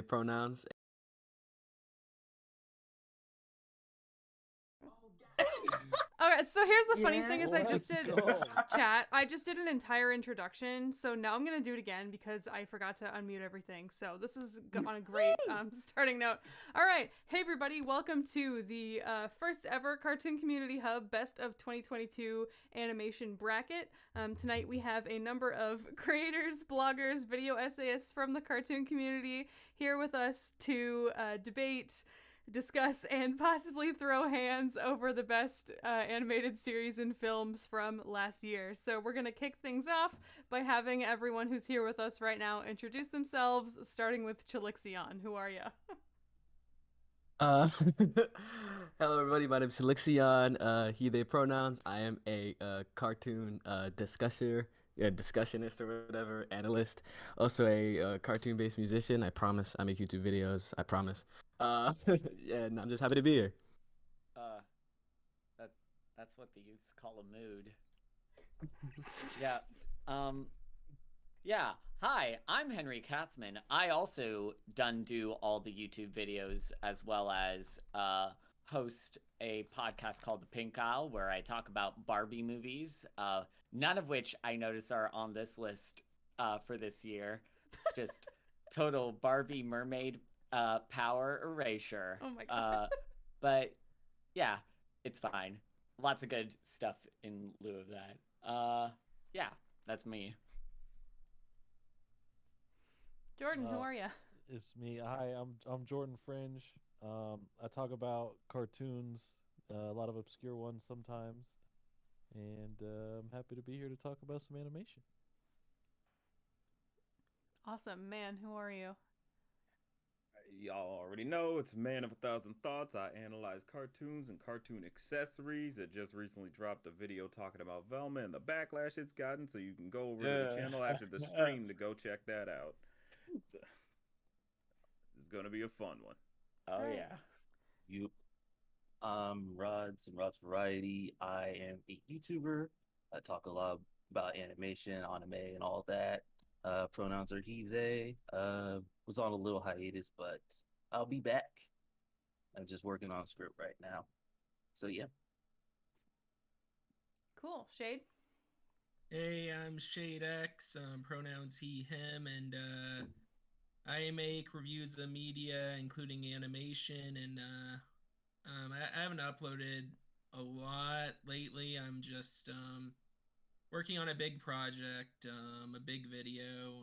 pronouns. Okay, so here's the funny Yeah, thing is I just let's did go. chat. I just did an entire introduction, so now I'm gonna do it again because I forgot to unmute everything. So this is on a great starting note. All right, hey everybody, welcome to the first ever Cartoon Community Hub Best of 2022 animation bracket. Tonight we have a number of creators, bloggers, video essayists from the cartoon community here with us to debate, discuss, and possibly throw hands over the best animated series and films from last year. So we're going to kick things off by having everyone who's here with us right now introduce themselves, starting with Chilixion. Who are you? Uh, Hello everybody, my name is Lixion, he, they pronouns. I am a cartoon discussionist or whatever, analyst. Also a cartoon-based musician. I promise. I make YouTube videos. I promise. And I'm just happy to be here. Uh, that's what the youths call a mood. Yeah. Um, yeah. Hi, I'm Henry Katzman. I also do all the YouTube videos as well as host a podcast called The Pink Isle where I talk about Barbie movies. None of which I notice are on this list for this year. Just total Barbie mermaid power erasure. Oh my god. But yeah, it's fine. Lots of good stuff in lieu of that. Yeah, that's me. Jordan, who are you? It's me. Hi, I'm Jordan Fringe. I talk about cartoons, a lot of obscure ones sometimes, and I'm happy to be here to talk about some animation. Awesome. Man, who are you? Y'all already know it's Man of a Thousand Thoughts. I analyze cartoons and cartoon accessories. I just recently dropped a video talking about Velma and the backlash it's gotten, so you can go over to the channel after the stream to go check that out. It's gonna be a fun one. Oh Right. yeah. You, Rods and Rod's Variety. I am a YouTuber. I talk a lot about animation, anime, and all that. Pronouns are he, they. Was on a little hiatus, but I'll be back. I'm just working on a script right now. So yeah. Cool. Shade? Hey, I'm Shade X, pronouns he, him, and I make reviews of media, including animation, and I haven't uploaded a lot lately. I'm just working on a big project, a big video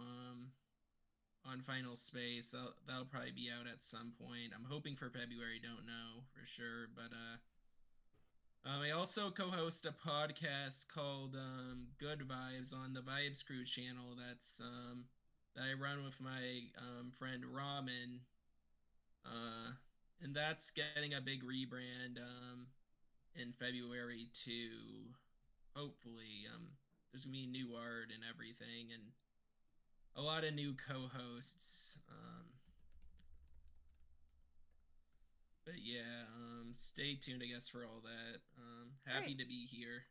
on Final Space. That'll probably be out at some point. I'm hoping for February, don't know for sure, but I also co-host a podcast called Good Vibes on the Vibes Crew channel. That I run with my friend Ramen, and that's getting a big rebrand in February too. Hopefully, there's gonna be new art and everything, and a lot of new co-hosts. But yeah, stay tuned, I guess, for all that. Happy Great. to be here.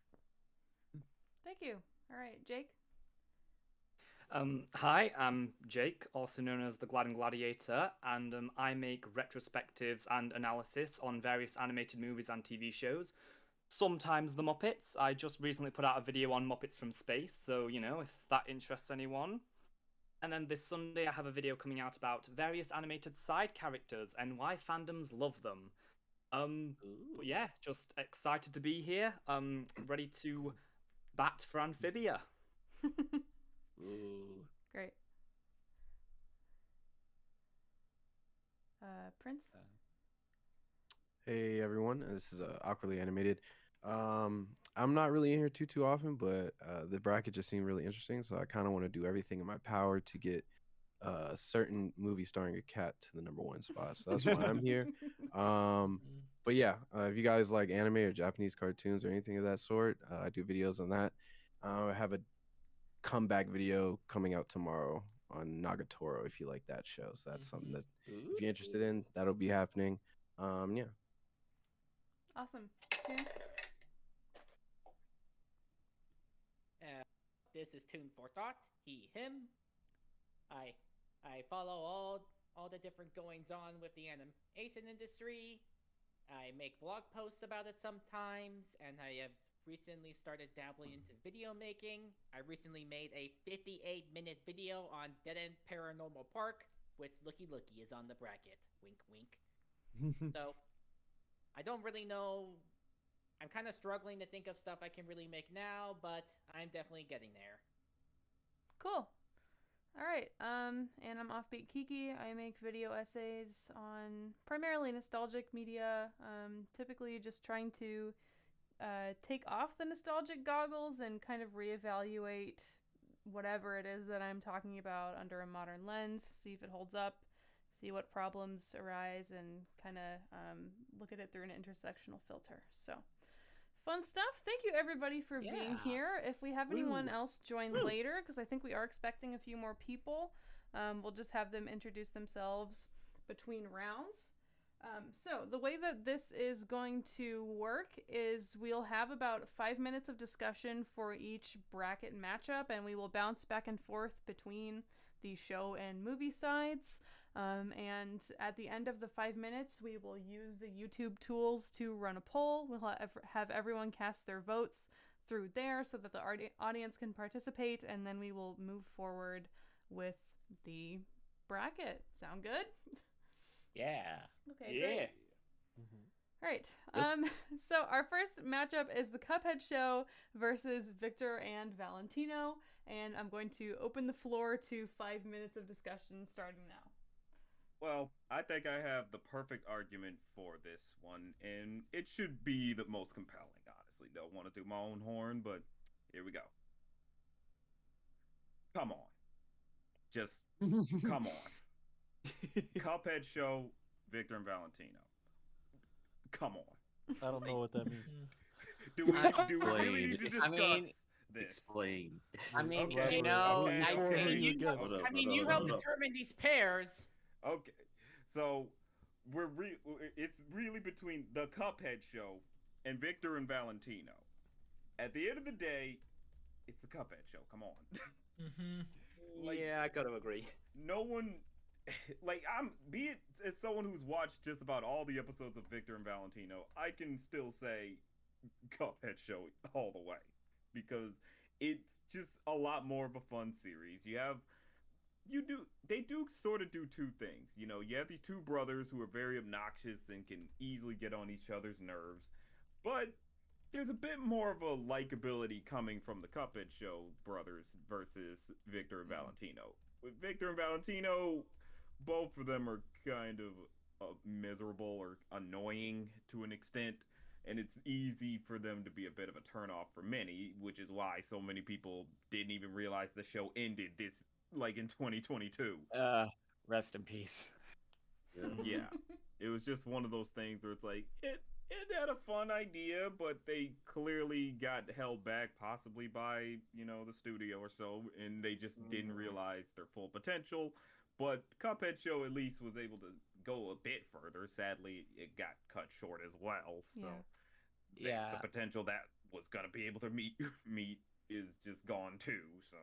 Thank you. All right, Jake? Hi, I'm Jake, also known as the Glad and Gladiator, and I make retrospectives and analysis on various animated movies and TV shows. Sometimes the Muppets. I just recently put out a video on Muppets from Space, so, if that interests anyone. And then this Sunday, I have a video coming out about various animated side characters and why fandoms love them. But yeah, just excited to be here. Ready to bat for Amphibia. Ooh. Great. Prince? Hey everyone, this is Awkwardly Animated. I'm not really in here too often, but the bracket just seemed really interesting, so I kind of want to do everything in my power to get a certain movie starring a cat to the number one spot. So that's why I'm here. But yeah, if you guys like anime or Japanese cartoons or anything of that sort, I do videos on that. I have a comeback video coming out tomorrow on Nagatoro if you like that show. So that's something that if you're interested in, that'll be happening. Yeah. Awesome. Tune? This is Tune for Thought. He, him. I follow all all the different goings on with the animation industry. I make blog posts about it sometimes, and I have recently started dabbling into video making. I recently made a 58-minute video on Dead End Paranormal Park, which looky is on the bracket. Wink, wink. So, I don't really know. I'm kind of struggling to think of stuff I can really make now, but I'm definitely getting there. Cool. All right. And I'm Offbeat Kiki. I make video essays on primarily nostalgic media. Typically just trying to take off the nostalgic goggles and kind of reevaluate whatever it is that I'm talking about under a modern lens, see if it holds up, see what problems arise, and kind of look at it through an intersectional filter. So, fun stuff. Thank you, everybody, for being here. If we have anyone else join later, because I think we are expecting a few more people, we'll just have them introduce themselves between rounds. So the way that this is going to work is we'll have about 5 minutes of discussion for each bracket matchup, and we will bounce back and forth between the show and movie sides. And at the end of the 5 minutes, we will use the YouTube tools to run a poll. We'll have everyone cast their votes through there so that the audience can participate, and then we will move forward with the bracket. Sound good? Yeah. Okay, great. All right. So our first matchup is the Cuphead show versus Victor and Valentino, and I'm going to open the floor to 5 minutes of discussion starting now. Well, I think I have the perfect argument for this one, and it should be the most compelling, honestly. Don't want to do my own horn, but here we go. Come on. Just come on. Cuphead show, Victor and Valentino. Come on. I don't know what that means. Do we really need to discuss this? Explain. I mean, Okay, you know, okay, I okay. mean, you help Hold up. determine these pairs. Okay, so it's really between the Cuphead show and Victor and Valentino. At the end of the day, it's the Cuphead show. Come on. Yeah, I gotta agree. No one, be it as someone who's watched just about all the episodes of Victor and Valentino, I can still say Cuphead show all the way because it's just a lot more of a fun series. They do sort of do two things. You know, you have these two brothers who are very obnoxious and can easily get on each other's nerves, but there's a bit more of a likability coming from the Cuphead show brothers versus Victor and Valentino. With Victor and Valentino, both of them are kind of miserable or annoying to an extent, and it's easy for them to be a bit of a turnoff for many, which is why so many people didn't even realize the show ended this in 2022. Rest in peace. Yeah. It was just one of those things where it's like it had a fun idea, but they clearly got held back possibly by, the studio or so, and they just didn't realize their full potential. But Cuphead show at least was able to go a bit further. Sadly, it got cut short as well. So the potential that was going to be able to meet is just gone too. So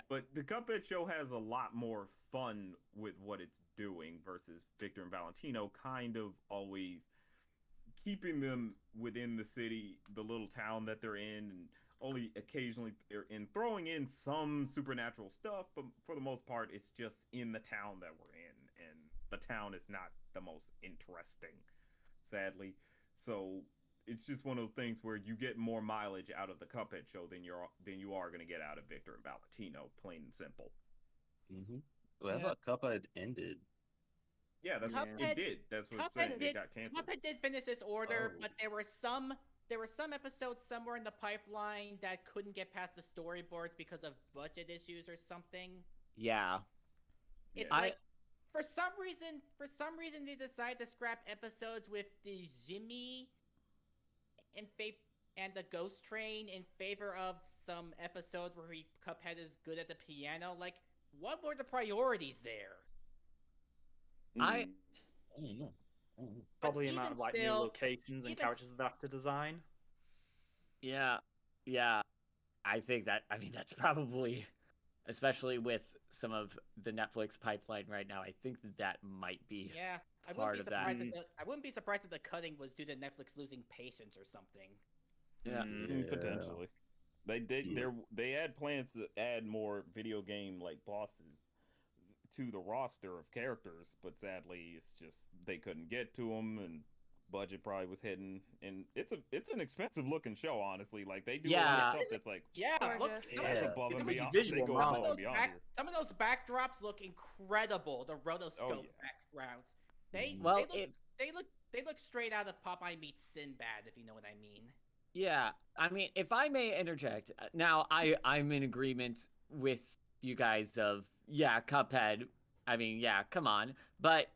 but the Cuphead show has a lot more fun with what it's doing versus Victor and Valentino kind of always keeping them within the city, the little town that they're in, and only occasionally throwing in some supernatural stuff, but for the most part, it's just in the town that we're in, and the town is not the most interesting, sadly. So it's just one of those things where you get more mileage out of the Cuphead show than you are going to get out of Victor and Valentino, plain and simple. Well, I thought Cuphead ended. Yeah, it did. That's what I'm saying. It got canceled. Cuphead did finish this order, but there were some episodes somewhere in the pipeline that couldn't get past the storyboards because of budget issues or something. Yeah. It's for some reason they decided to scrap episodes with the Jimmy and the Ghost Train in favor of some episodes where Cuphead is good at the piano. Like, what were the priorities there? I don't know. Probably amount of new locations and characters that they have to design. Yeah. I think that's probably especially with some of the Netflix pipeline right now. I think that might be Yeah, part of that. I wouldn't be surprised if the cutting was due to Netflix losing patience or something. Yeah. Potentially. They had plans to add more video game like bosses to the roster of characters, but sadly, it's just they couldn't get to them, and budget probably was hidden. And it's an expensive looking show, honestly. Like they do a lot of stuff that's like Look, that's above and beyond. visual They go marvel. above and beyond here. Some of those backdrops look incredible. The rotoscope backgrounds. They look straight out of Popeye meets Sinbad, if you know what I mean. Yeah, I mean, if I may interject, now I'm in agreement with you guys of, yeah, Cuphead. I mean, yeah, come on. But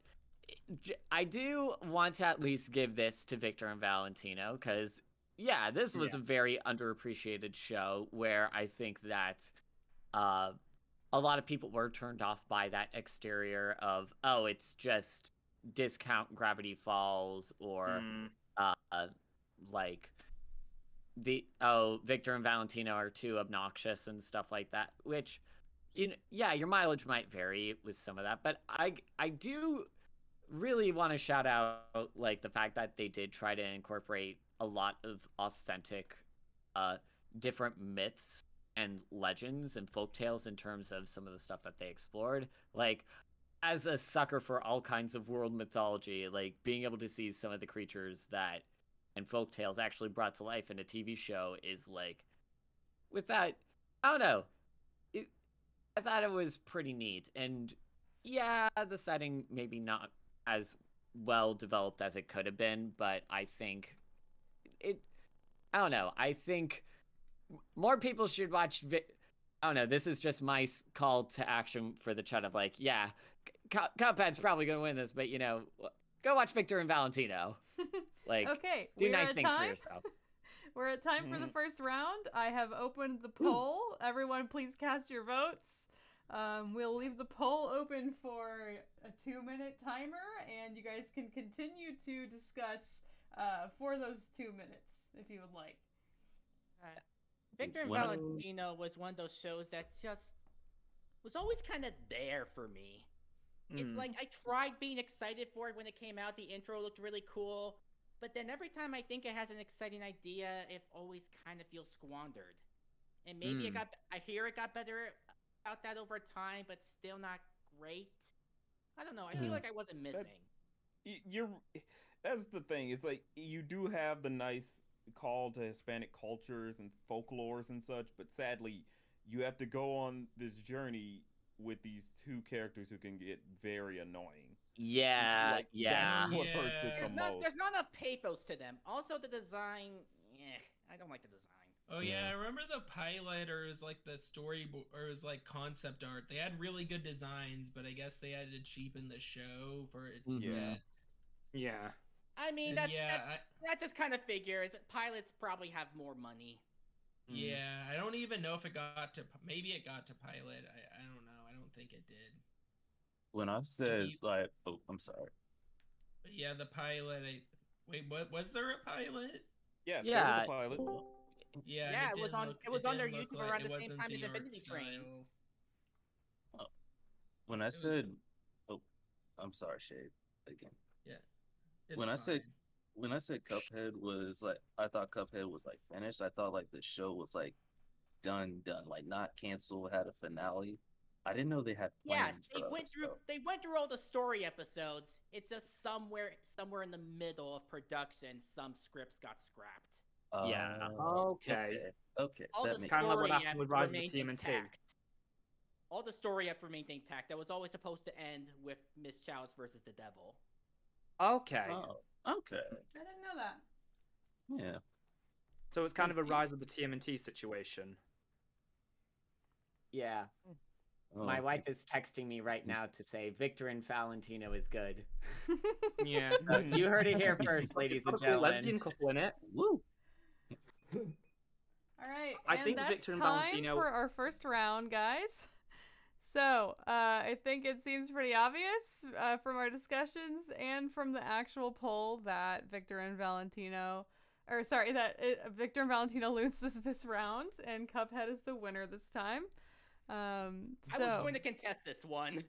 I do want to at least give this to Victor and Valentino because, yeah, this was a very underappreciated show where I think that a lot of people were turned off by that exterior of, oh, it's just discount Gravity Falls or like Victor and Valentino are too obnoxious and stuff like that, which, your mileage might vary with some of that, but I do really want to shout out like the fact that they did try to incorporate a lot of authentic different myths and legends and folktales in terms of some of the stuff that they explored. Like, as a sucker for all kinds of world mythology, like being able to see some of the creatures that and folktales actually brought to life in a TV show is like, with that, I don't know. I thought it was pretty neat. And yeah, the setting maybe not as well developed as it could have been, but I think I don't know. I think more people should watch. I don't know. This is just my call to action for the chat of like, yeah, Cuphead's probably going to win this, but go watch Victor and Valentino. Like, okay, do nice things for yourself. We're at time for the first round. I have opened the poll. Everyone, please cast your votes. We'll leave the poll open for a 2-minute timer, and you guys can continue to discuss for those 2 minutes if you would like. Victor and Valentino was one of those shows that just was always kind of there for me. It's like I tried being excited for it when it came out. The intro looked really cool. But then every time I think it has an exciting idea, it always kind of feels squandered. And maybe I hear it got better about that over time, but still not great. I don't know. I feel like I wasn't missing. That's the thing. It's like you do have the nice call to Hispanic cultures and folklores and such, but sadly, you have to go on this journey with these two characters who can get very annoying. Yeah, That's what hurts it the most. There's not enough pathos to them. Also, the design, I don't like the design. Oh yeah, I remember the pilot, or it was like the storyboard, or it was like concept art. They had really good designs, but I guess they had to cheapen the show for it to get. Yeah. I mean, that just kind of figures. Pilots probably have more money. Yeah, I don't even know if it got to. Maybe it got to pilot. I don't know. I don't think it did. When I said I'm sorry. But yeah, the pilot. Wait, what was there a pilot? Yeah, there was a pilot. Yeah, it was on. It was on their YouTube around the same time as Infinity Train. Oh. When I said, I'm sorry, Shade. Again. Yeah. When I said Cuphead was like, I thought Cuphead was like finished. I thought like the show was like done, like not canceled, had a finale. I didn't know they had plans. Yes, they went through all the story episodes. It's just somewhere in the middle of production, some scripts got scrapped. Okay. All that's the kind of like what story happened with Rise of the remained TMNT. intact. All the story remained intact. That was always supposed to end with Miss Chalice versus the Devil. Okay. Oh, okay. I didn't know that. Yeah. So it's kind of a Rise of the TMNT situation. Yeah. Oh. My wife is texting me right now to say Victor and Valentino is good. Yeah. You heard it here first, ladies and gentlemen. Lesbian couple in it. Woo. All right, I and think that's Victor and time Valentino... for our first round, guys. So, I think it seems pretty obvious from our discussions and from the actual poll that Victor and Valentino loses this round, and Cuphead is the winner this time. I was So going to contest this one.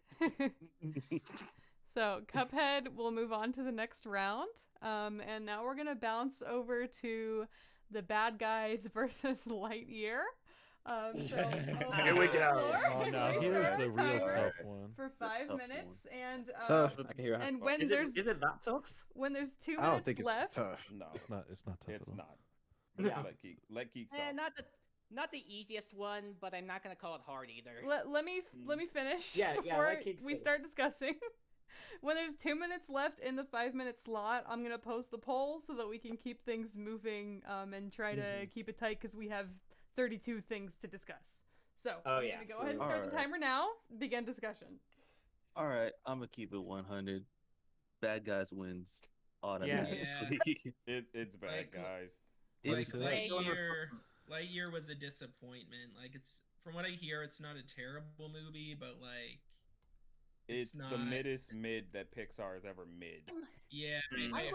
so Cuphead will move on to the next round. And now we're gonna bounce over to the bad guys versus Lightyear. So I'll Here we open the go. floor. Oh, We now start here's our the real timer tough one. for The 5 tough minutes, and Tough. I can hear how and when Is there's it that tough? when there's 2 I don't minutes think it's left, tough. No, It's not tough it's at all. not. Yeah. Let Geek Eh, start. not the easiest one, but I'm not gonna call it hard either. let me finish Yeah, before let Keeks we finish. start discussing. When there's 2 minutes left in the 5-minute slot, I'm gonna post the poll so that we can keep things moving and try to keep it tight because we have 32 things to discuss. So I'm yeah. gonna go ahead and start the Alright. timer now. Begin discussion. All right, I'm gonna keep it 100. Bad guys wins automatically. It's bad, Like, guys. Like It's bad. Lightyear was a disappointment. Like from what I hear, it's not a terrible movie, but like It's not the middest mid that Pixar has ever mid. yeah. Mm. I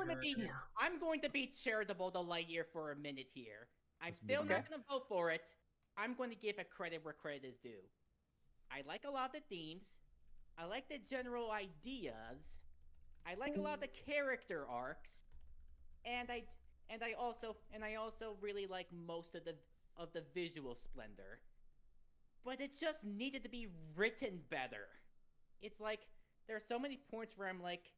I'm going to be charitable to Lightyear for a minute here. I'm Just still minute. not going to vote for it. I'm going to give it credit where credit is due. I like a lot of the themes. I like the general ideas. I like a lot of the character arcs, and I also really like most of the visual splendor. But it just needed to be written better. It's like there are so many points where I'm like,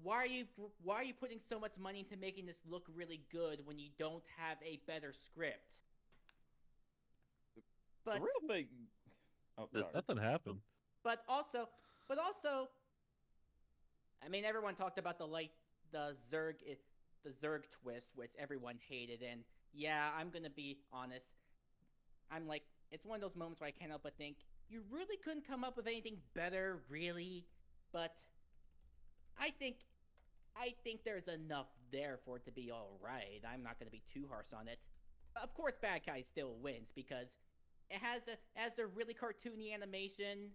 why are you putting so much money into making this look really good when you don't have a better script? But The real thing. Oh, sorry. Nothing happened. but also, I mean, everyone talked about the Zerg twist, which everyone hated, and yeah, I'm gonna be honest. I'm like, it's one of those moments where I can't help but think, you really couldn't come up with anything better, really. But I think there's enough there for it to be all right. I'm not gonna be too harsh on it. Of course, Bad Guy still wins because it has the really cartoony animation.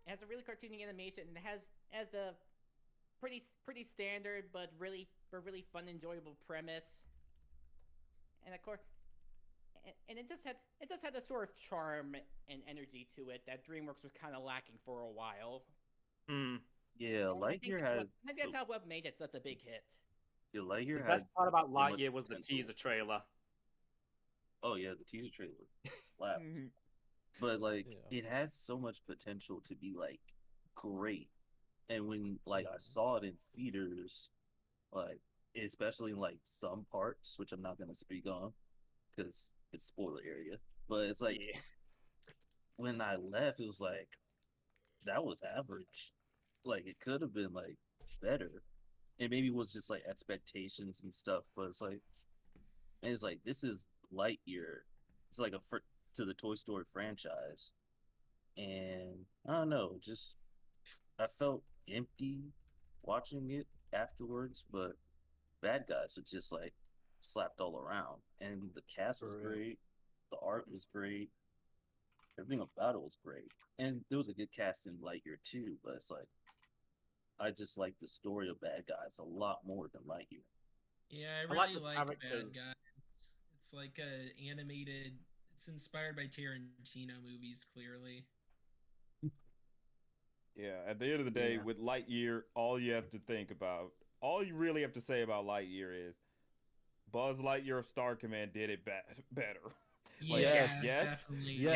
It has a really cartoony animation, and it has the pretty standard but really fun, enjoyable premise. And of course, and it just had a sort of charm and energy to it that DreamWorks was kind of lacking for a while. Mm. Yeah, And I think Lightyear had. that's how what made it such a big hit. Yeah, The Lightyear had. best part about so much Lightyear was the potential. teaser trailer. Oh yeah, the teaser trailer slapped. Mhm. But like, Yeah. it has so much potential to be like great. And when like I saw it in theaters, like especially in like some parts, which I'm not gonna speak on because it's spoiler area. But it's like when I left, it was like that was average. Like it could have been like better, and maybe it was just like expectations and stuff. But it's like, and it's like this is Lightyear. It's like to the Toy Story franchise, and I don't know, just I felt empty watching it afterwards. But Bad Guys are just like slapped all around, and the cast was For real. great, the art was great, everything about it was great, and there was a good cast in Lightyear too. But it's like I just like the story of Bad Guys a lot more than Lightyear. Yeah, I I like really the like characters. Bad Guys. It's like a animated. It's inspired by Tarantino movies, clearly. Yeah, at the end of the day, Yeah. with Lightyear, all you really have to say about Lightyear is Buzz Lightyear of Star Command did it better. Yeah, Like, yes, definitely. yes,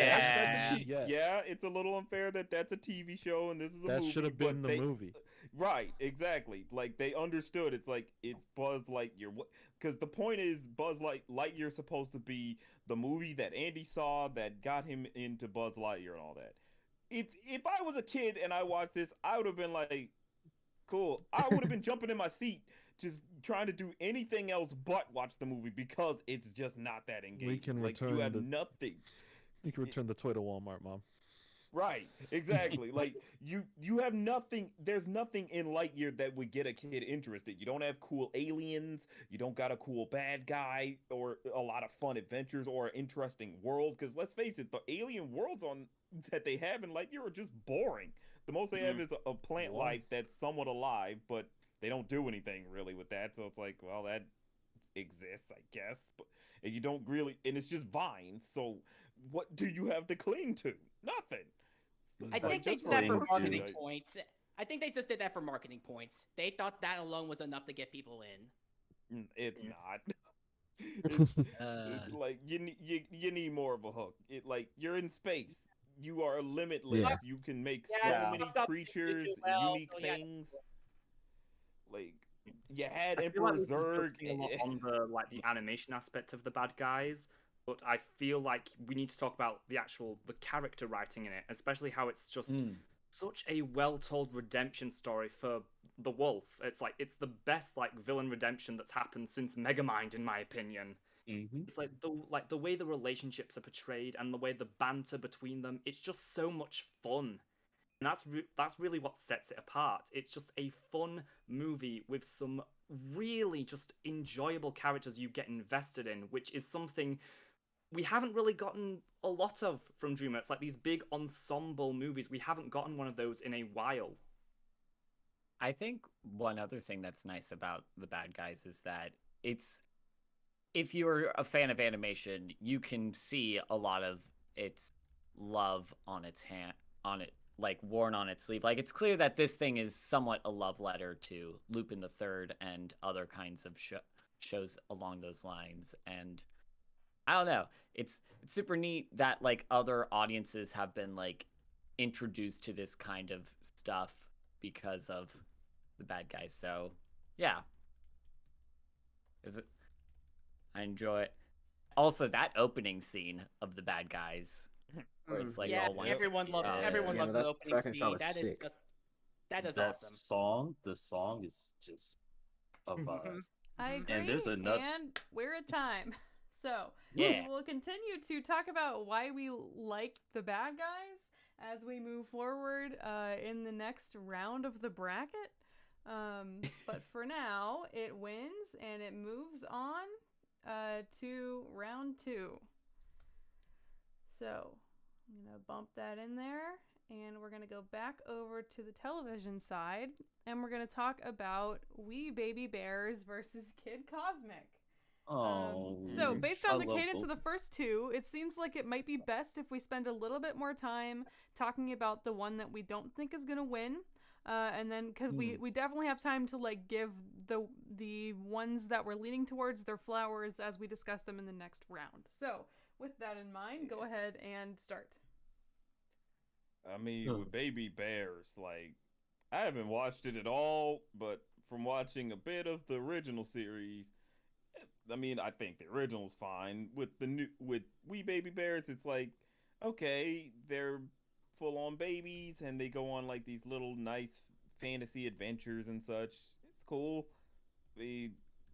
That's a yes. Yeah, it's a little unfair that that's a TV show and this is a That movie. should have but been the they- movie. Right, exactly. Like they understood. It's like it's Buzz Lightyear. Because the point is, Lightyear's supposed to be the movie that Andy saw that got him into Buzz Lightyear and all that. If I was a kid and I watched this, I would have been like, cool. I would have been jumping in my seat, just trying to do anything else but watch the movie because it's just not that engaging. can like return you have the- nothing. You can return the toy to Walmart, Mom. Right, exactly. Like you have nothing. There's nothing in Lightyear that would get a kid interested. You don't have cool aliens. You don't got a cool bad guy or a lot of fun adventures or an interesting world. Because let's face it, the alien worlds that they have in Lightyear are just boring. The most they have is a plant Boring. life that's somewhat alive, but they don't do anything really with that. So it's like, well, that exists, I guess, but and you don't really, and it's just vines. So what do you have to cling to? Nothing. I Like, think they just did that for virtue, marketing like- points. I think they just did that for marketing points. They thought that alone was enough to get people in. It's Yeah. not. It's Uh, like you need more of a hook. It like you're in space. You are limitless. Yeah. You can make Yeah, so Yeah. many Fox Up didn't do creatures, too well, unique so yeah. things. Like you had I feel Emperor like we've been Zurg. focusing a lot on the animation aspect of the bad guys, but I feel like we need to talk about the character writing in it, especially how it's just such a well-told redemption story for the wolf. It's like it's the best villain redemption that's happened since Megamind, in my opinion. mhm. It's like the way the relationships are portrayed and the way the banter between them. It's just so much fun, and that's really what sets it apart. It's just a fun movie with some really just enjoyable characters you get invested in, which is something we haven't really gotten a lot of from DreamWorks. Like these big ensemble movies, we haven't gotten one of those in a while. I think one other thing that's nice about the bad guys is that it's if you're a fan of animation, you can see a lot of its love on its hand on it like worn on its sleeve. Like it's clear that this thing is somewhat a love letter to Lupin the Third and other kinds of shows along those lines. And I don't know, it's super neat that like other audiences have been like introduced to this kind of stuff because of the bad guys. So yeah, I enjoy it. Also, that opening scene of the bad guys, where it's like Yeah, all one. everyone loves Yeah. everyone Yeah, loves that the opening second shot scene. was That is sick. just that is That awesome. the song is just a vibe. Mhm. I agree. And there's another- And we're at time. So Yeah. we will continue to talk about why we like the bad guys as we move forward in the next round of the bracket. But for now, it wins and it moves on to round 2. So I'm going to bump that in there. And we're going to go back over to the television side. And we're going to talk about We Baby Bears versus Kid Cosmic. Oh. So based on I the love cadence of both the first two, it seems like it might be best if we spend a little bit more time talking about the one that we don't think is going to win. And then because we definitely have time to like give the ones that we're leaning towards their flowers as we discuss them in the next round. So with that in mind, go ahead and start. I mean, with Baby Bears, like I haven't watched it at all, but from watching a bit of the original series, I mean, I think the original's fine. With We Baby Bears, it's like, okay, they're full on babies and they go on like these little nice fantasy adventures and such. It's cool.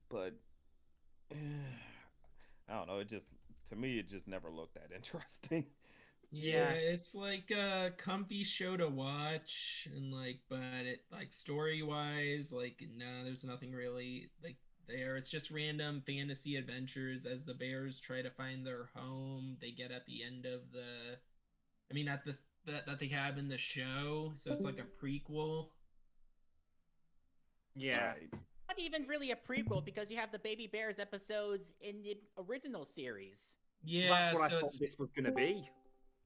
But I don't know, to me it just never looked that interesting. Yeah, it's like a comfy show to watch, and but it story wise, no, there's nothing really there. It's just random fantasy adventures as the bears try to find their home. They get at the end of that they have in the show, so it's like a prequel. Yeah. Right. Not even really a prequel because you have the Baby Bears episodes in the original series. Yeah, That's what so I thought it's this was going to be.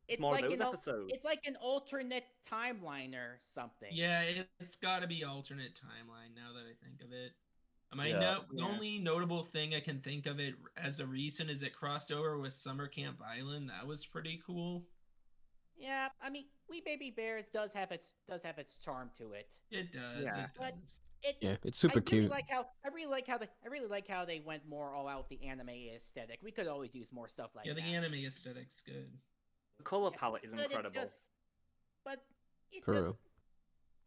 It's More of like those an episodes. it's like an alternate timeline or something. yeah, it's got to be alternate timeline now that I think of it. Yeah. The only notable thing I can think of it as a recent is it crossed over with Summer Camp Island. That was pretty cool. Yeah, I mean, We Baby Bears does have its charm to it. It does. Yeah. It But does. Yeah, it's super cute. I really like how they went more all out with the anime aesthetic. We could always use more stuff like Yeah, that. the anime aesthetic's good. The color Yeah, palette is but incredible. It's For just real.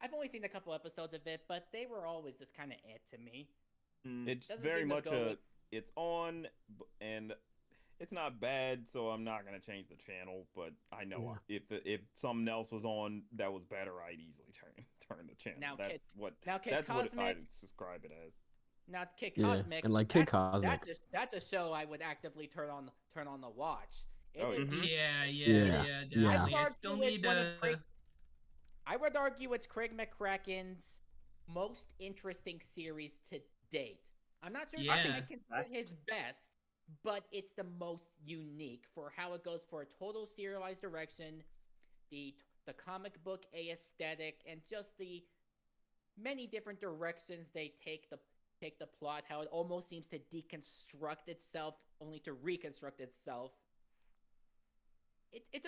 I've only seen a couple episodes of it, but they were always just kind of it to me. It's Doesn't very seem to much go with- it's on and it's not bad, so I'm not gonna change the channel. But I know if something else was on that was better, I'd easily turn the channel. Now, That's Kid what Cosmic. I'd subscribe it as. Now, Kid Yeah, Cosmic. and like Kid Cosmic. That's a show I would actively turn on the watch. It Oh, is. Mhm. Yeah, Yeah. definitely. I I'd still argue it's need one of to. Craig- I would argue it's Craig McCracken's most interesting series to date. I'm not sure if Yeah. I consider it his best, but it's the most unique for how it goes for a total serialized direction, the comic book aesthetic, and just the many different directions they take the plot. How it almost seems to deconstruct itself, only to reconstruct itself. It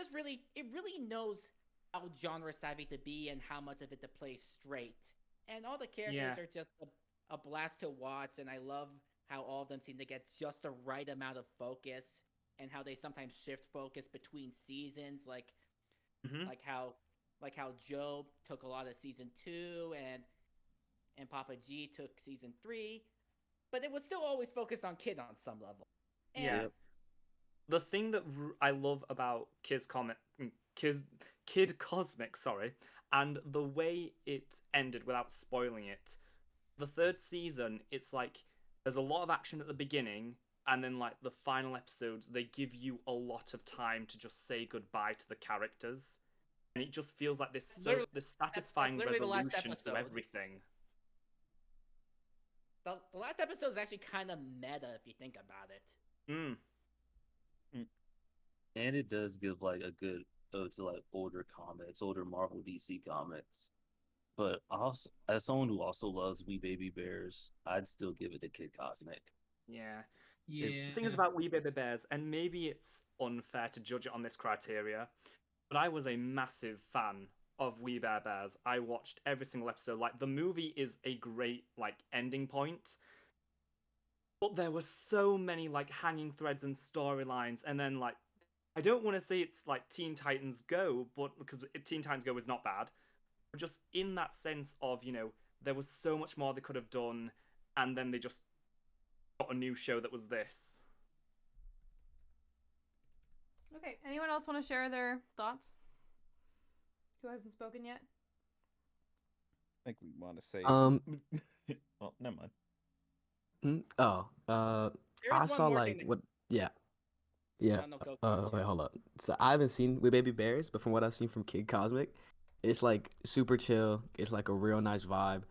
really knows how genre savvy to be and how much of it to play straight. And all the characters are just a blast to watch, and I love how all of them seem to get just the right amount of focus, and how they sometimes shift focus between seasons, like how Joe took a lot of season 2 and Papa G took season 3, but it was still always focused on Kid on some level. And Yeah. The thing that I love about Kid Cosmic, sorry, and the way it ended without spoiling it, the third season, it's like there's a lot of action at the beginning, and then like the final episodes, they give you a lot of time to just say goodbye to the characters, and it just feels like this satisfying literally the last resolution to episode. everything. The last episode is actually kind of meta if you think about it. And it does give like a good ode to like older comics, older Marvel DC comics. But also, as someone who also loves We Baby Bears, I'd still give it to Kid Cosmic. Yeah. Yeah. The thing is about We Baby Bears, and maybe it's unfair to judge it on this criteria, but I was a massive fan of We Bare Bears. I watched every single episode. Like, the movie is a great, like, ending point, but there were so many, like, hanging threads and storylines, and then, like, I don't want to say it's like Teen Titans Go, but because Teen Titans Go is not bad, but just in that sense of, you know, there was so much more they could have done, and then they just got a new show that was this. Okay, anyone else want to share their thoughts? Who hasn't spoken yet? I think we want to say. Um. Oh, never mind. There I is one saw more like thing what? Yeah. Yeah. No, go, Wait, Shane. hold up. So I haven't seen We Baby Bears, but from what I've seen from Kid Cosmic, it's like super chill. It's like a real nice vibe.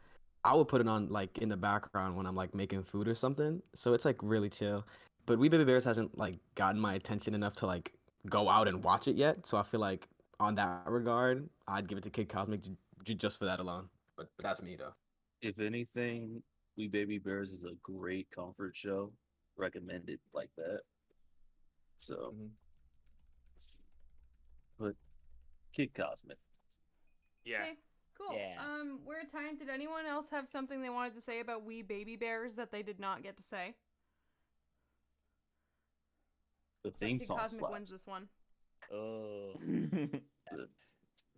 I would put it on like in the background when I'm like making food or something. So it's like really chill. But We Baby Bears hasn't like gotten my attention enough to like go out and watch it yet. So I feel like on that regard, I'd give it to Kid Cosmic just for that alone. But that's me though. If anything, We Baby Bears is a great comfort show. Recommend it like that. So, but Kid Cosmic. Yeah. Okay, cool. Yeah. We're at time. Did anyone else have something they wanted to say about We Baby Bears that they did not get to say? The Looks like theme Kid song Cosmic slaps. wins this one. Oh, The-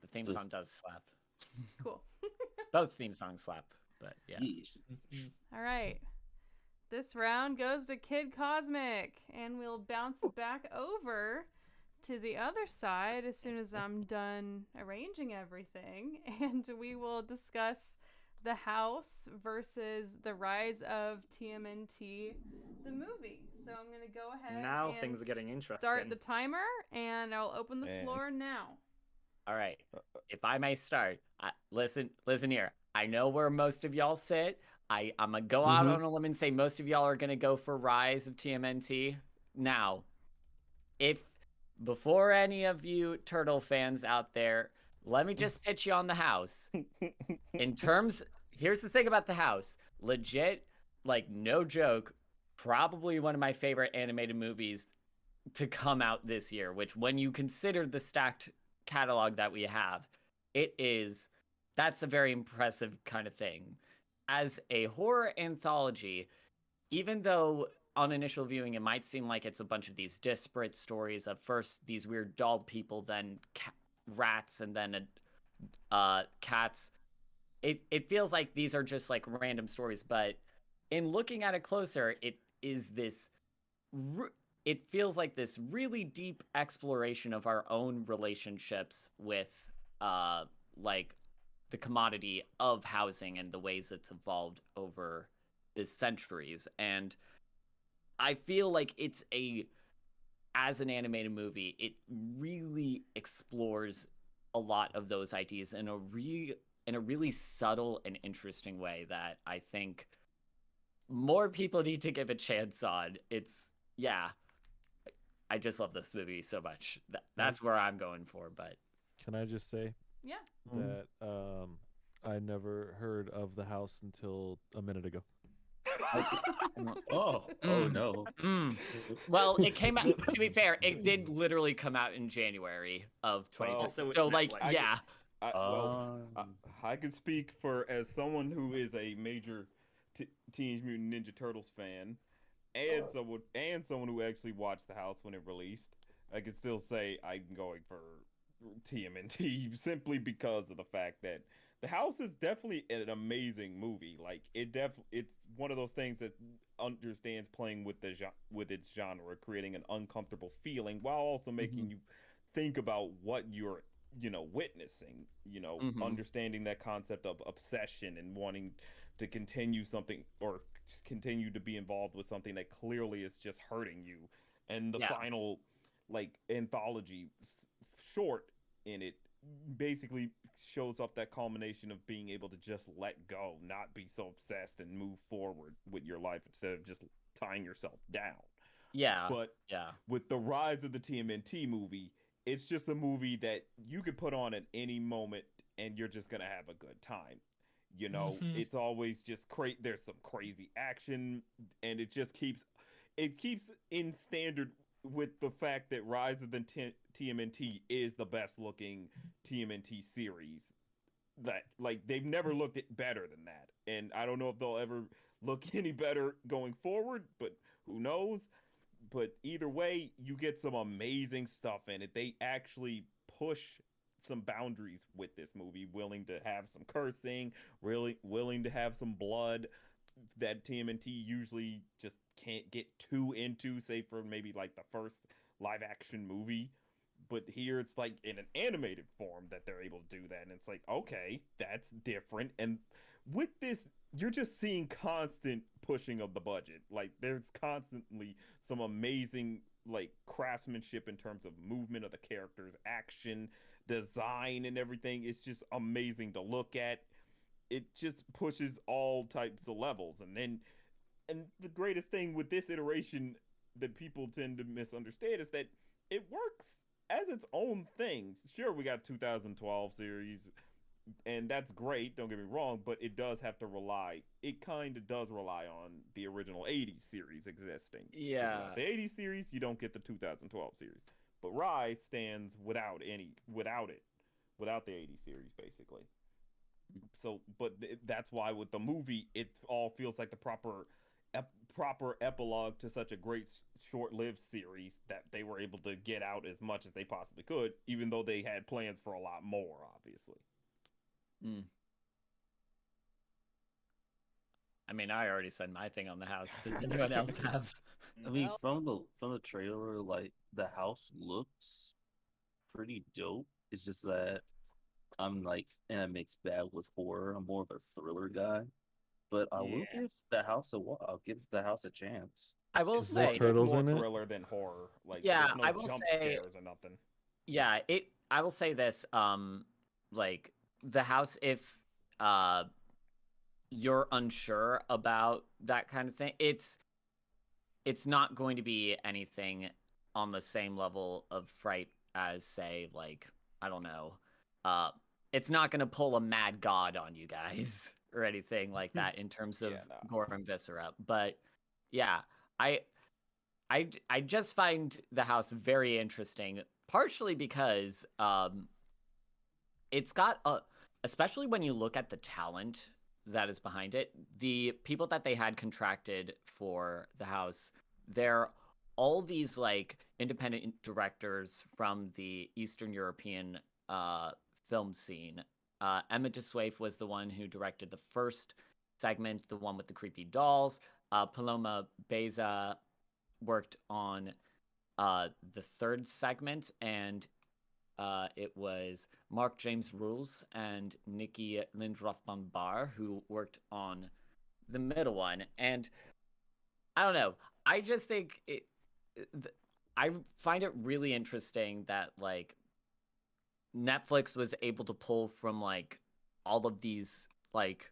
the theme the- song does slap. Cool. Both theme songs slap, but yeah. All right. This round goes to Kid Cosmic, and we'll bounce back over to the other side as soon as I'm done arranging everything, and we will discuss The House versus The Rise of TMNT, the movie. So I'm going to go ahead Now and things are getting interesting. start the timer, and I'll open the Man. floor now. All right. If I may start, listen here. I know where most of y'all sit. I'm gonna go out on a limb and say most of y'all are gonna go for Rise of TMNT. Now, if before any of you Turtle fans out there, let me just pitch you on The House. Here's the thing about The House. Legit, like no joke, probably one of my favorite animated movies to come out this year, which when you consider the stacked catalog that we have, that's a very impressive kind of thing. As a horror anthology, even though on initial viewing it might seem like it's a bunch of these disparate stories of first these weird doll people, then rats, and then cats, it feels like these are just like random stories, but in looking at it closer, it feels like this really deep exploration of our own relationships with like the commodity of housing and the ways it's evolved over the centuries. And I feel like as an animated movie, it really explores a lot of those ideas in a really subtle and interesting way that I think more people need to give a chance on. It's yeah. I just love this movie so much. That's where I'm going for, but Can I just say Yeah. that I never heard of the house until a minute ago. Oh Mm. no. Well, it came out. To be fair, it did literally come out in January of 2020. Well, So So, it's like, Netflix. yeah, I can speak for as someone who is a major Teenage Mutant Ninja Turtles fan, and someone who actually watched the house when it released. I can still say I'm going for TMNT simply because of the fact that the house is definitely an amazing movie. Like it's one of those things that understands playing with with its genre, creating an uncomfortable feeling while also making you think about what you're witnessing. Understanding that concept of obsession and wanting to continue something or continue to be involved with something that clearly is just hurting you. And the Yeah. final like anthology short in it basically shows up that culmination of being able to just let go, not be so obsessed, and move forward with your life instead of just tying yourself down. yeah, But yeah, with the rise of the TMNT movie, it's just a movie that you could put on at any moment and you're just gonna have a good time. It's always just there's some crazy action, and it keeps in standard with the fact that Rise of the TMNT is the best looking TMNT series. That like they've never looked it better than that, and I don't know if they'll ever look any better going forward, but who knows. But either way, you get some amazing stuff in it. They actually push some boundaries with this movie, willing to have some cursing, really willing to have some blood that TMNT usually just can't get too into, say for maybe like the first live action movie. But here it's like in an animated form that they're able to do that. And it's like, okay, that's different. And with this, you're just seeing constant pushing of the budget. Like there's constantly some amazing like craftsmanship in terms of movement of the characters, action, design, and everything. It's just amazing to look at. It just pushes all types of levels. And the greatest thing with this iteration that people tend to misunderstand is that it works as its own thing. Sure, we got 2012 series, and that's great, don't get me wrong, but it does have to rely, it kind of does rely on the original 80s series existing. yeah. Without the 80s series, you don't get the 2012 series. But Rise stands without the 80s series, basically. So, but that's why with the movie, it all feels like the proper epilogue to such a great short-lived series that they were able to get out as much as they possibly could, even though they had plans for a lot more, obviously. I mean, I already said my thing on the house. Does anyone else have? I mean, from the trailer, like the house looks pretty dope. It's just that I'm like in a mixed bag with horror. I'm more of a thriller guy, but I will give the house I'll give the house a chance. I will Is there say, turtles It's more in it? thriller than horror. Like, Yeah, there's no I will jump say- scares or nothing. yeah, I will say this, like the house, if you're unsure about that kind of thing, it's not going to be anything on the same level of fright as, say, like, I don't know, it's not going to pull a mad god on you guys or anything like that in terms of Yeah, no. gore and viscera. But yeah, I just find the house very interesting, partially because it's got especially when you look at the talent that is behind it, the people that they had contracted for the house, they're all these like independent directors from the Eastern European film scene. Emma DeSwaif was the one who directed the first segment, the one with the creepy dolls. Paloma Beza worked on the third segment, and it was Mark James Rules and Nikki Lindroth Bombar who worked on the middle one. And I don't know, I just think I find it really interesting that like Netflix was able to pull from like all of these like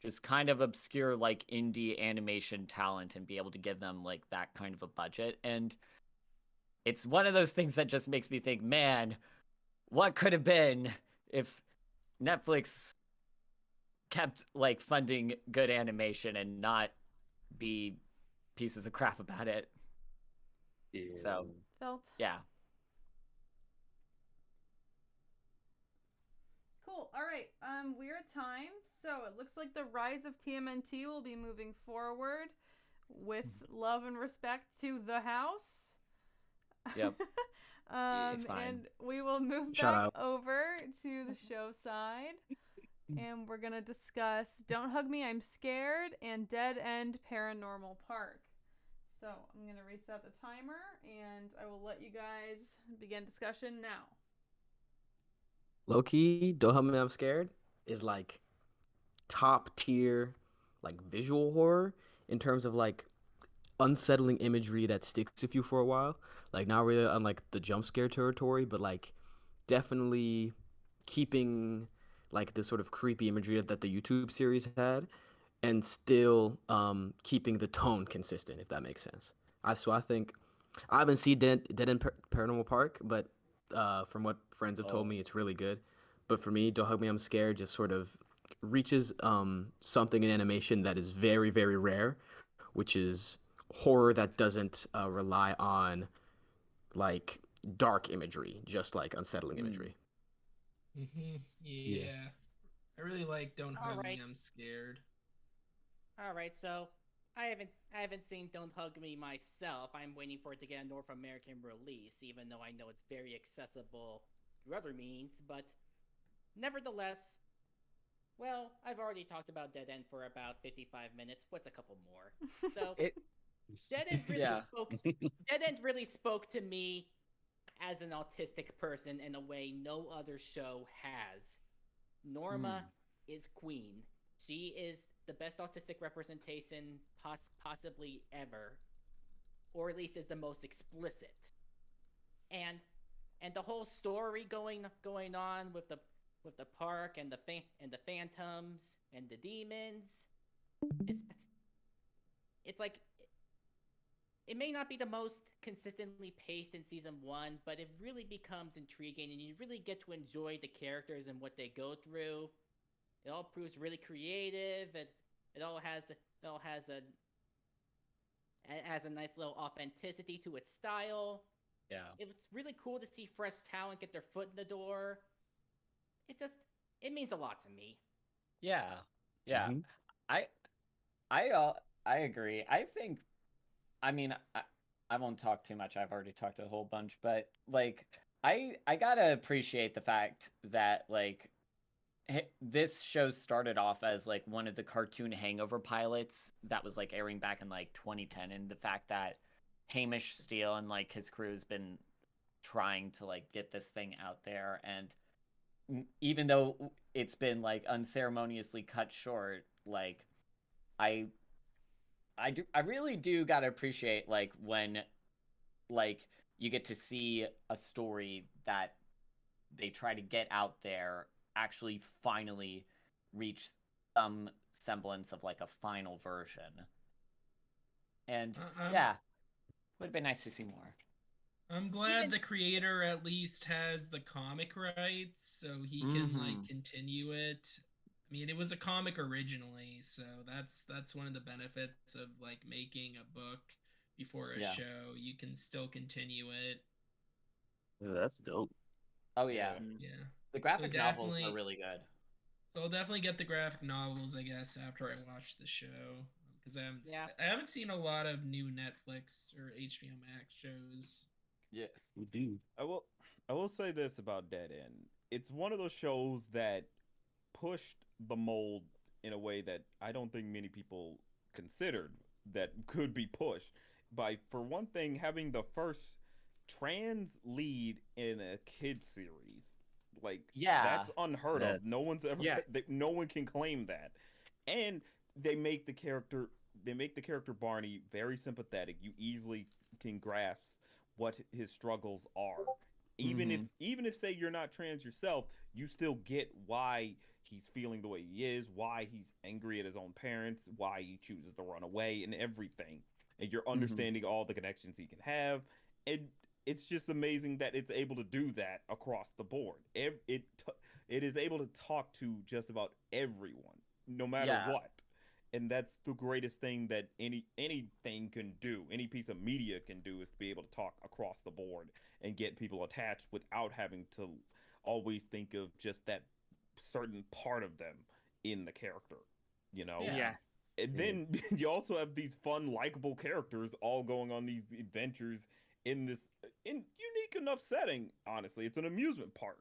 just kind of obscure like indie animation talent and be able to give them like that kind of a budget. And it's one of those things that just makes me think, man, what could have been if Netflix kept like funding good animation and not be pieces of crap about it. Yeah. So Felt. yeah. Cool. All right. We're at time, so it looks like the rise of TMNT will be moving forward with love and respect to the house. Yep. It's fine. And we will move Shout back out. over to the show side, and we're gonna discuss "Don't Hug Me, I'm Scared" and "Dead End Paranormal Park." So I'm gonna reset the timer, and I will let you guys begin discussion now. Low key, Don't Help Me, I'm Scared is like top tier, like visual horror in terms of like unsettling imagery that sticks with you for a while. Like not really on like the jump scare territory, but like definitely keeping like the sort of creepy imagery that the YouTube series had, and still keeping the tone consistent, if that makes sense. I think I haven't seen Dead End Paranormal Park, but from what friends have told me, it's really good. But for me, Don't Hug Me, I'm Scared just sort of reaches something in animation that is very, very rare, which is horror that doesn't rely on like dark imagery, just like unsettling imagery. Yeah. I really like Don't Hug Me, Alright. I'm Scared. Alright, so I haven't seen Don't Hug Me myself. I'm waiting for it to get a North American release, even though I know it's very accessible through other means, but nevertheless, well, I've already talked about Dead End for about 55 minutes. What's a couple more? So Dead End really Yeah. spoke Dead End really spoke to me as an autistic person in a way no other show has. Norma is queen. She is the best autistic representation possibly ever, or at least is the most explicit. And the whole story going on with the park and the phantoms and the demons. It's like it may not be the most consistently paced in season 1, but it really becomes intriguing, and you really get to enjoy the characters and what they go through. It all proves really creative. It all has a nice little authenticity to its style. Yeah. It's really cool to see fresh talent get their foot in the door. It means a lot to me. Yeah. Yeah. Mhm. I agree. I mean, I won't talk too much. I've already talked a whole bunch, but like I gotta appreciate the fact that like this show started off as like one of the cartoon Hangover pilots that was like airing back in like 2010, and the fact that Hamish Steele and like his crew has been trying to like get this thing out there, and even though it's been like unceremoniously cut short, like I really do gotta appreciate like when like you get to see a story that they try to get out there actually finally reach some semblance of like a final version. And yeah, would have been nice to see more. I'm glad the creator at least has the comic rights, so he can like continue it. I mean, it was a comic originally, so that's one of the benefits of like making a book before a show. You can still continue it. Oh, that's dope. Oh yeah. Mm-hmm. Yeah. The graphic novels definitely- are really good. So I'll definitely get the graphic novels, I guess, after I watch the show, because I haven't seen a lot of new Netflix or HBO Max shows. Yeah. We do. I will say this about Dead End. It's one of those shows that pushed the mold in a way that I don't think many people considered that could be pushed. By, for one thing, having the first trans lead in a kid series. Like, that's unheard of. No one's ever no one can claim that. And they make the character Barney very sympathetic. You easily can grasp what his struggles are. Even if say you're not trans yourself, you still get why he's feeling the way he is, why he's angry at his own parents, why he chooses to run away, and everything. And you're understanding all the connections he can have, and it's just amazing that it's able to do that across the board. It is able to talk to just about everyone, no matter Yeah. what. And that's the greatest thing that anything can do. Any piece of media can do is to be able to talk across the board and get people attached without having to always think of just that certain part of them in the character, you know? Yeah. And then you also have these fun, likable characters all going on these adventures in this unique enough setting. Honestly, it's an amusement park,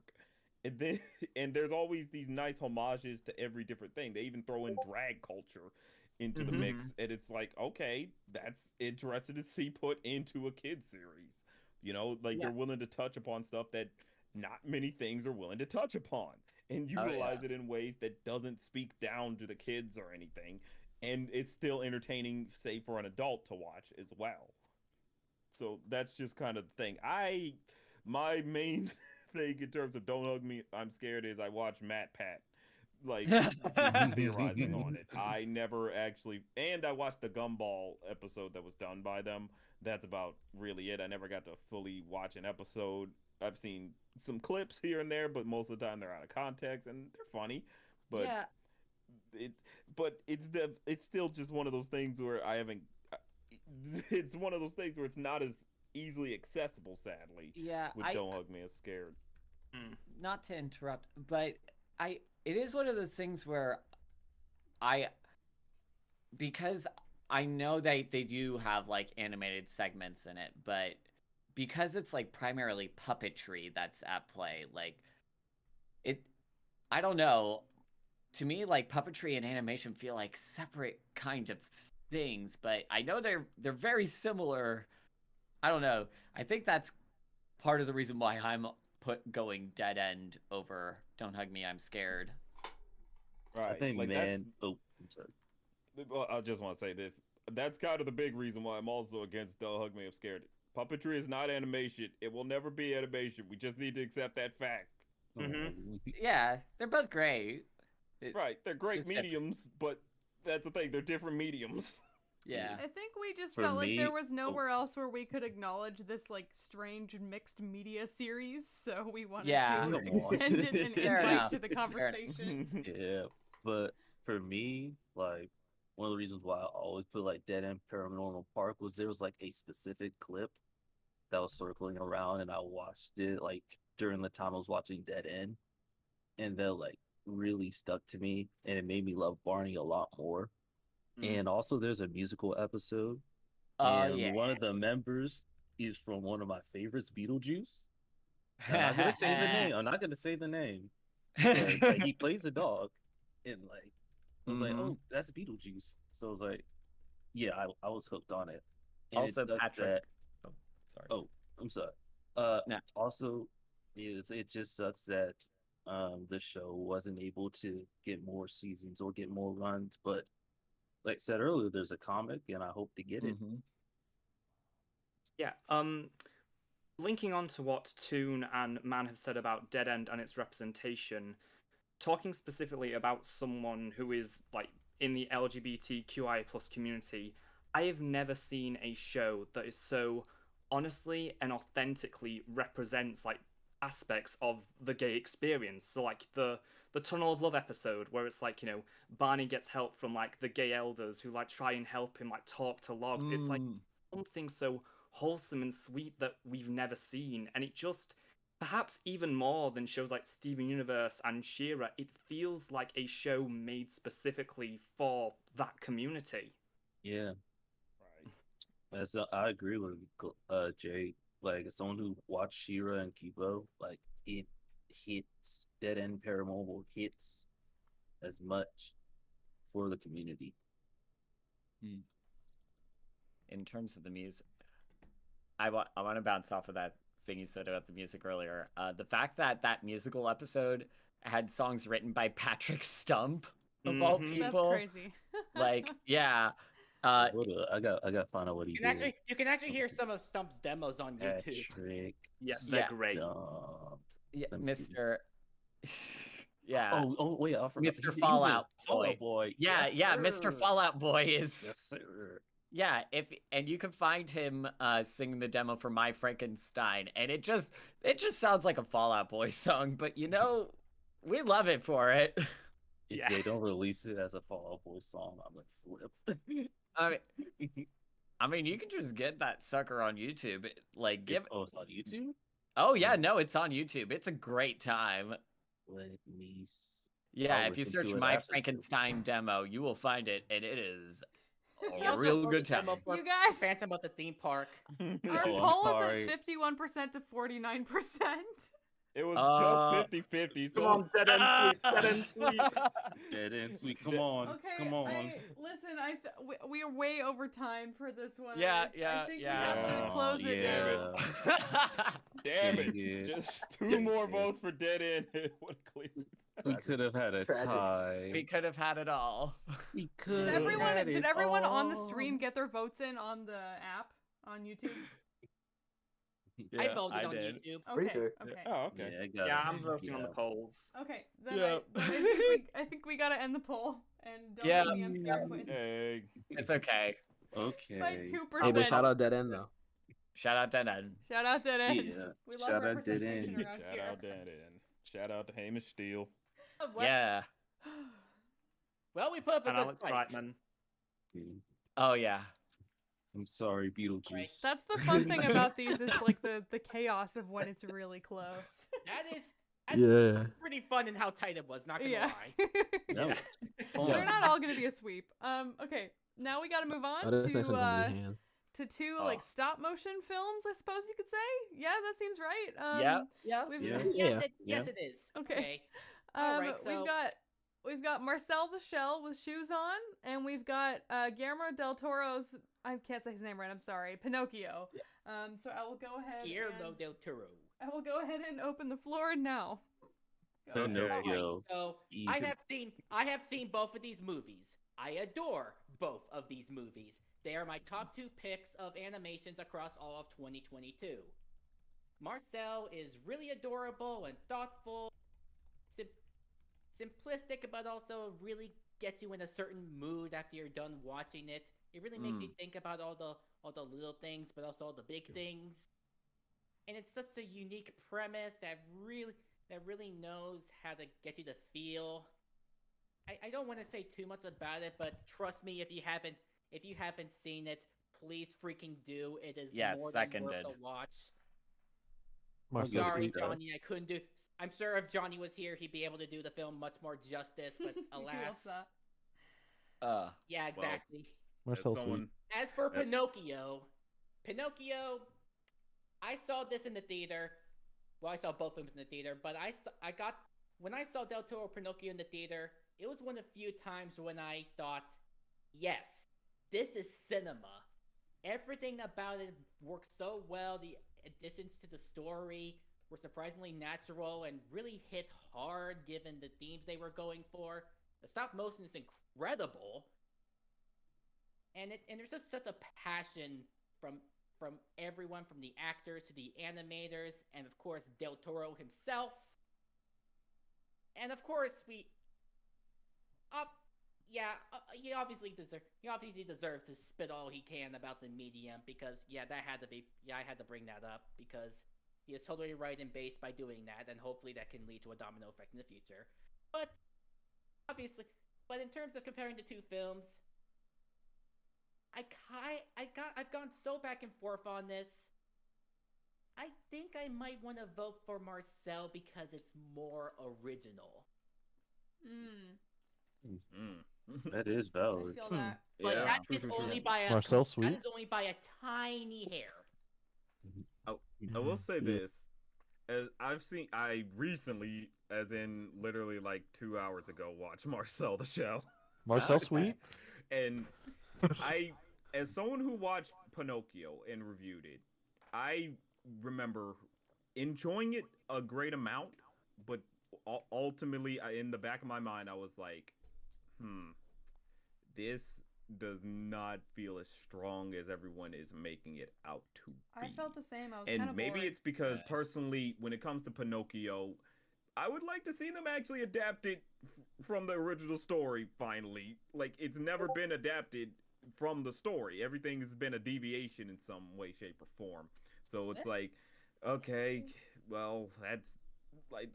and then and there's always these nice homages to every different thing. They even throw in drag culture into the mix, and it's like, okay, that's interesting to see put into a kids series. You know, like they're willing to touch upon stuff that not many things are willing to touch upon, and utilize it in ways that doesn't speak down to the kids or anything, and it's still entertaining, say, for an adult to watch as well. So that's just kind of the thing. My main thing in terms of Don't Hug Me, I'm Scared is I watch Matt Pat, like, theorizing on it. I never actually, and I watched the Gumball episode that was done by them. That's about really it. I never got to fully watch an episode. I've seen some clips here and there, but most of the time they're out of context and they're funny. But Yeah. it's still just one of those things where I haven't. It's one of those things where it's not as easily accessible, sadly. Yeah, With Don't Hug Me, I'm Scared. Not to interrupt, but it is one of those things where because I know they do have like animated segments in it, but because it's like primarily puppetry that's at play, like I don't know. To me, like puppetry and animation feel like separate kind of things, but I know they're very similar. I don't know. I think that's part of the reason why I'm going Dead End over Don't Hug Me, I'm Scared. Right. I think, like, man. Oh, I'm sorry. Well, I just want to say this. That's kind of the big reason why I'm also against Don't Hug Me, I'm Scared. Puppetry is not animation. It will never be animation. We just need to accept that fact. Yeah, they're both great. Right. They're great just mediums, but that's the thing. They're different mediums. Yeah. I think we just For felt like there me- was nowhere else where we could acknowledge this like strange mixed media series, so we wanted Yeah. to Come on. extend it and Fair invite enough. to the conversation. Yeah, but for me, like one of the reasons why I always put like Dead End Paranormal Park was there was like a specific clip that was circling around, and I watched it like during the time I was watching Dead End, and that like really stuck to me, and it made me love Barney a lot more. And also, there's a musical episode, and one of the members is from one of my favorites, Beetlejuice. I'm not gonna say the name. I'm not gonna say the name. But, like, he plays a dog, and like I was like, oh, that's Beetlejuice. So I was like, yeah, I was hooked on it. And Also, it sucks Patrick. that- Sorry. oh, I'm sorry. No. Also, it just sucks that the show wasn't able to get more seasons or get more runs. But like I said earlier, there's a comic, and I hope to get it. Yeah. Linking on to what Toon and Man have said about Dead End and its representation, talking specifically about someone who is like in the LGBTQI plus community, I have never seen a show that is so honestly and authentically represents like aspects of the gay experience. So like the Tunnel of Love episode where it's like, you know, Barney gets help from like the gay elders who like try and help him like talk to logs. It's like something so wholesome and sweet that we've never seen, and it just perhaps even more than shows like Steven Universe and She-Ra, it feels like a show made specifically for that community. Yeah, Right. I agree with Jay. Like, as someone who watched She-Ra and Kibo, like it hits Dead End Paranormal hits as much for the community. In terms of the music, I want to bounce off of that thing you said about the music earlier. The fact that that musical episode had songs written by Patrick Stump of all Mhm. That's people, crazy. like I I got to find out what he did. You can actually hear some of Stump's demos on YouTube. Patrick Yeah, they're Yeah. great. Stump. yeah, Them Mr. Yeah. Oh wait, I forgot. Mr. He was in Fallout Boy. Fallout Boy. Yeah, Yes, yeah, Mr. sir. Fallout Boy is Yes, sir. yeah, and you can find him singing the demo for My Frankenstein, and it just sounds like a Fallout Boy song, but we love it for it. If they don't release it as a Fallout Boy song, I'm gonna flip. I mean, you can just get that sucker on YouTube. Like, Oh, it's on YouTube? Oh yeah, no, it's on YouTube. It's a great time. Let me see. Yeah, I'll if you listen to search it My after. Frankenstein demo, you will find it, and it is He a also real wrote good the demo time. for You guys- Phantom of the Theme Park. Our Oh, I'm poll is sorry. at 51% to 49%. It was just 50-50. Come So on, dead end sweep, dead end sweep. Dead end sweet. Come on. Okay, Come on. listen, we are way over time for this one. Yeah, I think we have to yeah. close it yeah. down. damn Dang it. it. Just two Dang more it. votes for dead end. It would clear. We could have had a Tragic. tie. We could have had it all. We could Did have everyone had it on the all. stream get their votes in on the app on YouTube? I voted on did. YouTube. Okay. Pretty sure. Okay. Oh, okay. Yeah, I got Yeah, it. I'm voting on the polls. Okay. Then Yeah. I think we gotta end the poll and don't Yeah. let me MCR wins Hey. It's okay. by Okay. 2%. Hey, but shout out Dead End though. Shout out Dead End. Shout out Dead End. Yeah. We love Shout out Dead representation End. around Shout here. out dead end. Shout out to Hamish Steele. What? Yeah. Well, we put up a And good Alex fight. Brightman. Oh yeah. I'm sorry, Beetlejuice. Right. That's the fun thing about these is like the chaos of when it's really close. That's Yeah. pretty fun in how tight it was, not gonna Yeah. lie. That was fun. They're not all gonna be a sweep. Okay, now we gotta move on Oh, that's nice one from your hands. to two Oh. like stop motion films, I suppose you could say. Yeah, that seems right. Yeah. We've, Yeah. Yes, it is. Okay. All Um, right, so we've got Marcel the Shell with shoes on, and we've got Guillermo del Toro's, I can't say his name right, I'm sorry, Pinocchio. So I will go ahead Guillermo and del Toro. I will go ahead and open the floor now. Go Okay. ahead. Pinocchio. So Easy. I have seen both of these movies. I adore both of these movies. They are my top two picks of animations across all of 2022. Marcel is really adorable and thoughtful, simplistic, but also really gets you in a certain mood after you're done watching it. It really makes you think about all the little things, but also all the big things. And it's such a unique premise that really knows how to get you to feel. I don't want to say too much about it, but trust me, if you haven't seen it, please freaking do. It is more than worth seconded. the watch. Marcel Sorry, Sweet. Johnny, I couldn't do. I'm sure if Johnny was here, he'd be able to do the film much more justice. But He alas, loves that. yeah, exactly. Marcel As someone, Sweet. As for Pinocchio, I saw this in the theater. Well, I saw both films in the theater, but when I saw Del Toro Pinocchio in the theater, it was one of the few times when I thought, yes, this is cinema. Everything about it works so well. The additions to the story were surprisingly natural and really hit hard given the themes they were going for. The stop motion is incredible. And there's just such a passion from everyone, from the actors to the animators, and of course Del Toro himself. And of course he obviously deserves to spit all he can about the medium, because I had to bring that up because he is totally right and based by doing that, and hopefully that can lead to a domino effect in the future. But in terms of comparing the two films, I've gone so back and forth on this. I think I might want to vote for Marcel because it's more original. That is I valid. feel that. But Yeah. that is only by a Marcel Sweet. that is only by a tiny hair. I will say this. As I recently, as in literally like 2 hours ago, watched Marcel the Shell. Marcel Sweet. And as someone who watched Pinocchio and reviewed it, I remember enjoying it a great amount, but ultimately, in the back of my mind, I was like, this does not feel as strong as everyone is making it out to be. I felt the same. I was And kind of maybe bored. it's because personally, when it comes to Pinocchio, I would like to see them actually adapt it from the original story finally. Like it's never been adapted from the story. Everything has been a deviation in some way, shape, or form. So it's like, okay, well, that's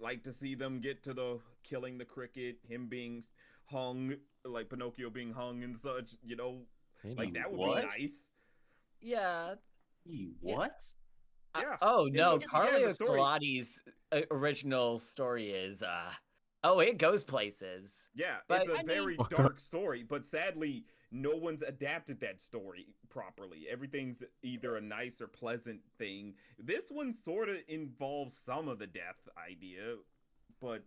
like to see them get to the killing the cricket, him being hung, like Pinocchio being hung and such. Like that would be What? nice. Yeah. What? Yeah. Oh And no, yeah, the Carlo story. Collodi's original story is oh, it goes places. Yeah, But it's a I very mean- dark story, but sadly, no one's adapted that story properly. Everything's either a nice or pleasant thing. This one sort of involves some of the death idea, but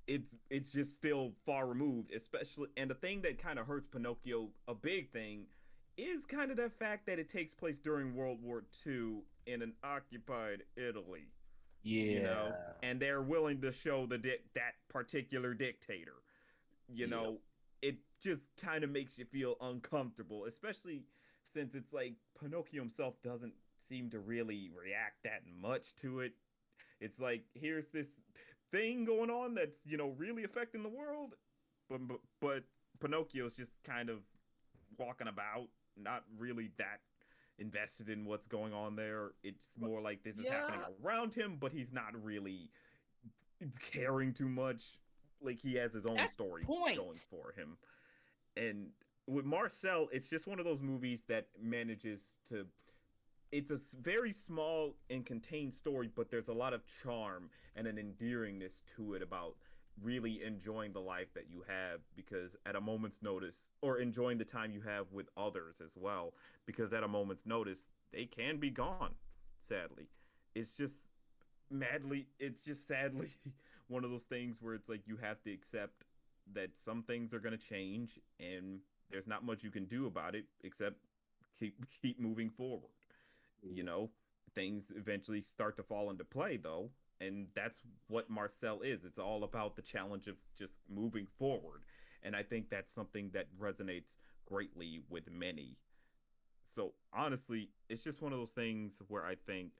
it's just still far removed, especially. And the thing that kind of hurts Pinocchio, a big thing, is kind of that fact that it takes place during World War II in an occupied Italy. Yeah. And they're willing to show that particular dictator. you Yep. know it just kind of makes you feel uncomfortable, especially since it's like Pinocchio himself doesn't seem to really react that much to it. It's like, here's this thing going on that's really affecting the world, but Pinocchio's just kind of walking about, not really that invested in what's going on there. It's more like this is happening around him, but he's not really caring too much. Like he has his own That's story point. going for him. And with Marcel, it's just one of those movies that manages to. It's a very small and contained story, but there's a lot of charm and an endearingness to it about really enjoying the life that you have, because at a moment's notice, or enjoying the time you have with others as well, because at a moment's notice, they can be gone, sadly. It's just it's just sadly one of those things where it's like you have to accept that some things are going to change, and there's not much you can do about it except keep moving forward. you know Things eventually start to fall into play, though, and that's what Marcel is. It's all about the challenge of just moving forward, and I think that's something that resonates greatly with many. So honestly, it's just one of those things where I think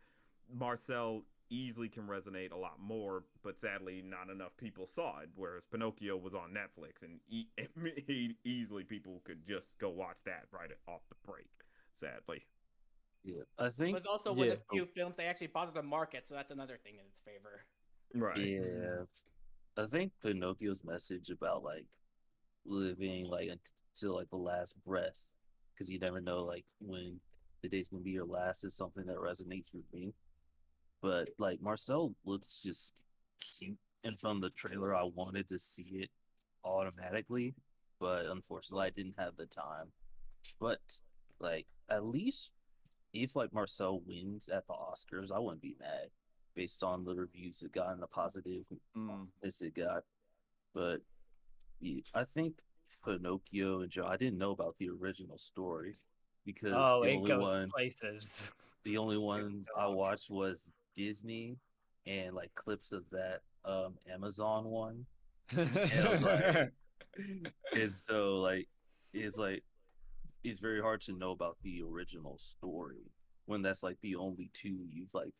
Marcel easily can resonate a lot more, but sadly, not enough people saw it. Whereas Pinocchio was on Netflix, and easily people could just go watch that right off the break. Sadly, Yeah. I It think was also one yeah. of the few films they actually bothered to market, so that's another thing in its favor. right? Yeah. I think Pinocchio's message about like living like until like the last breath, because you never know like when the day's gonna be your last, is something that resonates with me. But like Marcel looks just cute, and from the trailer, I wanted to see it automatically, but unfortunately, I didn't have the time. But like at least if like Marcel wins at the Oscars, I wouldn't be mad based on the reviews it got and the positive as it got. But yeah, I think Pinocchio and Joe, I didn't know about the original story because Oh, the it only goes one places. the only ones I watched was Disney and like clips of that Amazon one. And I was like, and so like it's very hard to know about the original story when that's like the only two you've like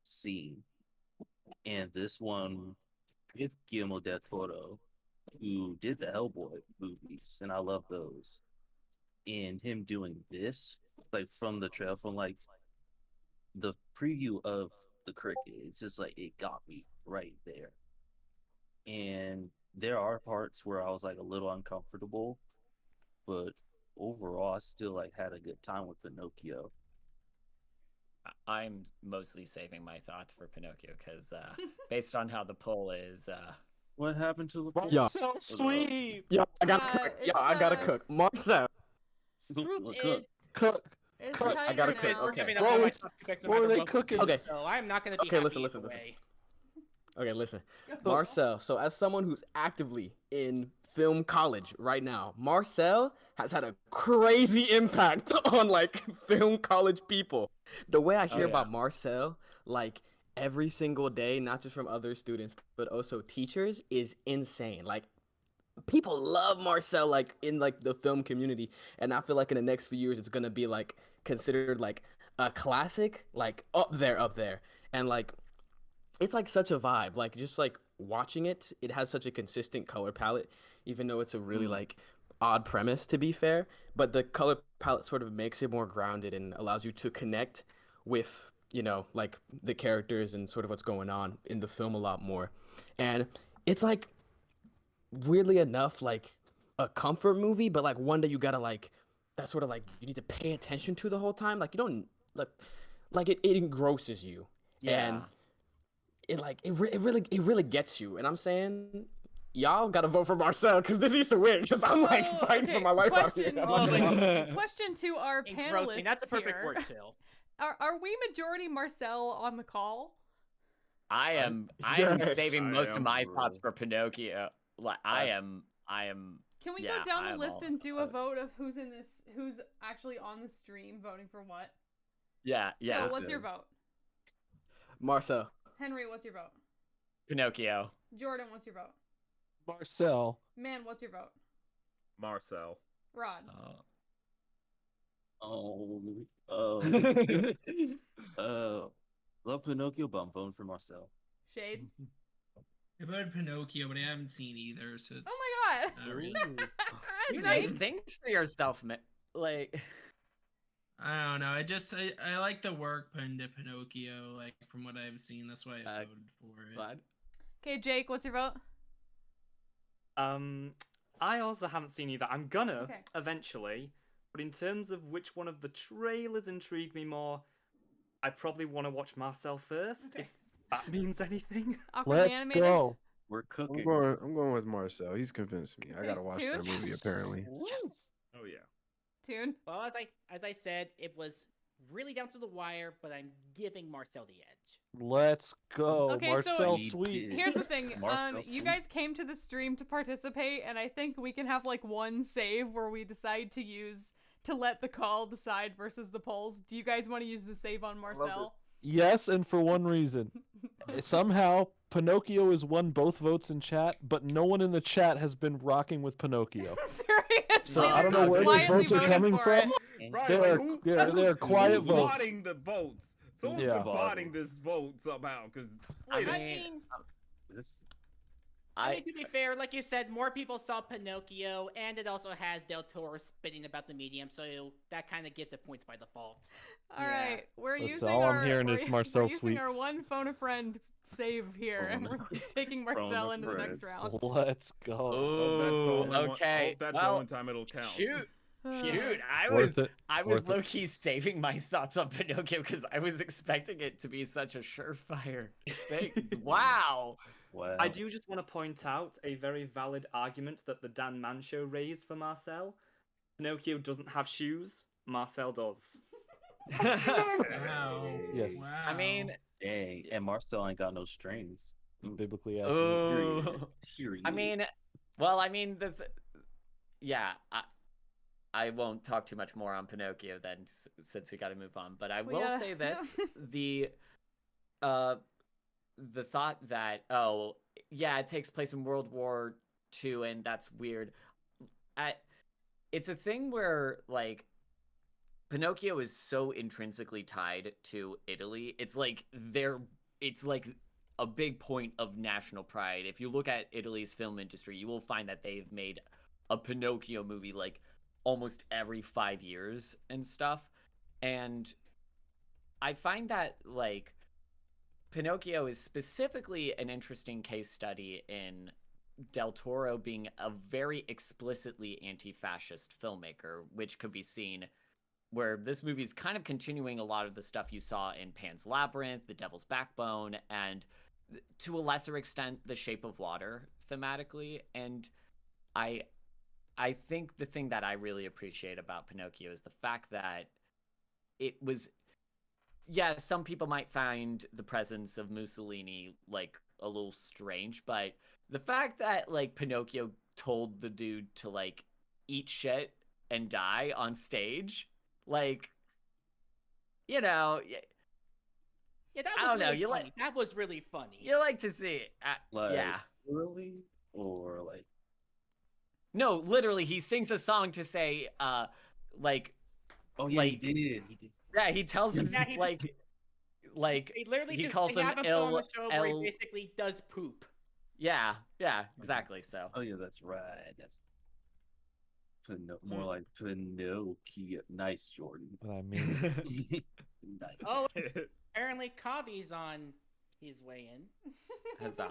seen. And this one with Guillermo del Toro, who did the Hellboy movies, and I love those. And him doing this, like from the trail, from like the preview of the cricket, it's just like it got me right there. And there are parts where I was like a little uncomfortable, but overall, I still like had a good time with Pinocchio. I'm mostly saving my thoughts for Pinocchio because, based on how the poll is, What happened to the Yeah. So sweet. Yo, I gotta Yeah, cook. Yo, it's, I gotta cook. Marcel, Truth Look, is, Cook. It's Cook. tight I gotta right cook, now. okay. giving What up on my was- top two picks no what were matter they what cooking? Okay. So I'm not gonna be Okay, happy listen, either listen, listen. way. Okay, listen. Marcel, so as someone who's actively in film college right now, Marcel has had a crazy impact on like film college people. The way I hear yeah. about Marcel, like every single day, not just from other students, but also teachers, is insane. Like people love Marcel like in like the film community, and I feel like in the next few years it's gonna be like considered like a classic, like up there, and like it's like such a vibe. Like just like watching it, it has such a consistent color palette, even though it's a really like odd premise to be fair. But the color palette sort of makes it more grounded and allows you to connect with, you know, like the characters and sort of what's going on in the film a lot more. And it's like weirdly enough, like a comfort movie, but like one that you gotta like that sort of like you need to pay attention to the whole time. Like you don't like it engrosses you. And it like it really gets you. And I'm saying y'all gotta vote for Marcel because this needs to win because I'm like fighting for my life out here. Question to our panelists That's a perfect here. word, Phil. Are we majority Marcel on the call? I am Yes, saving most of am, my bro. thoughts for Pinocchio. Like I am Can we yeah, go down I the am list all- and do a vote of who's actually on the stream voting for what? Yeah, yeah. Joe, what's your vote? Marcel. Henry, what's your vote? Pinocchio. Jordan, what's your vote? Marcel. Man, what's your vote? Marcel. Rod. Love Pinocchio, but I'm voting for Marcel. Shade. I voted Pinocchio, but I haven't seen either, so it's Oh my god. not really- You Nice. nice things for yourself, man. Like I don't know. I like the work put into Pinocchio, like from what I've seen. That's why I voted for it. glad. Okay, Jake, what's your vote? I also haven't seen either. I'm gonna Okay. eventually, but in terms of which one of the trailers intrigued me more, I probably want to watch Marcel first, Okay. if that means anything. Awkwardly Let's animated. go. We're cooking. I'm going with Marcel. He's convinced me. I Okay, gotta watch that Tune? movie apparently. Oh yeah. Tune. Well, as I said, it was really down to the wire, but I'm giving Marcel the edge. Let's go. Okay, so- Marcel We Sweet. did. Here's the thing. Marcel's You cool. guys came to the stream to participate, and I think we can have like one save where we decide to let the call decide versus the polls. Do you guys want to use the save on Marcel? Yes, and for one reason. Somehow, Pinocchio has won both votes in chat, but no one in the chat has been rocking with Pinocchio. Seriously, So I don't know they're where just these quietly votes are voting coming for from. it. Right, They're- like, who, they're quiet who's votes. botting the votes? Someone's Yeah. botting this vote somehow, because I I mean, mean, This I mean, to be fair, like you said, more people saw Pinocchio, and it also has Del Toro spitting about the medium, so that kind of gives it points by default. All Yeah. right, we're Listen, using all I'm our hearing we're, is Marcel we're using Sweet. our one phone a friend save here, and Phone we're taking Marcel Phone a into the next friend. round. Let's go. hope that's the Ooh, only one. okay. Hope that's the Well, only time it'll count. Shoot, Uh, I Worth was it. I was Worth it. low key saving my thoughts on Pinocchio because I was expecting it to be such a surefire thing. Wow. wow. I do just want to point out a very valid argument that the Dan Mann show raised for Marcel. Pinocchio doesn't have shoes, Marcel does. Wow. Yes. Wow. I mean, Dang, and Marcel ain't got no strings. Biblically accurate. ooh. Period. I mean, well, I mean, yeah, I won't talk too much more on Pinocchio then, since we got to move on. But I will Yeah. say this: the thought that it takes place in World War II, and that's weird. It's a thing where like Pinocchio is so intrinsically tied to Italy. It's like a big point of national pride. If you look at Italy's film industry, you will find that they've made a Pinocchio movie like almost every 5 years and stuff. And I find that like Pinocchio is specifically an interesting case study in Del Toro being a very explicitly anti-fascist filmmaker, which could be seen where this movie is kind of continuing a lot of the stuff you saw in Pan's Labyrinth, The Devil's Backbone, and to a lesser extent, The Shape of Water thematically. And I think the thing that I really appreciate about Pinocchio is the fact that it was, yeah, some people might find the presence of Mussolini like a little strange, but the fact that like Pinocchio told the dude to like eat shit and die on stage, like, you know, Yeah, that I was don't know, really you funny. like- That was really funny. you like to see it. like, Yeah. Really? Or like, No, literally, he sings a song to say, like, oh yeah, Like- he did. He did. yeah, he tells him, Yeah, he- like, They literally he just, calls they him have him put on the Il- show where Il- he basically does poop. Yeah, exactly. So. Oh yeah, that's right. That's more like Pinocchio. Nice, Jordan. What I mean. Nice. Oh, apparently Kavi's on his way in. Huzzah.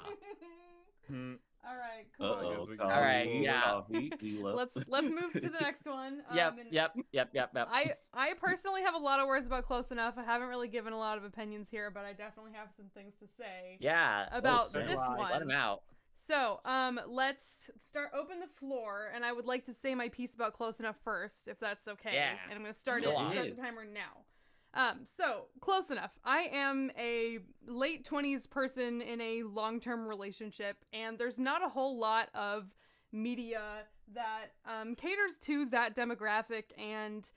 All right, cool. Uh-oh, we All right, forward. yeah. Let's move to the next one. Yep. I personally have a lot of words about Close Enough. I haven't really given a lot of opinions here, but I definitely have some things to say. Yeah. About so this do I. one. Let him out. So, let's open the floor, and I would like to say my piece about Close Enough first, if that's okay. Yeah. And I'm going to start Go it. on. Start the timer now. So Close Enough. I am a late 20s person in a long-term relationship, and there's not a whole lot of media that caters to that demographic, and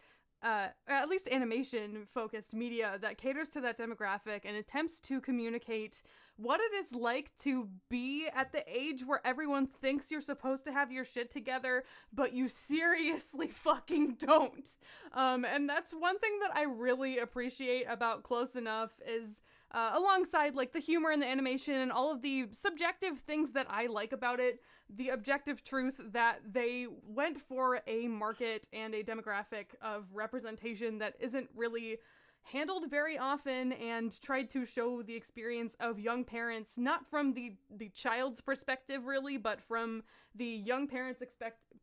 at least animation-focused media that caters to that demographic and attempts to communicate what it is like to be at the age where everyone thinks you're supposed to have your shit together, but you seriously fucking don't. And that's one thing that I really appreciate about Close Enough is alongside like the humor and the animation and all of the subjective things that I like about it, the objective truth that they went for a market and a demographic of representation that isn't really handled very often, and tried to show the experience of young parents, not from the child's perspective really, but from the young parents'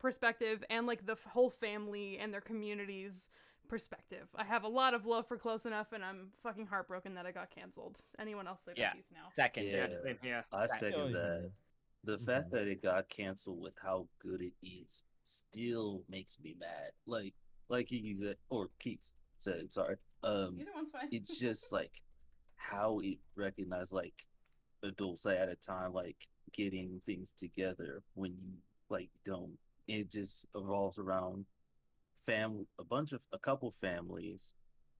perspective and like the whole family and their communities perspective. I have a lot of love for Close Enough, and I'm fucking heartbroken that it got canceled. Anyone else say that piece now? Second, Yeah. dude. I second that. The fact that it got canceled with how good it is still makes me mad. Like Kiki said, or Keeks said, sorry. Either one's fine. It's just like how it recognized like adults at a time like getting things together when you like don't. It just revolves around a couple families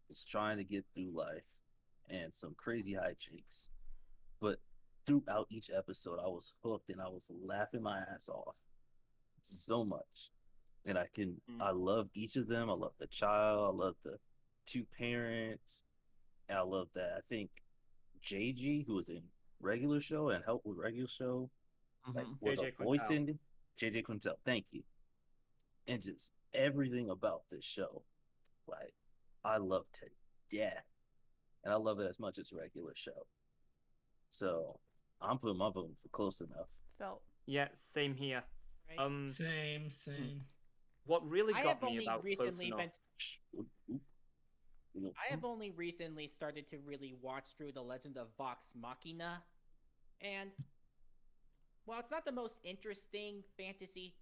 just trying to get through life and some crazy hijinks. But throughout each episode, I was hooked and I was laughing my ass off so much. And I love each of them. I love the child. I love the two parents. And I love that. I think JG, who was in regular show and helped with regular show, like was JJ a voice Quintel. in JJ Quintel. Thank you. And just everything about this show, like I love to death, and I love it as much as a regular show. So I'm putting my vote for Close Enough. Felt. Yeah, same here. Right? Same. What really I got have me only about Close recently Enough? I have only recently started to really watch through The Legend of Vox Machina, and while it's not the most interesting fantasy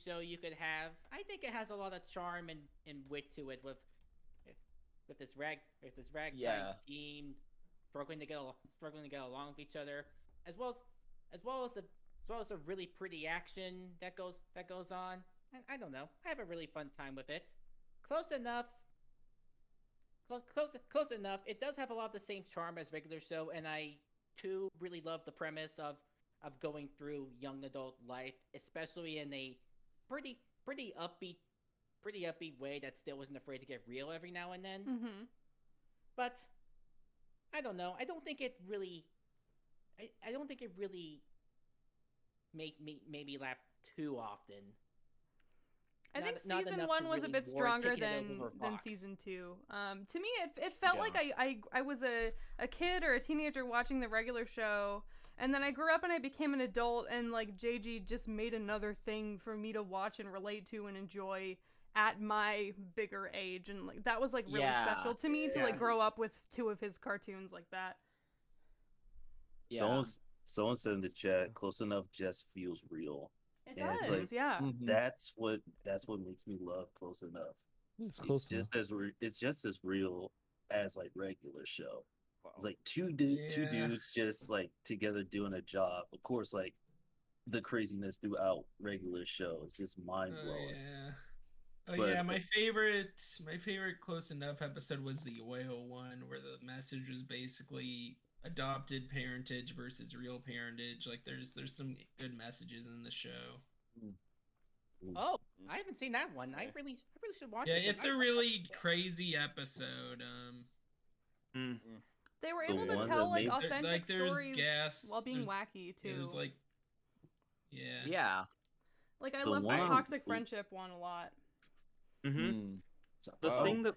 show you could have, I think it has a lot of charm and wit to it with this ragtag team struggling to get along with each other, as well as a really pretty action that goes on. And I don't know, I have a really fun time with it. Close enough. Close enough. It does have a lot of the same charm as regular show, and I too really love the premise of going through young adult life, especially in a pretty upbeat way that still wasn't afraid to get real every now and then. Mm-hmm. But I don't know. I don't think it really made me laugh too often. I think Not season enough one to was a really bit warrant stronger picking it than over Vox. season two. To me, it felt like I was a kid or a teenager watching the regular show, and then I grew up and I became an adult, and like JG just made another thing for me to watch and relate to and enjoy at my bigger age, and like that was like really special to me to like grow up with two of his cartoons like that. Yeah. Someone said in the chat, Close Enough just feels real. It And does, it's like, yeah. That's what makes me love Close Enough. It's close enough. It's just as real as like regular show. It's like two dudes just like together doing a job. Of course, like the craziness throughout regular show is just mind blowing. My favorite Close Enough episode was the oil one, where the message was basically adopted parentage versus real parentage. Like there's some good messages in the show. Oh, I haven't seen that one. I really should watch it. Yeah, it's a really crazy episode. They were The able to one tell that like made- authentic there's stories gas, while being there's- wacky too. It was like Yeah. Yeah. Like I The love one the I- toxic friendship one a lot. Mm-hmm. The Well, thing that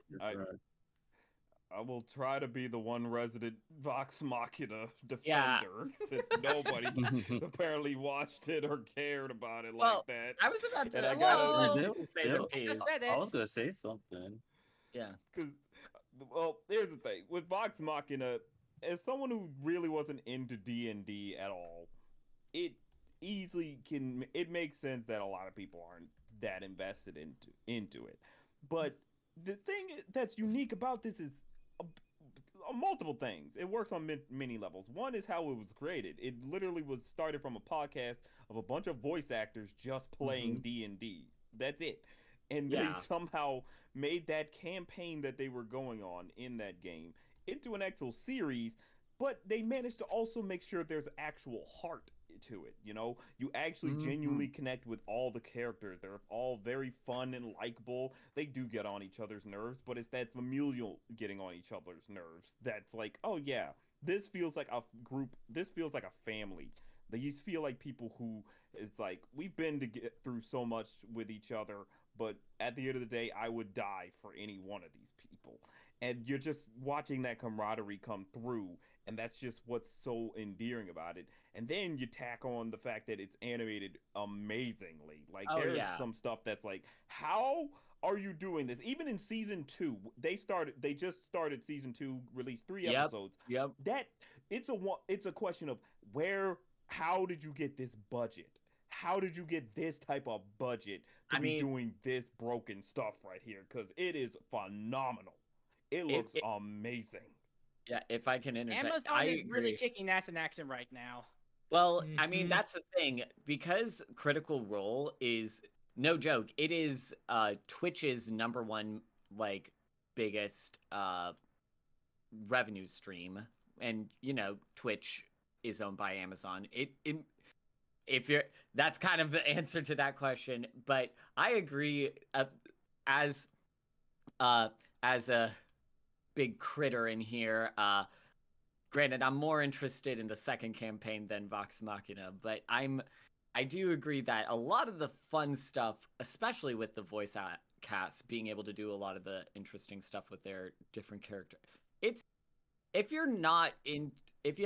I will try to be the one resident Vox Machina Yeah. defender since nobody apparently watched it or cared about it Well, like that. I was about to. And I I gotta- was Whoa! going to say the Still, I piece. just said I it. was gonna say something. Yeah. Because, well, here's the thing with Vox Machina, as someone who really wasn't into D&D at all, it easily can. It makes sense that a lot of people aren't that invested into it. But the thing that's unique about this is multiple things. It works on many levels. One is how it was created. It literally was started from a podcast of a bunch of voice actors just playing D&D. That's it. And they Yeah. somehow made that campaign that they were going on in that game into an actual series, but they managed to also make sure there's actual heart to it. You know, you actually genuinely connect with all the characters. They're all very fun and likable. They do get on each other's nerves, but it's that familial getting on each other's nerves that's like, oh yeah, this feels like a group. This feels like a family. These feel like people who it's like we've been to get through so much with each other, but at the end of the day, I would die for any one of these people. And you're just watching that camaraderie come through, and that's just what's so endearing about it. And then you tack on the fact that it's animated amazingly. Like Oh, there's yeah. some stuff that's like, how are you doing this? Even in season 2, they just started season 2, released 3 Yep. episodes. Yep. That it's a question of how did you get this budget? How did you get this type of budget to I be mean- doing this broken stuff right here? Because it is phenomenal. It It- looks it- amazing. Yeah. If I can interject, Amazon I is really agree. kicking ass in action right now. Well, I mean, Mhm. that's the thing. Because Critical Role is no joke, it is Twitch's #1 like biggest revenue stream. And you know, Twitch is owned by Amazon. If you're that's kind of the answer to that question, but I agree as a big critter in here, granted, I'm more interested in the second campaign than Vox Machina, but I do agree that a lot of the fun stuff, especially with the voice cast being able to do a lot of the interesting stuff with their different characters. It's if you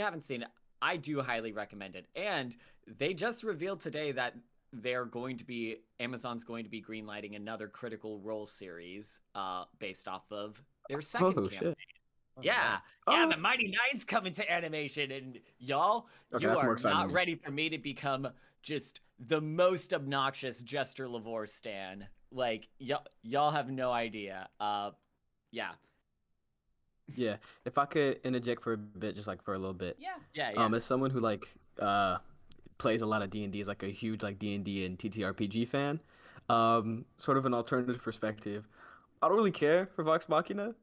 haven't seen it, I do highly recommend it. And they just revealed today that Amazon's going to be greenlighting another Critical Role series based off of their second Oh, campaign. shit. Yeah, Oh. the Mighty Nine's coming to animation, and y'all, Okay, you that's more are exciting not to me. ready for me to become just the most obnoxious Jester Lavore stan. Like, y'all have no idea. Yeah. Yeah, if I could interject for a bit, just like for a little bit. Yeah. Yeah. As someone who like plays a lot of D&D, is like a huge like D&D and TTRPG fan, sort of an alternative perspective. I don't really care for Vox Machina,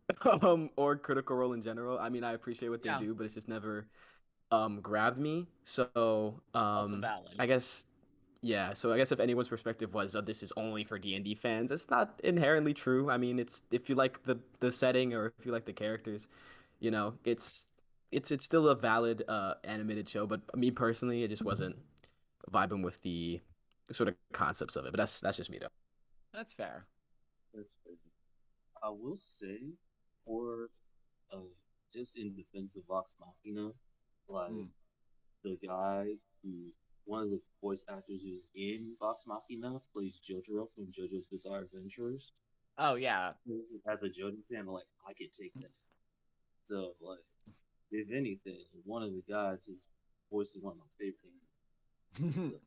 or Critical Role in general. I mean, I appreciate what they Yeah. do, but it's just never grabbed me. So Also valid. I guess if anyone's perspective was, oh, this is only for D&D fans, it's not inherently true. I mean, it's if you like the setting or if you like the characters, you know, it's still a valid animated show. But me personally, it just wasn't vibing with the sort of concepts of it. But that's just me though. That's fair. That's fair. I will say, for just in defense of Vox Machina, like the guy who one of the voice actors who's in Vox Machina plays Jotaro from JoJo's Bizarre Adventures. Oh yeah. As a JoJo fan, like I could take that. So like, if anything, one of the guys is voicing one of my favorite animes.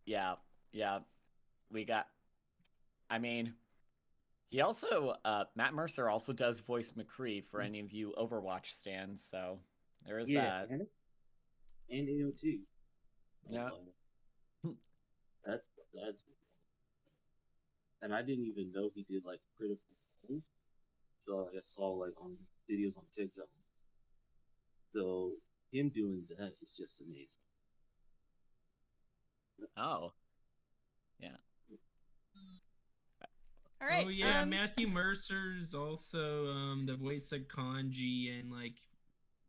Yeah. I mean, he also Matt Mercer also does voice McCree for any of you Overwatch stans, so there is that. And AOT. Yeah. That's and I didn't even know he did like Critical Role. So I saw like on videos on TikTok. So him doing that is just amazing. Oh. Yeah. All right. Oh yeah, Matthew Mercer's also the voice of Kanji and like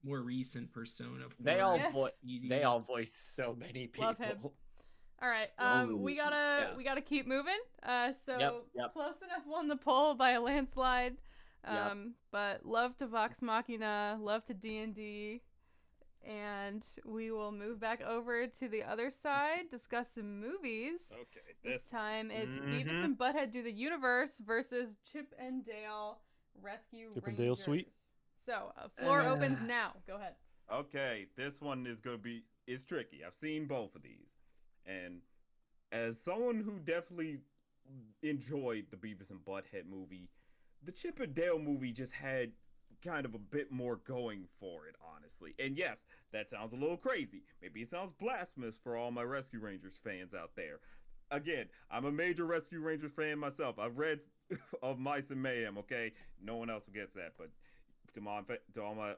more recent persona for They all Yes. media. voice so many people. Love him. All right. We Yeah. gotta keep moving. So Yep. close enough won the poll by a landslide. Yep. But love to Vox Machina, love to D&D, and we will move back over to the other side, discuss some movies. Okay, This time it's Mm-hmm. Beavis and Butthead Do the Universe versus Chip and Dale Rescue Chip and Rangers. Dale Suite. So floor opens now. Go ahead. Okay, this one is gonna be tricky. I've seen both of these, and as someone who definitely enjoyed the Beavis and Butthead movie, the Chip and Dale movie just had kind of a bit more going for it, honestly. And yes, that sounds a little crazy. Maybe it sounds blasphemous for all my Rescue Rangers fans out there. Again, I'm a major Rescue Rangers fan myself. I've read of Mice and Mayhem. Okay, no one else gets that, but to all my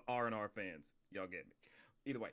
R&R fans, y'all get me. Either way,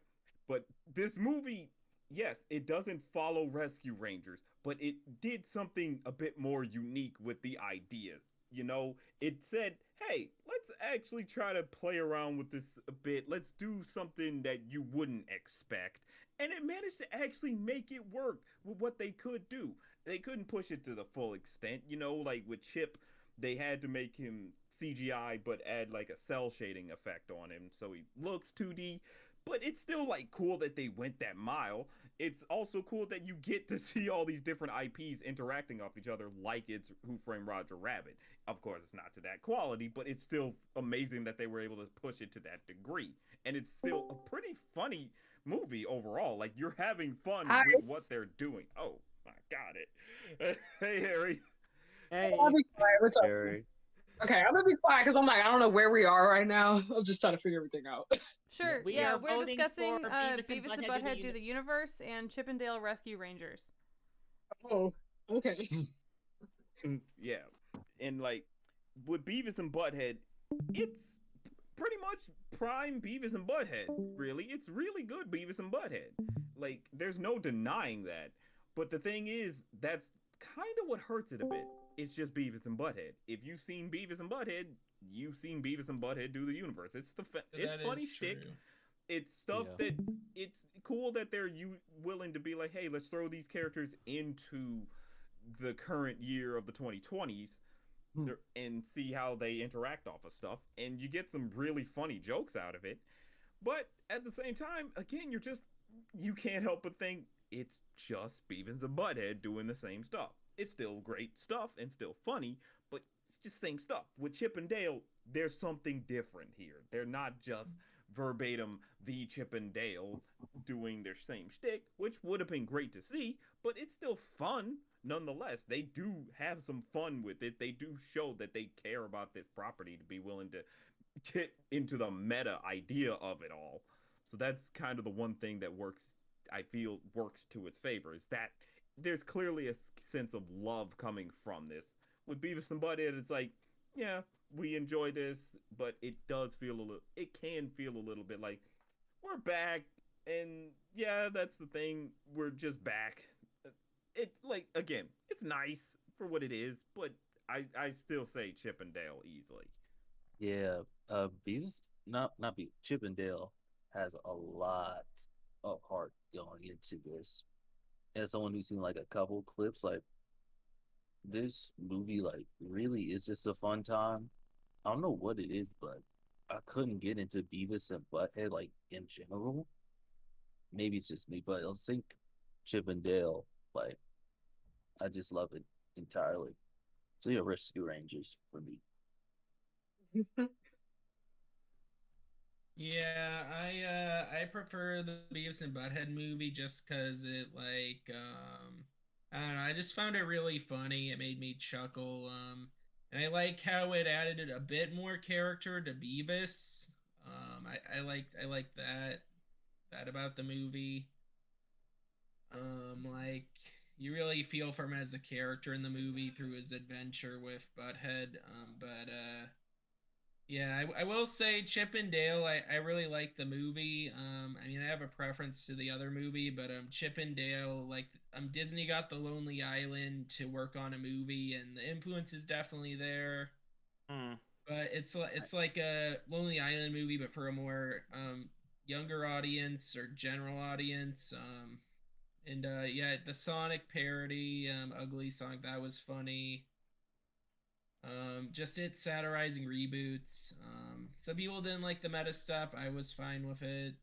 but this movie, yes, it doesn't follow Rescue Rangers, but it did something a bit more unique with the idea. You know, it said, hey, let's actually try to play around with this a bit. Let's do something that you wouldn't expect. And it managed to actually make it work with what they could do. They couldn't push it to the full extent. You know, like with Chip, they had to make him CGI but add like a cell shading effect on him so he looks 2D. But it's still like cool that they went that mile. It's also cool that you get to see all these different IPs interacting off each other like it's Who Framed Roger Rabbit. Of course, it's not to that quality, but it's still amazing that they were able to push it to that degree. And it's still a pretty funny movie overall. Like, you're having fun with what they're doing. Oh, I got it. Hey, Harry. Hey, I'll be quiet. What's up? Jerry. Okay, I'm gonna be quiet because I'm like, I don't know where we are right now. I'm just trying to figure everything out. Sure. We Yeah, are we're voting discussing for Beavis and Butthead Do the Universe and Chip and Dale Rescue Rangers. Oh, okay. Yeah. And like with Beavis and Butthead, it's pretty much prime Beavis and Butthead, really. It's really good Beavis and Butthead. Like, there's no denying that. But the thing is, that's kind of what hurts it a bit. It's just Beavis and Butthead. If you've seen Beavis and Butthead, you've seen Beavis and Butthead Do the Universe. It's it's funny shtick. It's stuff that it's cool that they're willing to be like, hey, let's throw these characters into the current year of the 2020s and see how they interact off of stuff. And you get some really funny jokes out of it. But at the same time, again, you can't help but think it's just Beavis and Butthead doing the same stuff. It's still great stuff and still funny, but it's just same stuff. With Chip and Dale, there's something different here. They're not just verbatim the Chip and Dale doing their same shtick, which would have been great to see, but it's still fun nonetheless. They do have some fun with it. They do show that they care about this property to be willing to get into the meta idea of it all. So that's kind of the one thing that I feel works to its favor, is that there's clearly a sense of love coming from this. With Beavis and Butthead, it's like, yeah, we enjoy this, but it can feel a little bit like we're back, and yeah, that's the thing, we're just back. It's like, again, it's nice for what it is, but I still say Chip and Dale easily. Yeah, Beavis, not Beavis, Chip and Dale has a lot of heart going into this. As someone who's seen like a couple clips, like this movie, like really is just a fun time. I don't know what it is, but I couldn't get into Beavis and Butthead like in general. Maybe it's just me, but I think Chip and Dale, like I just love it entirely. So yeah, Rescue Rangers for me. Yeah, I prefer the Beavis and Butthead movie just because it I don't know, I just found it really funny. It made me chuckle. And I like how it added a bit more character to Beavis. I like that about the movie. Like you really feel for him as a character in the movie through his adventure with Butthead. Yeah, I will say Chip and Dale, I really like the movie. I mean, I have a preference to the other movie, but Chip and Dale, like Disney got the Lonely Island to work on a movie, and the influence is definitely there. But it's like a Lonely Island movie, but for a more younger audience or general audience. And yeah, the Sonic parody, Ugly Sonic, that was funny. Just it satirizing reboots. Some people didn't like the meta stuff. I was fine with it.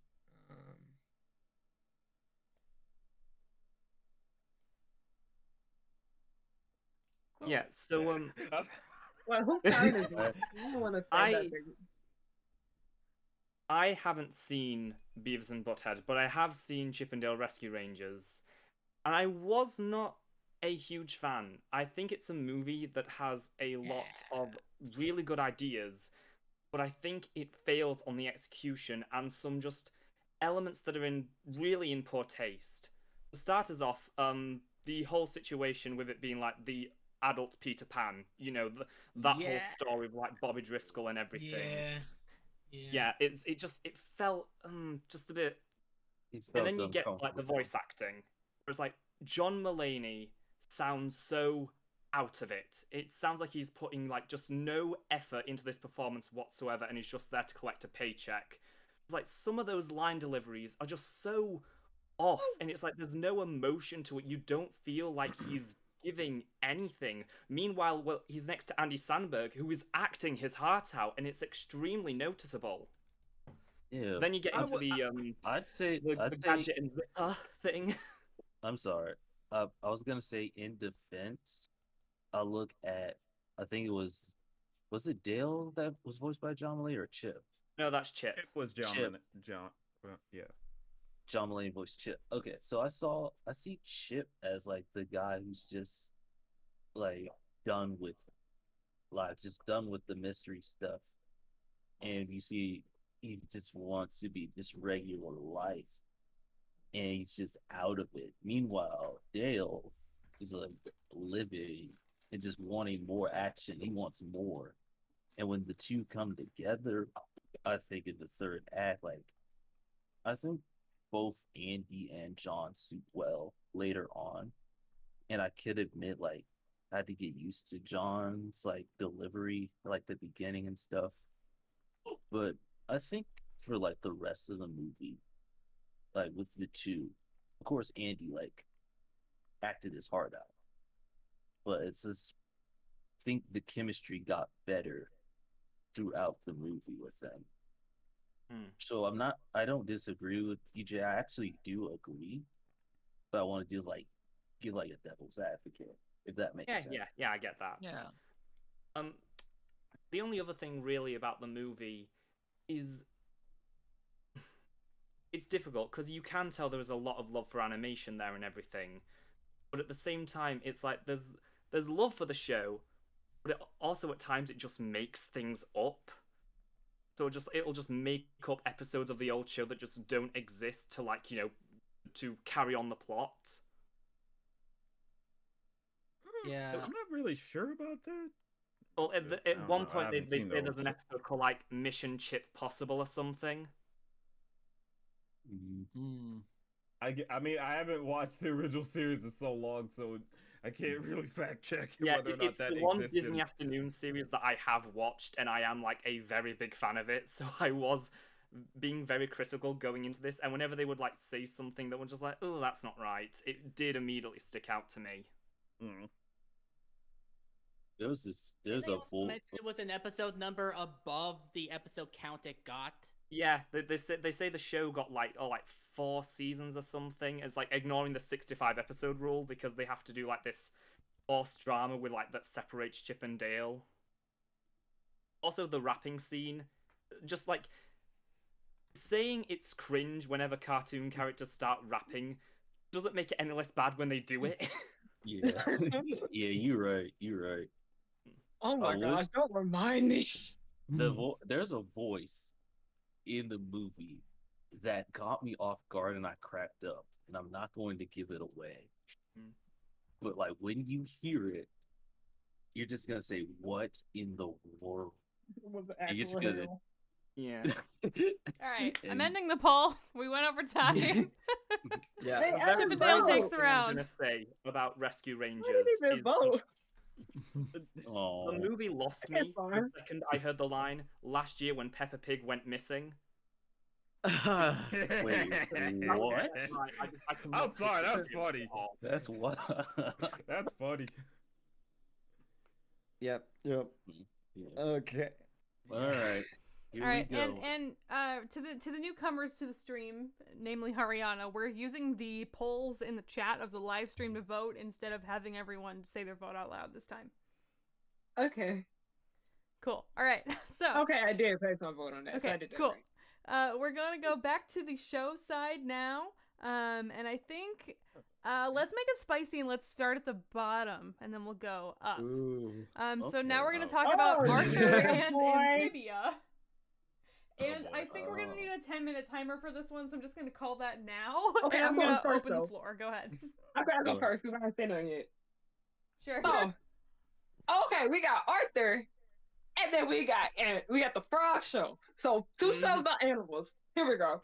Yeah, so Well, whose side is it? You don't want to say that. I haven't seen Beavis and Butthead, but I have seen Chip and Dale Rescue Rangers, and I was not a huge fan. I think it's a movie that has a lot of really good ideas, but I think it fails on the execution and some just elements that are really in poor taste. For starters off, the whole situation with it being like the adult Peter Pan, that whole story with like Bobby Driscoll and everything. Yeah, it felt just a bit. And then you get like the voice acting. It's like John Mulaney sounds so out of it. It sounds like he's putting like just no effort into this performance whatsoever, and he's just there to collect a paycheck. It's like some of those line deliveries are just so off, and it's like there's no emotion to it. You don't feel like he's giving anything. Meanwhile, well, he's next to Andy Samberg, who is acting his heart out, and it's extremely noticeable. Yeah. Then you get into I'd say gadget and zipper thing. I'm sorry. I was gonna say in defense, I look at I think it was it Dale that was voiced by John Mulaney or Chip? No, that's Chip. It was John. Chip. Yeah. John Mulaney voiced Chip. Okay, so I see Chip as like the guy who's just like done with life, just done with the mystery stuff, and you see he just wants to be just regular life, and he's just out of it. Meanwhile, Dale is like living and just wanting more action. He wants more, and when the two come together, I think in the third act, like I think both Andy and John suit well later on. And I could admit, like, I had to get used to John's, like, delivery, like, the beginning and stuff. But I think for, like, the rest of the movie, like, with the two, of course, Andy, like, acted his heart out. But it's just, I think the chemistry got better throughout the movie with them. So I don't disagree with EJ. I actually do agree, but I want to just like give like a devil's advocate, if that makes sense. Yeah, I get that. Yeah. The only other thing really about the movie is it's difficult because you can tell there is a lot of love for animation there and everything, but at the same time, it's like there's love for the show, but also at times it just makes things up. So it'll just make up episodes of the old show that just don't exist to like, to carry on the plot. Yeah. I'm not really sure about that. Well, at one point they say there's an show. episode called like Mission Chip Possible or something. I mean, I haven't watched the original series in so long, so I can't really fact check Yeah, whether or not it's that the one existed. Disney Afternoon series that I have watched, and I am like a very big fan of it. So I was being very critical going into this, and whenever they would like say something that was just like, "Oh, that's not right," it did immediately stick out to me. There's a full. It was an episode number above the episode count it got. Yeah, they say the show got like 4 seasons or something. It's like ignoring the 65 episode rule because they have to do like this forced drama with like that separates Chip and Dale. Also, the rapping scene, just like saying it's cringe whenever cartoon characters start rapping doesn't make it any less bad when they do it. Yeah, yeah, you're right. Oh my gosh, don't remind me. There's a voice in the movie that got me off guard and I cracked up, and I'm not going to give it away. But like when you hear it, you're just gonna say, "What in the world?" You're just gonna. Yeah. All right, I'm ending the poll. We went over time. Yeah. Hey, Chip and Dale takes the I'm round. gonna say about Rescue Rangers. I didn't even vote. The movie lost me It's the fine. second I heard the line last year when Peppa Pig went missing. Wait, what? I'm sorry, that's funny. That's what? That's funny. Yep. Yeah. Okay. All right. Here All right, we go. and to the newcomers to the stream, namely Haryana, we're using the polls in the chat of the live stream to vote instead of having everyone say their vote out loud this time. Okay. Cool. All right. So Okay, I did place my vote on that. okay, So I did that cool. right. We're gonna go back to the show side now. And I think let's make it spicy and let's start at the bottom and then we'll go up. Ooh. So Okay. now we're gonna talk about Oh, Arthur yeah, and boy. Amphibia. And boy. I think we're gonna need a 10-minute timer for this one, so I'm just gonna call that now. Okay, and I'm I'm going gonna first, open though. the floor. Go ahead. I gotta go Go first because I haven't said nothing yet. Sure. Oh. Okay, we got Arthur, and then we got the Frog Show. So 2 shows about animals. Here we go.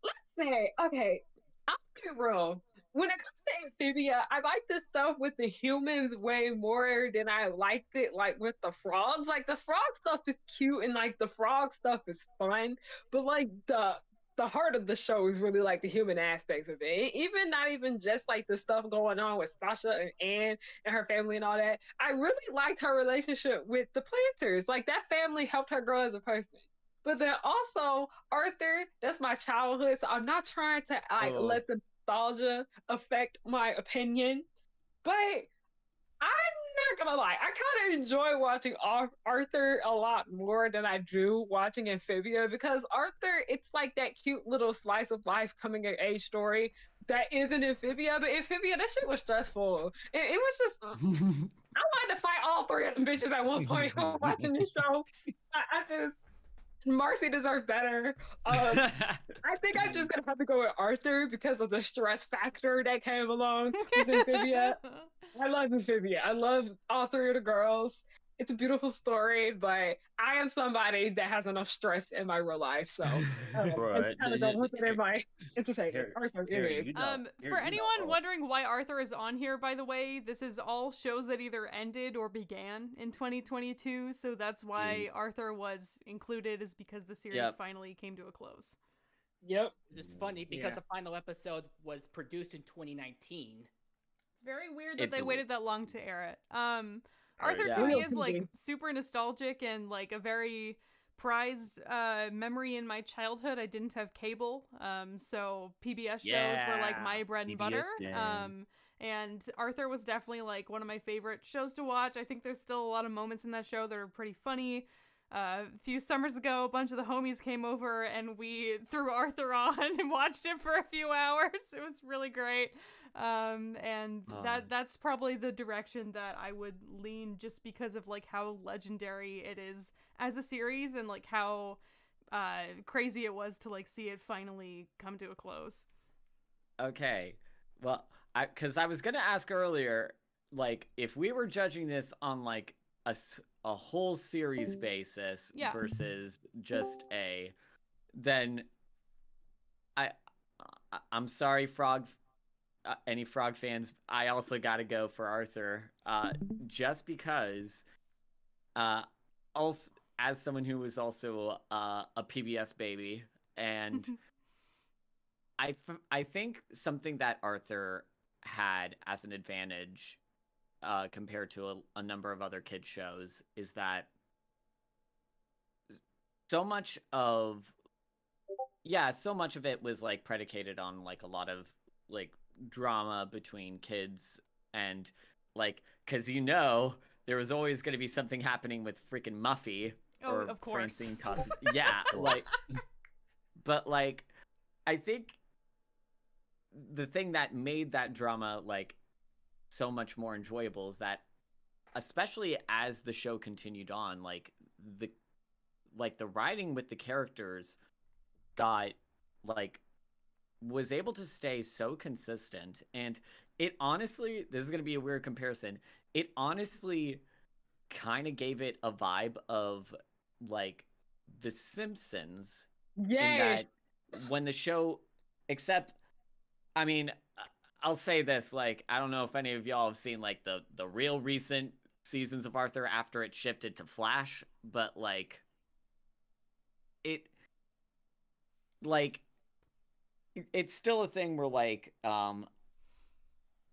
Let's say, okay, I'll be real. When it comes to Amphibia, I like this stuff with the humans way more than I liked it like with the frogs. Like the frog stuff is cute and like the frog stuff is fun, but like the heart of the show is really like the human aspects of it. Even not even just like the stuff going on with Sasha and Anne and her family and all that. I really liked her relationship with the planters. Like that family helped her grow as a person. But then also Arthur, that's my childhood, so I'm not trying to like let the nostalgia affect my opinion. But I'm not gonna lie, I kind of enjoy watching Arthur a lot more than I do watching Amphibia because Arthur, it's like that cute little slice of life coming of age story that isn't Amphibia, but Amphibia, that shit was stressful. And it was just, I wanted to fight all 3 of them bitches at one point while watching this show. I just, Marcy deserves better. I think I'm just gonna have to go with Arthur because of the stress factor that came along with Amphibia. I love Amphibia. I love all 3 of the girls. It's a beautiful story, but I am somebody that has enough stress in my real life, so Right. I kind of don't want it in my entertainment. Here- Arthur, here, it is. you know- here, For you know, anyone wondering why Arthur is on here, by the way, this is all shows that either ended or began in 2022, so that's why Arthur was included, is because the series finally came to a close. Yep. It's funny because Yeah. the final episode was produced in 2019. It's very weird that It's they a- waited that long to air it. Arthur yeah. to me Real is like TV. super nostalgic and like a very prized memory in my childhood. I didn't have cable, so PBS shows were like my bread and PBS butter. gang. And Arthur was definitely like one of my favorite shows to watch. I think there's still a lot of moments in that show that are pretty funny. A few summers ago, a bunch of the homies came over and we threw Arthur on and watched it for a few hours. It was really great. And that's probably the direction that I would lean just because of like how legendary it is as a series and like how crazy it was to like see it finally come to a close. Okay. Well, because I was gonna ask earlier, like, if we were judging this on like a whole series basis Yeah. versus just then I'm sorry, any Frog fans. I also got to go for Arthur, just because, also as someone who was also a PBS baby, and I think something that Arthur had as an advantage compared to a number of other kids shows is that so much of it was like predicated on like a lot of like drama between kids and like, because there was always going to be something happening with freaking Muffy or of course. Francine Cousins. Yeah, like, but like I think the thing that made that drama like so much more enjoyable is that, especially as the show continued on, like the writing with the characters was able to stay so consistent. And it honestly, this is going to be a weird comparison, it honestly kind of gave it a vibe of like The Simpsons. Yes. In that when the show, except, I mean, I'll say this, like, I don't know if any of y'all have seen like the real recent seasons of Arthur after it shifted to Flash, but like like it's still a thing where like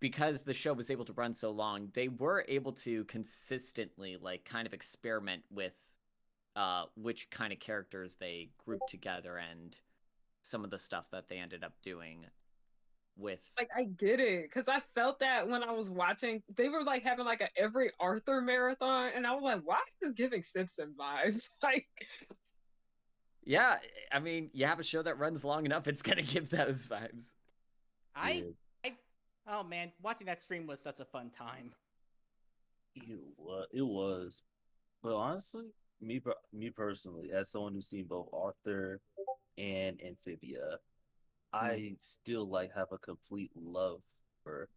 because the show was able to run so long, they were able to consistently like kind of experiment with which kind of characters they grouped together and some of the stuff that they ended up doing with Like I get it, because I felt that when I was watching, they were like having like a every Arthur marathon, and I was like, why is this giving Simpson vibes? Like, yeah, I mean, you have a show that runs long enough, it's gonna give those vibes. Oh man, watching that stream was such a fun time. It was. But honestly, me personally, as someone who's seen both Arthur and Amphibia, I still like have a complete love for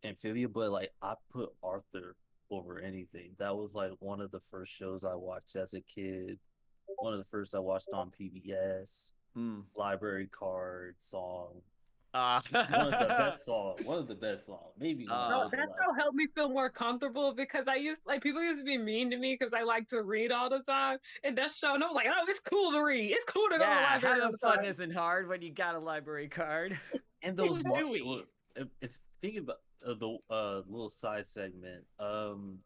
Amphibia, but like I put Arthur over anything. That was like one of the first shows I watched as a kid. One of the first I watched on PBS. Library card song. One of the best songs. One of the best songs. Maybe one no, of the that show helped me feel more comfortable because people used to be mean to me because I like to read all the time, and that show, and I was like, oh, it's cool to read. It's cool to go to the library all having the fun time. isn't hard when you got a library card. And It those was Dewey. it's thinking about the little side segment. One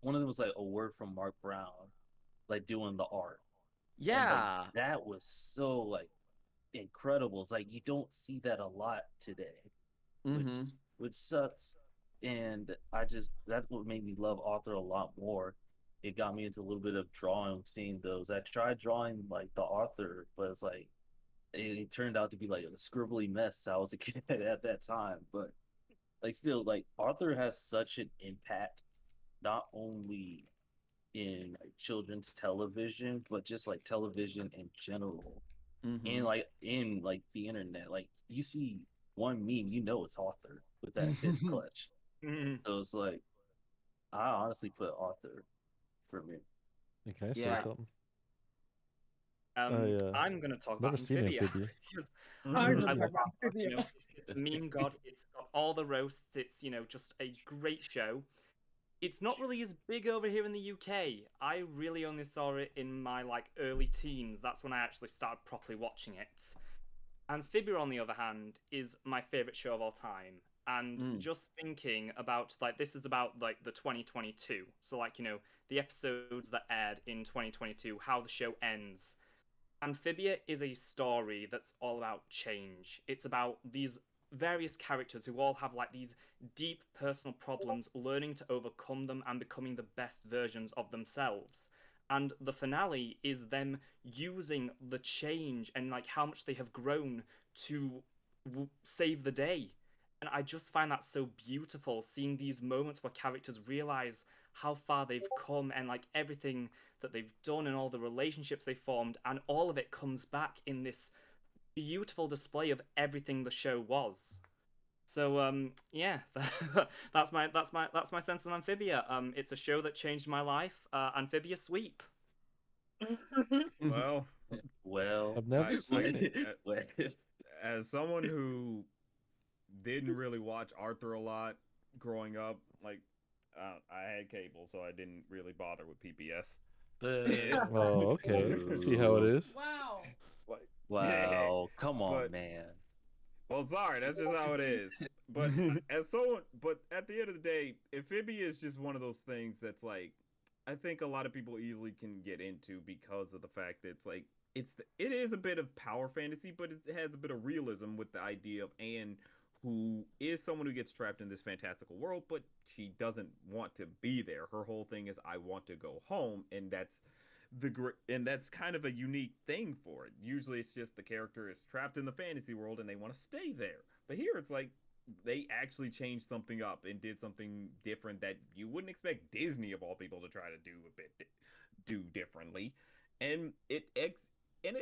of them was like a word from Mark Brown, like doing the art. Yeah, and, like, that was so like incredible. It's like you don't see that a lot today, which sucks. And that's what made me love Arthur a lot more. It got me into a little bit of drawing, seeing those. I tried drawing like the Arthur, but it's like it turned out to be like a scribbly mess. I was a kid at that time, but like still, like Arthur has such an impact, not only in like children's television, but just like television in general, and like in like the internet. Like you see one meme, you know it's Arthur with that fist clutch. So it's like I honestly put Arthur for me. Can I say Yeah. something? I'm going to talk about never seen Amphibia. Amphibia. Because I I love love Amphibia. you know, it's the meme god. It's got all the roasts. It's, you know, just a great show. It's not really as big over here in the UK. I really only saw it in my like early teens. That's when I actually started properly watching it. Amphibia, on the other hand, is my favorite show of all time. And just thinking about like this is about like the 2022. So like, you know, the episodes that aired in 2022, how the show ends. Amphibia is a story that's all about change. It's about these various characters who all have like these deep personal problems, learning to overcome them and becoming the best versions of themselves. And the finale is them using the change and like how much they have grown to save the day. And I just find that so beautiful, seeing these moments where characters realize how far they've come and like everything that they've done and all the relationships they formed, and all of it comes back in this beautiful display of everything the show was. So yeah, that's my sense on Amphibia. It's a show that changed my life. Amphibia sweep. Well, Well, I've never seen it. as someone who didn't really watch Arthur a lot growing up, like I had cable, so I didn't really bother with PBS. Oh, okay. See how it is. Wow. Wow, come on, But- man. Well, sorry, that's just how it is. But but at the end of the day, Amphibia is just one of those things that's like, I think a lot of people easily can get into because of the fact that it's like it is a bit of power fantasy, but it has a bit of realism with the idea of Anne, who is someone who gets trapped in this fantastical world, but she doesn't want to be there. Her whole thing is, I want to go home, and that's kind of a unique thing for it. Usually it's just the character is trapped in the fantasy world and they want to stay there. But here it's like they actually changed something up and did something different that you wouldn't expect Disney of all people to try to do differently. And it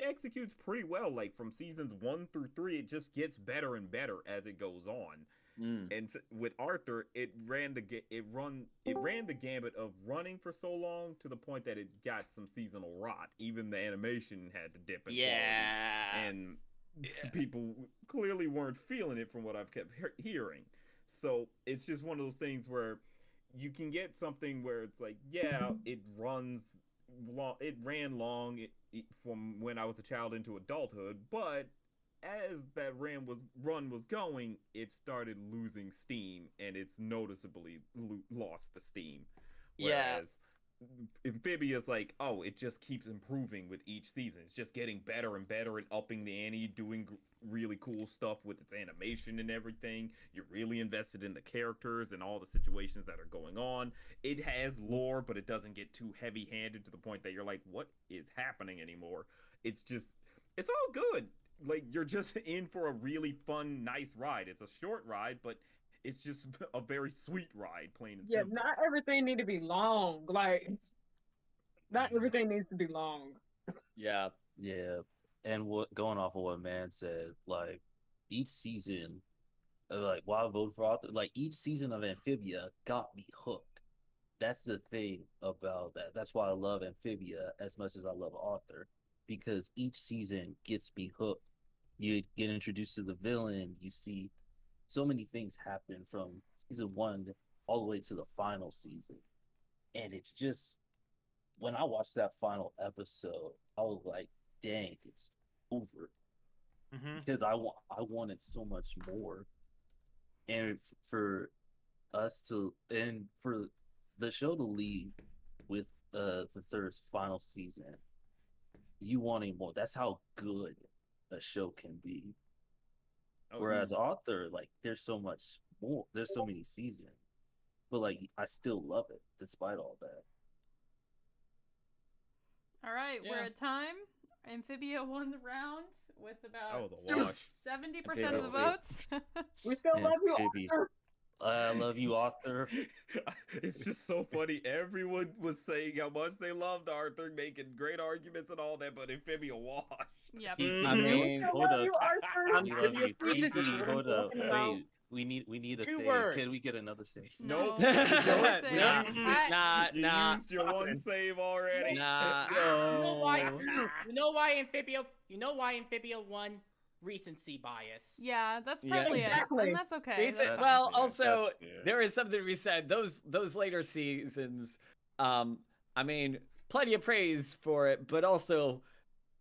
executes pretty well. Like from seasons 1 through 3, it just gets better and better as it goes on. And with Arthur, it ran the gambit of running for so long to the point that it got some seasonal rot. Even the animation had to dip in quality, and people clearly weren't feeling it from what I've kept hearing. So it's just one of those things where you can get something where it's like, yeah, it runs long, it ran long from when I was a child into adulthood, but as that run was going, it started losing steam, and it's noticeably lost the steam. Yeah. Whereas Amphibia's like, oh, it just keeps improving with each season. It's just getting better and better and upping the ante, doing really cool stuff with its animation and everything. You're really invested in the characters and all the situations that are going on. It has lore, but it doesn't get too heavy-handed to the point that you're like, what is happening anymore? It's just, it's all good. Like, you're just in for a really fun, nice ride. It's a short ride, but it's just a very sweet ride, plain and Yeah, simple. not everything need to be long. Like, not everything needs to be long. Yeah. Yeah, and what going off of what man said, like each season, like while I voted for author, like each season of Amphibia got me hooked. That's the thing about that. That's why I love Amphibia as much as I love Author, because each season gets me hooked. You get introduced to the villain. You see so many things happen from season one all the way to the final season, and it's just when I watched that final episode, I was like, "Dang, it's over," because I wanted so much more, and for us to and for the show to leave with the third final season, you wanting more. That's how good a show can be. Whereas Author, like, there's so much more. There's so many seasons, but like I still love it despite all that. All right, we're Yeah. at time. Amphibia won the round with about That was a wash. 70% of the Amphibia. votes. We still love you, Amphibia. Arthur. I love you, Author. It's just so funny. Everyone was saying how much they loved Arthur, making great arguments and all that, but Amphibia washed. Yep. I mean, We still hold love up. you, Arthur. We love you. Reason- Kiki, hold up. talking about Wait, we need a two save. words. Can we get another save? Nope. No. You Nah. used it. Nah. You used your one save already. Nah. You know why? You know why Amphibia won? Recency bias. Yeah, that's Yeah. probably Exactly. it. And that's okay. Reason- That's well, fair. also That's fair. there is something to be said. Those later seasons, I mean, plenty of praise for it, but also,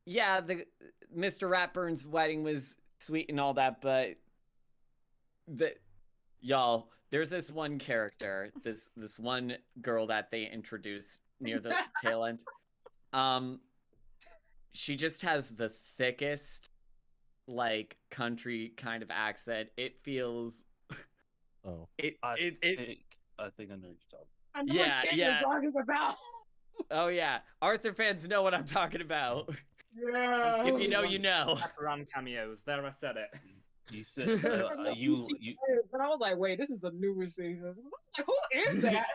yeah, the Mr. Ratburn's wedding was sweet and all that, but y'all, there's this one character, this one girl that they introduced near the tail end. She just has the thickest, like, country kind of accent. It feels Oh, I think I know what you're talking. I know Yeah, what yeah. you're talking about. oh yeah, Arthur fans know what I'm talking about. Yeah. If you know, you know. Wraparound cameos. There, I said it. You said you But I was like, wait, this is the newest season. Like, who is that?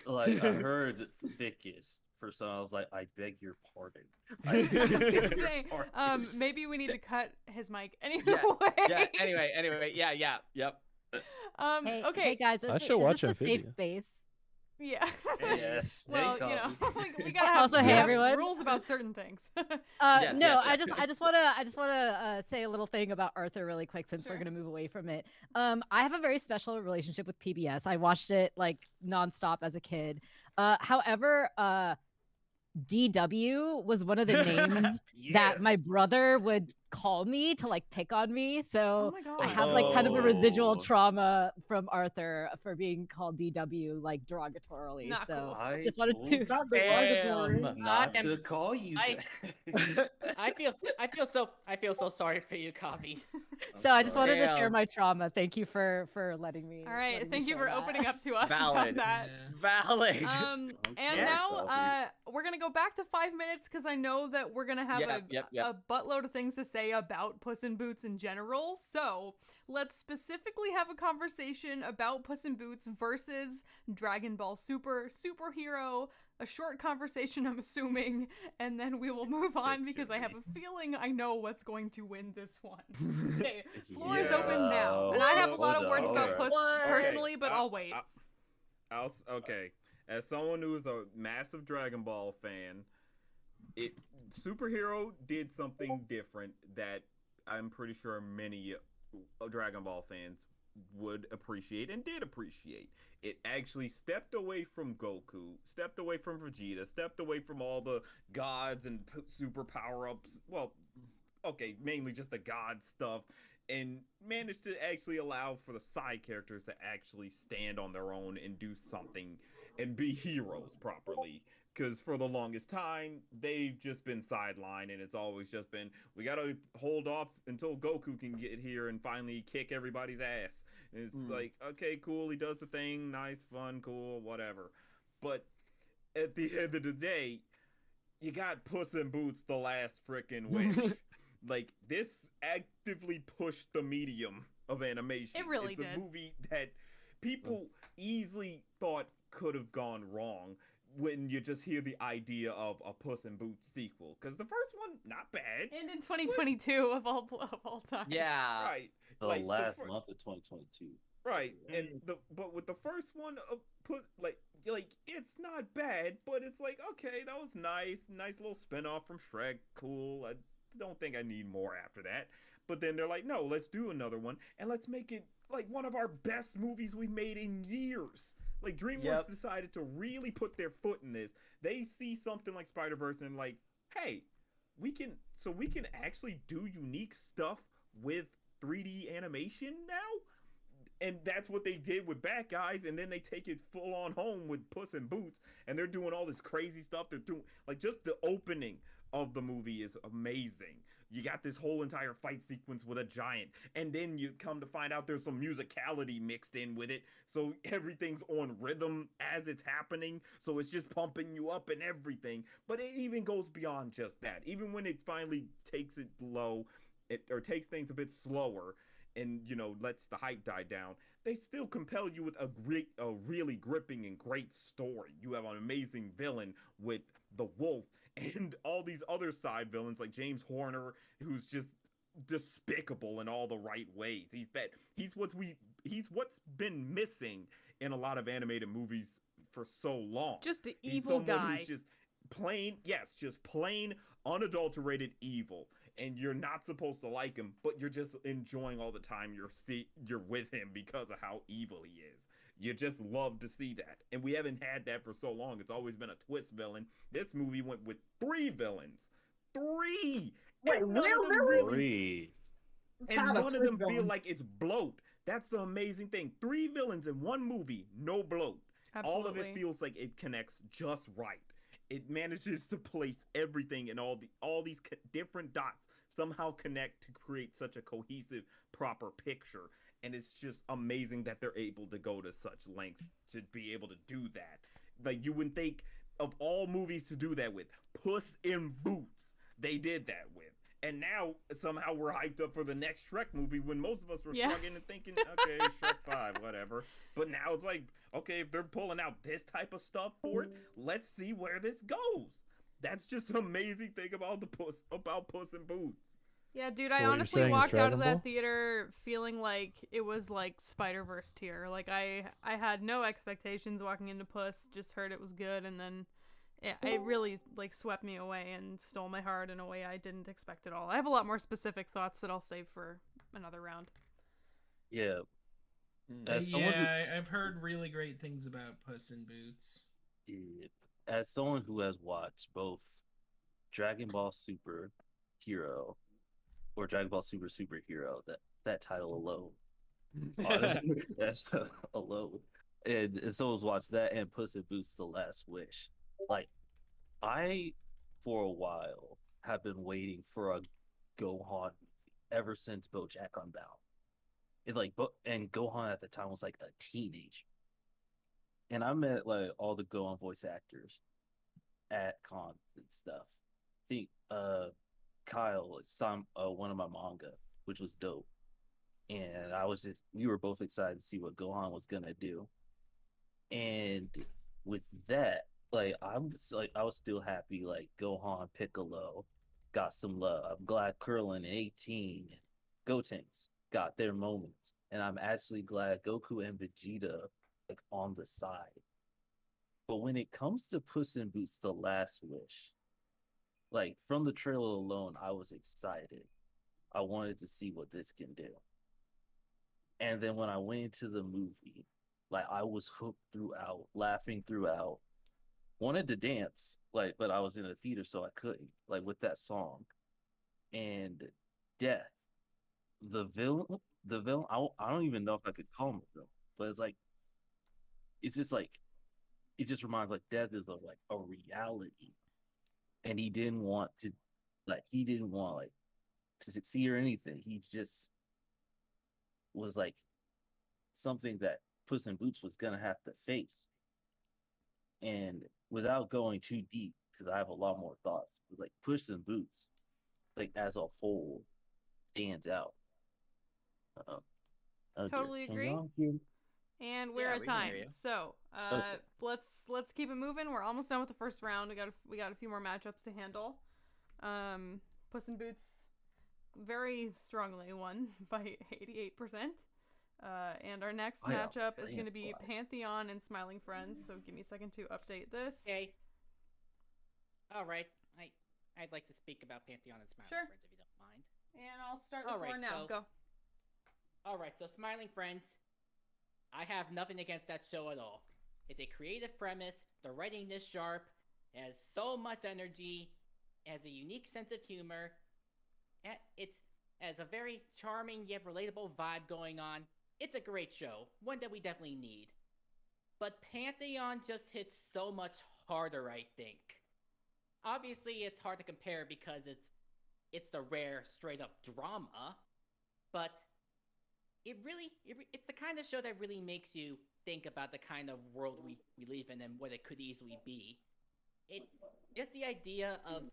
like I heard thickest for some. I was like, I beg your pardon. I was gonna your say, pardon. maybe we need to cut his mic anyway. Yeah. Anyway. Yeah. Yep. Hey, okay. hey guys, I is, should is watch this a safe Amphibia. space? Yeah. Yes. Well, Hey, you know, Coffee. we gotta have, Also, we hey, have everyone. rules about certain things. Yes, No, yes, I just wanna say a little thing about Arthur really quick since we're Sure. gonna move away from it. I have a very special relationship with PBS. I watched it like nonstop as a kid. However, DW was one of the names that my brother would call me to like pick on me. Oh So my god. I have like kind of a residual Oh. trauma from Arthur for being called DW like derogatorily. Not So cool. I just wanted told to. you Not derogatory. not I am- to call you. I- that. I feel so sorry for you, Kavi. I'm So I just sorry. wanted to share Damn. my trauma. Thank you for letting me. All right, letting me thank you share for that. opening up to us Valid. about that. Valid. And Okay, now Coffee. we're gonna go back to 5 minutes because I know that we're gonna have Yep. a buttload of things to say about Puss in Boots in general. So let's specifically have a conversation about Puss in Boots versus Dragon Ball Superhero. A short conversation, I'm assuming, and then we will move on because I have a feeling I know what's going to win this one. Okay, floor is open now, and I have a lot of words about Puss personally, but I'll wait. Okay. As someone who's a massive Dragon Ball fan, Superhero did something different that I'm pretty sure many Dragon Ball fans would appreciate and did appreciate. It actually stepped away from Goku, stepped away from Vegeta, stepped away from all the gods and super power ups. Well, okay, mainly just the god stuff, and managed to actually allow for the side characters to actually stand on their own and do something and be heroes properly. Because for the longest time, they've just been sidelined, and it's always just been, we gotta hold off until Goku can get here and finally kick everybody's ass. And it's like, okay, cool, he does the thing, nice, fun, cool, whatever. But at the end of the day, you got Puss in Boots: The Last Frickin' Wish. Like, this actively pushed the medium of animation. It really it's did. A movie that people easily thought could have gone wrong when you just hear the idea of a Puss in Boots sequel. Because the first one, not bad. And in 2022 of all time. Yeah. Right. The last month of 2022. Right, and but with the first one, like it's not bad, but it's like, okay, that was nice little spinoff from Shrek, cool. I don't think I need more after that. But then they're like, no, let's do another one, and let's make it like one of our best movies we've made in years. Like DreamWorks decided to really put their foot in this. They see something like Spider-Verse and like, hey, we can actually do unique stuff with 3D animation now. And that's what they did with Bad Guys, and then they take it full on home with Puss in Boots, and they're doing all this crazy stuff. They're doing, like, just the opening of the movie is amazing. You got this whole entire fight sequence with a giant, and then you come to find out there's some musicality mixed in with it, so everything's on rhythm as it's happening, so it's just pumping you up and everything. But it even goes beyond just that. Even when it finally takes it low, or takes things a bit slower, and lets the hype die down, they still compel you with a really gripping and great story. You have an amazing villain with the wolf, and all these other side villains like James Horner, who's just despicable in all the right ways. He's what's been missing in a lot of animated movies for so long. Just an He's evil someone guy. who's just plain unadulterated evil. And you're not supposed to like him, but you're just enjoying all the time you're with him because of how evil he is. You just love to see that. And we haven't had that for so long. It's always been a twist villain. This movie went with 3 villains. 3! Wait, and none of them Three. and none of them feel like it's bloat. That's the amazing thing. 3 villains in one movie, no bloat. Absolutely. All of it feels like it connects just right. It manages to place everything and all these different dots somehow connect to create such a cohesive, proper picture. And it's just amazing that they're able to go to such lengths to be able to do that. Like, you wouldn't think of all movies to do that with. Puss in Boots, they did that with. And now somehow we're hyped up for the next Shrek movie when most of us were shrugging and thinking, okay, Shrek 5, whatever. But now it's like, okay, if they're pulling out this type of stuff for it, let's see where this goes. That's just an amazing thing about Puss in Boots. Yeah, dude, I honestly walked out of that theater feeling like it was like Spider-Verse tier. Like I had no expectations walking into Puss, just heard it was good, and then it really like swept me away and stole my heart in a way I didn't expect at all. I have a lot more specific thoughts that I'll save for another round. Yeah. I've heard really great things about Puss in Boots. As someone who has watched both Dragon Ball Super Hero or Dragon Ball Super Superhero, that title alone, that's alone, and someone's watched that and Puss in Boots: The Last Wish. Like, I, for a while, have been waiting for a Gohan movie ever since BoJack Unbound. And Gohan at the time was like a teenager. And I met like all the Gohan voice actors at cons and stuff. I think Kyle signed one of my manga, which was dope. And we were both excited to see what Gohan was gonna do. And with that, I was still happy like Gohan, Piccolo got some love. I'm glad Krillin and 18 and Gotenks got their moments. And I'm actually glad Goku and Vegeta like on the side. But when it comes to Puss in Boots: The Last Wish, like from the trailer alone, I was excited. I wanted to see what this can do. And then when I went into the movie, like I was hooked throughout, laughing throughout, wanted to dance, like, but I was in a theater, so I couldn't, like, with that song. And Death, the villain, I don't even know if I could call him a villain, but it's just like, it just reminds like Death is like a reality, and he didn't want like to succeed or anything. He just was like something that Puss in Boots was gonna have to face. And without going too deep, because I have a lot more thoughts, but like Puss in Boots, like as a whole, stands out. Uh, Totally can agree. y'all hear me? And we're Yeah, at we can hear time. you. So Okay. let's keep it moving. We're almost done with the first round. We got a few more matchups to handle. Puss in Boots very strongly won by 88%. And our next Oh, yeah, matchup is going to be landslide. Pantheon and Smiling Friends. So give me a second to update this. Okay. All right. I'd like to speak about Pantheon and Smiling Sure. Friends if you don't mind. And I'll start the All floor right, now. so- Go. All right, so Smiling Friends, I have nothing against that show at all. It's a creative premise. The writing is sharp. It has so much energy. It has a unique sense of humor. It has a very charming yet relatable vibe going on. It's a great show, one that we definitely need. But Pantheon just hits so much harder, I think. Obviously, it's hard to compare because it's the rare straight up drama, but it's the kind of show that really makes you think about the kind of world we live in and what it could easily be. Just the idea of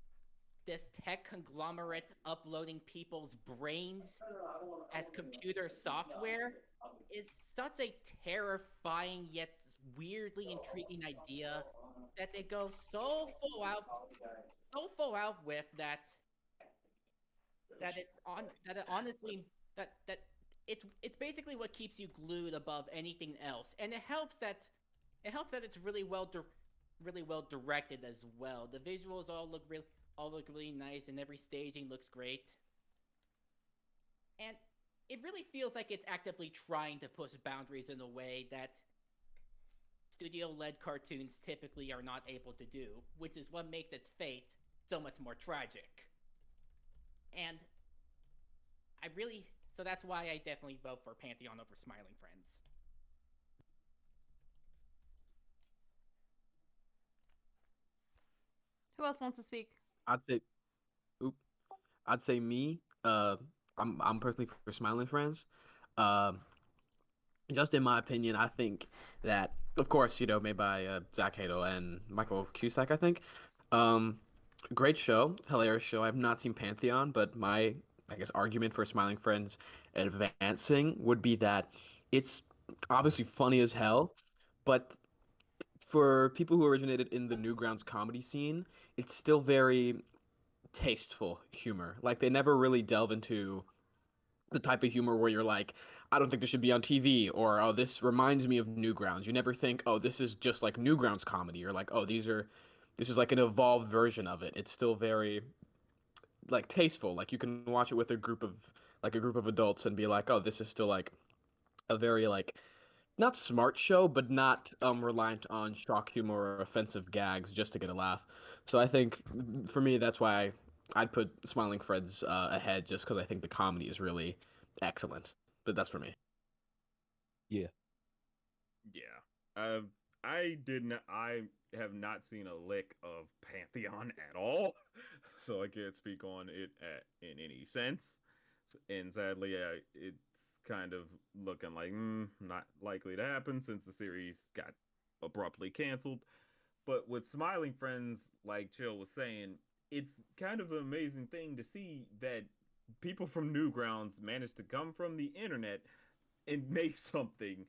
this tech conglomerate uploading people's brains as computer software is such a terrifying yet weirdly intriguing idea that they go so full out with that it honestly that it's basically what keeps you glued above anything else, and it helps that it's really well directed as well. The visuals all look really nice, and every staging looks great, and it really feels like it's actively trying to push boundaries in a way that studio-led cartoons typically are not able to do, which is what makes its fate so much more tragic. And so that's why I definitely vote for Pantheon over Smiling Friends. Who else wants to speak? I'd say, oop, I'd say me. I'm personally for Smiling Friends. Um, just in my opinion, I think that, of course, made by Zach Hato and Michael Cusack, I think. Um, Great show, hilarious show. I've not seen Pantheon, but my, I guess, argument for Smiling Friends advancing would be that it's obviously funny as hell, but for people who originated in the Newgrounds comedy scene, it's still very tasteful humor. Like they never really delve into the type of humor where you're like, I don't think this should be on TV, or oh, this reminds me of Newgrounds. You never think, oh, this is just like Newgrounds comedy, or like, oh, this is like an evolved version of it. It's still very like tasteful. Like you can watch it with a group of adults and be like, oh, this is still like a very like not smart show, but not reliant on shock humor or offensive gags just to get a laugh. So I think for me, that's why I'd put Smiling Friends ahead, just because I think the comedy is really excellent. But that's for me. Yeah. I have not seen a lick of Pantheon at all, so I can't speak on it in any sense. And sadly, it's kind of looking like not likely to happen since the series got abruptly canceled. But with Smiling Friends, like Chill was saying, it's kind of an amazing thing to see that people from Newgrounds managed to come from the internet and make something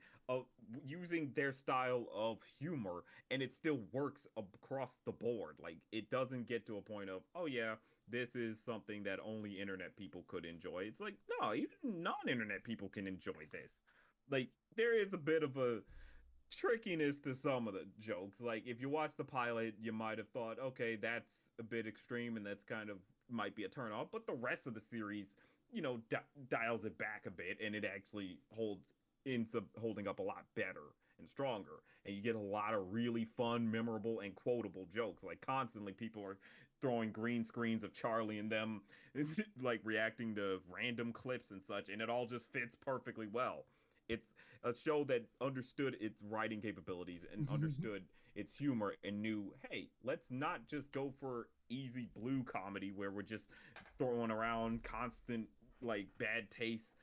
using their style of humor, and it still works across the board. Like it doesn't get to a point of, oh yeah, this is something that only internet people could enjoy. It's like, no, even non-internet people can enjoy this. Like there is a bit of a trickiness to some of the jokes. Like if you watch the pilot, you might have thought, okay, that's a bit extreme and that's kind of might be a turn off, but the rest of the series dials it back a bit, and it actually ends up holding up a lot better and stronger. And you get a lot of really fun, memorable, and quotable jokes. Like constantly, people are throwing green screens of Charlie and them, like reacting to random clips and such, and it all just fits perfectly well. It's a show that understood its writing capabilities and understood its humor and knew, hey, let's not just go for easy blue comedy where we're just throwing around constant like bad taste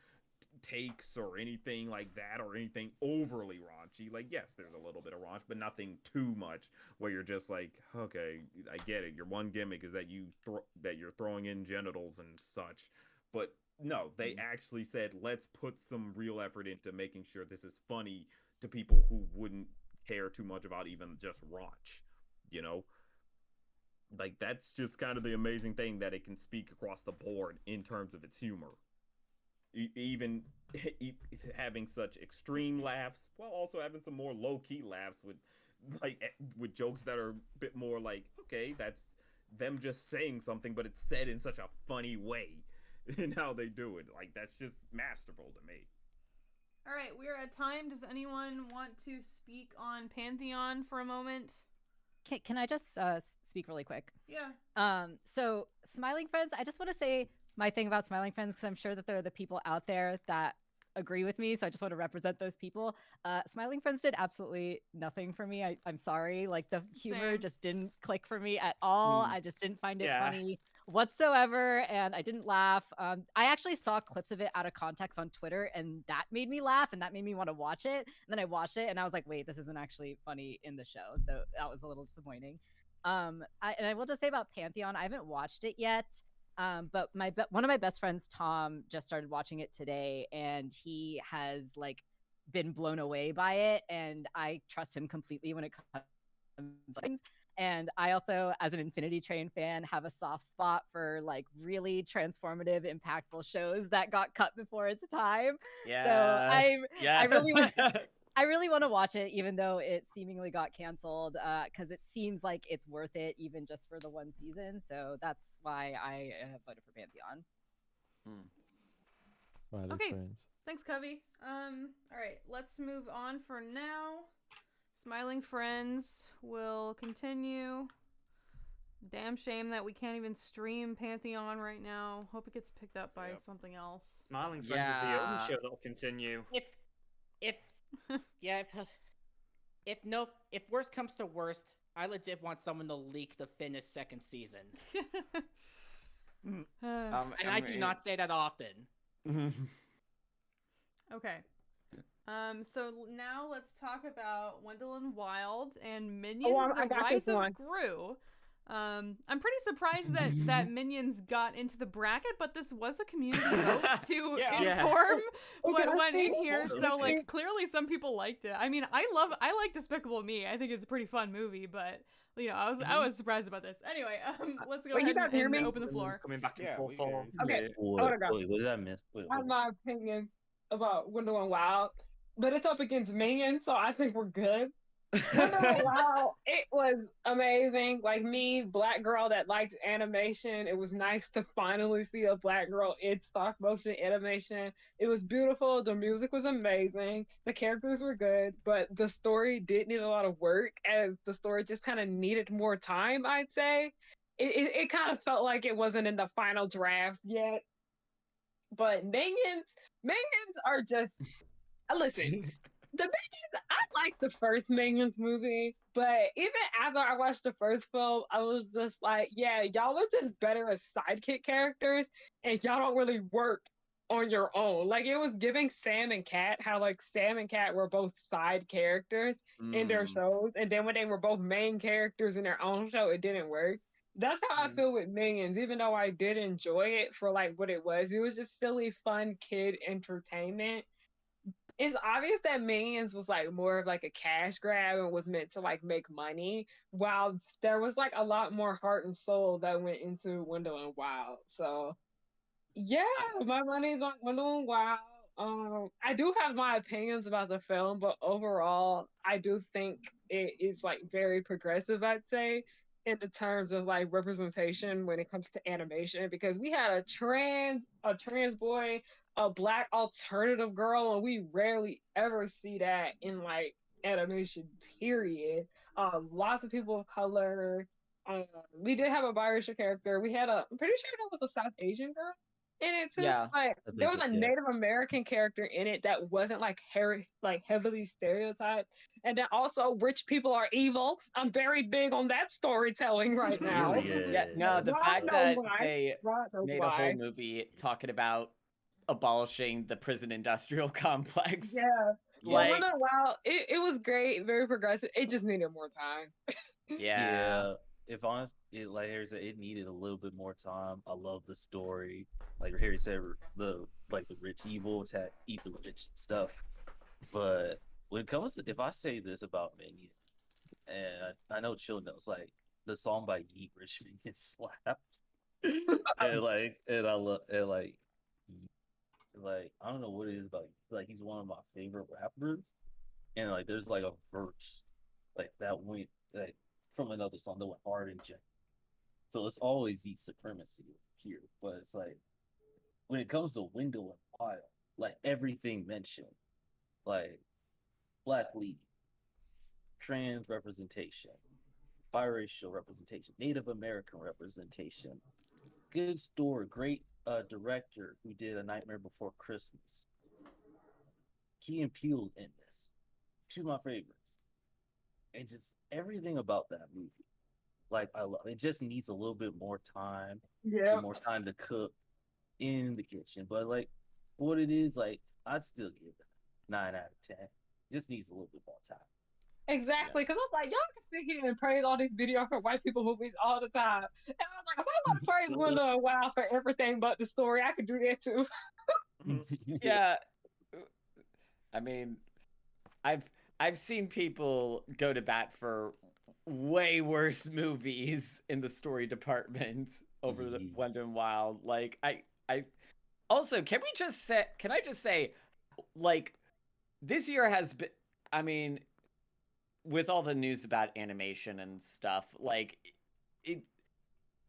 takes or anything like that, or anything overly raunchy. Like, yes, there's a little bit of raunch, but nothing too much where you're just like, okay, I get it, your one gimmick is that you're throwing in genitals and such. But no, they actually said, let's put some real effort into making sure this is funny to people who wouldn't care too much about even just raunch, you know? Like, that's just kind of the amazing thing, that it can speak across the board in terms of its humor. Even having such extreme laughs, while also having some more low-key laughs with jokes that are a bit more like, okay, that's them just saying something, but it's said in such a funny way in how they do it. Like, that's just masterful to me. All right, we're at time. Does anyone want to speak on Pantheon for a moment? Can I just speak really quick? Yeah. So Smiling Friends, I just want to say my thing about Smiling Friends, because I'm sure that there are the people out there that agree with me, so I just want to represent those people. Smiling Friends did absolutely nothing for me. I'm sorry. Like, the humor just didn't click for me at all. I just didn't find it funny whatsoever, and I didn't laugh. I actually saw clips of it out of context on Twitter, and that made me laugh, and that made me want to watch it. And then I watched it, and I was like, wait, this isn't actually funny in the show. So that was a little disappointing. And I will just say about Pantheon, I haven't watched it yet. But one of my best friends, Tom, just started watching it today, and he has like been blown away by it, and I trust him completely when it comes to things. And I also, as an Infinity Train fan, have a soft spot for like really transformative, impactful shows that got cut before its time. Yes. So I really want to watch it, even though it seemingly got canceled, because it seems like it's worth it, even just for the one season. So that's why I voted for Pantheon. Okay, thanks, Covey. All right, let's move on for now. Smiling Friends will continue. Damn shame that we can't even stream Pantheon right now. Hope it gets picked up by something else. Smiling Friends is the only show that'll continue. If worst comes to worst, I legit want someone to leak the Finnish second season. And I do not say that often. Okay. So now let's talk about Wendell and Wild and Minions: The Rise of Gru. I'm pretty surprised that Minions got into the bracket, but this was a community vote to inform what went in here. So like clearly some people liked it. I mean, I like Despicable Me. I think it's a pretty fun movie, but you know, I was surprised about this. Anyway, let's go ahead and open the floor. Coming back in full form. Okay. What did I miss? I have my opinion about Wendell and Wild, but it's up against Minions, so I think we're good. Wow, it was amazing. Like me, black girl that likes animation, it was nice to finally see a black girl in stop motion animation. It was beautiful. The music was amazing. The characters were good, but the story did need a lot of work, and the story just kind of needed more time, I'd say. It kind of felt like it wasn't in the final draft yet. But Minions are just listen. The Minions, I liked the first Minions movie, but even after I watched the first film, I was just like, yeah, y'all are just better as sidekick characters, and y'all don't really work on your own. Like, it was giving Sam and Cat, how, like, Sam and Cat were both side characters in their shows, and then when they were both main characters in their own show, it didn't work. That's how I feel with Minions, even though I did enjoy it for, like, what it was. It was just silly, fun kid entertainment. It's obvious that Minions was like more of like a cash grab and was meant to like make money, while there was like a lot more heart and soul that went into Wendell and Wild. So yeah, my money's on Wendell and Wild. I do have my opinions about the film, but overall I do think it is like very progressive, I'd say. in the terms of like representation when it comes to animation because we had a trans boy, a black alternative girl, and we rarely ever see that in like animation. Period. Lots of people of color. We did have a biracial character. We had I'm pretty sure there was a South Asian girl in it too. Yeah. Like I there think was so. a Yeah. Native American character in it that wasn't like heavily stereotyped. And then also rich people are evil. I'm very big on that storytelling right now. Yeah, no, the Rod fact knows that why. they Rod knows made a whole why. movie talking about abolishing the prison industrial complex. Yeah. Yeah, Like, Wendell, wow, it was great, very progressive. It just needed more time. yeah. If honest, like Harry said, it needed a little bit more time. I love the story. Like Harry said, the rich evil attack, eat the rich stuff. But when it comes to, if I say this about Minion, and I know Chill knows, like the song by Yeet Rich Minion slaps, and I love and like I don't know what it is about. Like he's one of my favorite rappers, and like there's like a verse like that went like from another song that went hard and jet. So it's always Yeet supremacy here, but it's like when it comes to Wendell and Wild, like everything mentioned, like black lead, trans representation, biracial representation, Native American representation, good story, great director who did A Nightmare Before Christmas. Key and Peele's in this. Two of my favorites. And just everything about that movie. Like I love it. Just needs a little bit more time. Yeah. More time to cook in the kitchen. But like what it is, like I'd still give it 9 out of 10. Just needs a little bit more time. Exactly, because I'm like, y'all can sit here and praise all these mediocre white people movies all the time. And I was like, if I want to praise Wendell and Wild for everything but the story, I could do that too. Yeah. I mean, I've seen people go to bat for way worse movies in the story department over the Wendell and Wild. Like I also can I just say like this year has been, I mean, with all the news about animation and stuff, like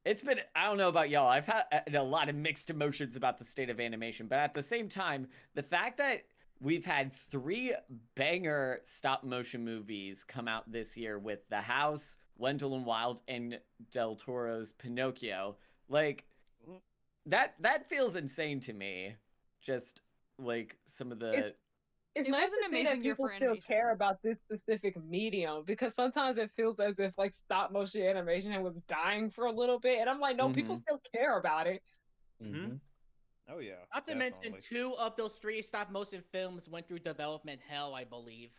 it's been, I don't know about y'all, I've had a lot of mixed emotions about the state of animation, but at the same time, the fact that we've had 3 banger stop motion movies come out this year with The House, Wendell and Wild, and Del Toro's Pinocchio, like that feels insane to me. Just like some of the It's It nice was an to see that amazing year people for still animation. care about this specific medium because sometimes it feels as if like stop motion animation was dying for a little bit, and I'm like, no, people still care about it. Oh yeah. Not to mention, 2 of those 3 stop motion films went through development hell, I believe.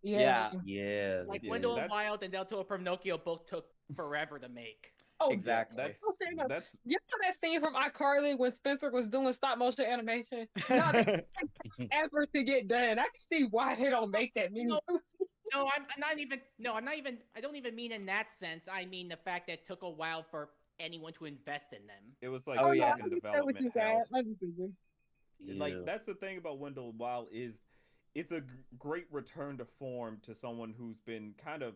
Yeah. Yeah. Like Yeah, Wendell and that's- Wild and Del Toro Pinocchio both took forever to make. Oh, exactly. That's you know that scene from iCarly when Spencer was doing stop motion animation? No, that takes effort to get done. I can see why they don't make that music. No, I'm not even. No, I'm not even. I don't even mean in that sense. I mean the fact that it took a while for anyone to invest in them. It was like Oh, yeah. stuck in development hell. Like Yeah. that's the thing about Wendell and Wild is it's a great return to form to someone who's been kind of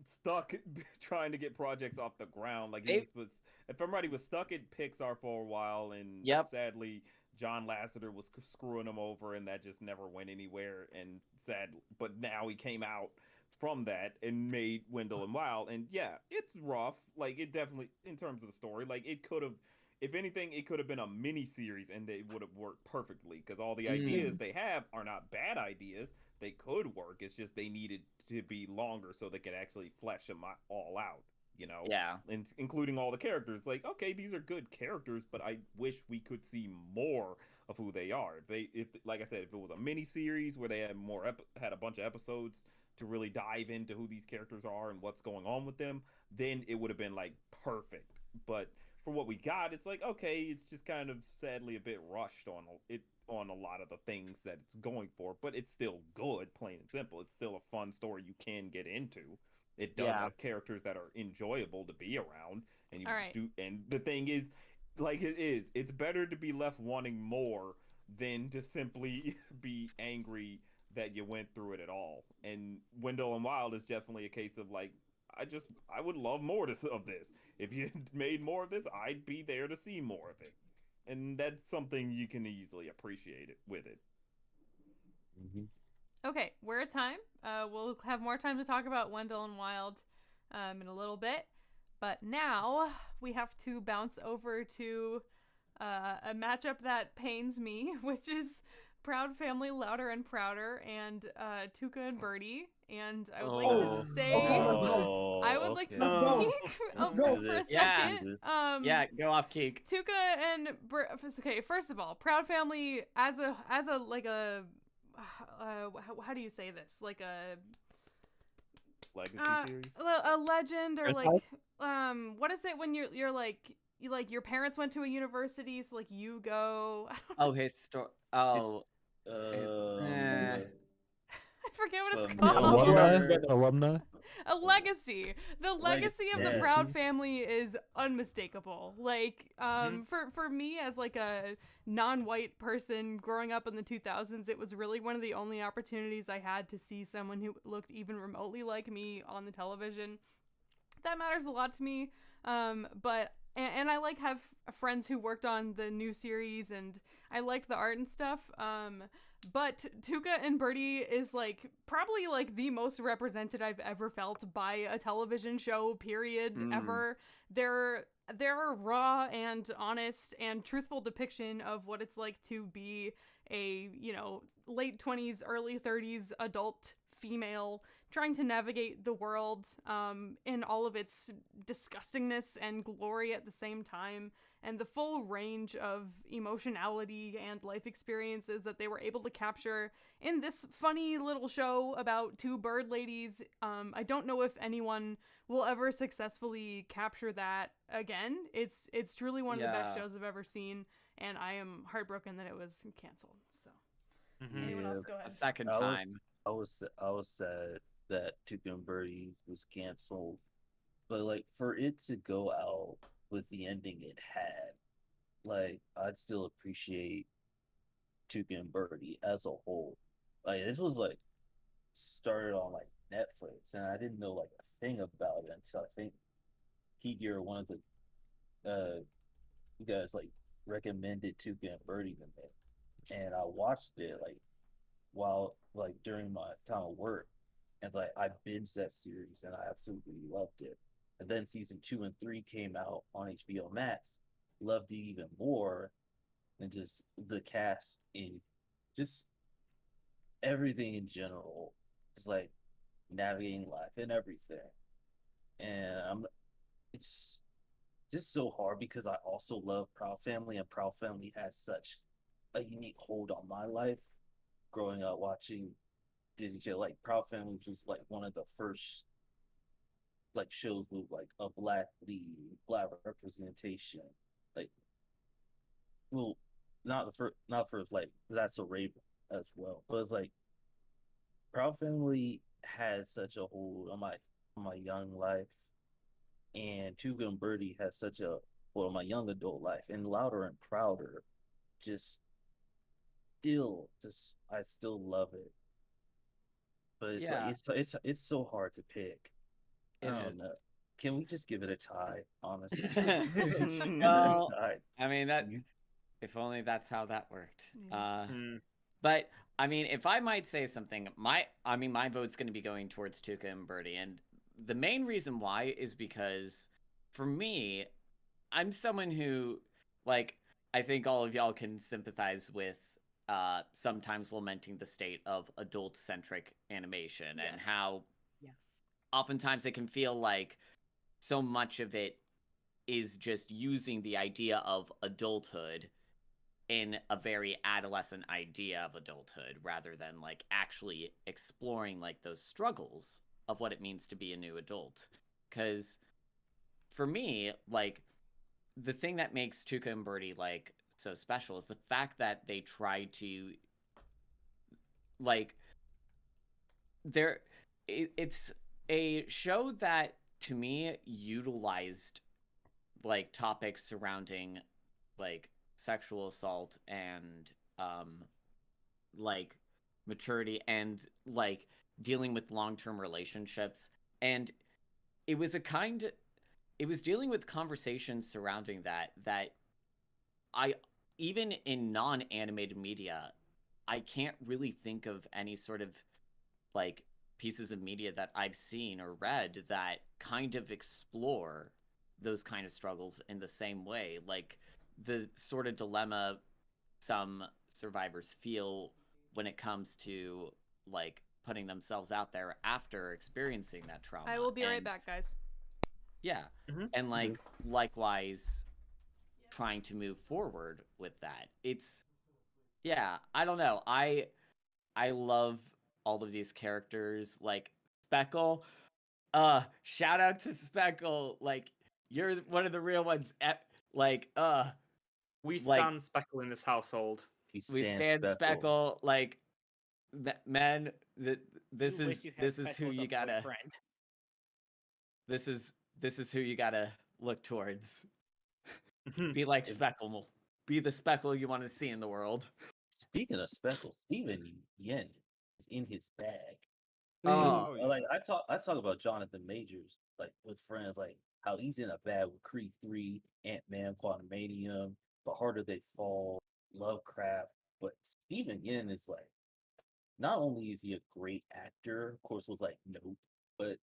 stuck trying to get projects off the ground. Like he was if I'm right, he was stuck at Pixar for a while, and sadly John Lasseter was screwing him over, and that just never went anywhere. And but now he came out from that and made Wendell and Wild, and yeah, it's rough. Like it definitely, in terms of the story, like it could have, if anything, it could have been a mini series, and they would have worked perfectly because all the ideas they have are not bad ideas. They could work. It's just they needed to be longer so they could actually flesh them all out. You know, and including all the characters. Like, okay, these are good characters, but I wish we could see more of who they are. If like I said, if it was a mini series where they had had a bunch of episodes to really dive into who these characters are and what's going on with them, then it would have been like perfect. But for what we got, it's like, okay, it's just kind of sadly a bit rushed on a lot of the things that it's going for, but it's still good, plain and simple. It's still a fun story you can get into. It does have characters that are enjoyable to be around, and and the thing is, like it's better to be left wanting more than to simply be angry that you went through it at all. And Wendell and Wild is definitely a case of like, I would love more of this. If you made more of this, I'd be there to see more of it, and that's something you can easily appreciate it with it. Okay, we're at time. We'll have more time to talk about Wendell and Wild in a little bit. But now we have to bounce over to a matchup that pains me, which is Proud Family Louder and Prouder and Tuca and Bertie. And I would like to say, I would like to speak for a second. Yeah, go off, Keek. Tuca and okay, first of all, Proud Family as a like a how do you say this? Like a legacy series, a legend, or like what is it when you're like your parents went to a university, so like you go. I forget what it's called. Alumni. A legacy. The legacy of the Proud Family is unmistakable. Like, for me as like a non-white person growing up in the 2000s, it was really one of the only opportunities I had to see someone who looked even remotely like me on the television. That matters a lot to me. But I like have friends who worked on the new series, and I liked the art and stuff. But Tuca and Bertie is like probably like the most represented I've ever felt by a television show, period, ever. They're a raw and honest and truthful depiction of what it's like to be a, late 20s, early 30s adult female trying to navigate the world in all of its disgustingness and glory at the same time, and the full range of emotionality and life experiences that they were able to capture in this funny little show about two bird ladies. I don't know if anyone will ever successfully capture that again. It's truly one of the best shows I've ever seen, and I am heartbroken that it was canceled. So anyone else, go ahead. A second time. I was sad that Tuca and Bertie was canceled, but like for it to go out with the ending it had, like I'd still appreciate Tuca and Bertie as a whole. Like this was like started on like Netflix, and I didn't know like a thing about it until I think Keeger, one of the you guys like recommended Tuca and Bertie to me, and I watched it like while like during my time of work, and like I binged that series and I absolutely loved it. And then season 2 and 3 came out on HBO Max, loved it even more, and just the cast in just everything in general, just like navigating life and everything. And it's just so hard because I also love Proud Family, and Proud Family has such a unique hold on my life. Growing up watching Disney show, like Proud Family was like one of the first like shows with like a black lead, black representation. Like, well, not first like That's a Raven as well, but it's like Proud Family has such a hold on my young life, and Tuca and Bertie has such a hold on my young adult life, and Louder and Prouder just I still love it, but it's it's so hard to pick. And can we just give it a tie, honestly? Well, I mean that. If only that's how that worked. But I mean, if I might say something, my vote's going to be going towards Tuca and Bertie, and the main reason why is because for me, I'm someone who, like, I think all of y'all can sympathize with sometimes lamenting the state of adult-centric animation and how oftentimes it can feel like so much of it is just using the idea of adulthood in a very adolescent idea of adulthood rather than like actually exploring like those struggles of what it means to be a new adult. Because for me, like, the thing that makes Tuca and Bertie like so special is the fact that they try to like it's a show that to me utilized like topics surrounding like sexual assault and like maturity and like dealing with long-term relationships, and it was it was dealing with conversations surrounding that I, even in non-animated media, I can't really think of any sort of like pieces of media that I've seen or read that kind of explore those kind of struggles in the same way. Like the sort of dilemma some survivors feel when it comes to like putting themselves out there after experiencing that trauma. I will be right And back, guys. yeah. And like likewise trying to move forward with that. It's yeah, I don't know. I love all of these characters like Speckle. Shout out to Speckle. Like you're one of the real ones. Like We like stand Speckle in this household. we stand Speckle. Like man, this You wish is you had this is who Speckle as a you gotta. boyfriend. This is who you gotta look towards. Be like Speckle. Be the Speckle you want to see in the world. Speaking of Speckle, Steven Yen is in his bag. Oh, Like I talk about Jonathan Majors like with friends, like how he's in a bag with Creed 3, Ant-Man, Quantumanium, The Harder They Fall, Lovecraft. But Steven Yen is like, not only is he a great actor, of course, was like Nope, but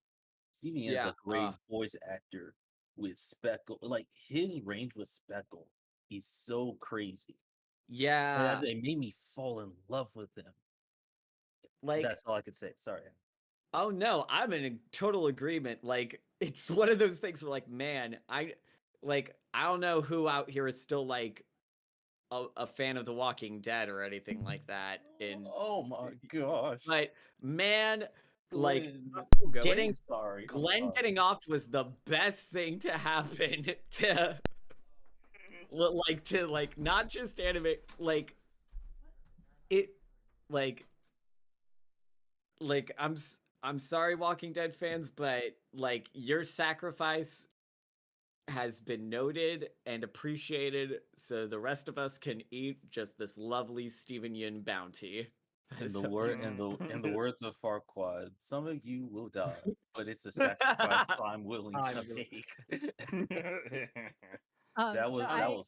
Steven Yen is yeah. a great voice actor with Speckle. Like his range with Speckle is so crazy. Yeah. It made me fall in love with him. Like that's all I could say. Sorry. Oh no, I'm in total agreement. Like it's one of those things where like, man, I don't know who out here is still like a fan of The Walking Dead or anything like that. Oh my gosh. But man, like Glenn getting off was the best thing to happen to like not just anime, like it like I'm sorry, Walking Dead fans, but like your sacrifice has been noted and appreciated, so the rest of us can eat just this lovely Steven Yeun bounty. In the words of Farquaad, some of you will die, but it's a sacrifice I'm willing to make. That was.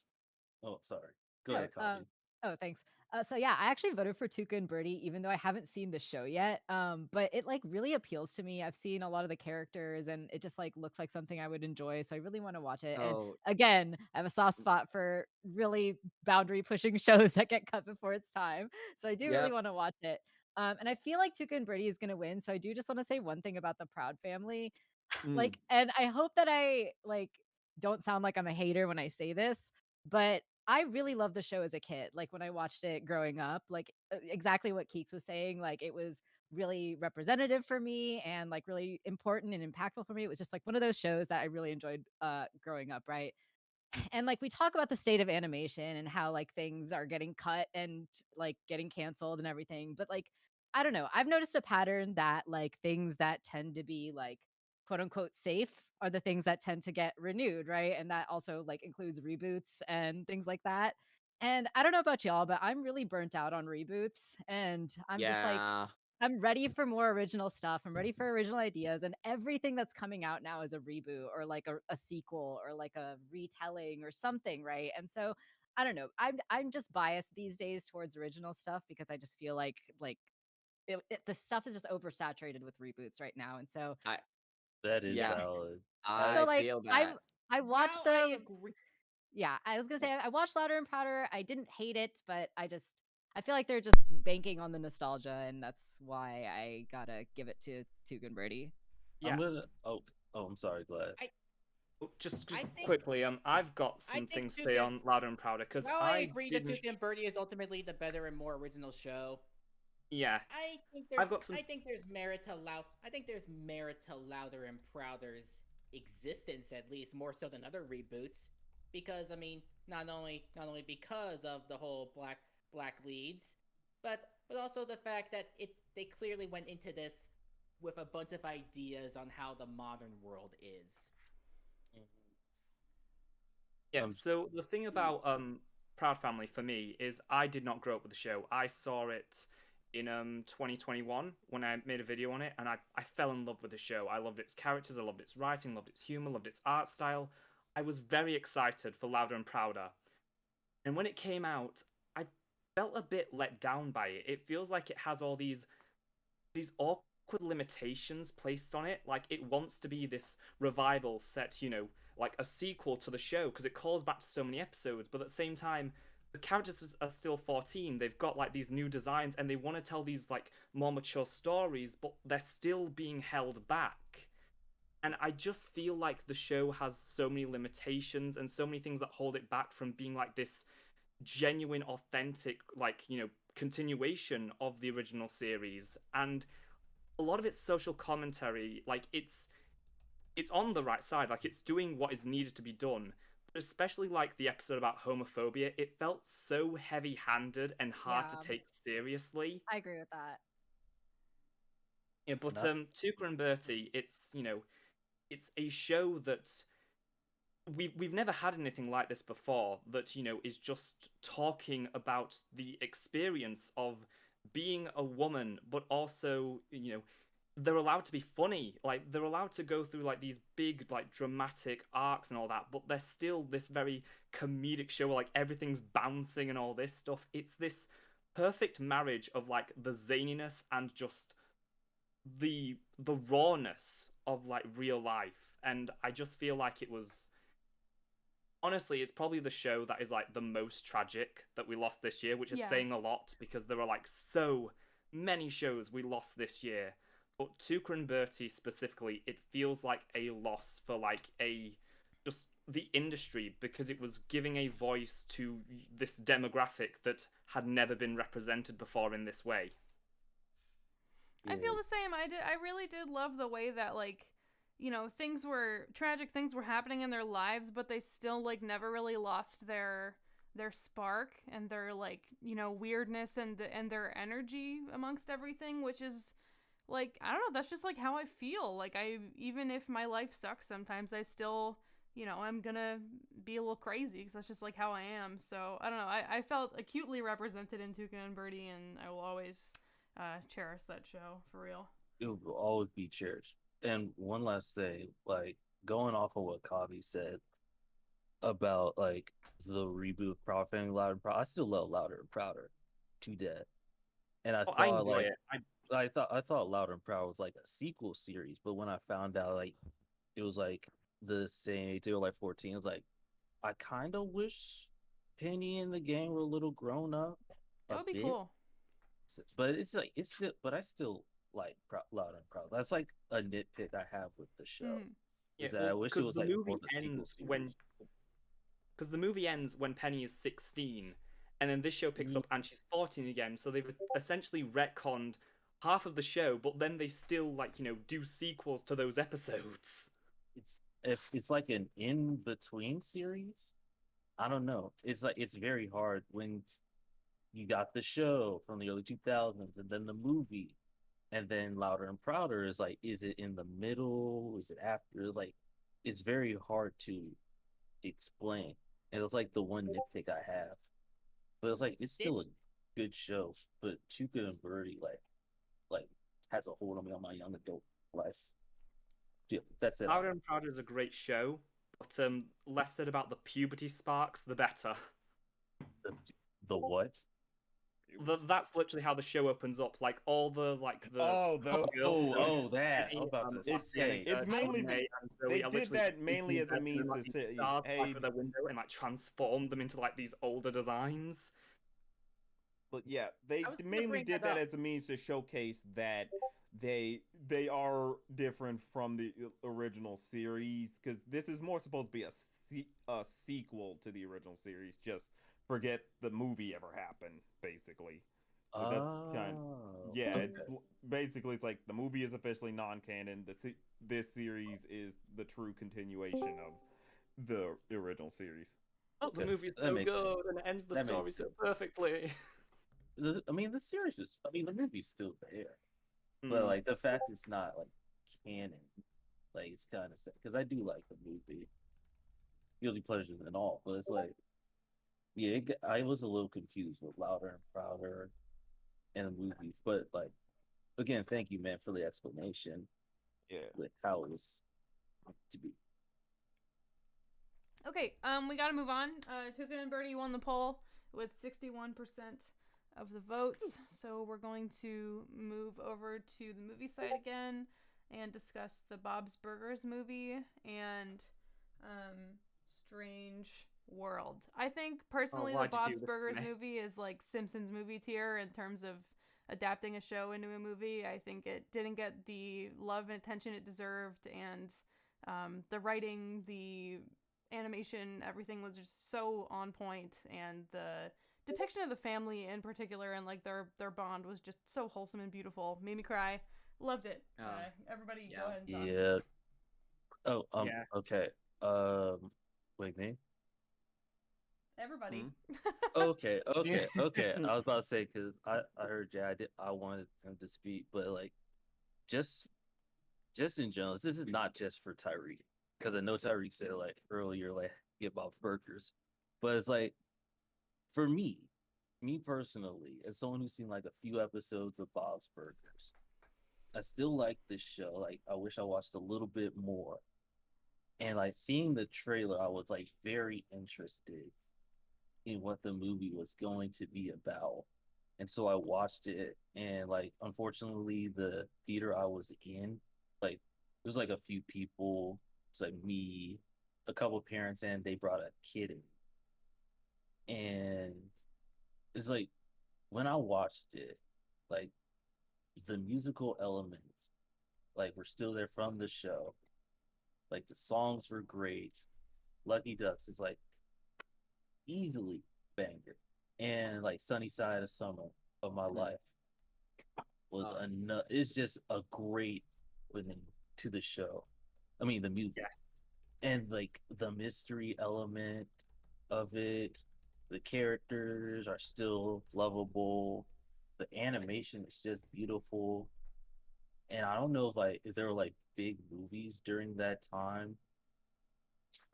Oh, sorry. Go ahead, Colleen. Oh, thanks. So yeah, I actually voted for Tuca and Bertie, even though I haven't seen the show yet. But it like really appeals to me. I've seen a lot of the characters, and it just like looks like something I would enjoy. So I really want to watch it. And again, I have a soft spot for really boundary pushing shows that get cut before it's time. So I do really want to watch it. And I feel like Tuca and Bertie is gonna win. So I do just want to say one thing about the Proud family, like, and I hope that I like don't sound like I'm a hater when I say this, but I really loved the show as a kid. Like when I watched it growing up, like exactly what Keeks was saying, like it was really representative for me and like really important and impactful for me. It was just like one of those shows that I really enjoyed growing up, right? And like we talk about the state of animation and how like things are getting cut and like getting canceled and everything, but like I don't know, I've noticed a pattern that like things that tend to be like quote unquote safe are the things that tend to get renewed, right? And that also like includes reboots and things like that. And I don't know about y'all, but I'm really burnt out on reboots, and I'm just like I'm ready for more original stuff. I'm ready for original ideas, and everything that's coming out now is a reboot or like a sequel or like a retelling or something, right? And so I don't know. I'm just biased these days towards original stuff because I just feel like the stuff is just oversaturated with reboots right now, and so that is valid. So like feel that. I watched yeah, I was gonna say I watched Louder and Prouder. I didn't hate it, but I feel like they're just banking on the nostalgia, and that's why I gotta give it to Tuca and Bertie. Yeah. I'm gonna. I'm sorry, Glad. Just quickly, I've got some things to say on Louder and Prouder because I agree that Tuca and Bertie is ultimately the better and more original show. Yeah, I think there's merit to Louder and Prouder's existence, at least more so than other reboots, because I mean, not only because of the whole black leads, but also the fact that they clearly went into this with a bunch of ideas on how the modern world is. Yeah. So the thing about Proud Family for me is I did not grow up with the show. I saw it in 2021 when I made a video on it, and I fell in love with the show. I loved its characters, I loved its writing, loved its humor, loved its art style. I was very excited for Louder and Prouder. And when it came out, I felt a bit let down by it. It feels like it has all these awkward limitations placed on it. Like, it wants to be this revival set, like a sequel to the show, because it calls back to so many episodes, but at the same time, the characters are still 14. They've got like these new designs, and they want to tell these like more mature stories, but they're still being held back. And I just feel like the show has so many limitations and so many things that hold it back from being like this genuine, authentic, like, continuation of the original series. And a lot of its social commentary, like, it's on the right side, like, it's doing what is needed to be done. But especially like the episode about homophobia, it felt so heavy-handed and hard to take seriously. I agree with that. Yeah, but Tuca and Bertie, it's it's a show that we've never had anything like this before, that is just talking about the experience of being a woman, but also they're allowed to be funny. Like, they're allowed to go through like these big like dramatic arcs and all that, but they're still this very comedic show where like everything's bouncing and all this stuff. It's this perfect marriage of like the zaniness and just the rawness of like real life. And I just feel like it was, honestly, it's probably the show that is like the most tragic that we lost this year, which is saying a lot, because there are like so many shows we lost this year. But Tuca and Bertie specifically, it feels like a loss for like just the industry, because it was giving a voice to this demographic that had never been represented before in this way. I feel the same. I really did love the way that, like, tragic things were happening in their lives, but they still like never really lost their spark and their like, weirdness and their energy amongst everything, which is like, I don't know, that's just like how I feel. Like, even if my life sucks sometimes, I still, I'm gonna be a little crazy, because that's just like how I am. So I don't know, I felt acutely represented in Tuca and Bertie, and I will always cherish that show, for real. It will always be cherished. And one last thing, like, going off of what Kavi said about like the reboot of Proud Louder and Proud, I still love Louder and Prouder to death. And I thought enjoy like it. I thought Louder and Proud was like a sequel series, but when I found out like it was like the same, they were like 14, it was like, I kind of wish Penny and the gang were a little grown up. That would be cool. But it's like, but I still like Louder and Proud. That's like a nitpick I have with the show. Is that I wish it was like more of a sequel series. Because the movie ends when Penny is 16, and then this show picks up and she's 14 again. So they've essentially retconned half of the show, but then they still like do sequels to those episodes. It's like an in between series. I don't know. It's like, it's very hard when you got the show from the early 2000s and then the movie, and then Louder and Prouder is like, is it in the middle? Is it after? It's like, it's very hard to explain. And it's like the one nitpick I have. But it's like, it's still a good show. But Tuca and Bertie like has a hold on me on my young adult life. Yeah, that's it. Louder and Prouder is a great show, but less said about the puberty sparks, the better. The what? That's literally how the show opens up. Like, all the that. I'm about to say. It's mainly they did that mainly as a means to say, hey, their window and like transform them into like these older designs. But yeah, they mainly did that as a means to showcase that they are different from the original series, because this is more supposed to be a sequel to the original series. Just forget the movie ever happened, basically. So that's kind of, yeah. Okay. It's basically, it's like the movie is officially non-canon. This series is the true continuation of the original series. Okay. The movie's so good sense. And it ends the story so perfectly. I mean, the series is. I mean, the movie's still there, but like the fact it's not like canon, like it's kind of sad, because I do like the movie, guilty pleasures and all, but it's like, yeah, I was a little confused with Louder and Prouder, in the movie. But like again, thank you, man, for the explanation Yeah. with how it was to be. Okay, we gotta move on. Tuca and Bertie won the poll with 61% of the votes. So we're going to move over to the movie side again and discuss the Bob's Burgers movie and Strange World. I think personally the why'd you do Bob's this to Burgers me? movie is like Simpsons movie tier in terms of adapting a show into a movie. I think it didn't get the love and attention it deserved, and the writing, the animation, everything was just so on point, and the depiction of the family in particular and like their bond was just so wholesome and beautiful. Made me cry. Loved it. Everybody go ahead and talk. Yeah. Oh, Yeah. okay. Wait, me? Everybody. Okay. I was about to say because I heard Jay. I wanted him to speak, but like, just in general, this is not just for Tyreek, because I know Tyreek said like earlier, like get Bob's Burgers, but it's like for me personally, as someone who's seen like a few episodes of Bob's Burgers, I still like this show. Like I wish I watched a little bit more, and like seeing the trailer, I was like very interested in what the movie was going to be about. And so I watched it, and like unfortunately the theater I was in, like there's like a few people, it's like me, a couple parents, and they brought a kid in. And it's like when I watched it, like the musical elements like were still there from the show. Like the songs were great. Lucky Ducks is like easily banger. And like Sunny Side of Summer of My Life was it's just a great opening to the show. I mean the movie. And like the mystery element of it, the characters are still lovable. The animation is just beautiful. And I don't know if there were like big movies during that time.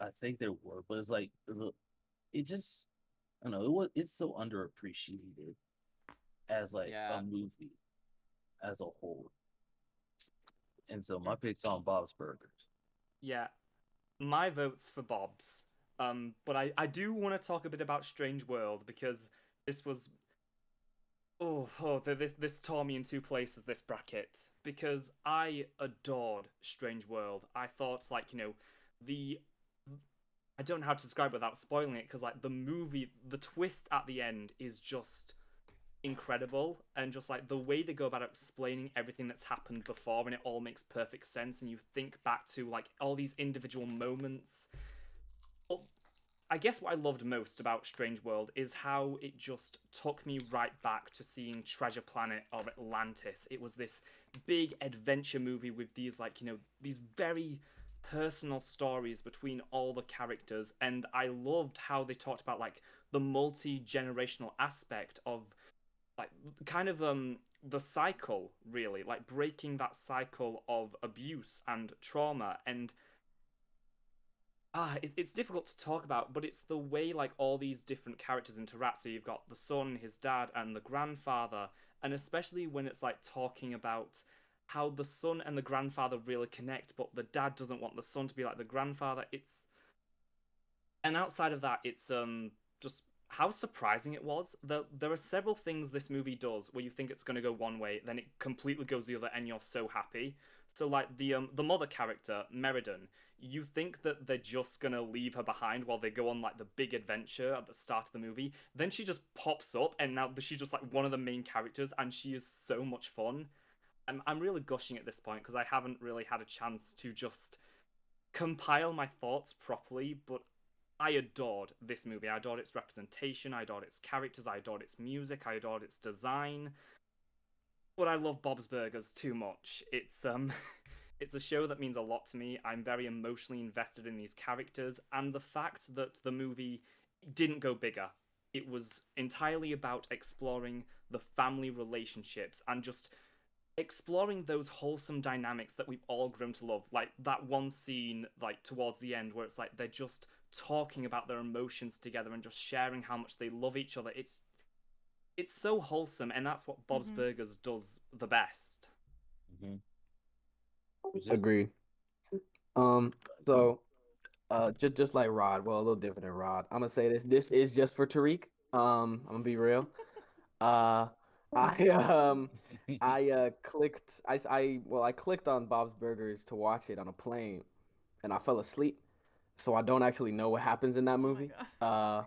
I think there were, but it's like it just I don't know, it's so underappreciated as like a movie as a whole. And so my pick's on Bob's Burgers. Yeah, my vote's for Bob's. But I do want to talk a bit about Strange World because this was this tore me in two places, this bracket, because I adored Strange World. I thought like, I don't know how to describe it without spoiling it, because like the movie, the twist at the end is just incredible, and just like the way they go about explaining everything that's happened before, and it all makes perfect sense, and you think back to like all these individual moments. I guess what I loved most about Strange World is how it just took me right back to seeing Treasure Planet of Atlantis. It was this big adventure movie with these these very personal stories between all the characters, and I loved how they talked about like the multi-generational aspect of like kind of the cycle, really, like breaking that cycle of abuse and trauma. And it's difficult to talk about, but it's the way like all these different characters interact. So you've got the son, his dad, and the grandfather, and especially when it's like talking about how the son and the grandfather really connect, but the dad doesn't want the son to be like the grandfather. And outside of that, it's just how surprising it was. There are several things this movie does where you think it's going to go one way, then it completely goes the other, and you're so happy. So like the mother character, Meriden, you think that they're just gonna leave her behind while they go on like the big adventure at the start of the movie. Then she just pops up, and now she's just like one of the main characters, and she is so much fun. I'm really gushing at this point because I haven't really had a chance to just compile my thoughts properly, but I adored this movie. I adored its representation, I adored its characters, I adored its music, I adored its design. But I love Bob's Burgers too much. It's it's a show that means a lot to me. I'm very emotionally invested in these characters, and the fact that the movie didn't go bigger. It was entirely about exploring the family relationships and just exploring those wholesome dynamics that we've all grown to love. Like that one scene like towards the end where it's like they're just talking about their emotions together and just sharing how much they love each other. it's so wholesome, and that's what Bob's Mhm. Burgers does the best. Agree. So just like Rod, well, a little different than Rod. I'm gonna say this. This is just for Tariq. I'm gonna be real. Uh, I clicked. I clicked on Bob's Burgers to watch it on a plane, and I fell asleep. So I don't actually know what happens in that Oh my movie. god.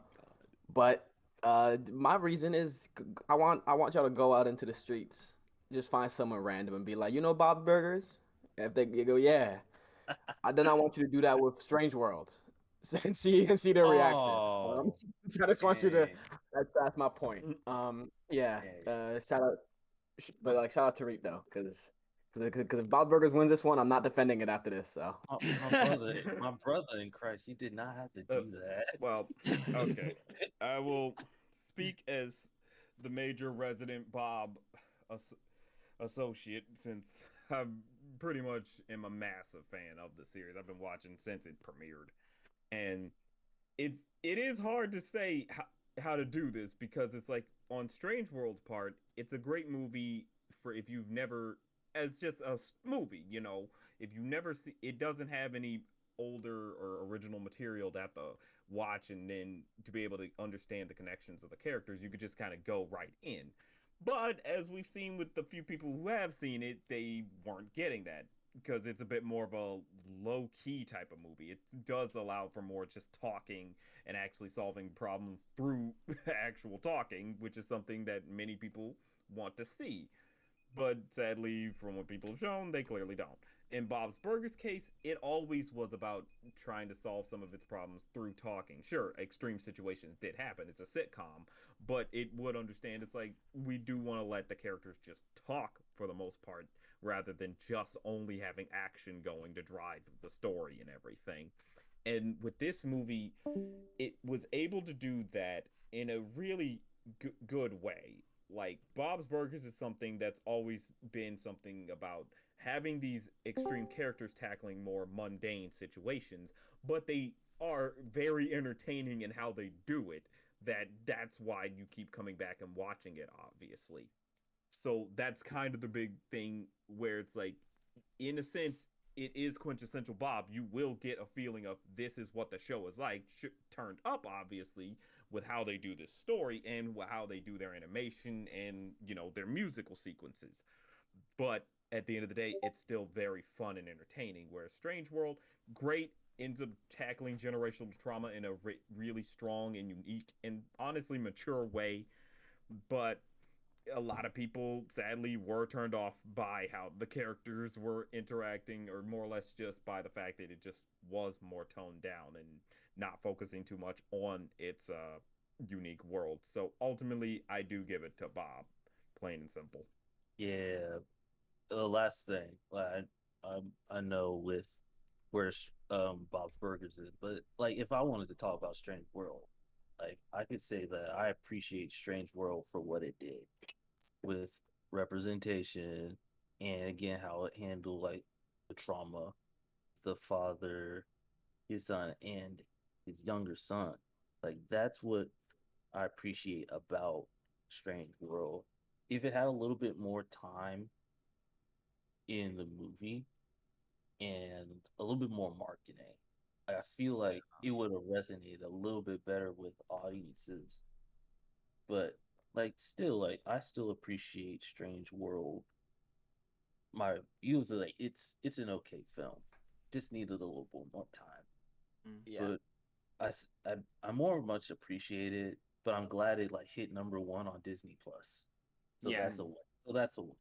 But my reason is I want y'all to go out into the streets, just find someone random and be like, you know, Bob's Burgers. If they you go, yeah. Then I want you to do that with Strange World, and see their reaction. Oh, I just want you to. dang. That's my point. Yeah. Dang. Shout out to Reap though, because if Bob Burgers wins this one, I'm not defending it after this. So. My brother in Christ, you did not have to do that. Well, okay. I will speak as the major resident Bob associate, since I'm pretty much am a massive fan of the series. I've been watching since it premiered, and it is hard to say how to do this, because it's like on Strange World's part, it's a great movie for if you've never, as just a movie, you know, if you never see, it doesn't have any older or original material to have to watch and then to be able to understand the connections of the characters. You could just kind of go right in. But as we've seen with the few people who have seen it, they weren't getting that, because it's a bit more of a low key type of movie. It does allow for more just talking and actually solving problems through actual talking, which is something that many people want to see. But sadly, from what people have shown, they clearly don't. In Bob's Burgers case, it always was about trying to solve some of its problems through talking. Sure, extreme situations did happen. It's a sitcom, but it would understand it's like we do want to let the characters just talk for the most part, rather than just only having action going to drive the story and everything. And with this movie, it was able to do that in a really good way. Like Bob's Burgers is something that's always been something about having these extreme characters tackling more mundane situations, but they are very entertaining in how they do it. That's why you keep coming back and watching it, obviously. So that's kind of the big thing, where it's like, in a sense, it is quintessential Bob. You will get a feeling of this is what the show is like, turned up obviously with how they do this story and how they do their animation and, you know, their musical sequences. But at the end of the day, it's still very fun and entertaining. Whereas Strange World, great, ends up tackling generational trauma in a really strong and unique and honestly mature way. But a lot of people sadly were turned off by how the characters were interacting, or more or less just by the fact that it just was more toned down and not focusing too much on its unique world. So ultimately, I do give it to Bob, plain and simple. Yeah. The last thing, I know with where Bob's Burgers is, but like if I wanted to talk about Strange World, like I could say that I appreciate Strange World for what it did with representation, and again how it handled like the trauma, the father, his son, and his younger son. Like that's what I appreciate about Strange World. If it had a little bit more time in the movie and a little bit more marketing, I feel like it would have resonated a little bit better with audiences. But like still, like I still appreciate Strange World. My views are like it's an okay film. Just needed a little bit more time. Yeah. But I more much appreciate it. But I'm glad it like hit #1 on Disney Plus. So Yeah. that's a win. So that's a win.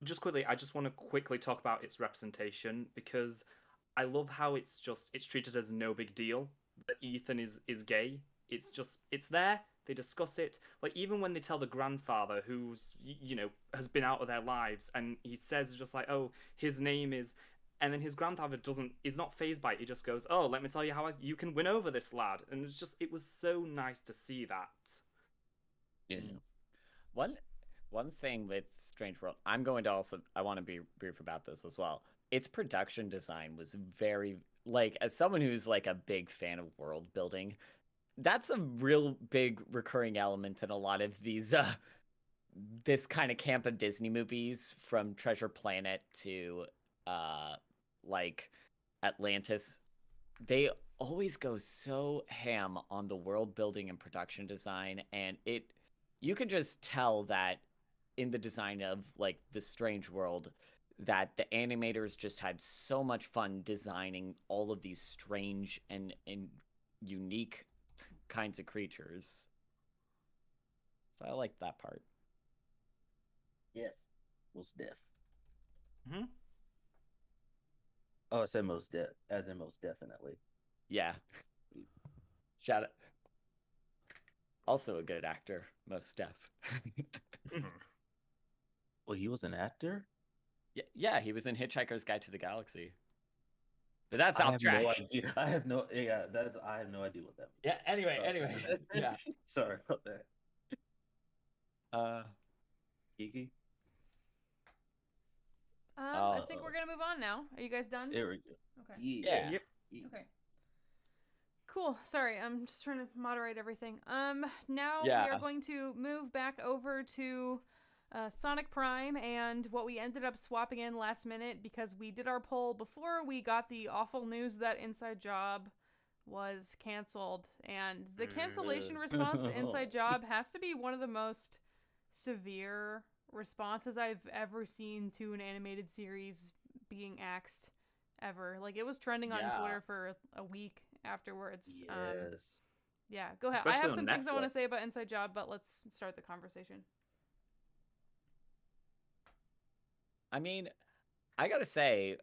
Just quickly, I just want to quickly talk about its representation, because I love how it's treated as no big deal that Ethan is gay. It's there. They discuss it. Like even when they tell the grandfather, who's has been out of their lives, and he says just like, oh, his name is, and then his grandfather is not phased by it. He just goes, oh, let me tell you how you can win over this lad, and it was so nice to see that. Yeah. One thing with Strange World, I want to be brief about this as well. Its production design was very, like, as someone who's like a big fan of world building, that's a real big recurring element in a lot of these this kind of camp of Disney movies, from Treasure Planet to like Atlantis. They always go so ham on the world building and production design, and you can just tell that in the design of like the Strange World, that the animators just had so much fun designing all of these strange and unique kinds of creatures. So I like that part. Yeah, most def. Oh, I said most def, as in most definitely. Yeah. Shout out. Also a good actor, most def. Well, he was an actor? Yeah, he was in Hitchhiker's Guide to the Galaxy. But that's off track. I have no idea what that means. Yeah, anyway. Yeah. Sorry about that. Kiki? I think we're gonna move on now. Are you guys done? There we go. Okay. Yeah. Yep. Okay. Cool. Sorry, I'm just trying to moderate everything. Now Yeah. we are going to move back over to Sonic Prime and what we ended up swapping in last minute because we did our poll before we got the awful news that Inside Job was canceled. And the cancellation response to Inside Job has to be one of the most severe responses I've ever seen to an animated series being axed ever. Like, it was trending on Twitter for a week afterwards. Yes. Yeah, go ahead. Especially I have on some things I want to Netflix. say about Inside Job, but let's start the conversation. I mean, I gotta say,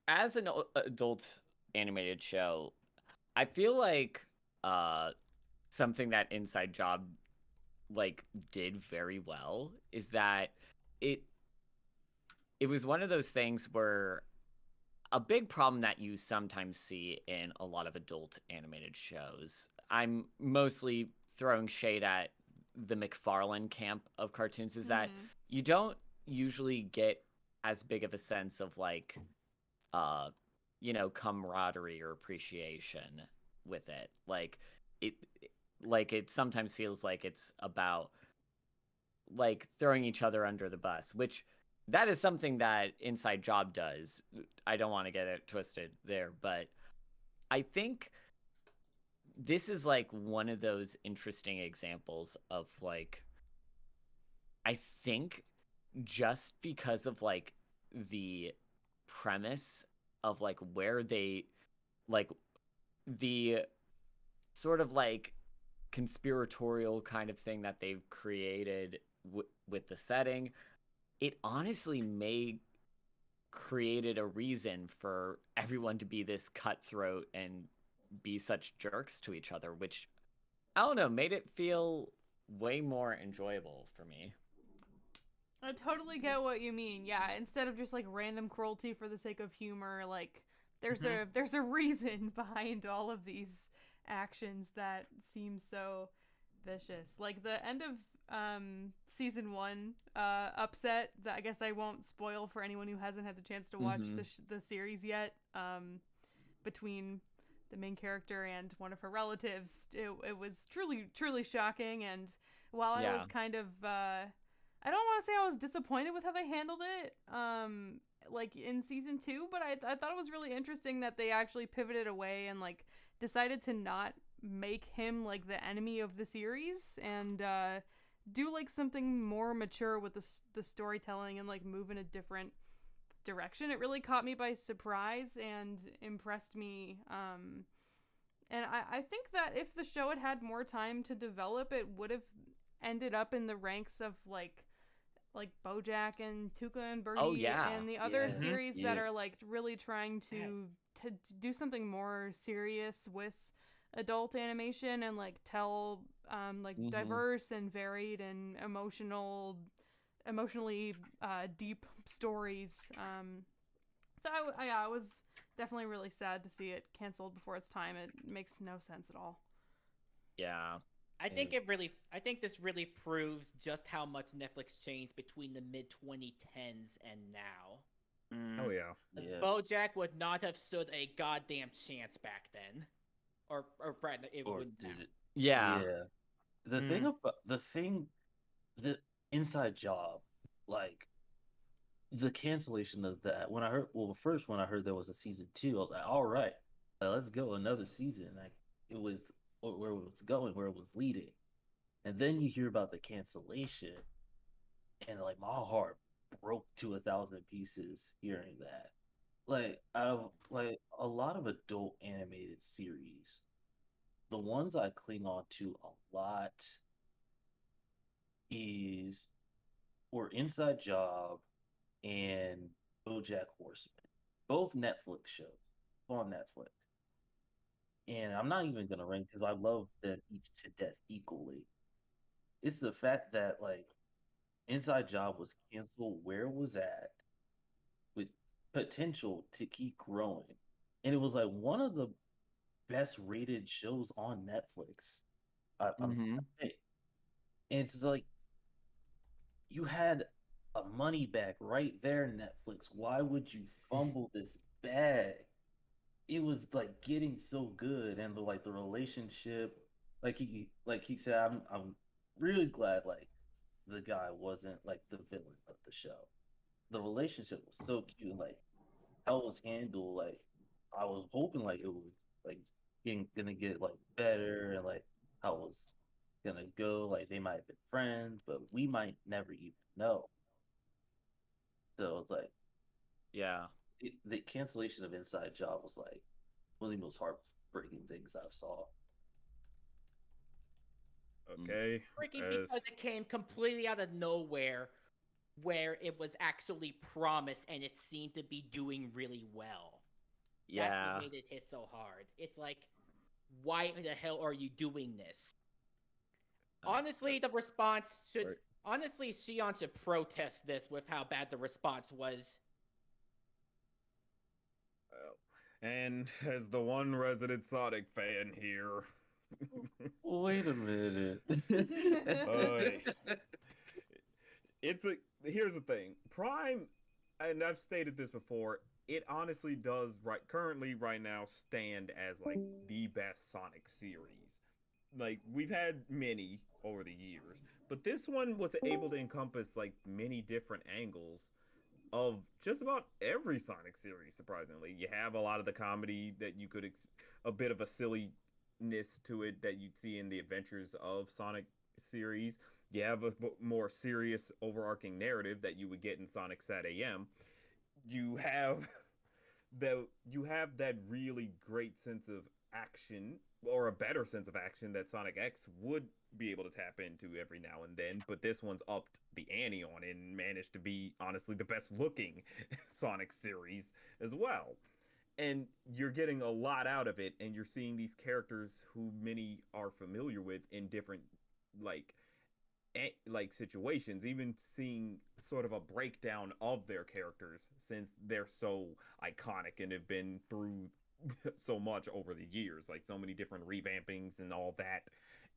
as an adult animated show, I feel like something that Inside Job like did very well is that it was one of those things where a big problem that you sometimes see in a lot of adult animated shows, I'm mostly throwing shade at the McFarlane camp of cartoons, is that you don't usually get as big of a sense of like camaraderie or appreciation with it. Like it sometimes feels like it's about like throwing each other under the bus, which that is something that Inside Job does. I don't want to get it twisted there, but I think this is like one of those interesting examples of like, I think just because of like the premise of like where they like the sort of like conspiratorial kind of thing that they've created with the setting, it honestly created a reason for everyone to be this cutthroat and be such jerks to each other, which I don't know, made it feel way more enjoyable for me. I totally get what you mean. Yeah, instead of just like random cruelty for the sake of humor, like there's a reason behind all of these actions that seem so vicious. Like the end of season 1 upset that I guess I won't spoil for anyone who hasn't had the chance to watch the series yet, between the main character and one of her relatives. It was truly shocking, and while I was kind of I don't want to say I was disappointed with how they handled it like in season 2, but I thought it was really interesting that they actually pivoted away and like decided to not make him like the enemy of the series and do like something more mature with the storytelling and like move in a different direction. It really caught me by surprise and impressed me. And I think that if the show had more time to develop, it would have ended up in the ranks of like BoJack and Tuca and Bertie and the other series that are like really trying to do something more serious with adult animation and like tell diverse and varied and emotionally deep stories. So I was definitely really sad to see it canceled before its time. It makes no sense at all. Yeah. I think this really proves just how much Netflix changed between the mid 2010s and now. Oh yeah. BoJack would not have stood a goddamn chance back then. or Brad, it Or wouldn't did matter. it? Yeah. Yeah. The inside job, like the cancellation of that. When I heard, well, first when I heard there was a season 2, I was like, all right, let's go another season. Like it was where it was going, where it was leading, and then you hear about the cancellation, and like my heart broke to 1,000 pieces hearing that. Like out of like a lot of adult animated series, the ones I cling on to a lot is or Inside Job and BoJack Horseman, both Netflix shows on Netflix. And I'm not even gonna rank because I love them each to death equally. It's the fact that like Inside Job was canceled where it was at with potential to keep growing. And it was like one of the best rated shows on Netflix. Mm-hmm. And it's just like you had a money back right there, Netflix. Why would you fumble this bag? It was like getting so good, and the relationship, like he said, I'm really glad like the guy wasn't like the villain of the show. The relationship was so cute, like how it was handled. Like I was hoping like it was like gonna get like better, and like how it was gonna go. Like they might have been friends, but we might never even know. So it's like Yeah. the cancellation of Inside Job was like one of the most heartbreaking things I've saw. Okay. Freaking because it came completely out of nowhere, where it was actually promised and it seemed to be doing really well. That's Yeah. what made it hit so hard. It's like, why the hell are you doing this? Honestly, the response should. Honestly, Xion should protest this with how bad the response was. And as the one resident Sonic fan here. Wait a minute. Here's the thing. Prime, and I've stated this before, it honestly does currently right now stand as like the best Sonic series. Like we've had many over the years, but this one was able to encompass like many different angles of just about every Sonic series. Surprisingly, you have a lot of the comedy that you could a bit of a silliness to it that you'd see in the Adventures of Sonic series. You have a more serious overarching narrative that you would get in Sonic Sat AM. You have that really great sense of action, or a better sense of action, that Sonic X would be able to tap into every now and then, but this one's upped the ante on it and managed to be honestly the best looking Sonic series as well. And you're getting a lot out of it, and you're seeing these characters who many are familiar with in different like situations, even seeing sort of a breakdown of their characters since they're so iconic and have been through so much over the years, like so many different revampings and all that.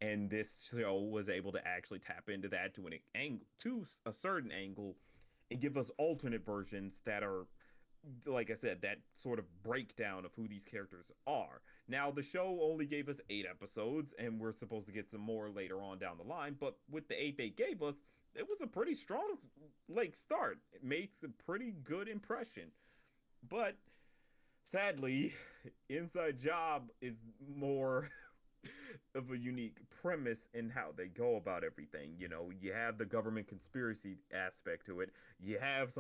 And this show was able to actually tap into that to an angle, to a certain angle, and give us alternate versions that are, like I said, that sort of breakdown of who these characters are. Now, the show only gave us 8 episodes, and we're supposed to get some more later on down the line, but with the 8 they gave us, it was a pretty strong like start. It makes a pretty good impression. But sadly, Inside Job is more of a unique premise in how they go about everything. You know, you have the government conspiracy aspect to it. You have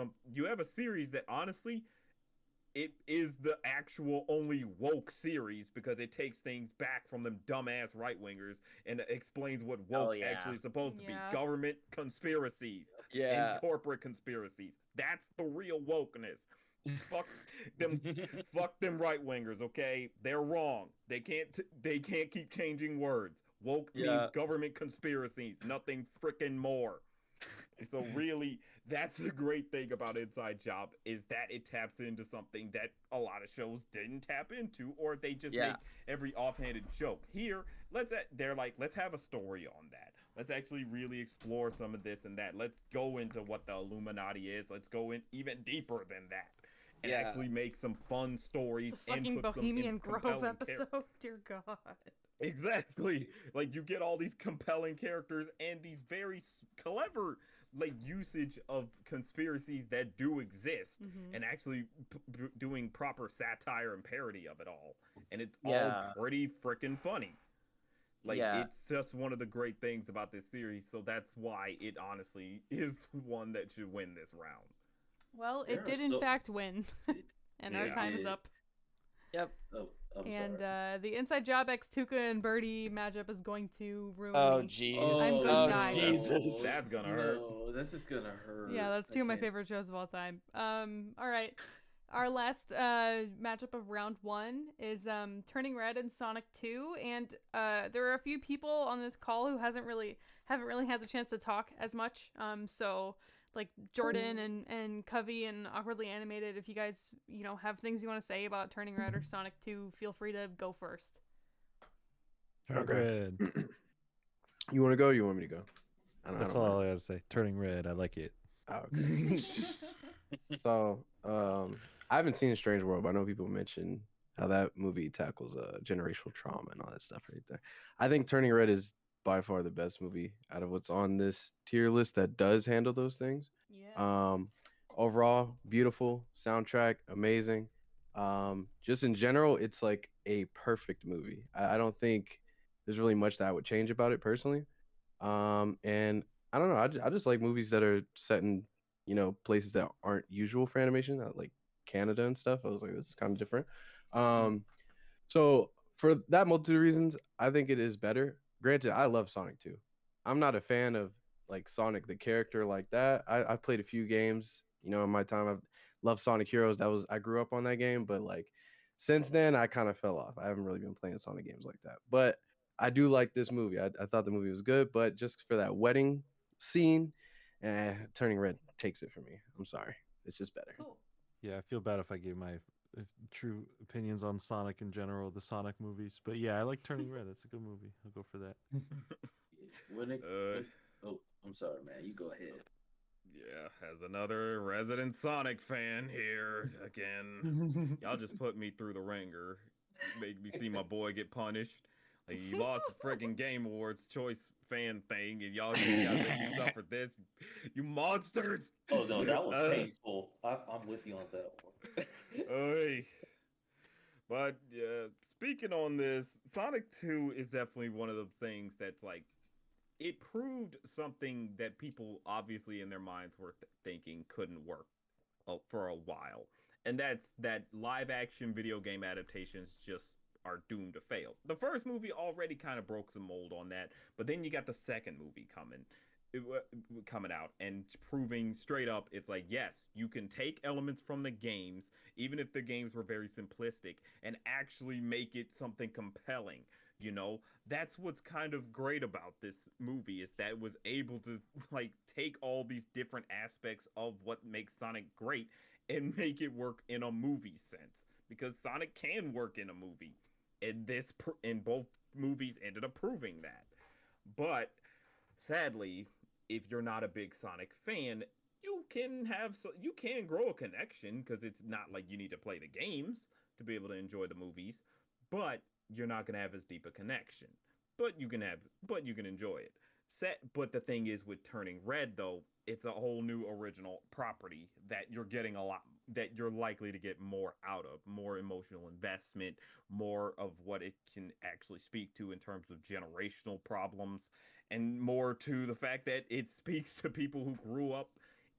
a series that honestly, it is the actual only woke series because it takes things back from them dumbass right wingers and explains what woke actually is supposed to be. Government conspiracies and corporate conspiracies. That's the real wokeness. Fuck them, fuck them right wingers. Okay, they're wrong. They can't keep changing words. Woke means government conspiracies, nothing freaking more. So really, that's the great thing about Inside Job, is that it taps into something that a lot of shows didn't tap into, or they just make every offhanded joke. Here, let's have a story on that. Let's actually really explore some of this and that. Let's go into what the Illuminati is. Let's go in even deeper than that. and actually make some fun stories The and fucking put Bohemian some Grove compelling episode. Dear God. Exactly. Like you get all these compelling characters and these very clever like usage of conspiracies that do exist and actually doing proper satire and parody of it all. And it's all pretty freaking funny. Like it's just one of the great things about this series, so that's why it honestly is one that should win this round. Well, it did in fact win. And our Yeah. time is up. Yep. Oh, I'm And sorry. the Inside Job X Tuca and Bertie matchup is going to ruin Oh me. jeez. I'm gonna die. Jesus. That's gonna hurt. No, this is gonna hurt. Yeah, that's I two of my can't- favorite shows of all time. All right. Our last matchup of round 1 is Turning Red and Sonic 2, and there are a few people on this call who haven't really had the chance to talk as much. So like Jordan and Covey and Awkwardly Animated, if you guys, have things you want to say about Turning Red or Sonic 2, feel free to go first. Red. You want to go? Or you want me to go? That's all I gotta say. Turning Red. I like it. Oh, okay. So, I haven't seen Strange World, but I know people mention how that movie tackles generational trauma and all that stuff right there. I think Turning Red is by far the best movie out of what's on this tier list that does handle those things. Yeah. Overall, beautiful soundtrack, amazing. Just in general, it's like a perfect movie. I don't think there's really much that I would change about it personally. And I don't know. I just like movies that are set in, places that aren't usual for animation, like Canada and stuff. I was like, this is kind of different. So for that multitude of reasons, I think it is better. Granted, I love Sonic 2. I'm not a fan of like Sonic the character like that. I played a few games, in my time. I've loved Sonic Heroes. I grew up on that game, but like since then I kind of fell off. I haven't really been playing Sonic games like that. But I do like this movie. I thought the movie was good, but just for that wedding scene, Turning Red takes it for me. I'm sorry. It's just better. Cool. Yeah, I feel bad if I gave my true opinions on Sonic in general, the Sonic movies. But yeah, I like Turning Red. That's a good movie. I'll go for that. Oh, I'm sorry, man. You go ahead. Yeah, as another resident Sonic fan here again. Y'all just put me through the ringer. Make me see my boy get punished. Like he lost the freaking Game Awards choice fan thing, and y'all just gotta make me suffer this. You monsters! Oh no, that was painful. I'm with you on that one. Oy. But speaking on this, Sonic 2 is definitely one of the things that's like it proved something that people obviously in their minds were thinking couldn't work for a while. And that's that live action video game adaptations just are doomed to fail. The first movie already kind of broke some mold on that, but then you got the second movie coming out and proving straight up it's like, yes, you can take elements from the games, even if the games were very simplistic, and actually make it something compelling. That's what's kind of great about this movie, is that it was able to like take all these different aspects of what makes Sonic great and make it work in a movie sense, because Sonic can work in a movie, and both movies ended up proving that. But sadly, if you're not a big Sonic fan, you can grow a connection, because it's not like you need to play the games to be able to enjoy the movies, but you're not going to have as deep a connection. But you can enjoy it. But the thing is, with Turning Red though, it's a whole new original property that you're likely to get more out of, more emotional investment, more of what it can actually speak to in terms of generational problems, and more to the fact that it speaks to people who grew up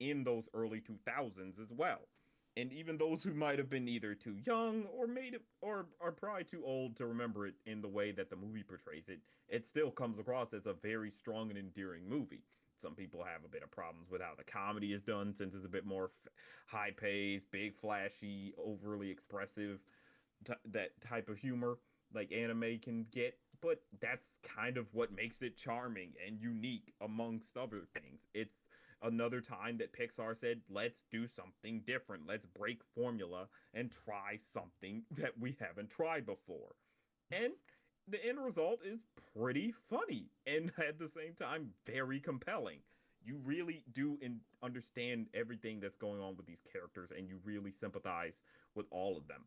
in those early 2000s as well. And even those who might have been either too young or are probably too old to remember it in the way that the movie portrays it, it still comes across as a very strong and endearing movie. Some people have a bit of problems with how the comedy is done, since it's a bit more high-paced, big, flashy, overly expressive, that type of humor like anime can get. But that's kind of what makes it charming and unique, amongst other things. It's another time that Pixar said, let's do something different. Let's break formula and try something that we haven't tried before. And the end result is pretty funny and at the same time very compelling. you really do understand everything that's going on with these characters, and you really sympathize with all of them.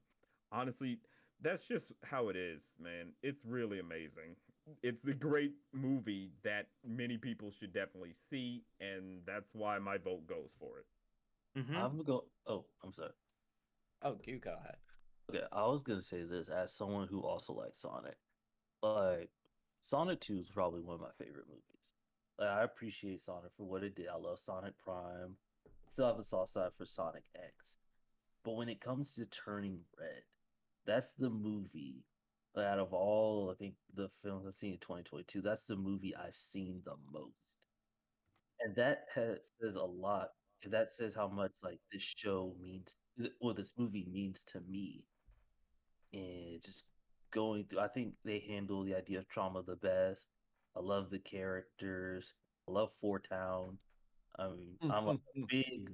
Honestly, that's just how it is, man. It's really amazing. It's a great movie that many people should definitely see, and that's why my vote goes for it. Mm-hmm. I'm gonna go. Oh, I'm sorry. Oh, you go ahead. Okay, I was gonna say this as someone who also likes Sonic. Like, Sonic 2 is probably one of my favorite movies. Like, I appreciate Sonic for what it did. I love Sonic Prime. Still have a soft side for Sonic X. But when it comes to Turning Red, that's the movie out of all, I think, the films I've seen in 2022, that's the movie I've seen the most. And that says a lot. And that says how much like this show means, well, this movie means to me. And just going through, I think they handle the idea of trauma the best. I love the characters. I love Four Town. I mean, I'm like a big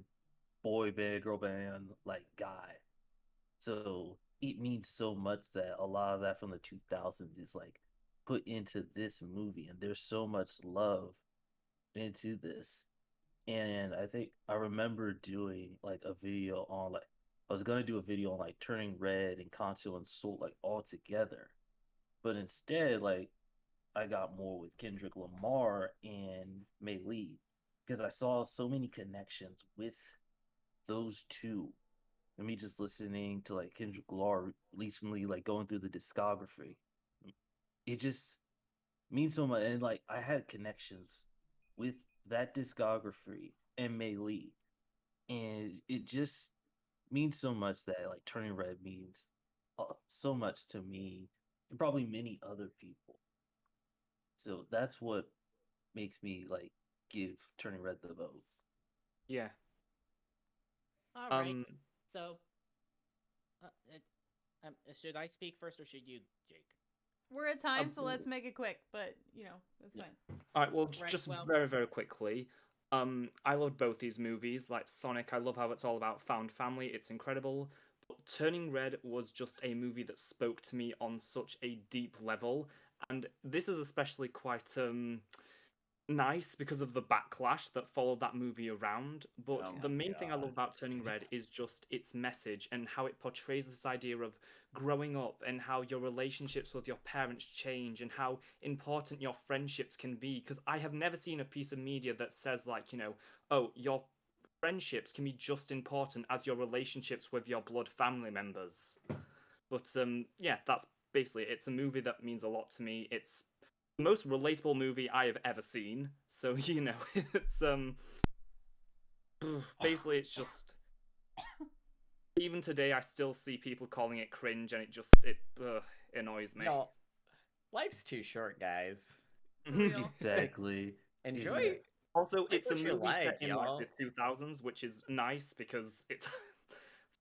boy band, girl band like guy. So it means so much that a lot of that from the 2000s is like put into this movie, and there's so much love into this. And I think I remember doing like a video on like I was gonna do a video on like Turning Red and Concho and Soul like all together, but instead like I got more with Kendrick Lamar and Mei Lee because I saw so many connections with those two. And me just listening to like Kendrick Lamar recently, like going through the discography, it just means so much. And like I had connections with that discography and Mei Lee, and it just means so much that like Turning Red means so much to me and probably many other people. So that's what makes me like give Turning Red the vote. Yeah. All right. So, should I speak first or should you, Jake? We're at time, so let's make it quick. But that's fine. All right. Well, Right, just well- very, very quickly. I loved both these movies. Like Sonic, I love how it's all about found family. It's incredible. But Turning Red was just a movie that spoke to me on such a deep level, and this is especially quite nice because of the backlash that followed that movie around. But Oh the my main thing I love God. about Turning Red is just its message and how it portrays this idea of growing up and how your relationships with your parents change and how important your friendships can be. Because I have never seen a piece of media that says, like, oh, your friendships can be just important as your relationships with your blood family members. But yeah, that's basically it. It's a movie that means a lot to me. It's the most relatable movie I have ever seen. So it's basically it's just even today I still see people calling it cringe, and it annoys me. No, life's too short, guys. Exactly. Enjoy. Also, Like it's a what you movie like, set in like y'all. the 2000s, which is nice because it's.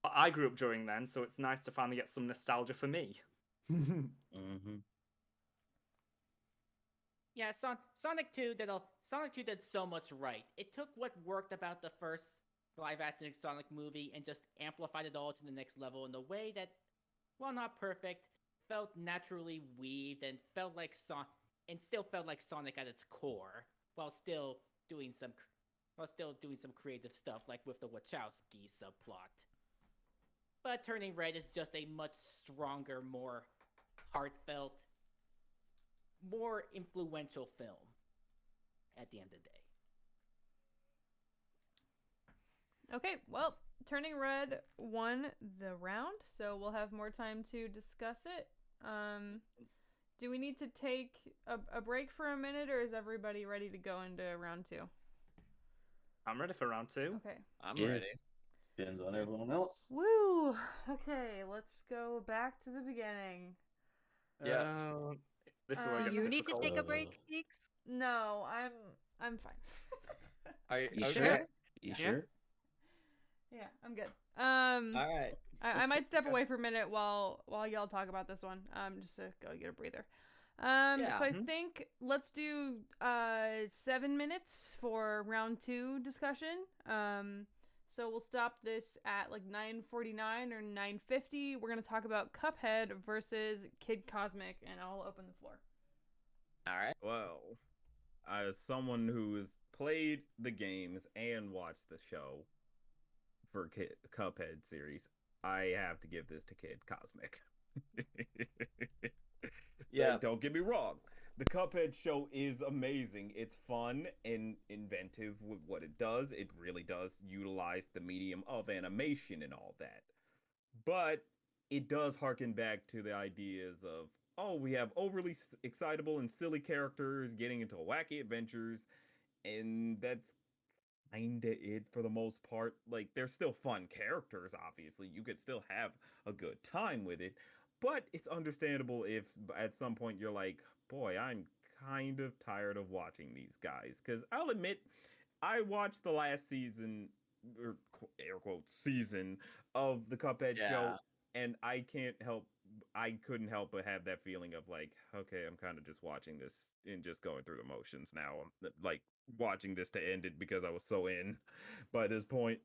I grew up during then, so it's nice to finally get some nostalgia for me. Mm-hmm. Yeah, Sonic 2 did so much right. It took what worked about the first live-action Sonic movie and just amplified it all to the next level in a way that, while not perfect, felt naturally weaved and still felt like Sonic at its core, while still doing some creative stuff like with the Wachowski subplot. But Turning Red is just a much stronger, more heartfelt, more influential film at the end of the day. Okay, well, Turning Red won the round, so we'll have more time to discuss it. Do we need to take a break for a minute, or is everybody ready to go into round two? I'm ready for round two. Okay. I'm ready. Depends on everyone else. Woo! Okay, let's go back to the beginning. Yeah. This is where it Do gets you need to difficult. take a break, Geeks? No, I'm fine. Are you You okay? sure? You Yeah. sure? Yeah, I'm good. All right. I might step away for a minute while y'all talk about this one. Just to go get a breather. So I think let's do 7 minutes for round two discussion. So we'll stop this at like 9:49 or 9:50. We're gonna talk about Cuphead versus Kid Cosmic, and I'll open the floor. All right. Well, As someone who has played the games and watched the show for Cuphead series, I have to give this to Kid Cosmic. Yeah. Don't get me wrong. The Cuphead show is amazing. It's fun and inventive with what it does. It really does utilize the medium of animation and all that. But it does harken back to the ideas of, oh, we have overly excitable and silly characters getting into wacky adventures, and that's kinda it for the most part. Like, they're still fun characters, obviously. You could still have a good time with it, but it's understandable if at some point you're like, boy, I'm kind of tired of watching these guys. Because I'll admit, I watched the last season, or air quotes, season of the Cuphead Yeah. show, and I couldn't help but have that feeling of like, okay, I'm kind of just watching this and just going through the motions now. I'm like watching this to end it because I was so in by this point.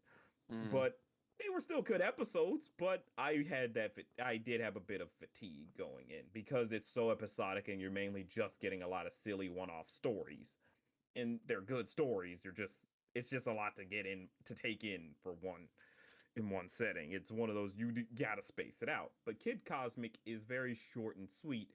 But they were still good episodes, but I did have a bit of fatigue going in because it's so episodic and you're mainly just getting a lot of silly one-off stories. And they're good stories. It's just a lot to get in to take in for one setting. It's one of those gotta space it out. But Kid Cosmic is very short and sweet,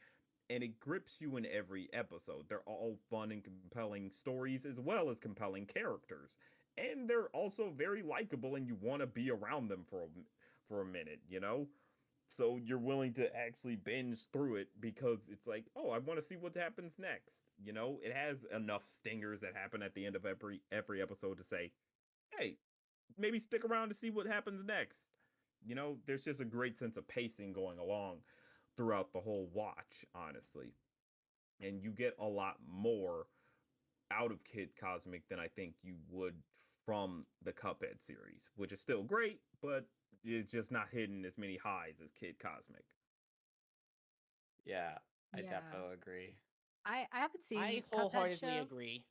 and it grips you in every episode. They're all fun and compelling stories as well as compelling characters, and they're also very likable, and you want to be around them for a minute, you know. So you're willing to actually binge through it because it's like, oh, I want to see what happens next. You know, it has enough stingers that happen at the end of every episode to say, hey, maybe stick around to see what happens next. You know, there's just a great sense of pacing going along throughout the whole watch, honestly. And you get a lot more out of Kid Cosmic than I think you would from the Cuphead series, which is still great, but it's just not hitting as many highs as Kid Cosmic. Yeah, I Yeah. definitely agree. I haven't seen I Cuphead wholeheartedly show. agree.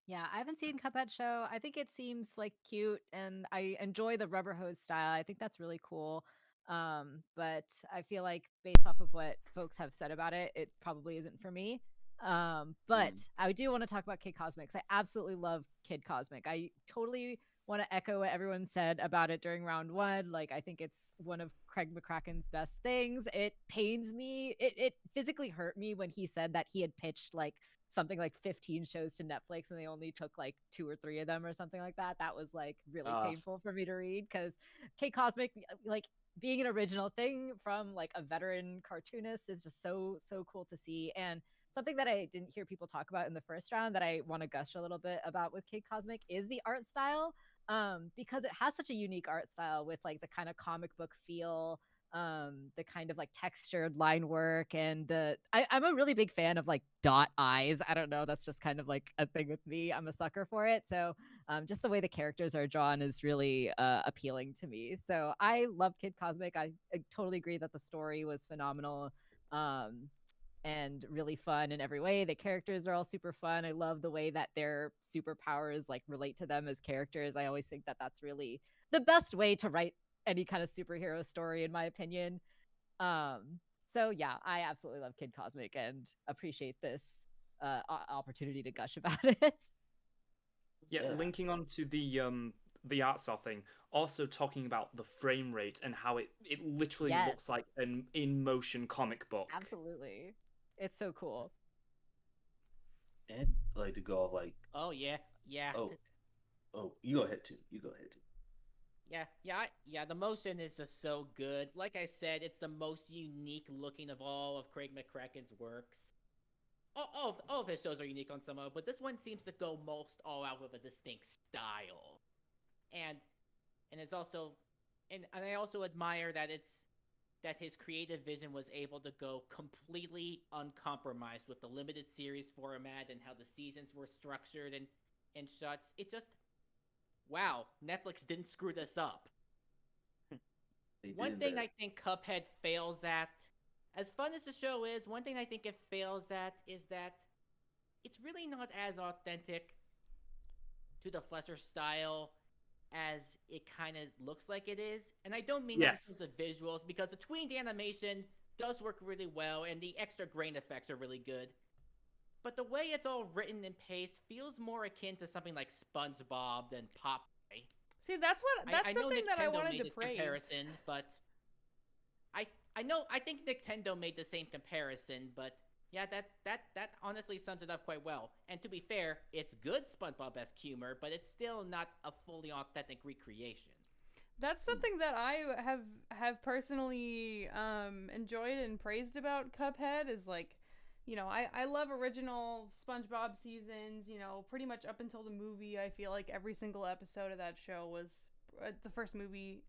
Yeah, I haven't seen Cuphead show. I think it seems like cute and I enjoy the rubber hose style. I think that's really cool. But I feel like based off of what folks have said about it, it probably isn't for me. But I do want to talk about Kid Cosmic 'cause I absolutely love Kid Cosmic. I totally want to echo what everyone said about it during round one. Like, I think it's one of Craig McCracken's best things. It pains me. It physically hurt me when he said that he had pitched like something like 15 shows to Netflix and they only took like 2 or 3 of them or something like that. That was like really painful for me to read because K Cosmic, like being an original thing from like a veteran cartoonist is just so cool to see. And something that I didn't hear people talk about in the first round that I want to gush a little bit about with Kid Cosmic is the art style, because it has such a unique art style with like the kind of comic book feel, the kind of like textured line work, and I'm a really big fan of like dot eyes. I don't know, that's just kind of like a thing with me. I'm a sucker for it. So just the way the characters are drawn is really appealing to me. So I love Kid Cosmic. I totally agree that the story was phenomenal. And really fun in every way. The characters are all super fun. I love the way that their superpowers like relate to them as characters. I always think that that's really the best way to write any kind of superhero story, in my opinion. So yeah, I absolutely love Kid Cosmic and appreciate this opportunity to gush about it. Yeah, linking on to the art style thing, also talking about the frame rate and how it literally looks like an in motion comic book. Absolutely, it's so cool. And like to go off like, oh yeah. Oh, you go ahead too. Yeah, the motion is just so good. Like I said, it's the most unique looking of all of Craig McCracken's works. All of his shows are unique on some of, but this one seems to go most all out with a distinct style. And it's also and I also admire that his creative vision was able to go completely uncompromised with the limited series format and how the seasons were structured and shots. It just, wow, Netflix didn't screw this up. One thing I think Cuphead fails at, as fun as the show is, one thing I think it fails at is that it's really not as authentic to the Fleischer style as it kind of looks like it is. And I don't mean that in terms of visuals, because the tweened animation does work really well and the extra grain effects are really good. but the way it's all written and paced feels more akin to something like SpongeBob than Popeye. See, that's I know something that I Nintendo wanted made to this praise. comparison, but I think Nintendo made the same comparison, but yeah, that honestly sums it up quite well. And to be fair, it's good SpongeBob-esque humor, but it's still not a fully authentic recreation. That's something that I have personally enjoyed and praised about Cuphead is like, you know, I love original SpongeBob seasons, you know, pretty much up until the movie. I feel like every single episode of that show was the first movie,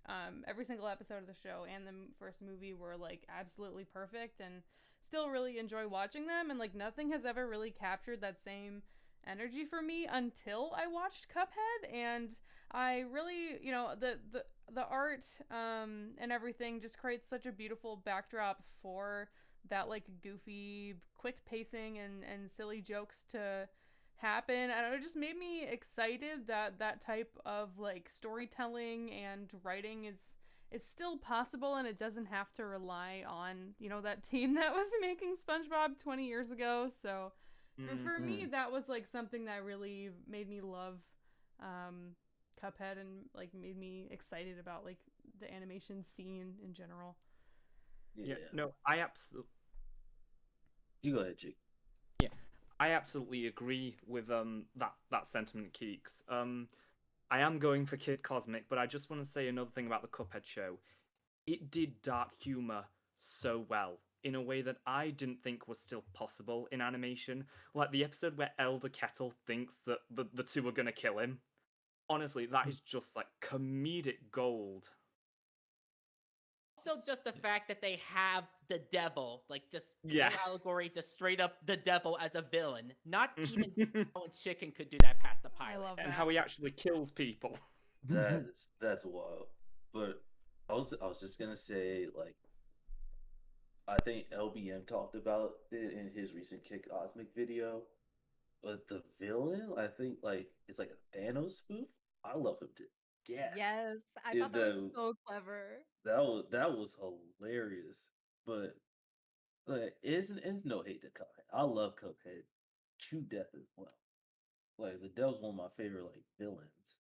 every single episode of the show and the first movie were like absolutely perfect, and still really enjoy watching them, and like nothing has ever really captured that same energy for me until I watched Cuphead. And I really, you know, the art and everything just creates such a beautiful backdrop for that like goofy quick pacing and silly jokes to happen, and it just made me excited that that type of like storytelling and writing is still possible, and it doesn't have to rely on, you know, that team that was making SpongeBob 20 years ago. So for me, that was like something that really made me love Cuphead, and like made me excited about like the animation scene in general. Yeah. No, I absolutely. You go ahead, Jake. Yeah, I absolutely agree with that sentiment, Keeks. I am going for Kid Cosmic, but I just want to say another thing about the Cuphead show. It did dark humor so well in a way that I didn't think was still possible in animation. Like the episode where Elder Kettle thinks that the two are gonna kill him. Honestly, that is just like comedic gold. Also, just the fact that they have the devil, like just Yeah. no allegory, just straight up the devil as a villain. Not even Cow and Chicken could do that past the pilot. I love And that. how he actually kills people. That's wild. But I was just gonna say, like, I think LBM talked about it in his recent Kid Cosmic video. But the villain, I think, like, it's like a Thanos spoof. I love him to death. Yes, I It- thought that was so clever. That was hilarious. But like, it's no hate to Cuphead. I love Cuphead to death as well. Like the Devil's one of my favorite like villains,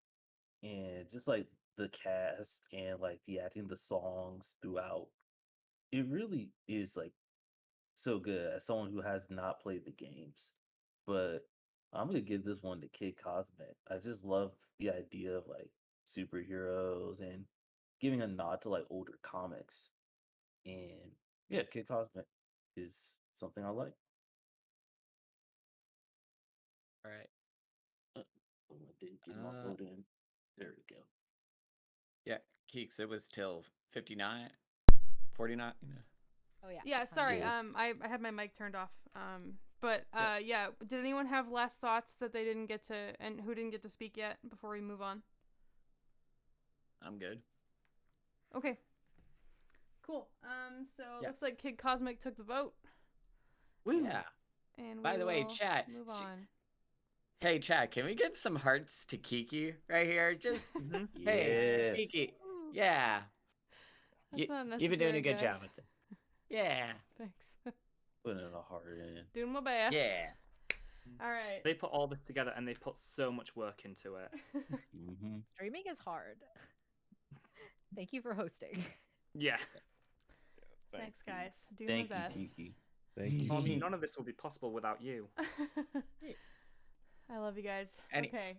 and just like the cast and like the acting, the songs throughout, it really is like so good. As someone who has not played the games, but I'm gonna give this one to Kid Cosmic. I just love the idea of like superheroes and giving a nod to like older comics. And yeah, Kid Cosmic is something I like. All right. I didn't get my vote in. There we go. Yeah, Keeks, it was till 59, 49. Oh yeah. Yeah, that's fine. sorry. Yeah. I had my mic turned off. But yeah, did anyone have last thoughts that they didn't get to, and who didn't get to speak yet before we move on? I'm good. Okay. Cool. So it Yeah. looks like Kid Cosmic took the vote. Yeah. And By we the way, will chat, move on. Hey, chat, can we give some hearts to Kiki right here? Just, hey, Yes. Kiki. Yeah. That's not necessary, You've been doing a good guys. job with it. Yeah. Thanks. Putting a heart in. Doing my best. Yeah. All right. They put all this together and they put so much work into it. Mm-hmm. Streaming is hard. Thank you for hosting. Yeah. Thanks, guys. Doing Thank my you, best. Kiki. Thank you. I mean, none of this would be possible without you. I love you guys. Any- Okay.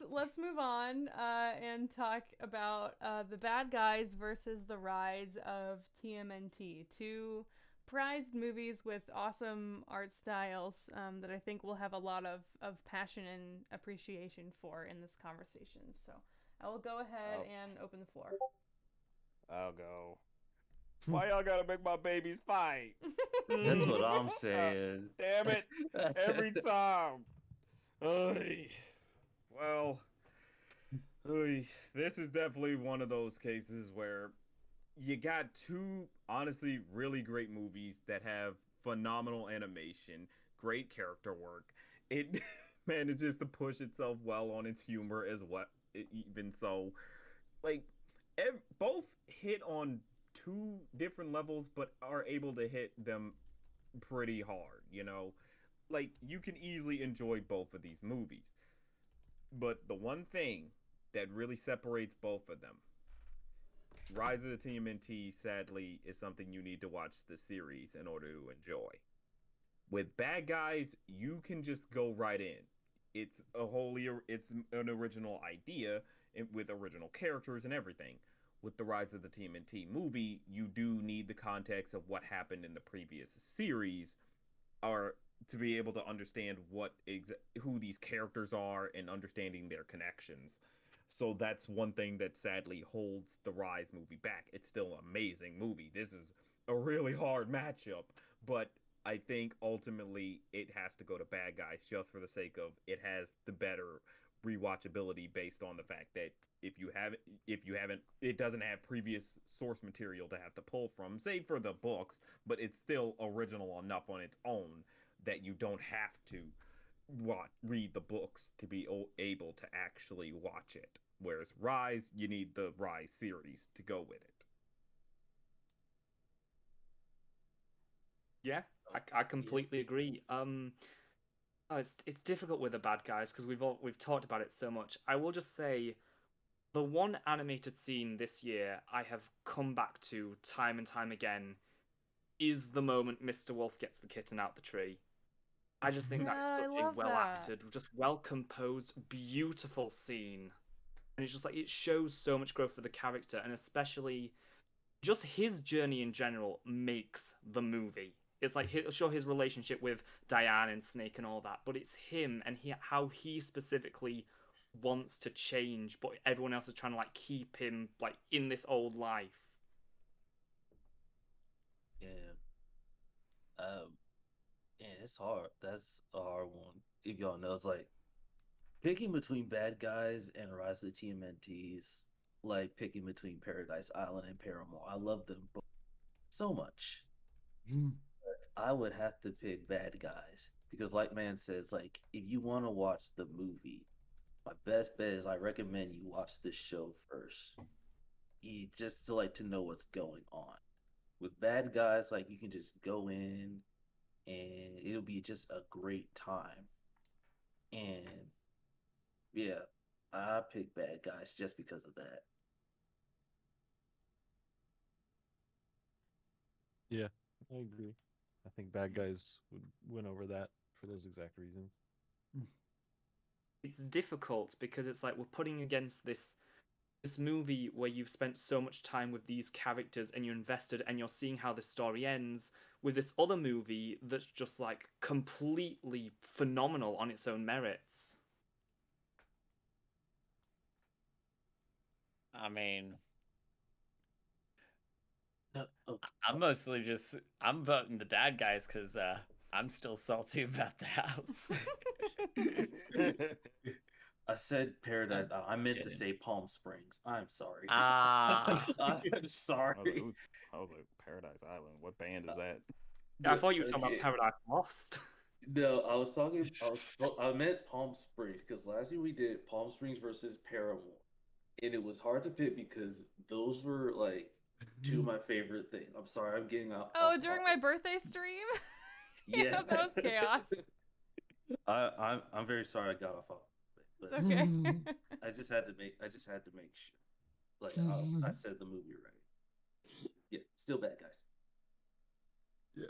Let's move on and talk about the bad guys versus the rise of TMNT. Two prized movies with awesome art styles that I think we'll have a lot of passion and appreciation for in this conversation. So I will go ahead and open the floor. I'll go. Why y'all gotta make my babies fight? That's what I'm saying. Damn it. Every time. Oy. Well, this is definitely one of those cases where you got two honestly really great movies that have phenomenal animation, great character work. It manages to push itself well on its humor as well. Even so, like both hit on two different levels, but are able to hit them pretty hard, you know? Like, you can easily enjoy both of these movies. But the one thing that really separates both of them, Rise of the TMNT, sadly, is something you need to watch the series in order to enjoy. With Bad Guys, you can just go right in. It's an original idea with original characters and everything. With the Rise of the TMNT movie, you do need the context of what happened in the previous series, or to be able to understand who these characters are and understanding their connections. So that's one thing that sadly holds the Rise movie back. It's still an amazing movie. This is a really hard matchup, but I think ultimately it has to go to Bad Guys just for the sake of it has the better rewatchability based on the fact that if you haven't it doesn't have previous source material to have to pull from, save for the books, but it's still original enough on its own that you don't have to read the books to be able to actually watch it. Whereas Rise, you need the Rise series to go with it. Yeah, I completely agree. It's difficult with the Bad Guys because we've talked about it so much. I will just say, the one animated scene this year I have come back to time and time again is the moment Mr. Wolf gets the kitten out the tree. I just think that's Yeah, I such a love well that. acted, just well composed, beautiful scene. And it's just like it shows so much growth for the character, and especially just his journey in general makes the movie. It's like sure his relationship with Diane and Snake and all that, but it's him and how he specifically wants to change, but everyone else is trying to like keep him like in this old life. Yeah. Yeah, it's hard. That's a hard one. If y'all know, it's like picking between Bad Guys and Rise of the TMNTs, like picking between Paradise Island and Paramore. I love them both so much. But I would have to pick Bad Guys because, like Man says, like if you want to watch the movie, my best bet is I recommend you watch the show first, just to like to know what's going on. With Bad Guys, like you can just go in and it'll be just a great time. And yeah, I pick Bad Guys just because of that. Yeah, I agree. I think Bad Guys would win over that for those exact reasons. It's difficult because it's like we're putting against this movie where you've spent so much time with these characters and you're invested and you're seeing how the story ends with this other movie that's just like completely phenomenal on its own merits. I mean, Oh, I'm voting the Bad Guys because I'm still salty about the house. I said Paradise. I meant to say Palm Springs. I'm sorry. Ah. I'm sorry. I was like, Paradise Island. What band is that? Yeah, I thought you were talking Okay. about Paradise Lost. No, I was talking. I meant Palm Springs because last year we did Palm Springs versus Paramore, and it was hard to pick because those were like two of my favorite things. I'm sorry, I'm getting off. Oh, off during my topic. birthday stream? Yes, Yeah, that was chaos. I'm very sorry I got off topic, It's but okay. I just had to make sure. Like I said the movie right. Yeah, still Bad Guys. Yeah.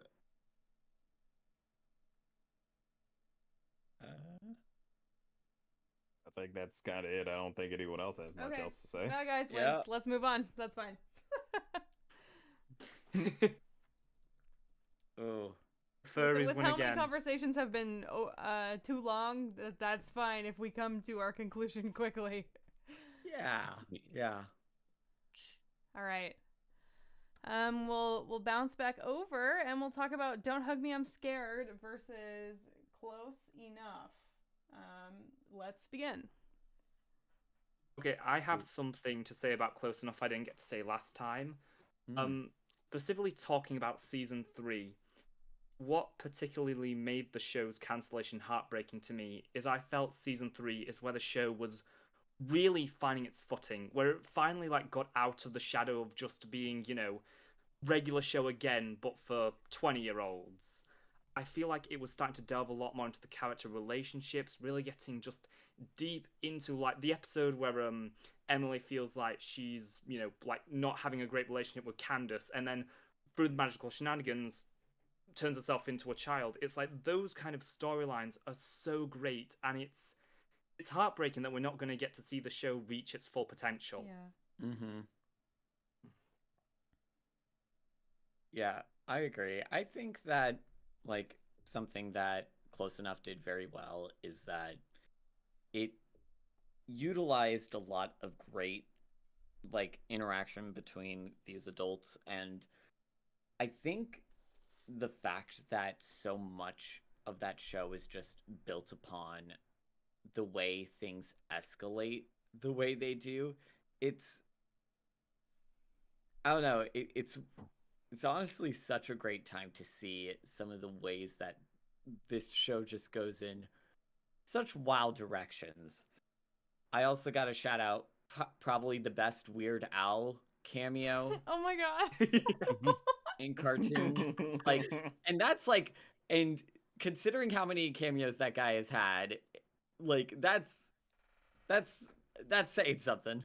I think that's kind of it. I don't think anyone else has much Okay. else to say. Bad Guys wins. Yeah. Let's move on. That's fine. Oh. Furries With win how again. many conversations have been too long, that's fine if we come to our conclusion quickly. Yeah. All right. We'll bounce back over and we'll talk about "Don't Hug Me, I'm Scared" versus "Close Enough." Let's begin. Okay, I have something to say about Close Enough I didn't get to say last time. Specifically talking about season 3. What particularly made the show's cancellation heartbreaking to me is I felt season 3 is where the show was really finding its footing, where it finally like got out of the shadow of just being, regular show again, but for 20-year-olds. I feel like it was starting to delve a lot more into the character relationships, really getting just deep into like the episode where Emily feels like she's, you know, like not having a great relationship with Candace, and then through the magical shenanigans turns herself into a child. It's like those kind of storylines are so great, and it's heartbreaking that we're not going to get to see the show reach its full potential. Yeah. Mm-hmm. Yeah, I agree. I think that like something that Close Enough did very well is that it utilized a lot of great like interaction between these adults, and I think the fact that so much of that show is just built upon the way things escalate the way they do, it's I don't know, it's honestly such a great time to see some of the ways that this show just goes in such wild directions. I also got to shout out probably the best Weird Al cameo Oh my god. in cartoons. Like, and that's like, and considering how many cameos that guy has had, like that's saying something.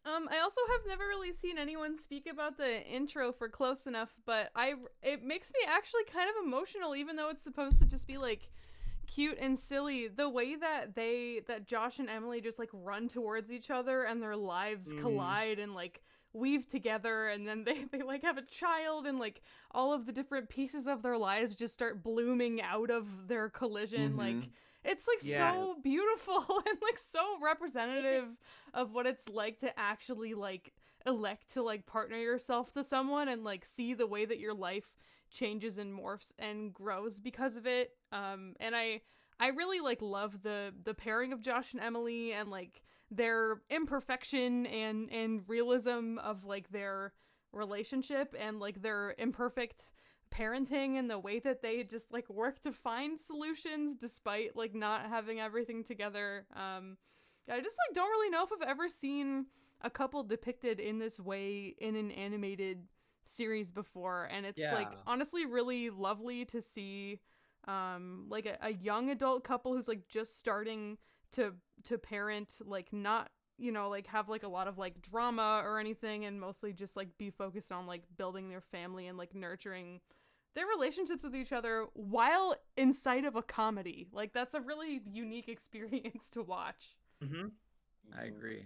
I also have never really seen anyone speak about the intro for Close Enough, but it makes me actually kind of emotional, even though it's supposed to just be like cute and silly. The way that Josh and Emily just like run towards each other and their lives collide and like weave together, and then they like have a child, and like all of the different pieces of their lives just start blooming out of their collision. Like it's like so beautiful and like so representative of what it's like to actually like elect to like partner yourself to someone and like see the way that your life changes and morphs and grows because of it. And I really like love the pairing of Josh and Emily, and like their imperfection and realism of like their relationship, and like their imperfect parenting, and the way that they just like work to find solutions despite like not having everything together. I just like don't really know if I've ever seen a couple depicted in this way in an animated series before, and it's like honestly really lovely to see like a young adult couple who's like just starting to parent, like not, you know, like have like a lot of like drama or anything, and mostly just like be focused on like building their family and like nurturing their relationships with each other while inside of a comedy. Like that's a really unique experience to watch. I agree.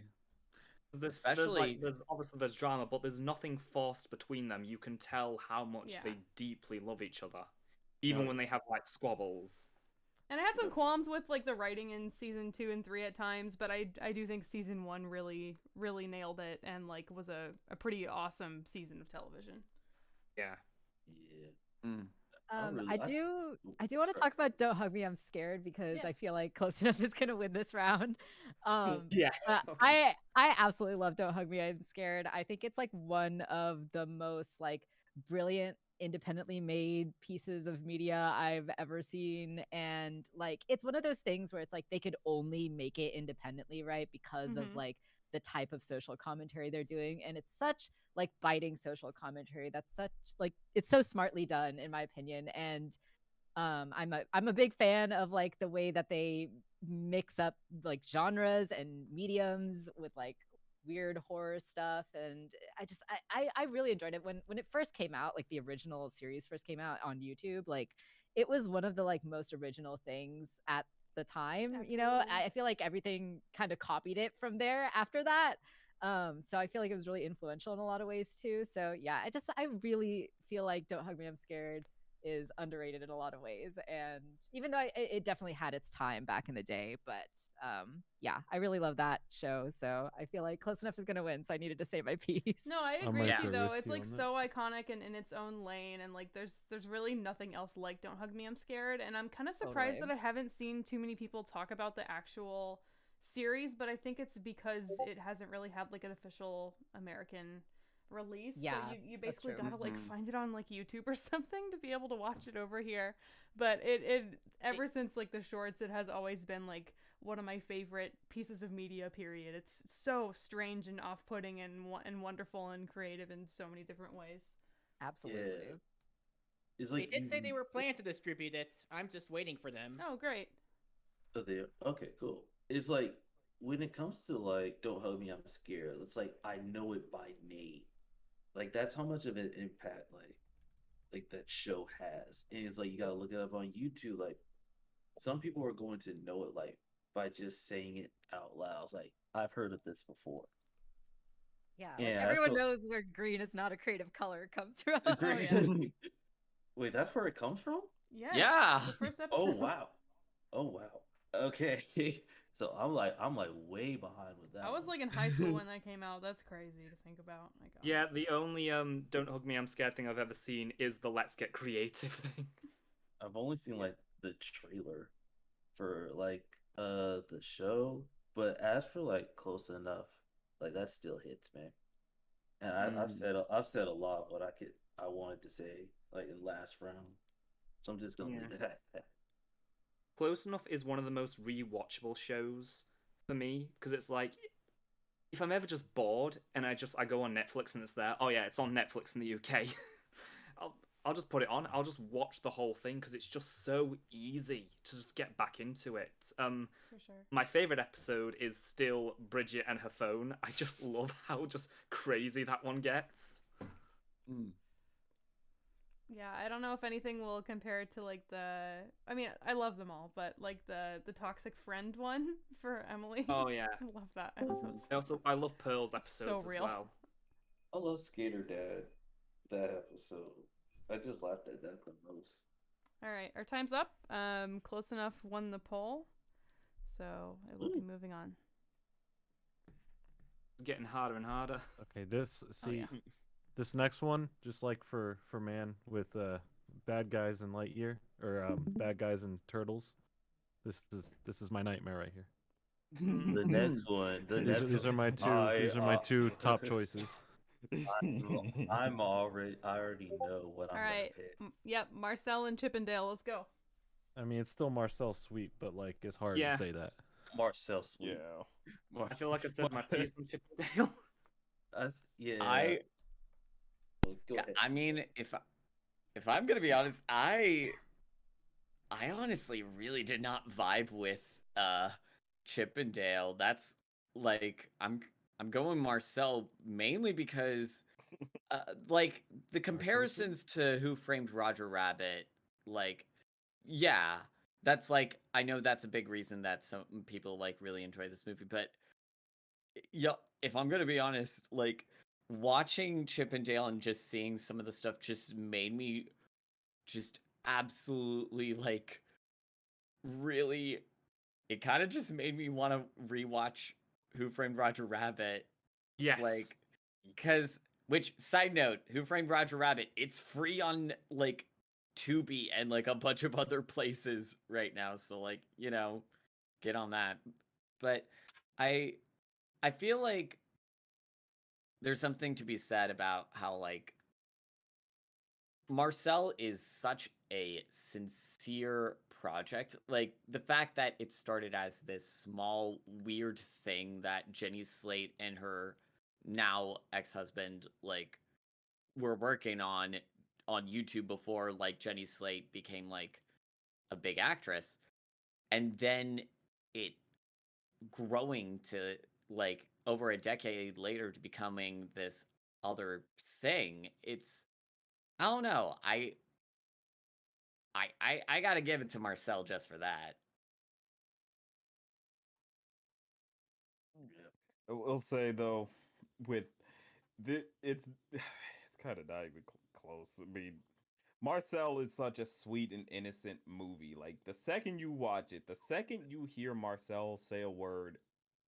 Especially there's obviously there's drama, but there's nothing forced between them. You can tell how much they deeply love each other, even when they have like squabbles. And I had some qualms with like the writing in season 2 and 3 at times, but I do think season 1 really nailed it, and like was a pretty awesome season of television. Yeah. I do want to talk about Don't Hug Me, I'm Scared, because I feel like Close Enough is gonna win this round. I absolutely love Don't Hug Me, I'm Scared. I think it's like one of the most like brilliant independently made pieces of media I've ever seen, and like it's one of those things where it's like they could only make it independently, right, because of like the type of social commentary they're doing, and it's such like biting social commentary that's such like it's so smartly done in my opinion. And I'm a big fan of like the way that they mix up like genres and mediums with like weird horror stuff, and I really enjoyed it when it first came out, like the original series first came out on YouTube. Like it was one of the like most original things at the time. Absolutely. You know, I feel like everything kind of copied it from there after that. So I feel like it was really influential in a lot of ways too. So yeah, I really feel like Don't Hug Me, I'm Scared is underrated in a lot of ways. And even though it definitely had its time back in the day, but yeah, I really love that show. So I feel like Close Enough is going to win. So I needed to say my piece. No, I agree with you though. It's like so iconic and in its own lane. And like there's really nothing else like Don't Hug Me, I'm Scared. And I'm kind of surprised that I haven't seen too many people talk about the actual series, but I think it's because it hasn't really had like an official American release. Yeah, so you basically gotta like find it on like YouTube or something to be able to watch it over here. But it ever since like the shorts, it has always been like one of my favorite pieces of media, period. It's so strange and off-putting and wonderful and creative in so many different ways. Absolutely. It's They like did say they were planning to distribute it. I'm just waiting for them. Oh, great. Okay, cool. It's like when it comes to like "Don't Hug Me, I'm Scared," it's like I know it by name. Like that's how much of an impact like that show has. And it's like you gotta look it up on YouTube. Like some people are going to know it like by just saying it out loud. It's like I've heard of this before. Yeah, like And I everyone felt knows where green is not a creative color comes from. green. Wait, that's where it comes from? Yes. Yeah. The first episode. Oh wow. Oh wow. Okay. So I'm like way behind with that. I was one. like in high school when that came out. That's crazy to think about. My God. Yeah, the only "Don't Hug Me, I'm Scared" thing I've ever seen is the "Let's Get Creative" thing. I've only seen like the trailer for like the show, but as for like Close Enough, like that still hits, man. And I've said a lot of what I wanted to say like in last round, so I'm just gonna Yeah. leave it at that. Close Enough is one of the most rewatchable shows for me because it's like if I'm ever just bored and I go on Netflix and it's there. Oh yeah, it's on Netflix in the UK. I'll just put it on. I'll just watch the whole thing because it's just so easy to just get back into it. For sure. My favorite episode is still Bridget and her phone. I just love how just crazy that one gets. Yeah, I don't know if anything will compare to like I mean, I love them all, but like the toxic friend one for Emily. Oh yeah, I love that episode. I love Pearl's episodes so real. as well. I love Skater Dad. That episode, I just laughed at that the most. All right, our time's up. Close Enough won the poll, so it will be moving on. It's getting harder and harder. Okay, this yeah. this next one, just like for man with bad guys in Lightyear or bad guys in Turtles. This is my nightmare right here. The next one. These are my two top choices. I already know what I'm All right. gonna pick. Yep, Marcel and Chippendale. Let's go. I mean, it's still Marcel Sweet, but like it's hard Yeah. to say that. Marcel Sweet. Yeah. I feel like I've said my piece on Chippendale. Yeah. Go ahead. I mean, if I'm gonna be honest, I honestly really did not vibe with Chippendale. That's like I'm going Marcel mainly because like the comparisons to Who Framed Roger Rabbit, like yeah, that's like I know that's a big reason that some people like really enjoy this movie, but yeah, if I'm gonna be honest, like watching Chippendale and just seeing some of the stuff just made me just absolutely like really it kind of just made me want to rewatch Who Framed Roger Rabbit. Yes. Like cuz which side note, Who Framed Roger Rabbit, it's free on like Tubi and like a bunch of other places right now, so like, you know, get on that. But I feel like there's something to be said about how like Marcel is such a sincere project. Like the fact that it started as this small weird thing that Jenny Slate and her now ex-husband like were working on YouTube before like Jenny Slate became like a big actress, and then it growing to like over a decade later to becoming this other thing. It's I don't know. I gotta give it to Marcel just for that. Yeah. I will say though, with it's kind of not even close. I mean, Marcel is such a sweet and innocent movie. Like the second you watch it, the second you hear Marcel say a word,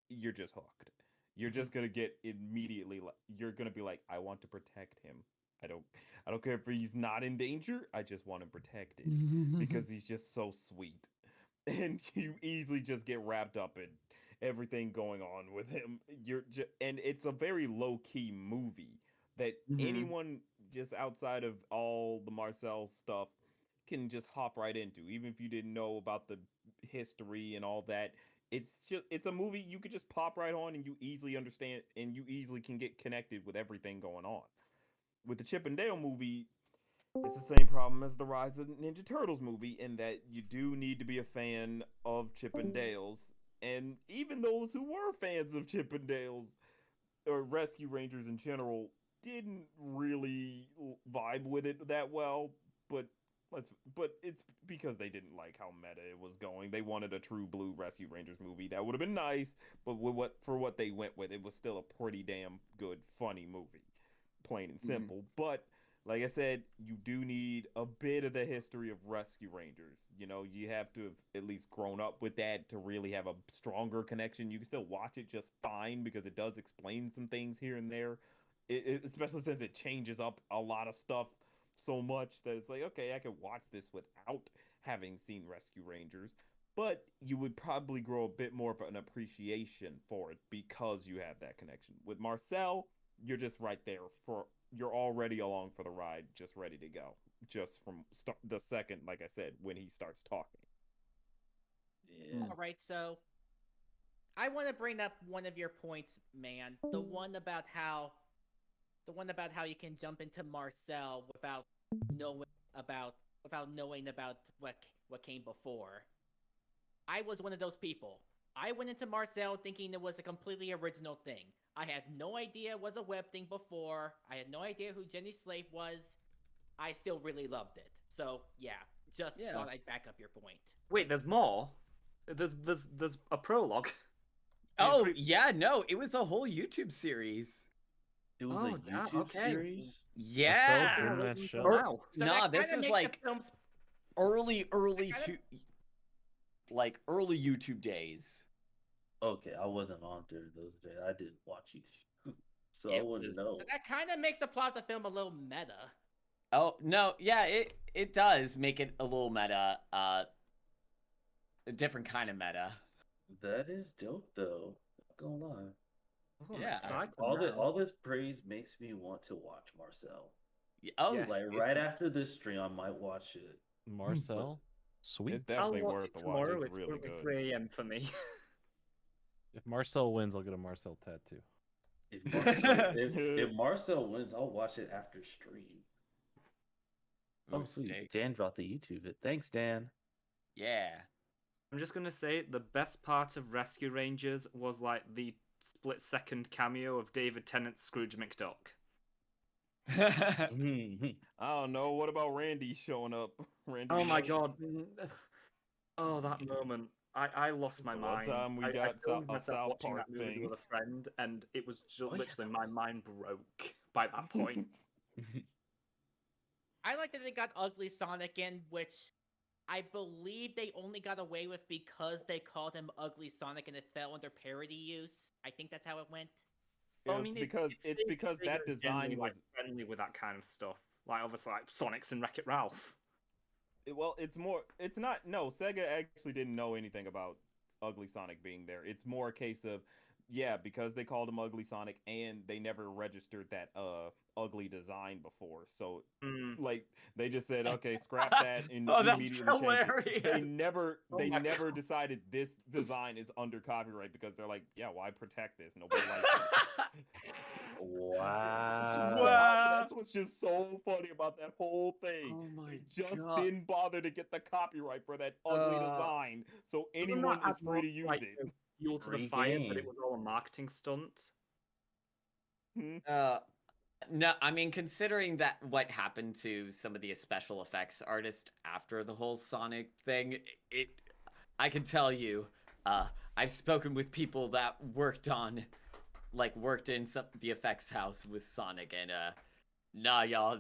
you're just hooked. You're just gonna get immediately. You're gonna be like, I want to protect him. I don't care if he's not in danger. I just want him protected because he's just so sweet, and you easily just get wrapped up in everything going on with him. And it's a very low key movie that anyone just outside of all the Marcel stuff can just hop right into, even if you didn't know about the history and all that. It's a movie you could just pop right on and you easily understand and you easily can get connected with everything going on. With the Chip and Dale movie, It's the same problem as the Rise of the Ninja Turtles movie in that you do need to be a fan of Chippendales, and even those who were fans of Chippendales or Rescue Rangers in general didn't really vibe with it that well. But but it's because they didn't like how meta it was going. They wanted a true blue Rescue Rangers movie. That would have been nice, but what they went with, it was still a pretty damn good, funny movie, plain and simple. But like I said, you do need a bit of the history of Rescue Rangers. You know, you have to have at least grown up with that to really have a stronger connection. You can still watch it just fine because it does explain some things here and there, especially since it changes up a lot of stuff so much that it's like, okay, I could watch this without having seen Rescue Rangers. But you would probably grow a bit more of an appreciation for it because you have that connection. With Marcel, you're just right there for you're already along for the ride, just ready to go. Just from the second, like I said, when he starts talking. Yeah. All right, so I want to bring up one of your points, man. The one about how you can jump into Marcel without knowing about what came before. I was one of those people. I went into Marcel thinking it was a completely original thing. I had no idea it was a web thing before. I had no idea who Jenny Slate was. I still really loved it. So yeah, thought I'd back up your point. Wait, there's more. There's a prologue. Oh yeah, no, it was a whole YouTube series. It was a YouTube series. Yeah. Marcel in that show. Wow. So Nah, that this kinda is makes like the films early YouTube days. Okay, I wasn't on during those days. I didn't watch YouTube, so I It wouldn't was- know. So that kind of makes the plot of the film a little meta. Oh no, yeah, it does make it a little meta, a different kind of meta. That is dope, though. Not gonna lie. Oh, I'm Yeah. excited now. All this praise makes me want to watch Marcel. Oh, Yeah. Like right after this stream, I might watch it. Marcel, sweet. It's definitely I'll watch worth it the watch. tomorrow. It's really currently good. 3 a.m. for me. If Marcel wins, I'll get a Marcel tattoo. If Marcel wins, I'll watch it after stream. Oh, sweet. Mistakes. Dan dropped the YouTube it. Thanks, Dan. Yeah. I'm just gonna say the best part of Rescue Rangers was like the split-second cameo of David Tennant's Scrooge McDuck. I don't know. What about Randy showing up? Randy. Oh my Martin? god. Oh, that moment. I lost my The one mind. time we I got filmed a myself South watching Park that movie thing. with a friend, and it was just Oh, yeah, literally my mind broke by that point. I like that they got Ugly Sonic in, which I believe they only got away with because they called him Ugly Sonic and it fell under parody use. I think that's how it went. Well, I It's mean, because it's because Sega that is design generally, was like, friendly with that kind of stuff. Like obviously, like Sonic's and Wreck-It Ralph. well. It's more. It's not. No, Sega actually didn't know anything about Ugly Sonic being there. It's more a case of because they called him Ugly Sonic and they never registered that ugly design before. So like they just said, okay, scrap that and Oh, that's immediately change it. They hilarious. never Oh they my never God. decided this design is under copyright because they're like, yeah, why protect this? Nobody likes it. It's just so- Wow. that's what's just so funny about that whole thing. Oh my They just God. didn't bother to get the copyright for that ugly design, so Doesn't anyone that is add free to more, use like, it. fuel to the Free fire that it game. was all a marketing stunt? No, I mean, considering that what happened to some of the special effects artists after the whole Sonic thing, I can tell you, I've spoken with people that worked in the effects house with Sonic, and nah, y'all,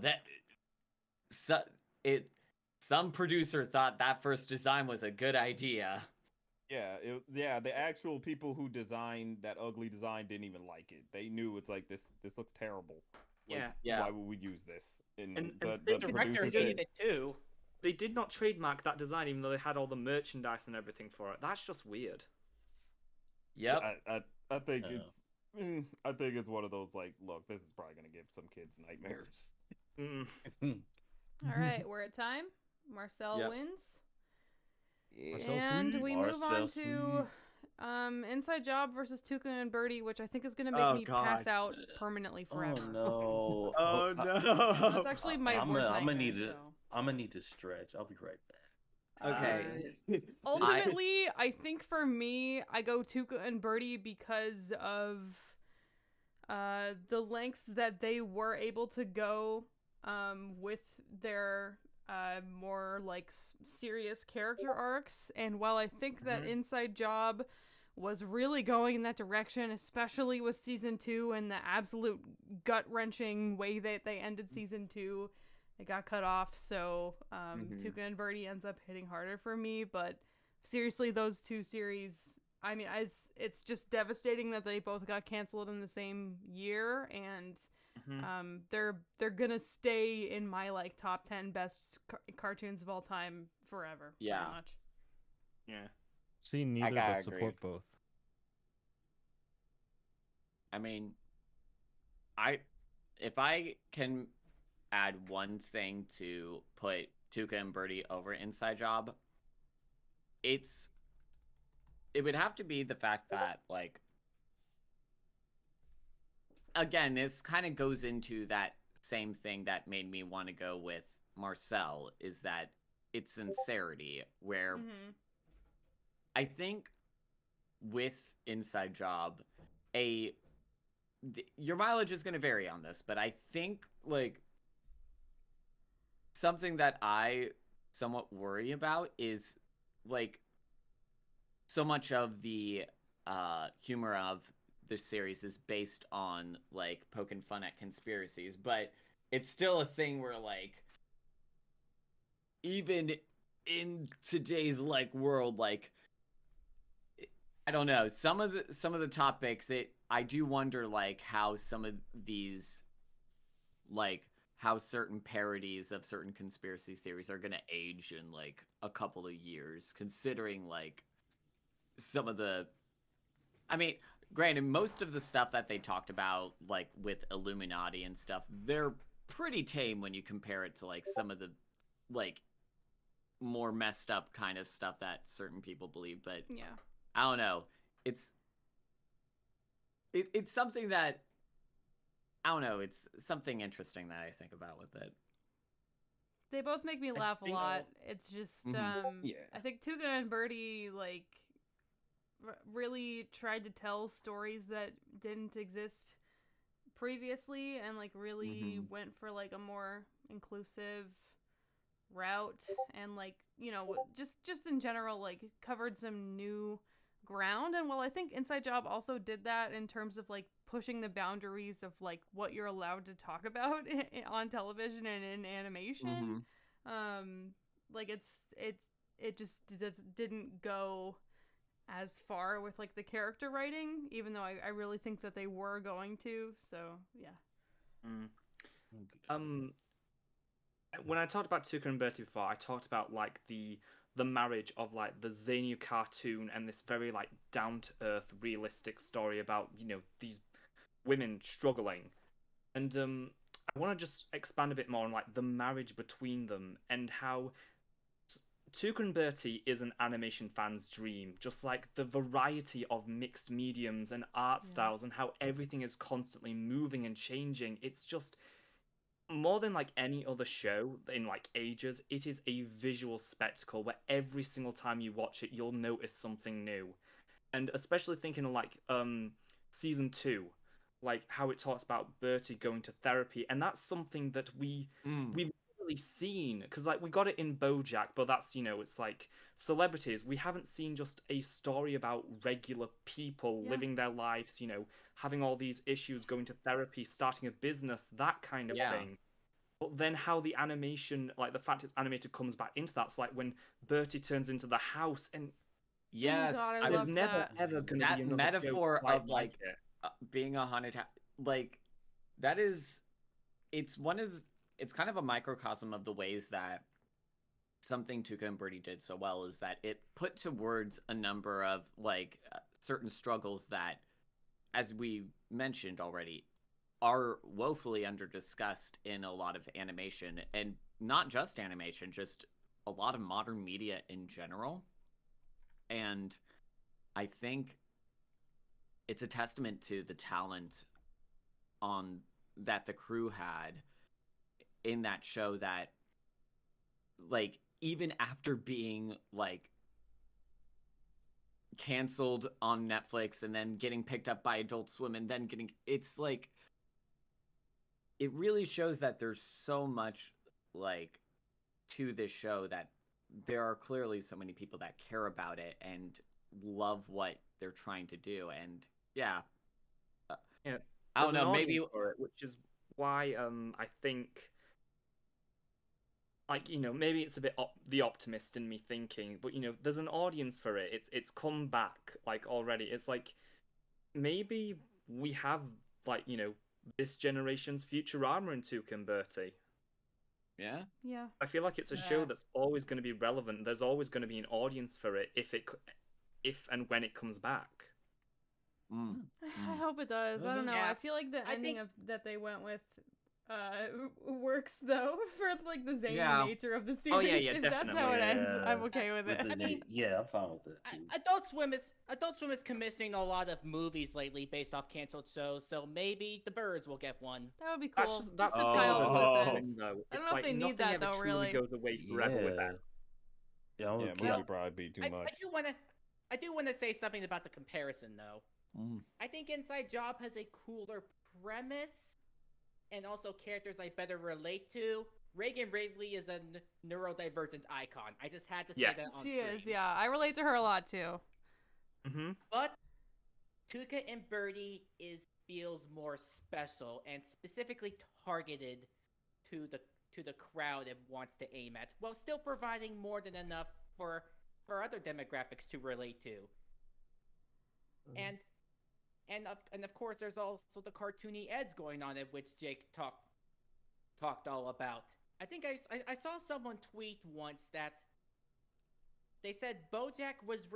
some producer thought that first design was a good idea. Yeah, the actual people who designed that ugly design didn't even like it. They knew it's like this looks terrible. Like, Yeah. why would we use this? And And the Sega Director producer hated said, it too. They did not trademark that design, even though they had all the merchandise and everything for it. That's just weird. Yep. I think Yeah. I think it's one of those like, look, this is probably gonna give some kids nightmares. All right, we're at time. Marcel Yep. wins. Marcel's And sweet. we move on Marcel's to Inside Job versus Tuca and Bertie, which I think is gonna make Oh, me pass God. out permanently forever. Oh no. Oh That's no. actually my I'm worst gonna nightmare. need to. So. I'm gonna need to stretch. I'll be right back. Okay. Ultimately, I think for me, I go Tuca and Bertie because of the lengths that they were able to go with their more like serious character arcs. And while I think that Inside Job was really going in that direction, especially with season 2 and the absolute gut-wrenching way that they ended season 2, it got cut off. So Tuca and Bertie ends up hitting harder for me. But seriously, those two series, I mean, it's just devastating that they both got canceled in the same year, and they're gonna stay in my like top 10 best cartoons of all time forever. Yeah. Pretty much. Yeah. Seen neither, gotta but support both. I mean, if I can add one thing to put Tuca and Bertie over Inside Job, it would have to be the fact that, like, again, this kind of goes into that same thing that made me want to go with Marcel, is that it's sincerity, where I think with Inside Job, your mileage is going to vary on this, but I think, like, something that I somewhat worry about is, like, so much of the humor of the series is based on, like, poking fun at conspiracies, but it's still a thing where, like, even in today's, like, world, like, I don't know, some of the topics, I do wonder, like, how some of these, like, how certain parodies of certain conspiracy theories are gonna age in, like, a couple of years, considering, like, some of the, I mean, granted, most of the stuff that they talked about, like, with Illuminati and stuff, they're pretty tame when you compare it to, like, some of the, like, more messed up kind of stuff that certain people believe, but Yeah. I don't know. It's something that, I don't know, it's something interesting that I think about with it. They both make me laugh a lot. It's just, Yeah. I think Tuca and Bertie, like, really tried to tell stories that didn't exist previously, and, like, really went for, like, a more inclusive route, and, like, you know, just in general, like, covered some new ground. And while I think Inside Job also did that in terms of, like, pushing the boundaries of, like, what you're allowed to talk about on television and in animation, like, it just didn't go as far with, like, the character writing, even though I really think that they were going to. So yeah. When I talked about Tuca and Bertie before, I talked about, like, the marriage of, like, the zany cartoon and this very, like, down-to-earth realistic story about, you know, these women struggling. And I want to just expand a bit more on, like, the marriage between them and how Tuca and Bertie is an animation fan's dream. Just, like, the variety of mixed mediums and art styles and how everything is constantly moving and changing. It's just, more than, like, any other show in, like, ages, it is a visual spectacle where every single time you watch it, you'll notice something new. And especially thinking of, like, season 2, like, how it talks about Bertie going to therapy, and that's something that we've really seen, because, like, we got it in BoJack, but that's, you know, it's like celebrities. We haven't seen just a story about regular people living their lives, you know, having all these issues, going to therapy, starting a business, that kind of thing. But then how the animation, like, the fact it's animated comes back into that. It's like when Bertie turns into the house, and yes, oh God, I love was never that. ever gonna that be another metaphor joke quite of, like, it. being a haunted house, like, that is, it's kind of a microcosm of the ways that something Tuca and Bertie did so well is that it put to words a number of, like, certain struggles that, as we mentioned already, are woefully under-discussed in a lot of animation, and not just animation, just a lot of modern media in general. And I think it's a testament to the talent on that the crew had in that show that, like, even after being like canceled on Netflix and then getting picked up by Adult Swim and then it's like, it really shows that there's so much like to this show, that there are clearly so many people that care about it and love what they're trying to do. And yeah, Yeah, I don't there's an know, maybe audience for it, which is why I think, like, maybe it's a bit the optimist in me thinking, but there's an audience for it. It's come back like already. It's like maybe we have, like, this generation's Futurama in Tuca and Bertie. Yeah. Yeah. I feel like it's a show that's always going to be relevant. There's always going to be an audience for it if and when it comes back. I hope it does. I don't know. Yeah. I feel like the ending that they went with works though for like the zany nature of the series. Oh, yeah, if that's how it ends, I'm okay with it. I mean, yeah, I'm fine with it. Too. Adult Swim is commissioning a lot of movies lately based off canceled shows, so maybe the Birds will get one. That would be cool. That's just to tie all the loose ends. No, I don't know if they need nothing that ever though. truly Really goes away forever with that. Yeah, movie probably be too much. I do want to say something about the comparison though. I think Inside Job has a cooler premise, and also characters I better relate to. Reagan Ridley is a neurodivergent icon. I just had to say that on She stream. is, yeah. I relate to her a lot too. But Tuca and Bertie feels more special and specifically targeted to the crowd it wants to aim at, while still providing more than enough for other demographics to relate to. And of course, there's also the cartoony eds going on, at which Jake talked all about. I think I saw someone tweet once that they said BoJack was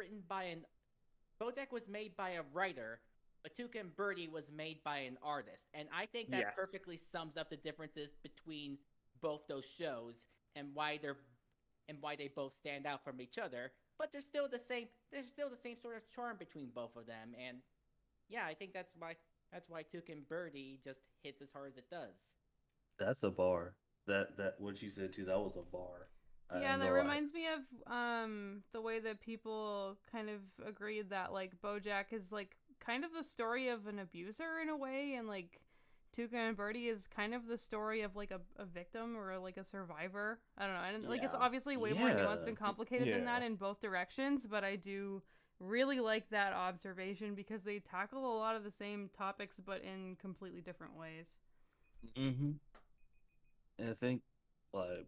made by a writer, but Tuca and Bertie was made by an artist, and I think that perfectly sums up the differences between both those shows and why they both stand out from each other. But there's still the same sort of charm between both of them, and yeah, I think that's why Tuca and Bertie just hits as hard as it does. That's a bar. That what you said too. That was a bar. Yeah, that reminds me of the way that people kind of agreed that like BoJack is like kind of the story of an abuser in a way, and like Tuca and Bertie is kind of the story of like a victim or like a survivor. I don't know, and like it's obviously way more nuanced and complicated than that in both directions, but I do really like that observation because they tackle a lot of the same topics but in completely different ways. And I think like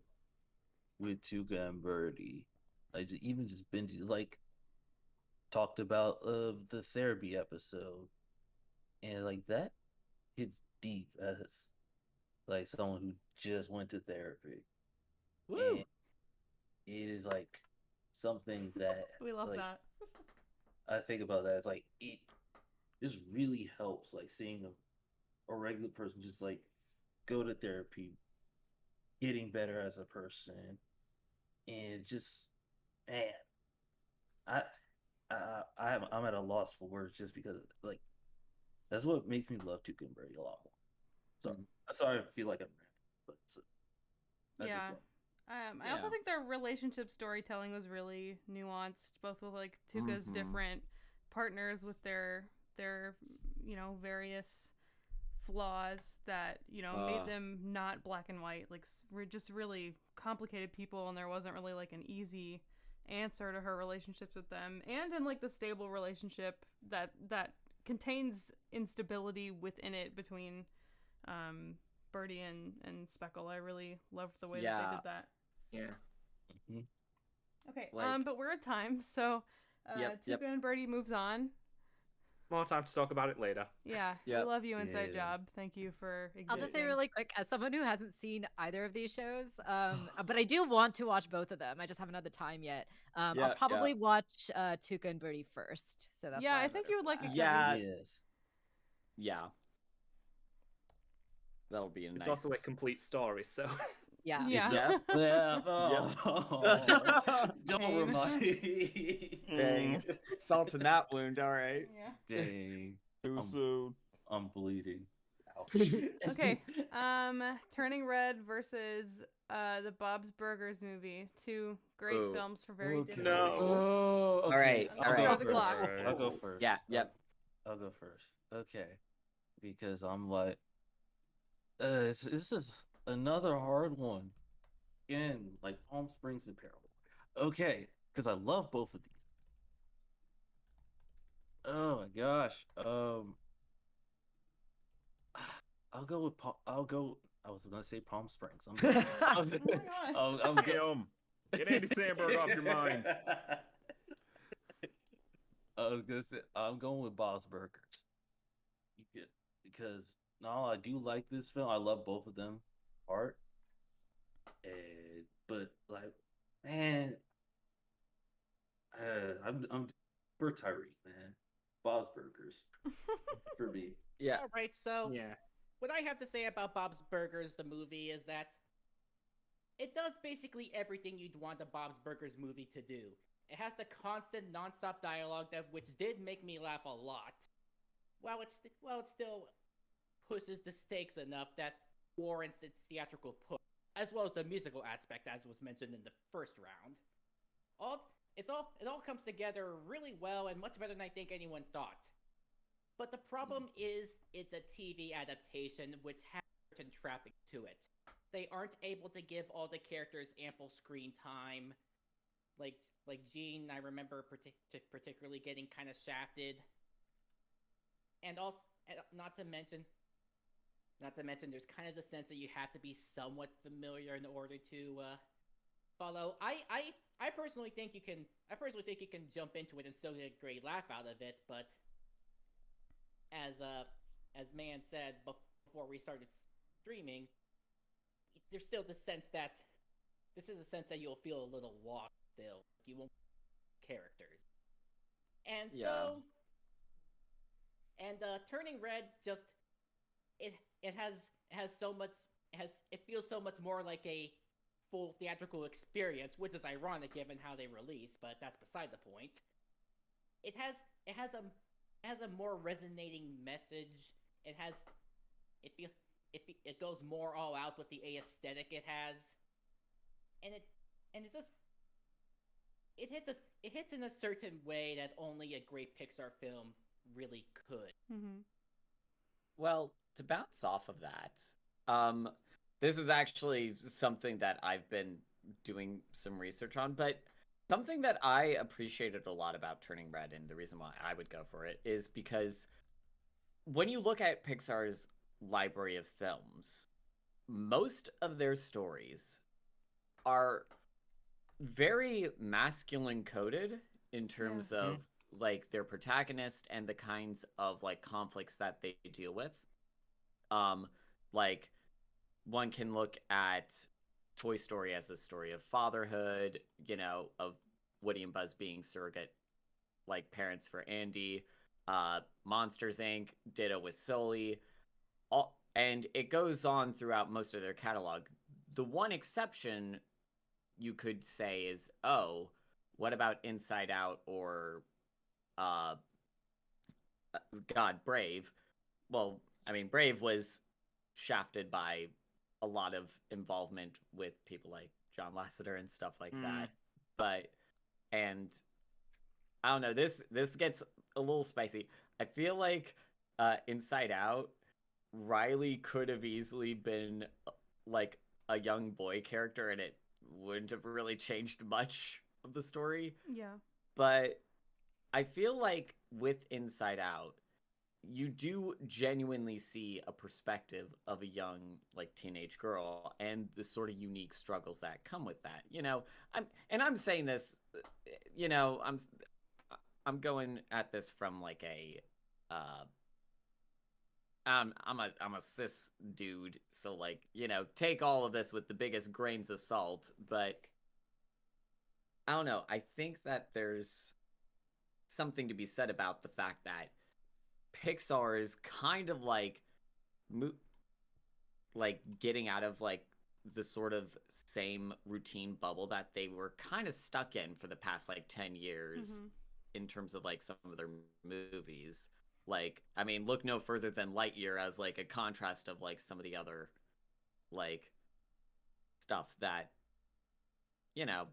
with Tuca and Bertie, even just Benji like talked about the therapy episode, and like that hits deep as like someone who just went to therapy. Woo! And it is like something that we love like, that. I think about that. It's like it just really helps, like seeing a regular person just like go to therapy, getting better as a person, and just man, I'm at a loss for words just because like that's what makes me love Tuca and Bertie a lot more. So sorry, I feel like I'm ranting, but yeah. I also think their relationship storytelling was really nuanced, both with like Tuca's different partners with their various flaws that made them not black and white. Like we're just really complicated people, and there wasn't really like an easy answer to her relationships with them, and in like the stable relationship that contains instability within it between Bertie and Speckle. I really loved the way that they did that. Yeah. Okay. But we're at time, so Tuca and Bertie moves on. More time to talk about it later. Yeah. We love you, Inside Job. Thank you for existing. I'll just say really quick, as someone who hasn't seen either of these shows, but I do want to watch both of them. I just haven't had the time yet. I'll probably watch Tuca and Bertie first. So that's why I think you would like it. Yeah. That'll be It's also a complete story, so. Yeah. Oh, don't remind me. Dang. Salt in that wound, all right. Yeah. Dang. Too I'm- soon. I'm bleeding. Ouch. Okay. Turning Red versus the Bob's Burgers movie. Two great Ooh. films for very Okay. different No. reasons. Oh, okay. All right, Let's all start right. the clock. I'll go first. Yeah, yep. I'll go first. Okay. Because I'm like, this is another hard one. Again, like Palm Springs and Parable. Okay, because I love both of these. Oh my gosh. I'll go with I was gonna say Palm Springs. I'm sorry. I was, Oh my God. I'll go. Damn. Get Andy Samberg off your mind. I was gonna say I'm going with Bob's Burgers. Because no, I do like this film. I love both of them. Art. But like, man, I'm for Tyrese, man. Bob's Burgers for me. Yeah. All right, so Yeah. what I have to say about Bob's Burgers, the movie, is that it does basically everything you'd want a Bob's Burgers movie to do. It has the constant, nonstop dialogue which did make me laugh a lot. While it still pushes the stakes enough that warrants its theatrical push, as well as the musical aspect, as was mentioned in the first round. It all comes together really well and much better than I think anyone thought. But the problem is it's a TV adaptation which has certain trappings to it. They aren't able to give all the characters ample screen time. Like Jean, I remember particularly getting kind of shafted. And also, not to mention, there's kind of the sense that you have to be somewhat familiar in order to follow. I personally think you can. I personally think you can jump into it and still get a great laugh out of it. But as Man said before we started streaming, there's still the sense that you'll feel a little lost still. You won't characters, and Yeah. Turning Red just it feels so much more like a full theatrical experience, which is ironic given how they release, but that's beside the point. It has a more resonating message. It goes more all out with the aesthetic it has, and it hits in a certain way that only a great Pixar film really could. Mm-hmm. Well, to bounce off of that, this is actually something that I've been doing some research on, but something that I appreciated a lot about Turning Red, and the reason why I would go for it, is because when you look at Pixar's library of films, most of their stories are very masculine coded in terms of like their protagonist and the kinds of like conflicts that they deal with. Like one can look at Toy Story as a story of fatherhood, of Woody and Buzz being surrogate like parents for Andy. Monsters Inc. ditto with Sully. And it goes on throughout most of their catalog. The one exception you could say is, what about Inside Out or Brave? Well, I mean, Brave was shafted by a lot of involvement with people like John Lasseter and stuff like that. But, and I don't know, this gets a little spicy. I feel like Inside Out, Riley could have easily been like a young boy character, and it wouldn't have really changed much of the story. Yeah. But I feel like with Inside Out, you do genuinely see a perspective of a young, like, teenage girl and the sort of unique struggles that come with that. I'm saying this, I'm going at this from like a I'm a cis dude, so like, take all of this with the biggest grains of salt, but I don't know. I think that there's something to be said about the fact that Pixar is kind of like getting out of like the sort of same routine bubble that they were kind of stuck in for the past like 10 years in terms of like some of their movies. Like, I mean, look no further than Lightyear as like a contrast of like some of the other like stuff that, you know,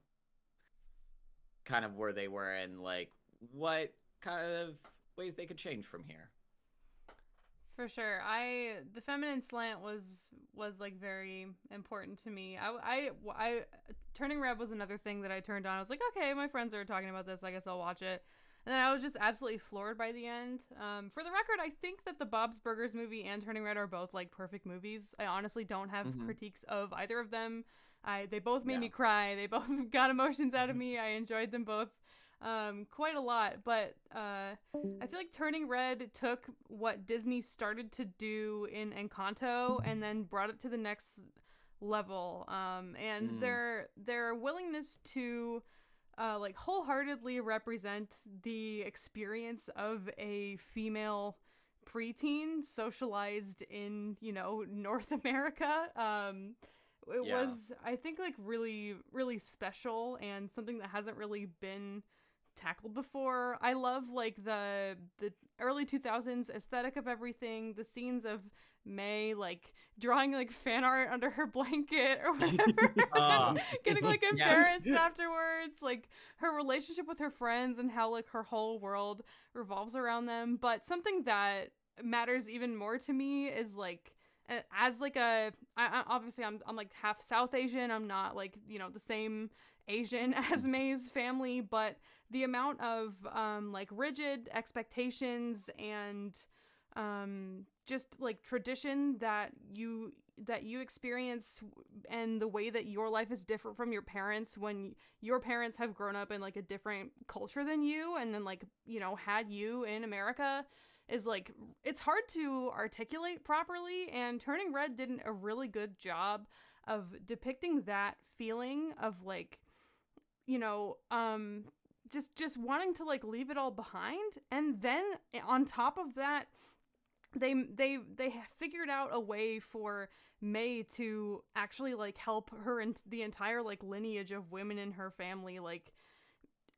kind of where they were and like what kind of ways they could change from here. For sure. The feminine slant was like very important to me. I Turning Red was another thing that I turned on. I was like, okay, my friends are talking about this. I guess I'll watch it. And then I was just absolutely floored by the end. For the record, I think that the Bob's Burgers movie and Turning Red are both like perfect movies. I honestly don't have critiques of either of them. They both made me cry. They both got emotions out of me. I enjoyed them both quite a lot. But I feel like Turning Red took what Disney started to do in Encanto and then brought it to the next level. And their willingness to like wholeheartedly represent the experience of a female preteen socialized in, you know, North America. It was, I think, like really, really special and something that hasn't really been tackled before. I love like the early 2000s aesthetic of everything, the scenes of May like drawing like fan art under her blanket or whatever, getting like embarrassed afterwards, like her relationship with her friends and how like her whole world revolves around them. But something that matters even more to me is like, as like obviously I'm like half South Asian. I'm not like, you know, the same Asian as May's family, but the amount of like rigid expectations and just like tradition that you experience and the way that your life is different from your parents when your parents have grown up in like a different culture than you and then like, you know, had you in America is like, it's hard to articulate properly, and Turning Red did a really good job of depicting that feeling of like, you know, just wanting to like leave it all behind. And then on top of that, they figured out a way for May to actually like help her and the entire like lineage of women in her family like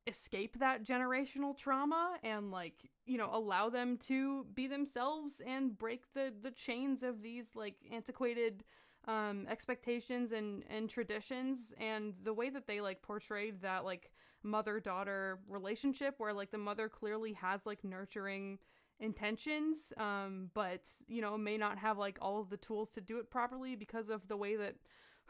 escape that generational trauma and like, you know, allow them to be themselves and break the chains of these like antiquated expectations and traditions. And the way that they like portrayed that like mother-daughter relationship where like the mother clearly has like nurturing intentions, but, you know, may not have like all of the tools to do it properly because of the way that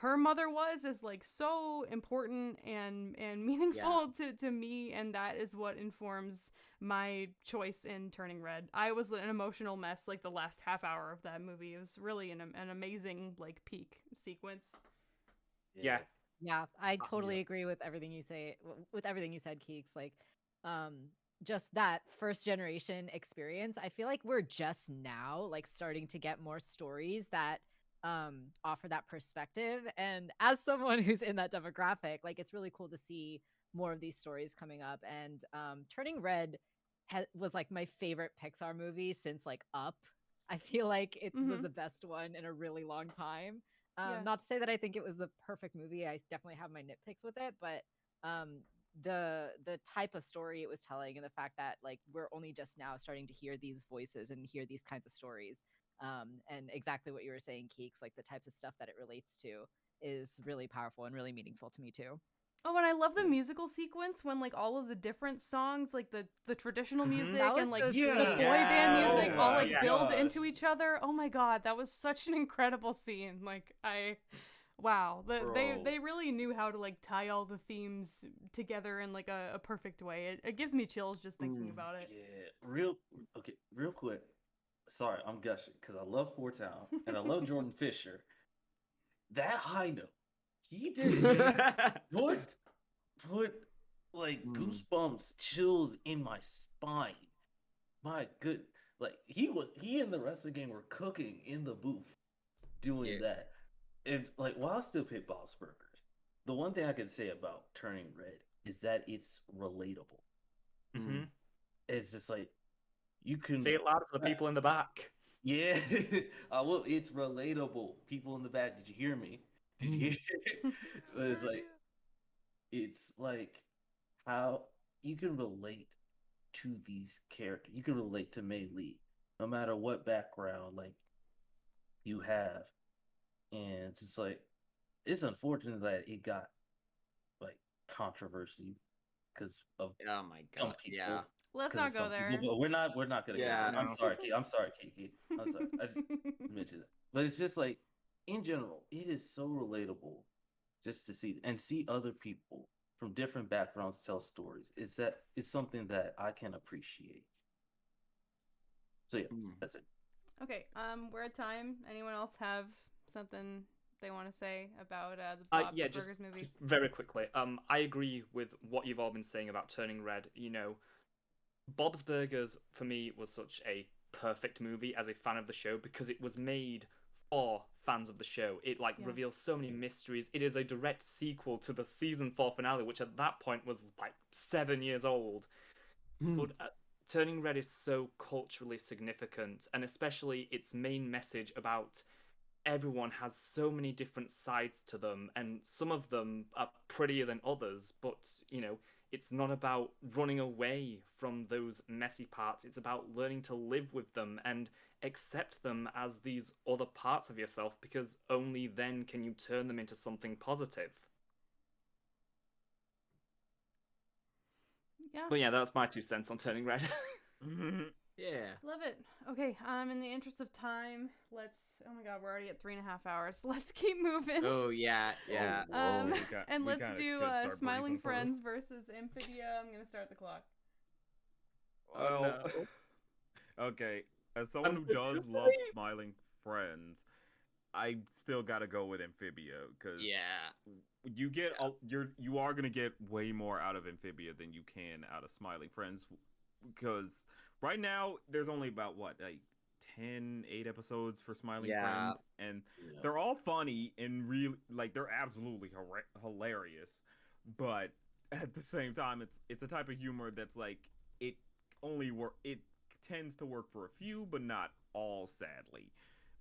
her mother was, is like so important and meaningful to me, and that is what informs my choice in Turning Red. I was an emotional mess like the last half hour of that movie. It was really an amazing like peak sequence. Yeah, I totally agree with everything you say, with everything you said, Keeks. Like just that first generation experience, I feel like we're just now like starting to get more stories that offer that perspective. And as someone who's in that demographic, like it's really cool to see more of these stories coming up. And Turning Red was like my favorite Pixar movie since like Up. I feel like it was the best one in a really long time. Not to say that I think it was the perfect movie. I definitely have my nitpicks with it, but the type of story it was telling and the fact that like we're only just now starting to hear these voices and hear these kinds of stories, and exactly what you were saying, Keeks, like the types of stuff that it relates to is really powerful and really meaningful to me too. Oh, and I love the musical sequence when like all of the different songs, like the traditional music and like the boy band music all like build into each other. Oh my god, that was such an incredible scene. Like wow, they really knew how to like tie all the themes together in like a perfect way. It gives me chills just thinking about it. Yeah, real quick. Sorry, I'm gushing because I love Four Town and I love Jordan Fisher. That high note, he did put like goosebumps, chills in my spine. My good, like he and the rest of the game were cooking in the booth, doing that. And like while I still pick Bob's Burgers, the one thing I can say about Turning Red is that it's relatable. It's just like you can say it loud for the people in the back. Yeah, well, it's relatable. People in the back, did you hear me? Did you hear? It's like how you can relate to these characters. You can relate to Mei Lee, no matter what background like you have. And it's just like it's unfortunate that it got like controversy because of Oh my some god. people. Yeah. Let's 'cause of not go some there. people, but we're not gonna Yeah. go there. I'm No. sorry, Kiki. I'm sorry, Kiki. I'm sorry. I just mentioned that. But it's just like in general, it is so relatable just to see other people from different backgrounds tell stories. It's something that I can appreciate. So yeah, that's it. Okay, we're at time. Anyone else have something they want to say about the Bob's Yeah, Burgers movie? just very quickly. I agree with what you've all been saying about Turning Red. You know, Bob's Burgers for me was such a perfect movie as a fan of the show because it was made for fans of the show. It Yeah. reveals so many mysteries. It is a direct sequel to the season 4 finale, which at that point was like 7 years old. But Turning Red is so culturally significant, and especially its main message about everyone has so many different sides to them, and some of them are prettier than others, but, you know, it's not about running away from those messy parts. It's about learning to live with them and accept them as these other parts of yourself, because only then can you turn them into something positive. Yeah. But yeah, that's my 2 cents on Turning Red. Yeah. Love it. Okay, in the interest of time, oh my god, we're already at 3.5 hours. Let's keep moving. Oh yeah. Yeah. Whoa. And We let's kinda do should start Smiling breezing through. Friends versus Amphibia. I'm gonna start the clock. Well, no. okay. As someone who does love Smiling Friends, I still gotta go with Amphibia because Yeah. you get you are gonna get way more out of Amphibia than you can out of Smiling Friends because right now there's only about what like 8 episodes for Smiling Yeah. Friends, and they're all funny and really like they're absolutely hilarious, but at the same time it's a type of humor that's like it it tends to work for a few but not all, sadly.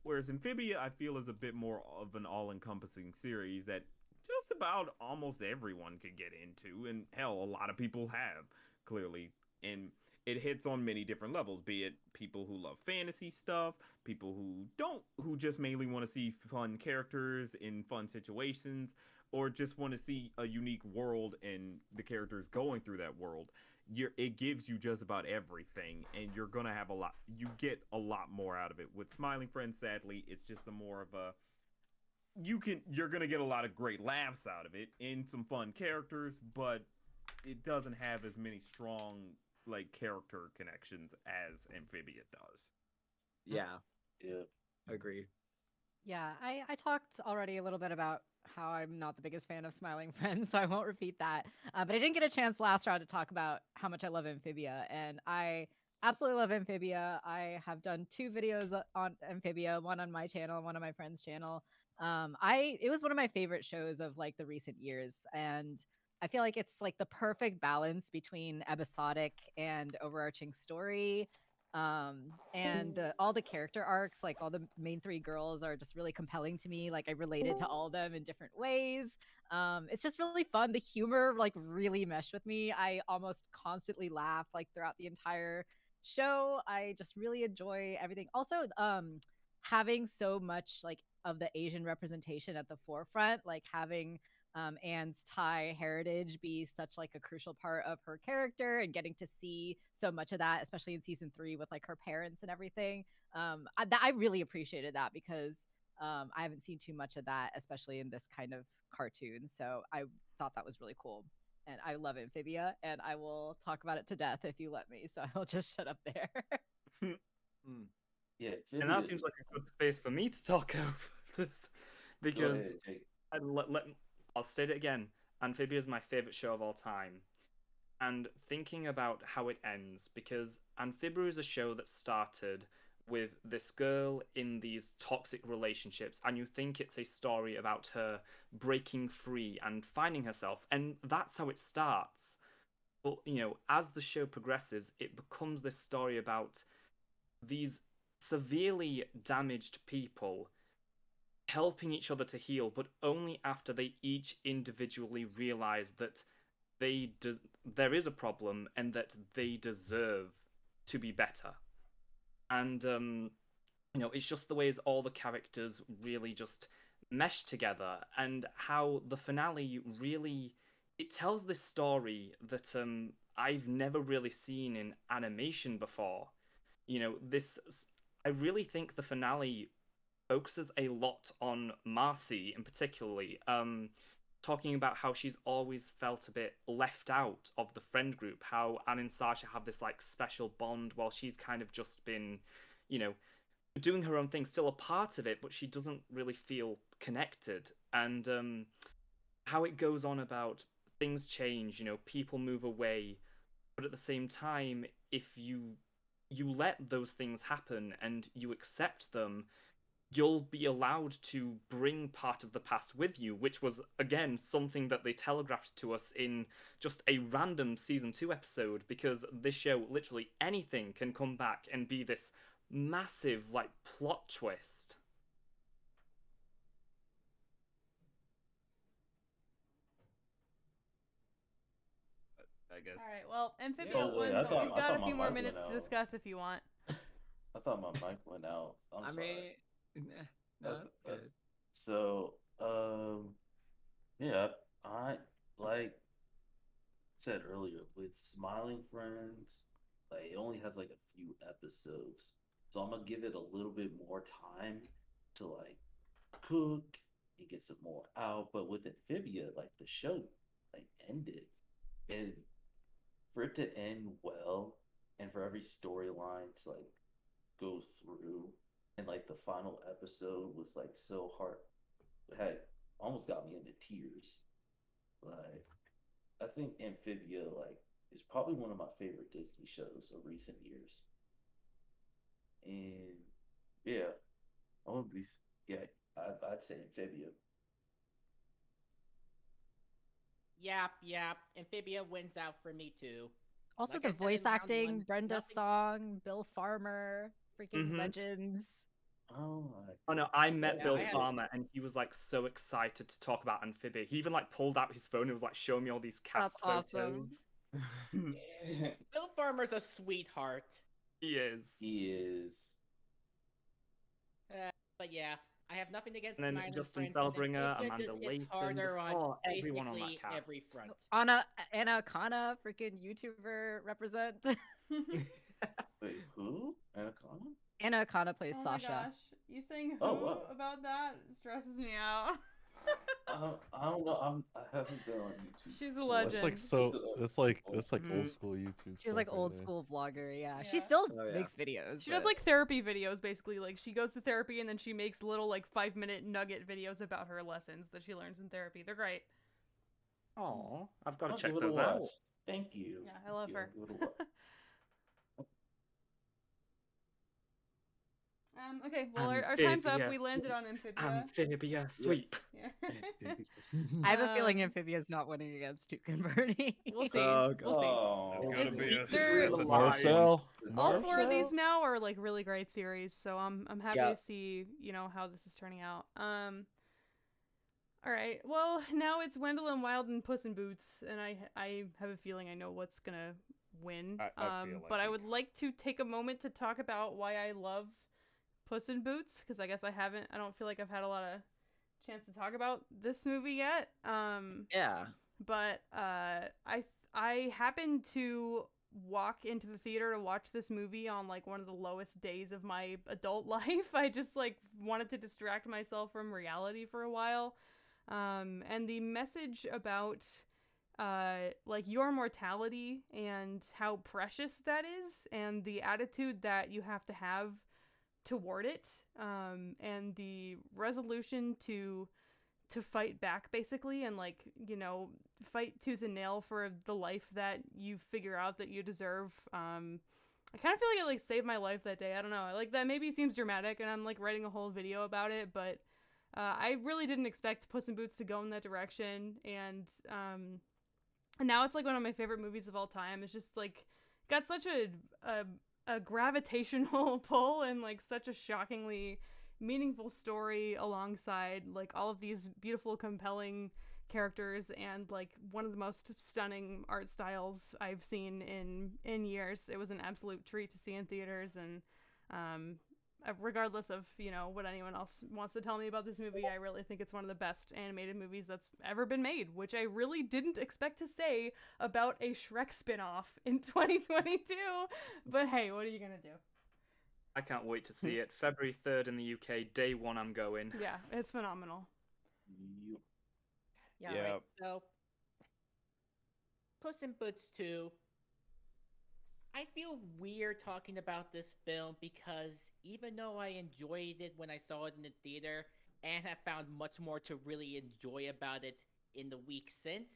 Whereas Amphibia, I feel, is a bit more of an all-encompassing series that just about almost everyone could get into, and hell, a lot of people have, clearly. And it hits on many different levels, be it people who love fantasy stuff, people who don't, who just mainly want to see fun characters in fun situations, or just want to see a unique world and the characters going through that world. It gives you just about everything, and you're gonna have you get a lot more out of it. With Smiling Friends, sadly, it's just a more of a you're gonna get a lot of great laughs out of it and some fun characters, but it doesn't have as many strong like character connections as Amphibia does. Yeah. Yeah. Agreed. Yeah, I talked already a little bit about how I'm not the biggest fan of Smiling Friends, so I won't repeat that. But I didn't get a chance last round to talk about how much I love Amphibia, and I absolutely love Amphibia. I have done 2 videos on Amphibia, one on my channel and one on my friend's channel. It was one of my favorite shows of like the recent years, and I feel like it's like the perfect balance between episodic and overarching story. And all the character arcs, like all the main 3 girls are just really compelling to me. Like I related to all of them in different ways. It's just really fun. The humor like really meshed with me. I almost constantly laughed like throughout the entire show. I just really enjoy everything. Also, having so much like of the Asian representation at the forefront, like having Anne's Thai heritage be such like a crucial part of her character, and getting to see so much of that, especially in season 3 with like her parents and everything. I really appreciated that because I haven't seen too much of that, especially in this kind of cartoon. So I thought that was really cool. And I love Amphibia, and I will talk about it to death if you let me. So I'll just shut up there. Yeah, And that seems like a good space for me to talk over this, because I'll state it again. Amphibia is my favorite show of all time. And thinking about how it ends, because Amphibia is a show that started with this girl in these toxic relationships, and you think it's a story about her breaking free and finding herself, and that's how it starts. But, you know, as the show progresses, it becomes this story about these severely damaged people helping each other to heal, but only after they each individually realize that there is a problem and that they deserve to be better. And it's just the ways all the characters really just mesh together, and how the finale really, it tells this story that I've never really seen in animation before. I really think the finale focuses a lot on Marcy in particularly, talking about how she's always felt a bit left out of the friend group, how Anne and Sasha have this like special bond while she's kind of just been, doing her own thing, still a part of it, but she doesn't really feel connected. And how it goes on about things change, people move away, but at the same time, if you let those things happen and you accept them, you'll be allowed to bring part of the past with you, which was, again, something that they telegraphed to us in just a random season 2 episode, because this show, literally anything can come back and be this massive, like, plot twist. I guess. All right. Well, Amphibia Oh, wait, won, I but thought- we've I got a thought my few more mic minutes went to out. discuss if you want. I thought my mic went out. I'm I sorry. mean, no, that's good. So, yeah, I like said earlier with Smiling Friends, like it only has like a few episodes, so I'm gonna give it a little bit more time to like cook and get some more out. But with Amphibia, like the show like ended, and for it to end well, and for every storyline to like go through, and like the final episode was like so hard, had almost got me into tears. Like I think Amphibia like is probably one of my favorite Disney shows of recent years. And yeah, I would be yeah, I'd say Amphibia. Yap. Amphibia wins out for me too. Also, Like the I said voice in round acting, one, Brenda nothing- Song, Bill Farmer, freaking Mhm. legends. Oh Oh no, I met Yeah, Bill I had- Farmer and he was like so excited to talk about Amphibia. He even like pulled out his phone and was like showing me all these cast That's photos. awesome. Bill Farmer's a sweetheart. He is. He is. But yeah, I have nothing against And then Smiling Justin Friends, and Felbringer, Amphibia Amanda just hits Layton, harder just on everyone on that basically cast. every front. Anna Kana, freaking YouTuber represent. Wait, who? Anaconda? Anna Kana plays Oh my Sasha. gosh, you saying who Oh, wow. about that stresses me out. I don't know. I haven't been on YouTube. She's a That's legend. like so. That's like old Mhm. school YouTube. She's like stuff right old there. school vlogger. Yeah, Yeah. she still Oh, yeah. makes videos. She does but- like therapy videos basically. Like she goes to therapy and then she makes little like 5-minute nugget videos about her lessons that she learns in therapy. They're great. Oh, I've got to I'll check give it a those out. watch. Thank you. Yeah, I love Thank you. her. I'll give it a watch. Okay, well our time's up. We landed on Amphibia. Amphibia sweep. Yeah. I have a feeling Um, Amphibia's not winning against Tuca and Bertie. We'll see. Oh, We'll see. Oh, It's gotta It's- be a they're- it's a Marcel. All 4 of these now are like really great series, so I'm happy Yeah. to see, how this is turning out. All right. Well, now it's Wendell and Wild and Puss in Boots, and I have a feeling I know what's gonna win. I feel like but I we- would like to take a moment to talk about why I love Puss in Boots, because I guess I don't feel like I've had a lot of chance to talk about this movie yet. Yeah. But I happened to walk into the theater to watch this movie on like one of the lowest days of my adult life. I just like wanted to distract myself from reality for a while. And the message about like your mortality and how precious that is, and the attitude that you have to have toward it, and the resolution to fight back basically, and like fight tooth and nail for the life that you figure out that you deserve. I kind of feel like it like saved my life that day. I don't know, like that maybe seems dramatic and I'm like writing a whole video about it, but I really didn't expect Puss in Boots to go in that direction, and now it's like one of my favorite movies of all time. It's just like got such a gravitational pull and like such a shockingly meaningful story alongside like all of these beautiful, compelling characters and like one of the most stunning art styles I've seen in years. It was an absolute treat to see in theaters, and regardless of, you know, what anyone else wants to tell me about this movie, I really think it's one of the best animated movies that's ever been made, which I really didn't expect to say about a Shrek spin-off in 2022. But hey, what are you gonna do? I can't wait to see it. February 3rd in the UK, day one I'm going. Yeah, it's phenomenal. Yeah. Yeah. Right, so, Puss in Boots 2. I feel weird talking about this film because even though I enjoyed it when I saw it in the theater and have found much more to really enjoy about it in the week since,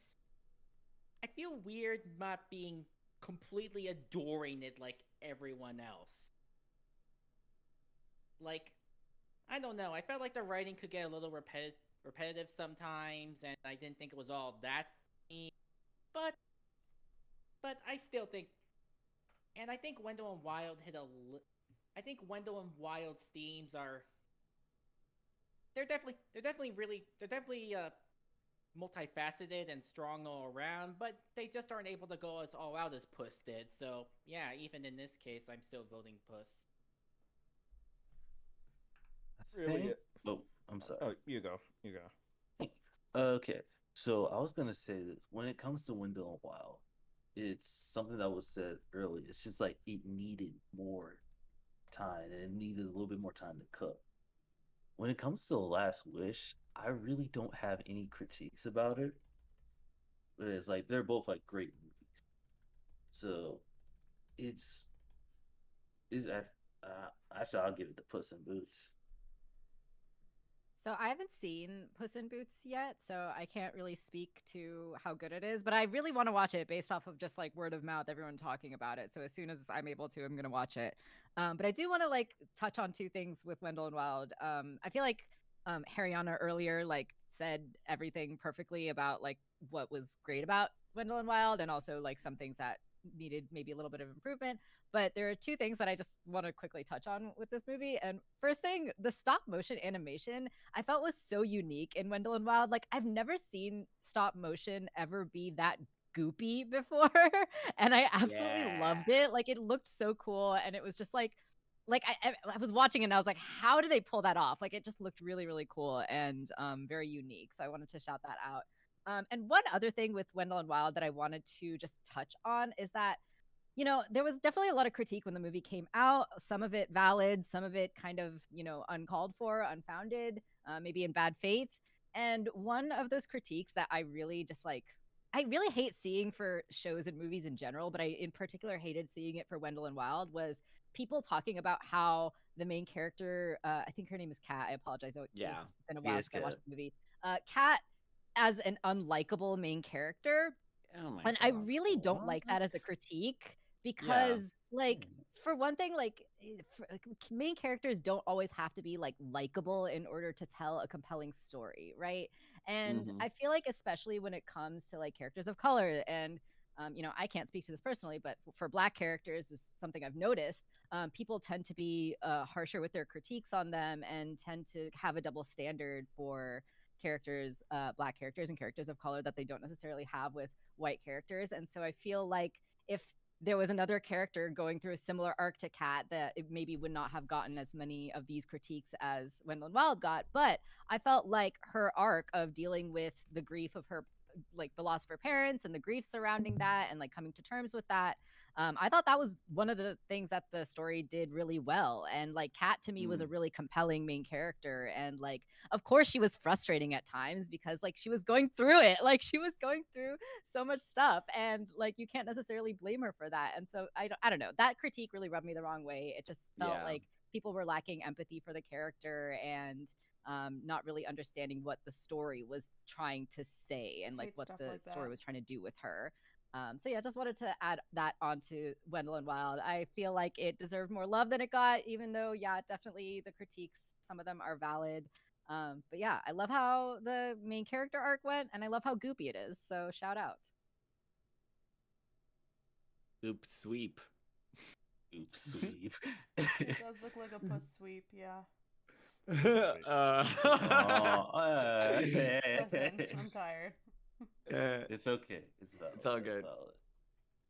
I feel weird not being completely adoring it like everyone else. Like, I don't know, I felt like the writing could get a little repetitive sometimes, and I didn't think it was all that funny, but I still think, and I think Wendell and Wild I think Wendell and Wild's themes are, they're definitely multifaceted and strong all around, but they just aren't able to go as all out as Puss did. So yeah, even in this case, I'm still voting Puss. Really? Oh, I'm sorry. Oh, you go. You go. Okay, so I was gonna say that when it comes to Wendell and Wild, it's something that was said earlier. It's just like it needed more time, and it needed a little bit more time to cook. When it comes to The Last Wish, I really don't have any critiques about it. But it's like they're both like great movies, so it's actually I'll give it to Puss in Boots. So I haven't seen Puss in Boots yet, so I can't really speak to how good it is, but I really want to watch it based off of just like word of mouth, everyone talking about it. So as soon as I'm able to, I'm going to watch it. But I do want to like touch on two things with Wendell and Wild. I feel like Hariana earlier like said everything perfectly about like what was great about Wendell and Wild, and also like some things that needed maybe a little bit of improvement. But there are two things that I just want to quickly touch on with this movie. And first thing, the stop motion animation I felt was so unique in Wendell and Wild. Like I've never seen stop motion ever be that goopy before, and I absolutely loved it. Like it looked so cool, and it was just like I was watching it and I was like, how do they pull that off? Like it just looked really, really cool and very unique. So I wanted to shout that out. And one other thing with Wendell and Wild that I wanted to just touch on is that, you know, there was definitely a lot of critique when the movie came out. Some of it valid, some of it kind of, you know, uncalled for, unfounded, maybe in bad faith. And one of those critiques that I really just like, I really hate seeing for shows and movies in general, but I in particular hated seeing it for Wendell and Wild, was people talking about how the main character, I think her name is Kat. I apologize. It's been a while since I watched the movie. Kat as an unlikable main character. Oh my And God. I really don't like that as a critique because, like, for one thing, like, main characters don't always have to be like likable in order to tell a compelling story, right? And I feel like, especially when it comes to like characters of color, and you know, I can't speak to this personally, but for Black characters, is something I've noticed. People tend to be harsher with their critiques on them and tend to have a double standard for characters, Black characters and characters of color, that they don't necessarily have with white characters. And so I feel like if there was another character going through a similar arc to Kat, that it maybe would not have gotten as many of these critiques as Wendell and Wild got. But I felt like her arc of dealing with the grief of her, like the loss of her parents and the grief surrounding that, and like coming to terms with that, I thought that was one of the things that the story did really well. And like Kat to me was a really compelling main character, and like of course she was frustrating at times because like she was going through it, like she was going through so much stuff, and like you can't necessarily blame her for that. And so I don't know, that critique really rubbed me the wrong way. It just felt like people were lacking empathy for the character, and not really understanding what the story was trying to say, and like what the story was trying to do with her. So yeah, just wanted to add that onto Wendell and Wild. I feel like it deserved more love than it got, even though, yeah, definitely the critiques, some of them are valid. But yeah, I love how the main character arc went, and I love how goopy it is. So shout out. Goop sweep. Goop sweep. It does look like a Puss sweep, yeah. Listen, I'm tired. It's okay. It's valid. It's all good. Valid.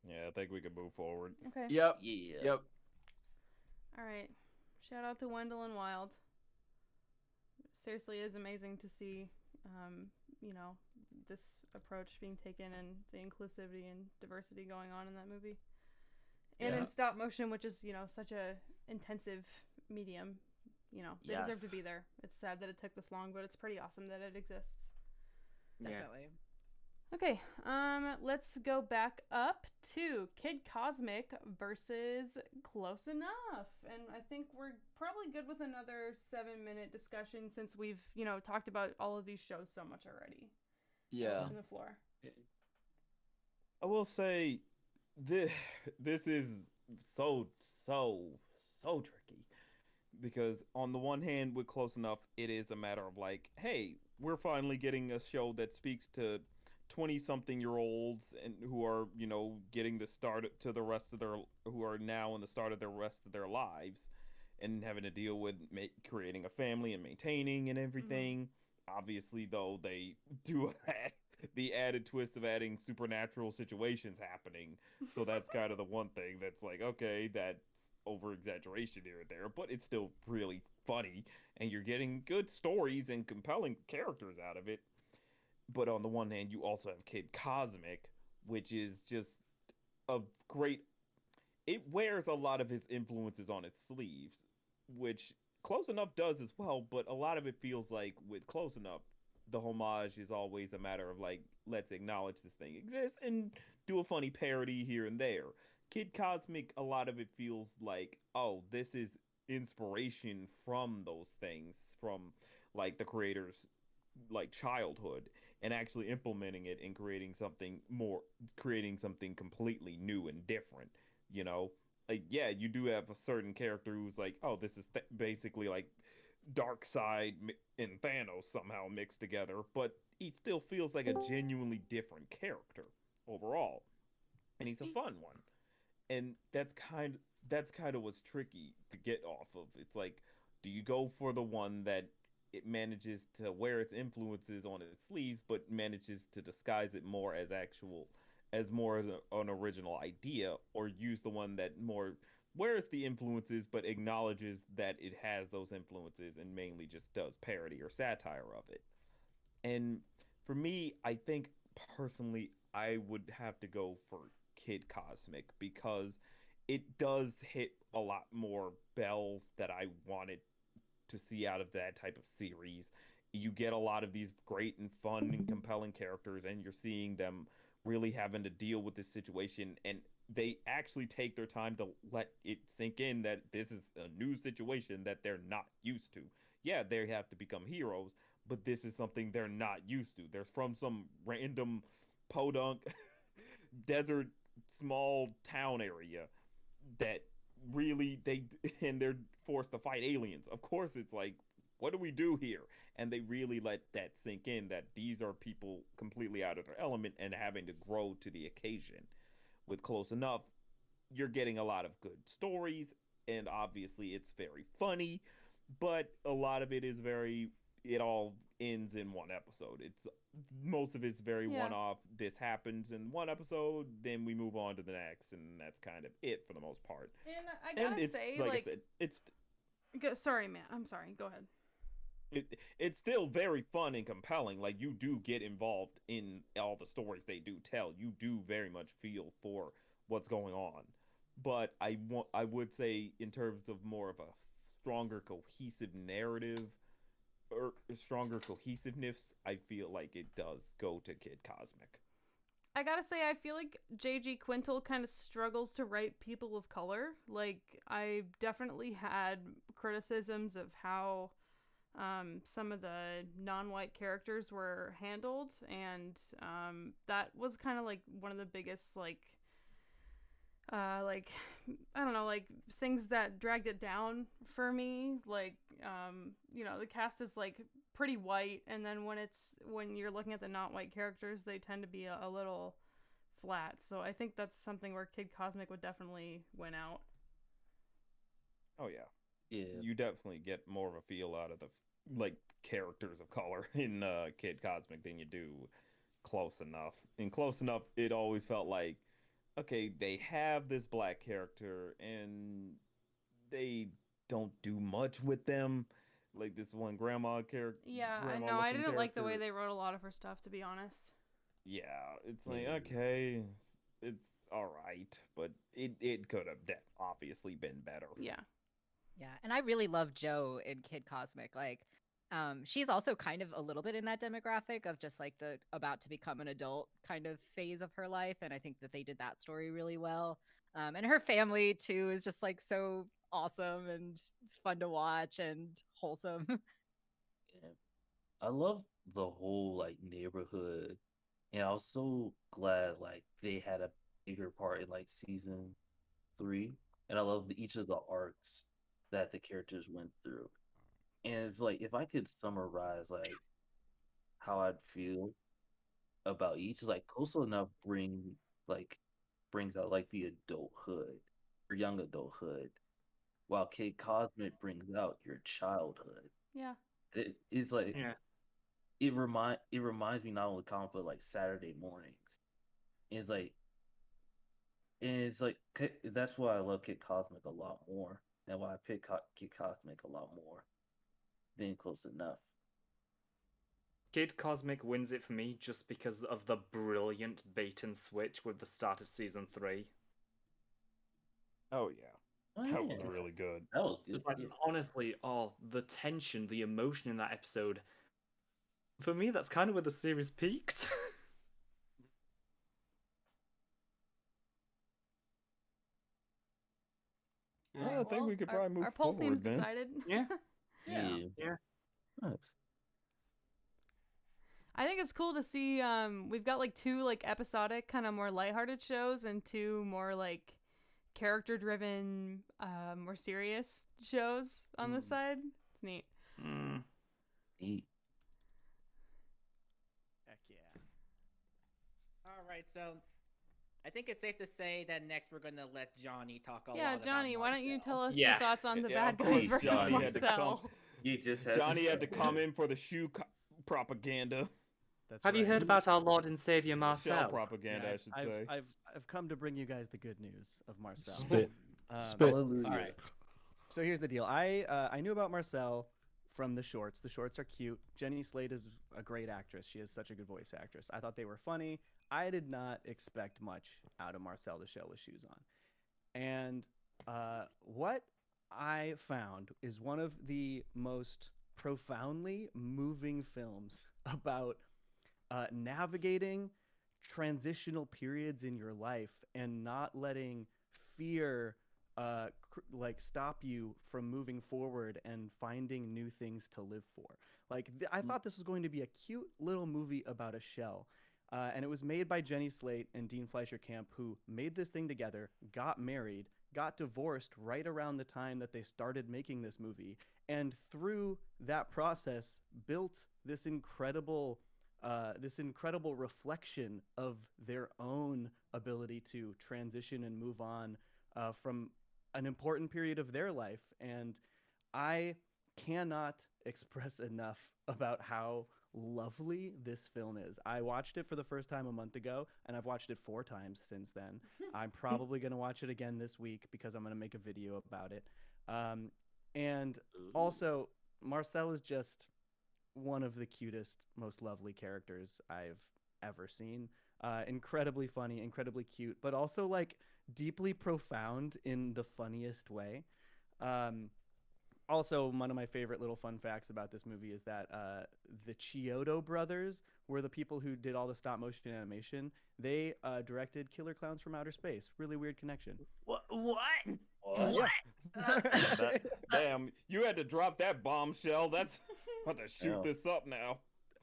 Yeah, I think we can move forward. Okay. Yep. Yeah. Yep. All right. Shout out to Wendell and Wild. Seriously, it is amazing to see, this approach being taken and the inclusivity and diversity going on in that movie. And in stop motion, which is, such a intensive medium, they deserve to be there. It's sad that it took this long, but it's pretty awesome that it exists. Definitely. Okay, let's go back up to Kid Cosmic versus Close Enough. And I think we're probably good with another 7-minute discussion since we've, talked about all of these shows so much already. Yeah. On the floor. I will say this is so tricky because on the one hand with Close Enough it is a matter of like, hey, we're finally getting a show that speaks to 20-something-year-olds and who are, getting the start to the rest of who are now in the start of the rest of their lives and having to deal with creating a family and maintaining and everything. Obviously, though, they do the added twist of adding supernatural situations happening. So that's kind of the one thing that's like, okay, that's over-exaggeration here and there, but it's still really funny, and you're getting good stories and compelling characters out of it. But on the one hand, you also have Kid Cosmic, which is just a great... It wears a lot of his influences on its sleeves, which Close Enough does as well, but a lot of it feels like with Close Enough, the homage is always a matter of like, let's acknowledge this thing exists and do a funny parody here and there. Kid Cosmic, a lot of it feels like, oh, this is inspiration from those things, from like the creators' like childhood, and actually implementing it and creating something completely new and different, like, yeah, you do have a certain character who's like, oh, this is basically like Darkseid and Thanos somehow mixed together, but he still feels like a genuinely different character overall, and he's a fun one. And that's kind of what's tricky to get off of. It's like, do you go for the one that it manages to wear its influences on its sleeves, but manages to disguise it more as an original idea, or use the one that more wears the influences but acknowledges that it has those influences and mainly just does parody or satire of it? And for me, I think personally I would have to go for Kid Cosmic because it does hit a lot more bells that I wanted to see out of that type of series. You get a lot of these great and fun and compelling characters, and you're seeing them really having to deal with this situation, and they actually take their time to let it sink in that this is a new situation that they're not used to. Yeah, they have to become heroes, but this is something they're not used to. They're from some random podunk desert small town area that really they're forced to fight aliens. Of course, it's like, what do we do here? And they really let that sink in, that these are people completely out of their element and having to grow to the occasion. With Close Enough, you're getting a lot of good stories, and obviously it's very funny, but a lot of it is it all ends in one episode. Most of it's very one-off. This happens in one episode, then we move on to the next, and that's kind of it for the most part. And I gotta say, like I said, it's... Sorry, man. I'm sorry. Go ahead. It's still very fun and compelling. Like, you do get involved in all the stories they do tell. You do very much feel for what's going on. But I would say, in terms of more of a stronger cohesive narrative or stronger cohesiveness, I feel like it does go to Kid Cosmic. I gotta say, I feel like J.G. Quintel kind of struggles to write people of color. Like, I definitely had criticisms of how some of the non-white characters were handled, and that was kind of like one of the biggest I don't know, like things that dragged it down for me. Like the cast is like pretty white, and then when you're looking at the not white characters, they tend to be a little flat. So I think that's something where Kid Cosmic would definitely win out. Oh yeah. Yeah. you definitely get more of a feel out of the like characters of color in Kid Cosmic than you do Close Enough. In Close Enough, it always felt like, okay, they have this black character and they don't do much with them. Like this one grandma character, Yeah, I grandma know. I looking didn't like the way character. they wrote a lot of her stuff, to be honest. Yeah, it's like Yeah. okay, it's all right, but it could have obviously been better. Yeah. Yeah, and I really love Joe in Kid Cosmic. Like, she's also kind of a little bit in that demographic of just like the about to become an adult kind of phase of her life, and I think that they did that story really well. And her family too is just like so awesome and it's fun to watch and wholesome. Yeah. I love the whole like neighborhood, and I was so glad like they had a bigger part in like season 3, and I love each of the arcs that the characters went through. And it's like if I could summarize like how I'd feel about each, like Close Enough brings out like the adulthood or young adulthood, while Kid Cosmic brings out your childhood. Yeah. It's like Yeah. it reminds me not only of comic but like Saturday mornings. It's like that's why I love Kid Cosmic a lot more, and why I pick Kid Cosmic a lot more than Close Enough. Kid Cosmic wins it for me just because of the brilliant bait and switch with the start of season 3. Oh yeah, that was really good. That was good. Just like honestly, the tension, the emotion in that episode. For me, that's kind of where the series peaked. I think we could probably move our poll forward seems then. decided. Yeah. Yeah. Nice. I think it's cool to see we've got like 2 like episodic kind of more lighthearted shows and 2 more like character driven more serious shows on this side. It's neat. Neat. Heck yeah. All right, so I think it's safe to say that next we're gonna let Johnny talk a lot. Yeah, about Johnny, why don't you Marcel. tell us your thoughts on the Yeah, bad of guys course, versus Johnny had to Marcel? You just Johnny had to come in for the shoe propaganda. That's Have you right. heard about our Lord and Savior Shell Marcel? propaganda, Yeah, I should say. I've come to bring you guys the good news of Marcel. Spit. Spit. All All right. So here's the deal. I knew about Marcel from the shorts. The shorts are cute. Jenny Slate is a great actress. She is such a good voice actress. I thought they were funny. I did not expect much out of Marcel the Shell with Shoes on. And what I found is one of the most profoundly moving films about navigating transitional periods in your life and not letting fear stop you from moving forward and finding new things to live for. I thought this was going to be a cute little movie about a shell. And it was made by Jenny Slate and Dean Fleischer Camp, who made this thing together, got married, got divorced right around the time that they started making this movie, and through that process built this incredible reflection of their own ability to transition and move on from an important period of their life. And I cannot express enough about how lovely this film is. I watched it for the first time a month ago, and I've watched it 4 times since then. I'm probably going to watch it again this week because I'm going to make a video about it. And also, Marcel is just one of the cutest, most lovely characters I've ever seen. Incredibly funny, incredibly cute, but also like deeply profound in the funniest way. Also, one of my favorite little fun facts about this movie is that the Chiodo brothers were the people who did all the stop motion animation. They directed Killer Clowns from Outer Space. Really weird connection. What? Damn, you had to drop that bombshell. That's I'm about to shoot this up now.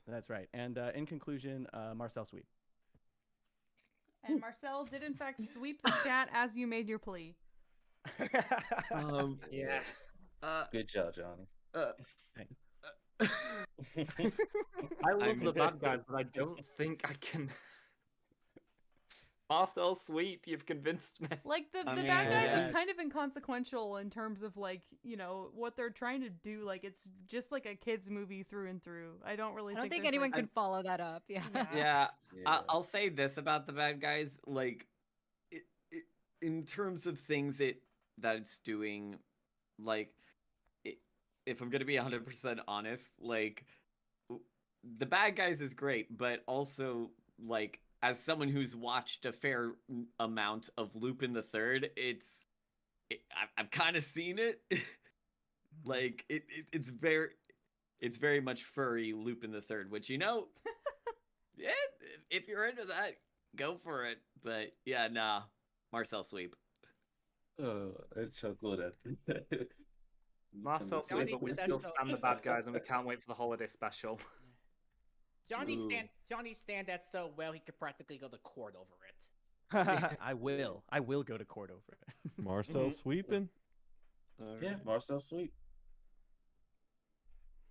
That's right. And in conclusion, Marcel sweep. And Marcel did in fact sweep the chat as you made your plea. Yeah. Good job, Johnny. Thanks. I love the bad guys, but I don't think I can. Marcel Sweep, you've convinced me. Like the I bad guys mean- is kind of inconsequential in terms of like, you know, what they're trying to do. Like it's just like a kids movie through and through. I don't really I don't think there's, anyone like, could follow that up. Yeah. Yeah, Yeah. I'll say this about the bad guys, like, in terms of things that it's doing, like, if I'm gonna be 100% honest, like, the bad guys is great, but also, like, as someone who's watched a fair amount of Lupin the Third, I've kind of seen it. Like, it's very much furry Lupin the Third, which, you know, yeah, if you're into that, go for it. But yeah, nah, Marcel Sweep. It's so good at Marcel Johnny Sweep, but we said still so. stand the bad guys, and we can't wait for the holiday special. Johnny Ooh. stand that so well he could practically go to court over it. I will go to court over it. Marcel sweeping. Yeah, Marcel Sweep.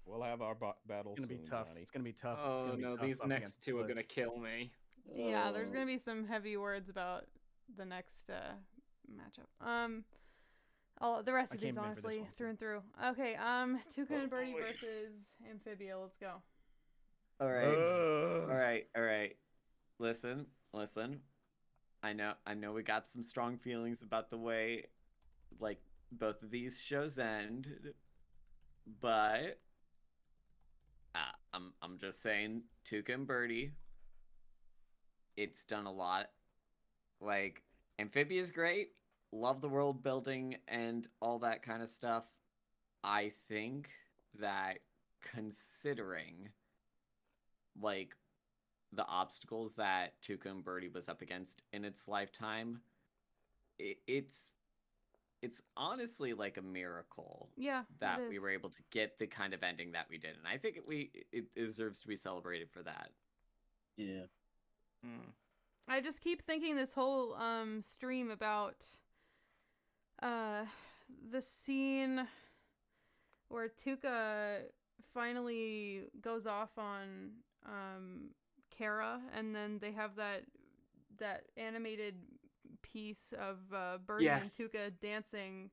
We'll have our battle It's gonna be soon, tough. Johnny. It's gonna be tough. It's Oh gonna be no, tough these up next against two are Puss. gonna kill me. Yeah, there's Oh. gonna be some heavy words about the next matchup. The rest I of these came in for this honestly one, through too. and through. Okay, Tuca and Bertie versus Amphibia. Let's go. All right. Ugh. All right. Listen. I know we got some strong feelings about the way, like, both of these shows end, but I'm just saying, Tuca and Bertie, it's done a lot. Like, Amphibia's great. Love the world building and all that kind of stuff. I think that considering, like, the obstacles that Tuca and Bertie was up against in its lifetime, it's honestly like a miracle Yeah, that it we is. were able to get the kind of ending that we did, and I think it deserves to be celebrated for that. Yeah. I just keep thinking this whole stream about the scene where Tuca finally goes off on Kara, and then they have that animated piece of Bertie and Yes. Tuca dancing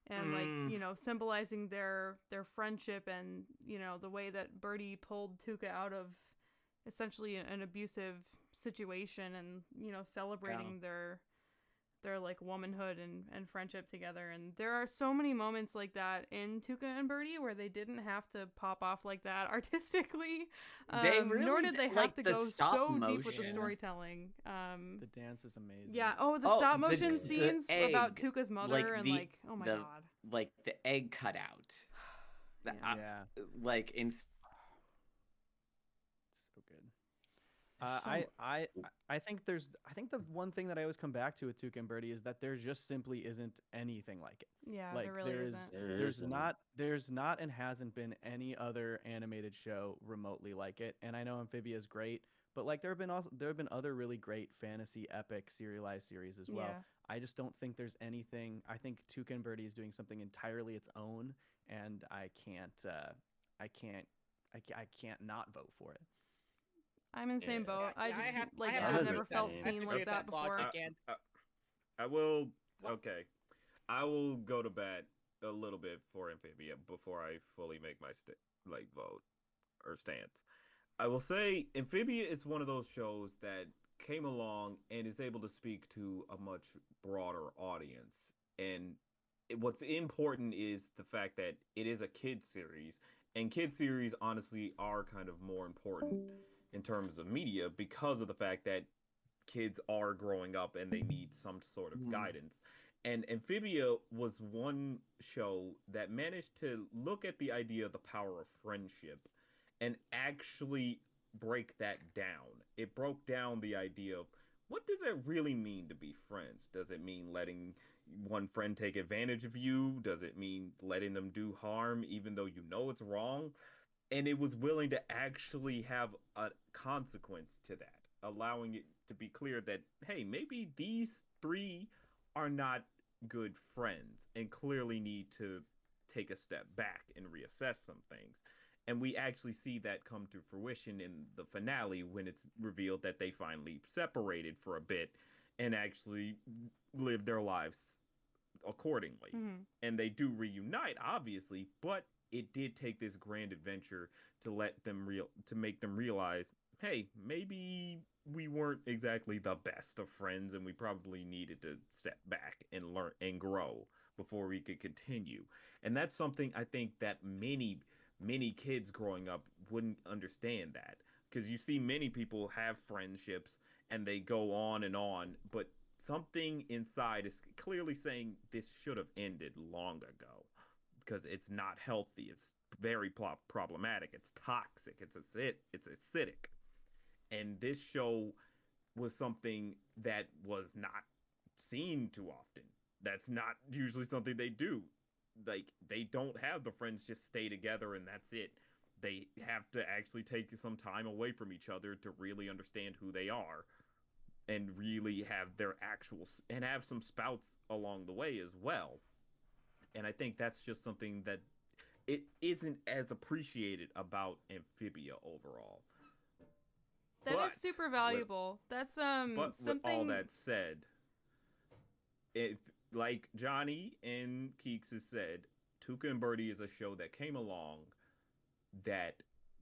and like, you know, symbolizing their friendship, and you know the way that Bertie pulled Tuca out of essentially an abusive situation, and you know celebrating their like womanhood and friendship together. And there are so many moments like that in Tuca and Bertie where they didn't have to pop off like that artistically. They Nor really did they did, have like, to the go stop so deep with the motion. storytelling. The dance is amazing. Yeah. Oh, the Oh, stop the- motion the scenes about egg, Tuca's mother, like, and the- like, oh my the- god. Like the egg cutout. That Yeah. like in So good. So- I think the one thing that I always come back to with Tuca and Bertie is that there just simply isn't anything like it. Yeah, Like there really there's isn't. there's not and hasn't been any other animated show remotely like it. And I know Amphibia is great, but like there have been other really great fantasy epic serialized series as well. Yeah. I just don't think there's anything. I think Tuca and Bertie is doing something entirely its own, and I can't not vote for it. I'm in the same Yeah. boat. Yeah, I yeah, I just have- like I I've have never to felt agree seen with like that that before. logic. And I will. Okay, I will go to bat a little bit for Amphibia before I fully make my vote or stance. I will say Amphibia is one of those shows that came along and is able to speak to a much broader audience. And what's important is the fact that it is a kid series, and kid series honestly are kind of more important in terms of media because of the fact that kids are growing up and they need some sort of guidance. And Amphibia was one show that managed to look at the idea of the power of friendship and actually break that down. It broke down the idea of what does it really mean to be friends? Does it mean letting one friend take advantage of you? Does it mean letting them do harm even though you know it's wrong? And it was willing to actually have a consequence to that, allowing it to be clear that, hey, maybe these three are not good friends and clearly need to take a step back and reassess some things. And we actually see that come to fruition in the finale when it's revealed that they finally separated for a bit and actually live their lives accordingly. And they do reunite, obviously, but it did take this grand adventure to make them realize, hey, maybe we weren't exactly the best of friends, and we probably needed to step back and learn and grow before we could continue. And that's something I think that many kids growing up wouldn't understand, that because you see many people have friendships and they go on, but something inside is clearly saying this should have ended long ago, because it's not healthy. It's very problematic. It's toxic. It's acidic. And this show was something that was not seen too often. That's not usually something they do. Like, they don't have the friends just stay together and that's it. They have to actually take some time away from each other to really understand who they are, and really have their and have some spouts along the way as well. And I think that's just something that it isn't as appreciated about Amphibia overall. That is super valuable. That's But something. with all that said, if like Johnny and Keeks has said, Tuca and Bertie is a show that came along that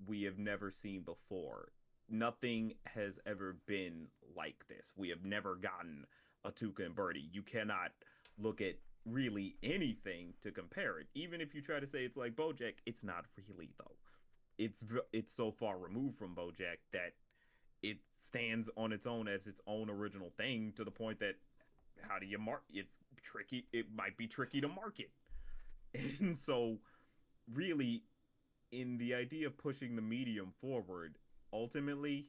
we have never seen before. Nothing has ever been like this. We have never gotten a Tuca and Bertie. You cannot look at really anything to compare it. Even if you try to say it's like BoJack, it's not really, though. It's so far removed from BoJack that it stands on its own as its own original thing, to the point that how do you it's tricky. It might be tricky to market. And so really, in the idea of pushing the medium forward, ultimately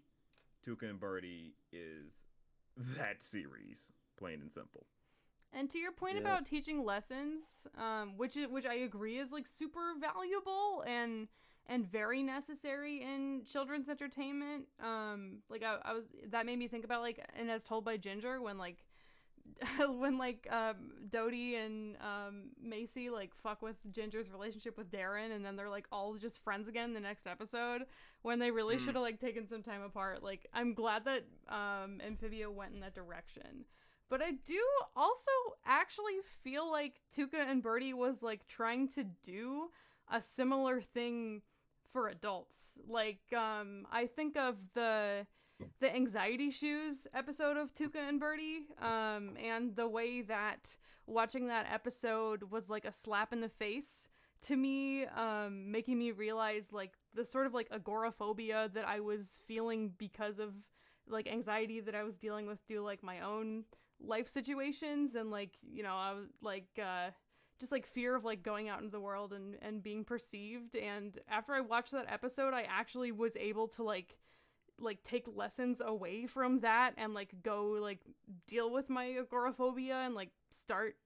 Tuca and Bertie is that series, plain and simple. And to your point about teaching lessons, which I agree is like super valuable and very necessary in children's entertainment. Like I was, that made me think about like, and as told by Ginger, when like Dodie and Macy like fuck with Ginger's relationship with Darren, and then they're like all just friends again in the next episode, when they really should have like taken some time apart. Like, I'm glad that Amphibia went in that direction. But I do also actually feel like Tuca and Bertie was like trying to do a similar thing for adults. Like, I think of the Anxiety Shoes episode of Tuca and Bertie, and the way that watching that episode was like a slap in the face to me, making me realize like the sort of like agoraphobia that I was feeling because of like anxiety that I was dealing with through like my own life situations, and like, you know, I was like just like fear of like going out into the world and being perceived. And after I watched that episode, I actually was able to like take lessons away from that and like go like deal with my agoraphobia and like start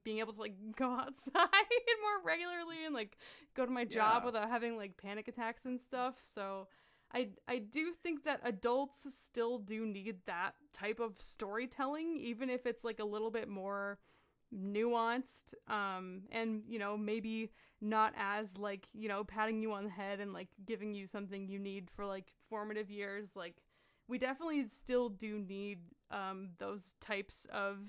being able to like go outside more regularly and like go to my job without having like panic attacks and stuff. So I do think that adults still do need that type of storytelling, even if it's like a little bit more nuanced, and, you know, maybe not as like, you know, patting you on the head and like giving you something you need for like formative years. Like, we definitely still do need those types of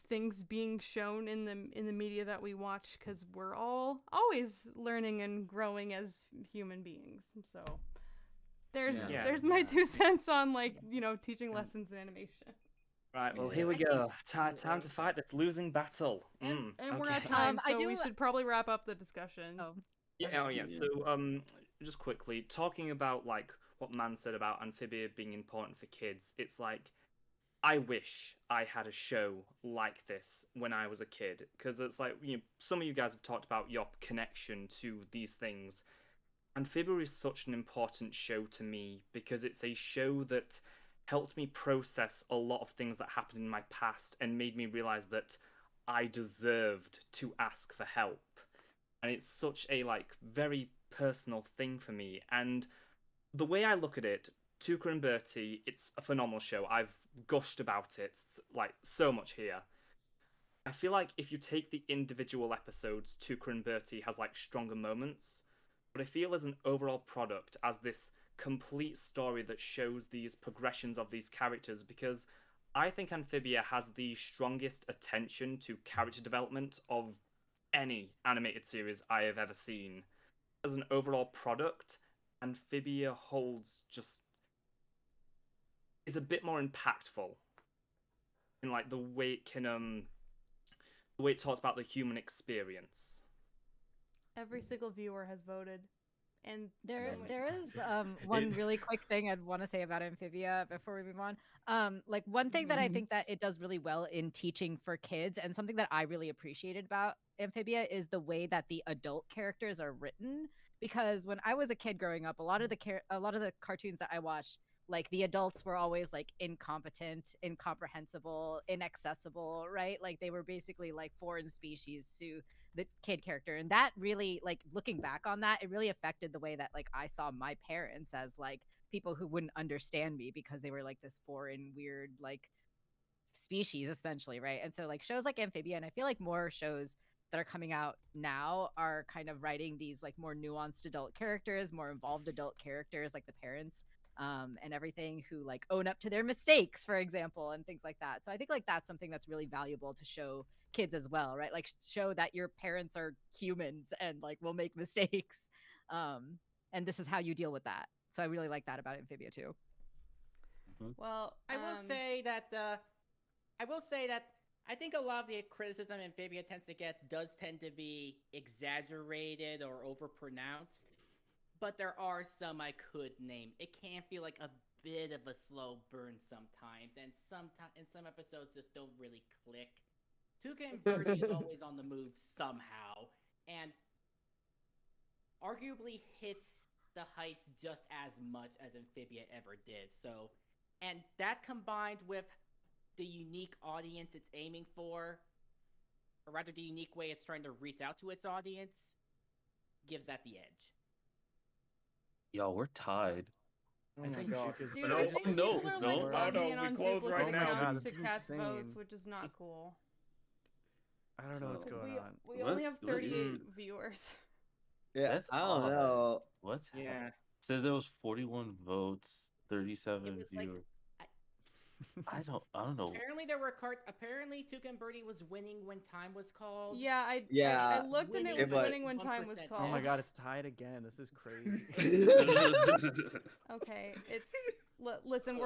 things being shown in the media that we watch, because we're all always learning and growing as human beings. So there's my 2 cents on like, you know, teaching lessons in animation. Right, well, here we go. Time to fight this losing battle. And we're at time, so we should probably wrap up the discussion. Yeah. So, just quickly, talking about like what Man said about Amphibia being important for kids, it's like, I wish I had a show like this when I was a kid, because it's like, you know, some of you guys have talked about your connection to these things. Amphibia is such an important show to me because it's a show that helped me process a lot of things that happened in my past and made me realize that I deserved to ask for help. And it's such a like very personal thing for me. And the way I look at it, Tuca and Bertie, it's a phenomenal show. I've gushed about it like so much here. I feel like if you take the individual episodes, Tuca and Bertie has like stronger moments, but I feel as an overall product, as this complete story that shows these progressions of these characters, because I think Amphibia has the strongest attention to character development of any animated series I have ever seen. As an overall product, Amphibia holds just is a bit more impactful in like the way it can the way it talks about the human experience. Every single viewer has voted, and There, so- there is one really quick thing I'd want to say about Amphibia before we move on. Like one thing that I think that it does really well in teaching for kids, and something that I really appreciated about Amphibia is the way that the adult characters are written. Because when I was a kid growing up, a lot of the cartoons that I watched, like the adults were always like incompetent, incomprehensible, inaccessible, right? Like they were basically like foreign species to the kid character, and that really, like, looking back on that, it really affected the way that like I saw my parents as like people who wouldn't understand me because they were like this foreign weird like species essentially, right? And so like shows like Amphibia, and I feel like more shows that are coming out now are kind of writing these like more nuanced adult characters, more involved adult characters, like the parents and everything, who like own up to their mistakes, for example, and things like that. So I think like that's something that's really valuable to show kids as well, right? Like show that your parents are humans and like will make mistakes, and this is how you deal with that. So I really like that about Amphibia too. Well, I will say that I think a lot of the criticism Amphibia tends to get does tend to be exaggerated or overpronounced. But there are some I could name. It can feel like a bit of a slow burn sometimes, and some episodes just don't really click. Tuca and Bertie is always on the move somehow, and arguably hits the heights just as much as Amphibia ever did. So, and that combined with the unique audience it's aiming for, or rather the unique way it's trying to reach out to its audience, gives that the edge. Y'all, we're tied. Oh my god. Dude, No, I think no, people are no. like logging no, in we on close right duplicate now. Oh my God, accounts this to is cast insane. votes, which is not cool. I don't know what's Because going on. we only have What? 38 viewers. Yeah, That's I don't odd. know. What's Yeah. So there was 41 votes, 37 It was like- viewers. I don't know. Apparently apparently Tuca and Bertie was winning when time was called. Yeah, I Yeah, looked and it winning was but- winning when time was 1%. called. Oh my god, it's tied again. This is crazy. Okay, it's listen,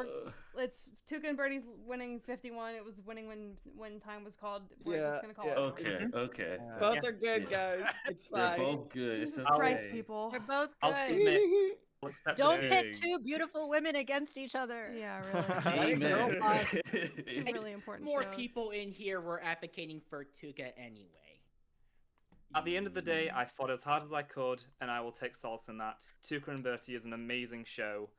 it's Tuca and Bertie's winning 51. It was winning when time was called. We're Yeah, just gonna call yeah. it. Okay, okay. Both are good, guys. It's They're fine. both good. It's Jesus okay. Christ, people. They're both I'll good. submit. I'll accept Don't it. pit two beautiful women against each other. Yeah, really. Amen. Two really important More shows. people in here were advocating for Tuca anyway. At the end of the day, I fought as hard as I could, and I will take solace in that. Tuca and Bertie is an amazing show.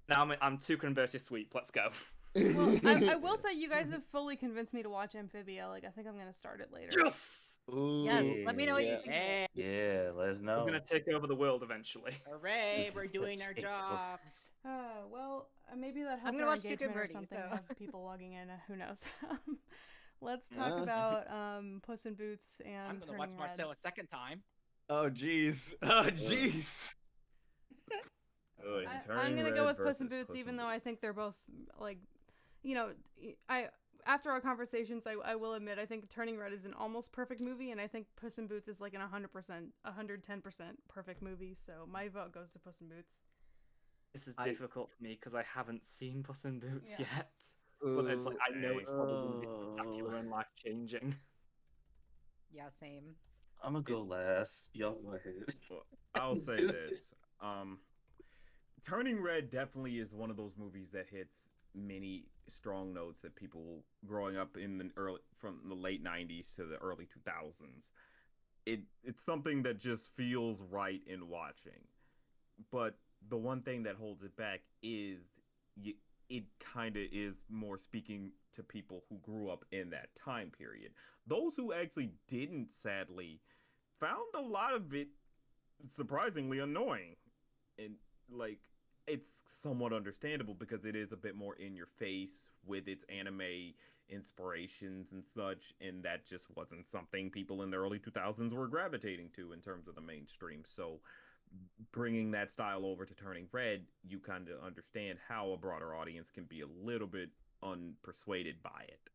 Now I'm Tuca and Bertie sweep. Let's go. Well, I will say you guys have fully convinced me to watch Amphibia. Like, I think I'm gonna start it later. Yes! Yes, let me know what you think. Hey, Yeah, let us We're know. gonna take over the world eventually. hooray, we're doing our Take- jobs. Well, maybe that helped I'm gonna our watch Tuca and engagement or Bertie, something. so. Have people logging in. Who knows? Let's talk Yeah. about Puss in Boots and I'm gonna watch Turning Marcel Red. a second time. Oh jeez. Oh jeez. Good. I'm Turning gonna Red go with Puss in versus Boots, Puss in even though I Boots. think they're both like, you know, after our conversations, I will admit I think Turning Red is an almost perfect movie, and I think Puss in Boots is like an 100%, 110% perfect movie. So my vote goes to Puss in Boots. This is difficult for me because I haven't seen Puss in Boots Yeah. yet. But it's like I know Ooh, it's probably gonna be spectacular and life changing. Yeah, same. I'm gonna go last. Y'all go ahead. Well, I'll say this. Turning Red definitely is one of those movies that hits many strong notes that people growing up in the from the late 90s to the early 2000s. It's something that just feels right in watching. But the one thing that holds it back is it kind of is more speaking to people who grew up in that time period. Those who actually didn't, sadly, found a lot of it surprisingly annoying. And like, it's somewhat understandable because it is a bit more in your face with its anime inspirations and such, and that just wasn't something people in the early 2000s were gravitating to in terms of the mainstream. So bringing that style over to Turning Red, you kind of understand how a broader audience can be a little bit unpersuaded by it.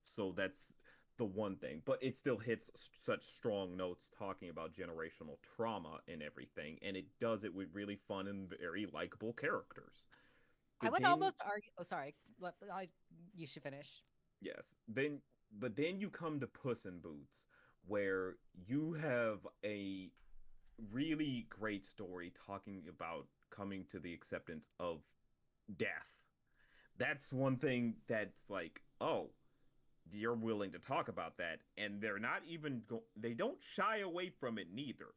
So that's the one thing, but it still hits such strong notes talking about generational trauma and everything, and it does it with really fun and very likable characters. I But would then, almost argue. Oh, sorry. You should finish. yes, then you come to Puss in Boots, where you have a really great story talking about coming to the acceptance of death. That's one thing that's like, oh, you're willing to talk about that, and they're not even they don't shy away from it neither.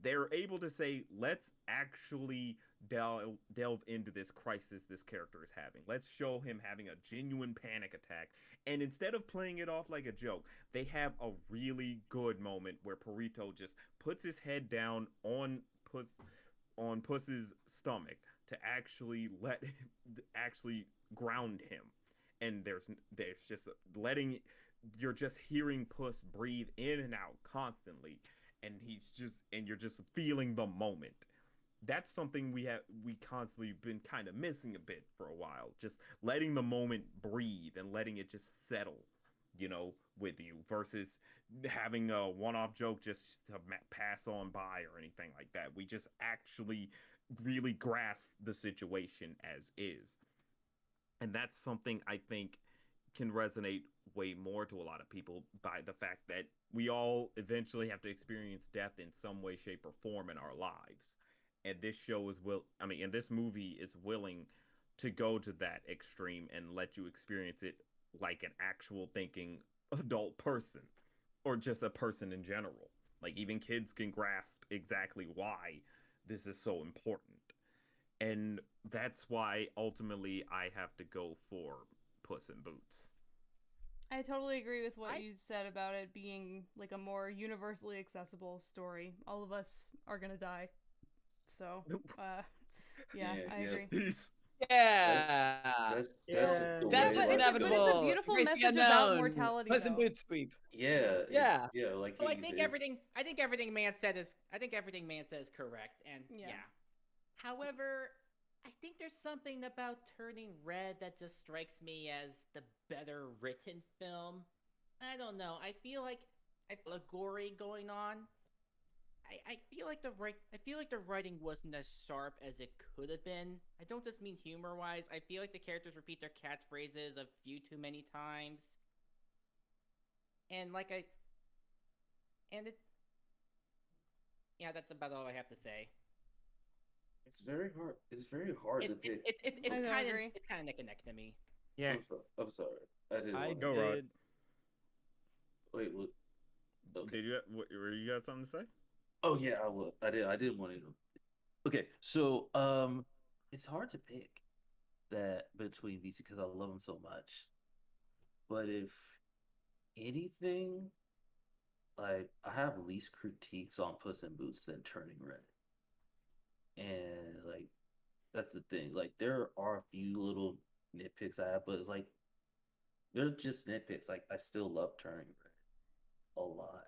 They're able to say, let's actually delve into this crisis this character is having. Let's show him having a genuine panic attack. And instead of playing it off like a joke, they have a really good moment where Perito just puts his head down on Puss's stomach to actually actually ground him. And there's just letting you're just hearing Puss breathe in and out constantly, and you're just feeling the moment. That's something we constantly been kind of missing a bit for a while, just letting the moment breathe and letting it just settle, with you, versus having a one-off joke just to pass on by or anything like that. We just actually really grasp the situation as is, and that's something I think can resonate way more to a lot of people, by the fact that we all eventually have to experience death in some way, shape, or form in our lives. And this show is and this movie is willing to go to that extreme and let you experience it like an actual thinking adult person, or just a person in general. Like, even kids can grasp exactly why this is so important. And that's why ultimately I have to go for Puss in Boots. I totally agree with what you said about it being like a more universally accessible story. All of us are gonna die, so yeah, I agree. Peace. Yeah. That's the Death way, is like, inevitable. But it's a beautiful Embrace the message about unknown. mortality, Puss in though. Boots sweep. Yeah, Yeah. yeah. Like Well, I he's, think it's, everything. I think everything man said is. I think everything man said is correct, and yeah. However, I think there's something about Turning Red that just strikes me as the better written film. I don't know. I feel like allegory going on. I feel like the writing wasn't as sharp as it could have been. I don't just mean humor wise. I feel like the characters repeat their catchphrases a few too many times. And yeah, that's about all I have to say. it's very hard. It's very hard to pick. It's kind of neck and neck to me. Yeah. I'm sorry. I didn't. I want Go, to. Rod. Wait, what? Okay. Were you got something to say? Oh yeah, I will. I didn't want to. Okay, so it's hard to pick that between these because I love them so much. But if anything, like, I have least critiques on Puss in Boots than Turning Red, and like that's the thing. Like, there are a few little nitpicks I have, but it's like they're just nitpicks. Like, I still love Turning Red a lot,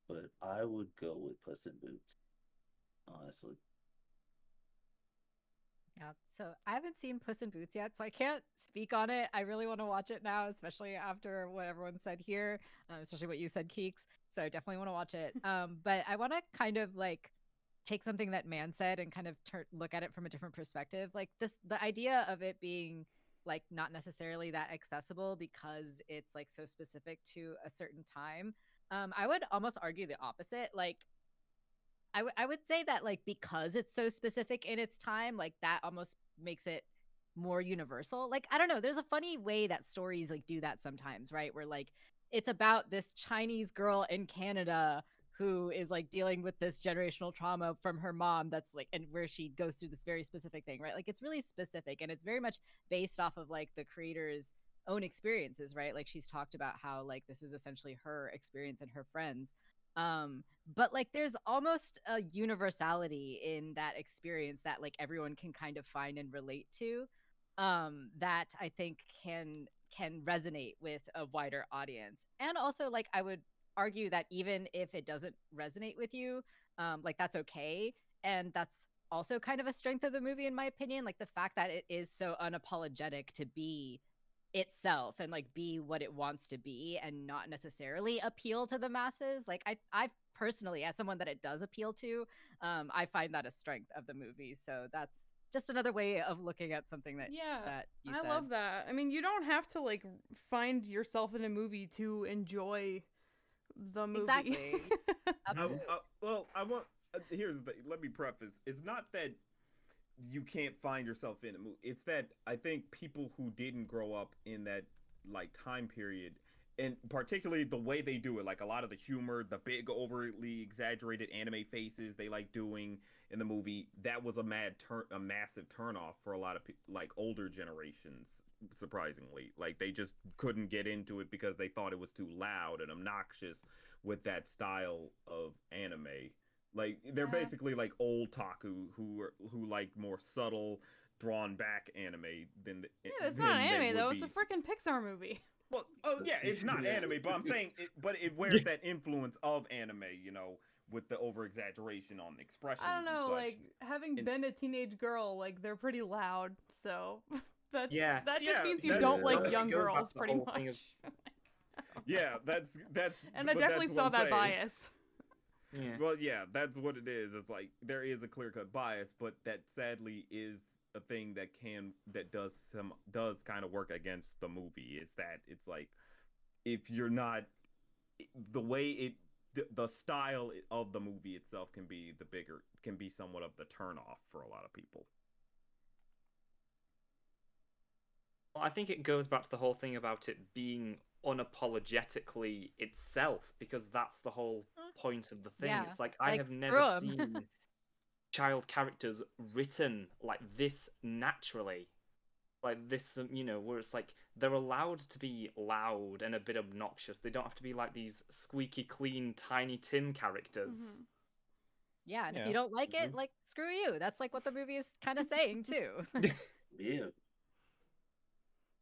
but I would go with Puss in Boots, honestly. Yeah, so I haven't seen Puss in Boots yet, so I can't speak on it. I really want to watch it now, especially after what everyone said here, especially what you said, Keeks. So I definitely want to watch it. But I want to kind of like take something that Man said and kind of look at it from a different perspective. Like the idea of it being like not necessarily that accessible because it's like so specific to a certain time. I would almost argue the opposite. Like, I would say that, like, because it's so specific in its time, like, that almost makes it more universal. Like, I don't know, there's a funny way that stories like do that sometimes, right? Where like it's about this Chinese girl in Canada who is like dealing with this generational trauma from her mom, that's like, and where she goes through this very specific thing, right? Like, it's really specific and it's very much based off of like the creator's own experiences, right? Like, she's talked about how like this is essentially her experience and her friends. But like there's almost a universality in that experience that like everyone can kind of find and relate to, that I think can resonate with a wider audience. And also, like, I would argue that even if it doesn't resonate with you, like, that's okay. And that's also kind of a strength of the movie, in my opinion, like the fact that it is so unapologetic to be itself and like be what it wants to be and not necessarily appeal to the masses. Like I personally, as someone that it does appeal to, I find that a strength of the movie. So that's just another way of looking at something that Yeah, that you I said. love that. I mean, you don't have to like find yourself in a movie to enjoy the movie. Exactly. Well, I want. Here's the. Let me preface. It's not that you can't find yourself in a movie. It's that I think people who didn't grow up in that like time period, and particularly the way they do it, like a lot of the humor, the big overly exaggerated anime faces they like doing in the movie, that was a massive turnoff for a lot of like older generations. Surprisingly, like they just couldn't get into it because they thought it was too loud and obnoxious with that style of anime. Like they're basically like old taku who like more subtle, drawn back anime than Yeah, it's not anime though. It's a freaking Pixar movie. Well, oh yeah, it's not anime, but I'm saying it wears that influence of anime, you know, with the over exaggeration on expressions. I don't know, and such. like having been a teenage girl, like they're pretty loud, so that just Yeah, means you that's- don't like It young goes back girls, to the pretty whole much. thing of- Yeah, that's And I but definitely that's saw what I'm that saying. bias. Yeah. Well, yeah, that's what it is. It's like there is a clear-cut bias, but that sadly is a thing that does kind of work against the movie. Is that it's like if you're not the way the style of the movie itself can be somewhat of the turnoff for a lot of people. Well, I think it goes back to the whole thing about it being unapologetically itself, because that's the whole point of the thing. Yeah, It's like I like, have screw never 'em. seen child characters written like this naturally. Like this, where it's like they're allowed to be loud and a bit obnoxious. They don't have to be like these squeaky clean Tiny Tim characters. Yeah, and if Yeah. you don't like it, like screw you. That's like what the movie is kind of saying too. Yeah.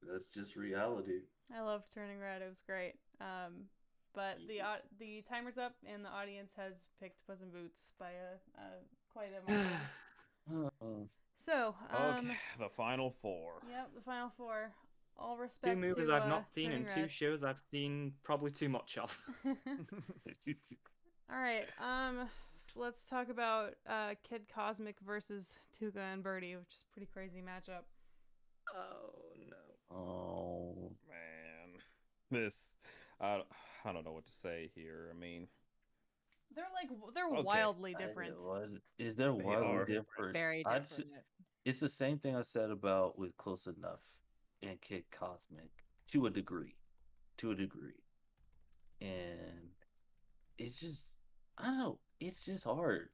That's just reality. I loved Turning Red. It was great. But the timer's up, and the audience has picked Puss in Boots by quite a margin. So, Okay, the final four. Yep, the final four. All respect Two movies to, I've not seen Turning and two Red. shows I've seen probably too much of. All right. Let's talk about Kid Cosmic versus Tuca and Bertie, which is a pretty crazy matchup. Oh no. Oh man, this I don't know what to say here. I mean, they're Okay. wildly different. Is there They wildly are. different? Very I'd different. it's the same thing I said about with Close Enough and Kid Cosmic to a degree. And it's just, I don't know, it's just hard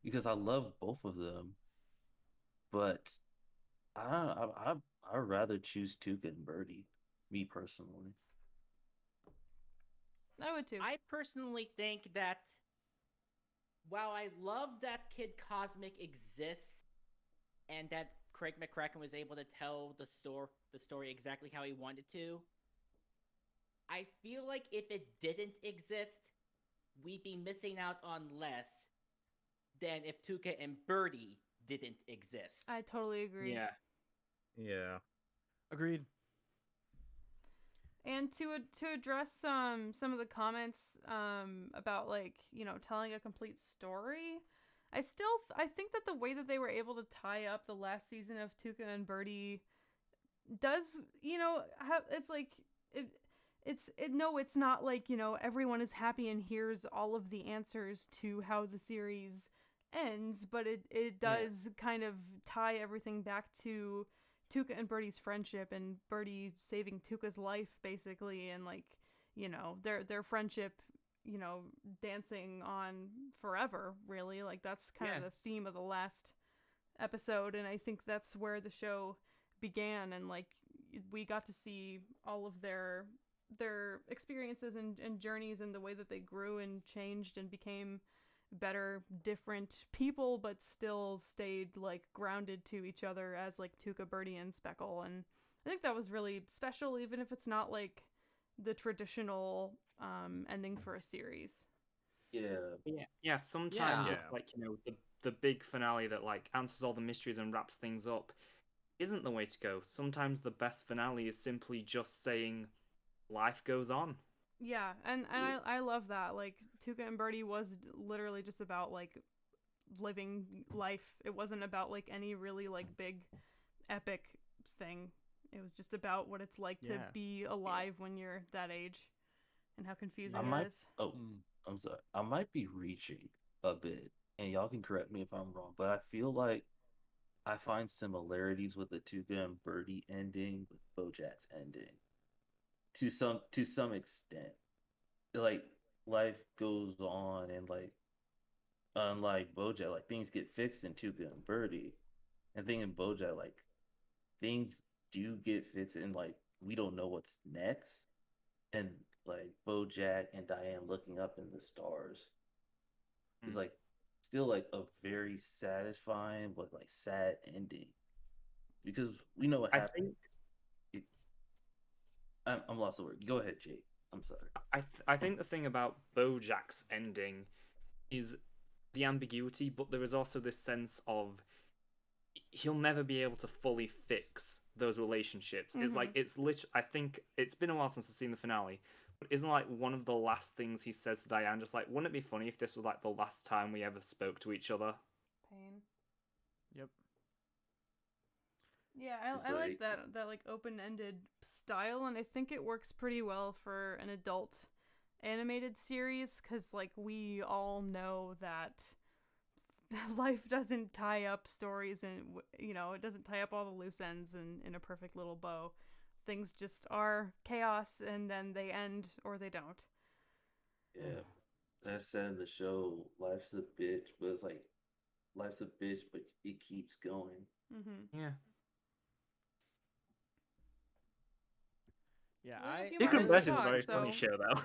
because I love both of them, but I'd rather choose Tuca and Bertie, me personally. I would too. I personally think that while I love that Kid Cosmic exists and that Craig McCracken was able to tell the story exactly how he wanted to, I feel like if it didn't exist, we'd be missing out on less than if Tuca and Bertie didn't exist. I totally agree. Yeah. Agreed. And to address some of the comments about like, telling a complete story, I think that the way that they were able to tie up the last season of Tuca and Bertie does, it's like it's not like, everyone is happy and here's all of the answers to how the series ends, but it does kind of tie everything back to Tuca and Bertie's friendship and Bertie saving Tuca's life basically, and like, their friendship, dancing on forever, really. Like that's kind of the theme of the last episode, and I think that's where the show began, and like we got to see all of their experiences and journeys and the way that they grew and changed and became better, different people, but still stayed like grounded to each other as like Tuca, Bertie, and Speckle. And I think that was really special, even if it's not like the traditional ending for a series. Yeah. Sometimes with, like, the big finale that like answers all the mysteries and wraps things up, isn't the way to go. Sometimes the best finale is simply just saying life goes on. Yeah, and I love that. Like Tuca and Bertie was literally just about like living life. It wasn't about like any really like big epic thing. It was just about what it's like to Yeah. be alive when you're that age and how confusing I it might. is. Oh, I'm sorry. I might be reaching a bit, and y'all can correct me if I'm wrong. But I feel like I find similarities with the Tuca and Birdie ending with BoJack's ending to some extent. Like life goes on, and like unlike BoJack, like things get fixed in Tuca and Birdie, and thing in BoJack, like things do get fixed, and like we don't know what's next. And like BoJack and Diane looking up in the stars is like still like a very satisfying but like sad ending because we know what I happened. I'm lost of word. Go ahead, Jake. I'm sorry. I think the thing about BoJack's ending is the ambiguity, but there is also this sense of he'll never be able to fully fix those relationships. It's like I think it's been a while since I've seen the finale, but isn't like one of the last things he says to Diane just like, wouldn't it be funny if this was like the last time we ever spoke to each other? Pain. Yep. Yeah, It's I like like- that like open-ended style, and I think it works pretty well for an adult animated series because like we all know that life doesn't tie up stories and it doesn't tie up all the loose ends in a perfect little bow. Things just are chaos and then they end or they don't. Yeah, that said in the show, life's a bitch, but it's like life's a bitch, but it keeps going. Yeah. Yeah, We have a few Dick more and minutes Bertie to is a talk, very funny so- show though.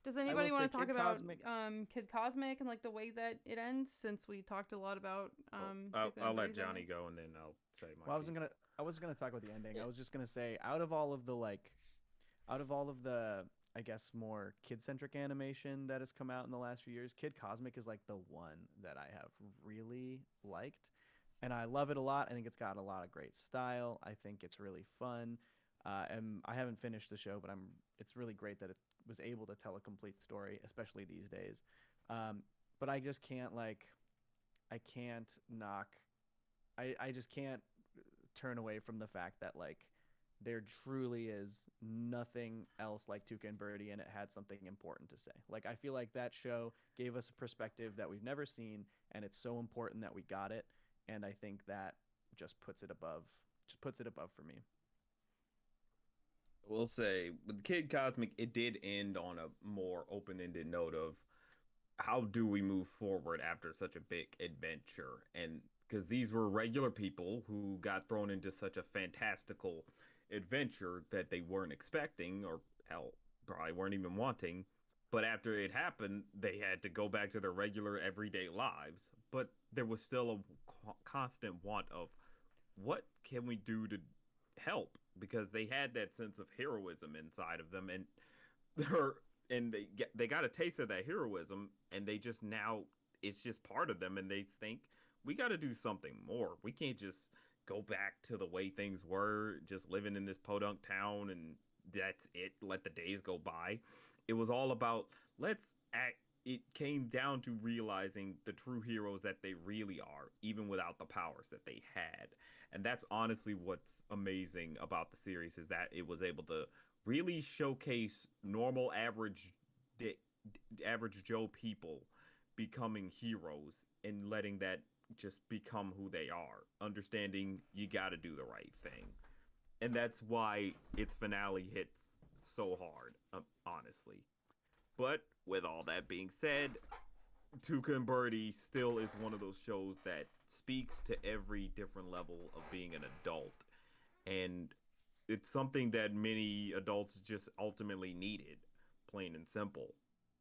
Does I anybody will want say to talk Kid about Cosmic- Kid Cosmic and like the way that it ends? Since we talked a lot about Tuca and I'll let Bertie's Johnny ending? go and then I'll say my. Well, I wasn't gonna talk about the ending. I was just gonna say out of all of the I guess more kid-centric animation that has come out in the last few years, Kid Cosmic is like the one that I have really liked, and I love it a lot. I think it's got a lot of great style. I think it's really fun. And I haven't finished the show, but it's really great that it was able to tell a complete story, especially these days. But I just can't I can't knock. I just can't turn away from the fact that like there truly is nothing else like Tuca and Birdie, and it had something important to say. Like I feel like that show gave us a perspective that we've never seen, and it's so important that we got it. And I think that just puts it above for me. We'll say with Kid Cosmic, it did end on a more open-ended note of how do we move forward after such a big adventure, and because these were regular people who got thrown into such a fantastical adventure that they weren't expecting, or hell, probably weren't even wanting. But after it happened, they had to go back to their regular everyday lives. But there was still a constant want of what can we do to help, because they had that sense of heroism inside of them, and they're and they got a taste of that heroism, and they just now it's just part of them, and they think we got to do something more. We can't just go back to the way things were, just living in this podunk town, and that's it. Let the days go by. It was all about let's act. It came down to realizing the true heroes that they really are, even without the powers that they had. And that's honestly what's amazing about the series, is that it was able to really showcase normal average Joe people becoming heroes and letting that just become who they are, understanding you got to do the right thing. And that's why its finale hits so hard, honestly. But with all that being said, Tuca and Birdie still is one of those shows that speaks to every different level of being an adult. And it's something that many adults just ultimately needed, plain and simple.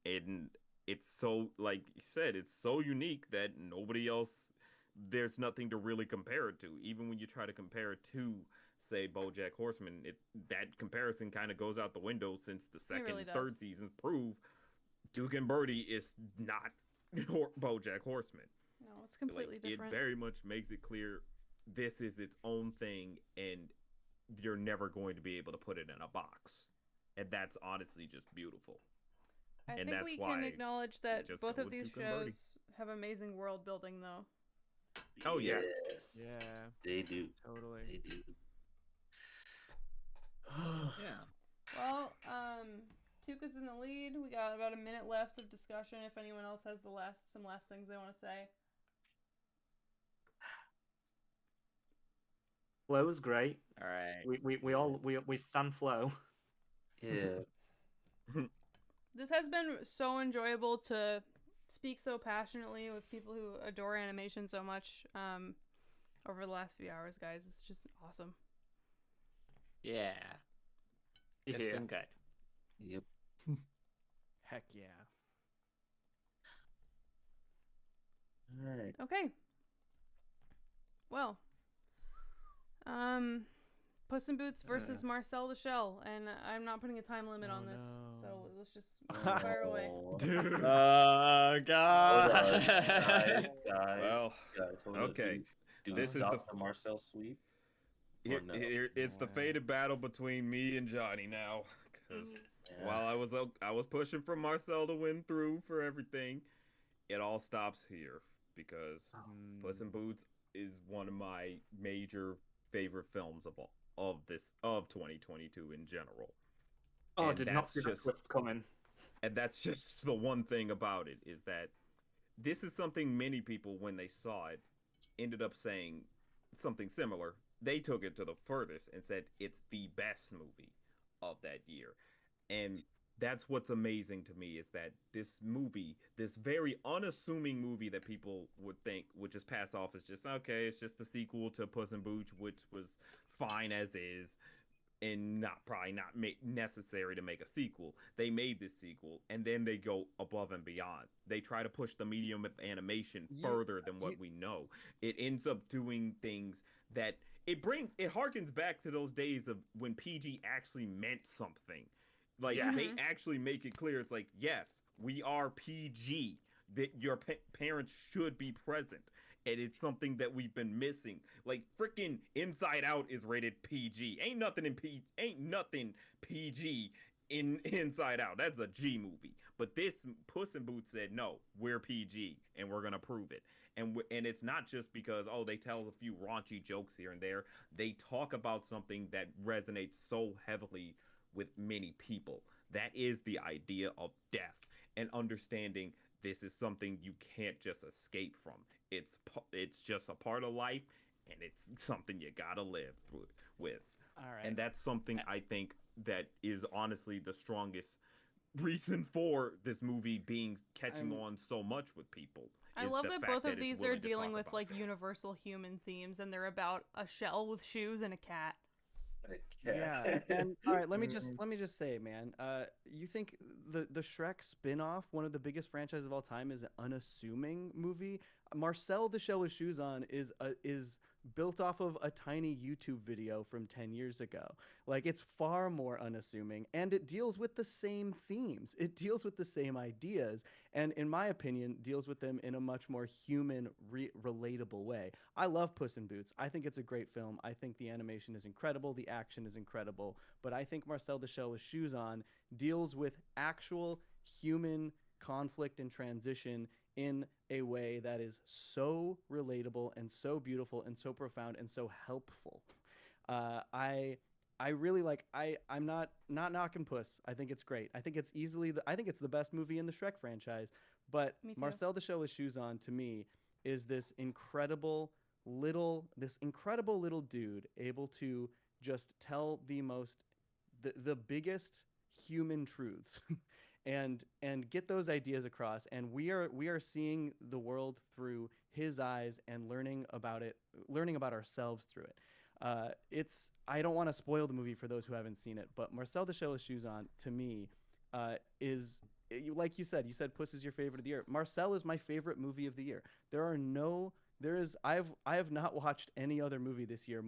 And it's so, like you said, it's so unique that nobody else, there's nothing to really compare it to. Even when you try to compare it to, say, BoJack Horseman, that comparison kind of goes out the window, since the second, really does. third seasons prove Tuca and Birdie is not BoJack Horseman. No, it's completely Like, different. It very much makes it clear this is its own thing, and you're never going to be able to put it in a box, and that's honestly just beautiful. I And think that's we why can acknowledge that just both go of with these Tuca and Bertie. shows have amazing world building, though. Oh, yes. Yeah, They do. totally. They do. Yeah. Well, Tuca's in the lead. We got about a minute left of discussion. If anyone else has some last things they want to say. Flow's great. All right. We stand Flow. Yeah. This has been so enjoyable to speak so passionately with people who adore animation so much over the last few hours, guys. It's just awesome. Yeah. It's Yeah. been good. Yep. Heck yeah. All right. Okay. Well, Puss in Boots versus Marcel the Shell, and I'm not putting a time limit on this, so let's just fire away. Dude. Oh God. Guys, Well, hold on. okay. Do This we is stop the Marcel sweep? Or no? It's the fated battle between me and Johnny now, because while I was pushing for Marcel to win through for everything, it all stops here because Puss in Boots is one of my major favorite films of 2022 in general. Oh, And did not see that twist coming. And that's just the one thing about it, is that this is something many people, when they saw it, ended up saying something similar. They took it to the furthest and said it's the best movie of that year. And that's what's amazing to me, is that this movie, this very unassuming movie that people would think would just pass off as just, okay, it's just the sequel to Puss in Boots, which was fine as is, and probably not necessary to make a sequel. They made this sequel, and then they go above and beyond. They try to push the medium of animation further than what we know. It ends up doing things that it harkens back to those days of when PG actually meant something. Like, they actually make it clear. It's like, yes, we are PG. That your parents should be present. And it's something that we've been missing. Like, freaking Inside Out is rated PG. Ain't nothing PG in Inside Out. That's a G movie. But this Puss in Boots said, no, we're PG, and we're gonna prove it. And it's not just because, they tell a few raunchy jokes here and there. They talk about something that resonates so heavily with many people. That is the idea of death, and understanding this is something you can't just escape from. It's just a part of life, and it's something you gotta live with. All right. And that's something I think that is honestly the strongest reason for this movie catching on so much with people. I love that both of these are dealing with like universal human themes, and they're about a shell with shoes and a cat. Yeah, and all right, let me just say, man, you think the Shrek spin-off, one of the biggest franchises of all time, is an unassuming movie? Marcel the Shell with Shoes On is built off of a tiny YouTube video from 10 years ago. Like, it's far more unassuming, and it deals with the same themes. It deals with the same ideas, and in my opinion, deals with them in a much more human, relatable way. I love Puss in Boots. I think it's a great film. I think the animation is incredible. The action is incredible. But I think Marcel the Shell with Shoes On deals with actual human conflict and transition in a way that is so relatable and so beautiful and so profound and so helpful. I really like. I'm not knocking Puss. I think it's great. I think it's the best movie in the Shrek franchise. But Marcel the Shell with Shoes On, to me, is this incredible little dude able to just tell the biggest human truths. And get those ideas across, and we are seeing the world through his eyes and learning about ourselves through it. I don't want to spoil the movie for those who haven't seen it, but Marcel the Shell with Shoes On, to me, is, like you said Puss is your favorite of the year. Marcel is my favorite movie of the year. I have not watched any other movie this year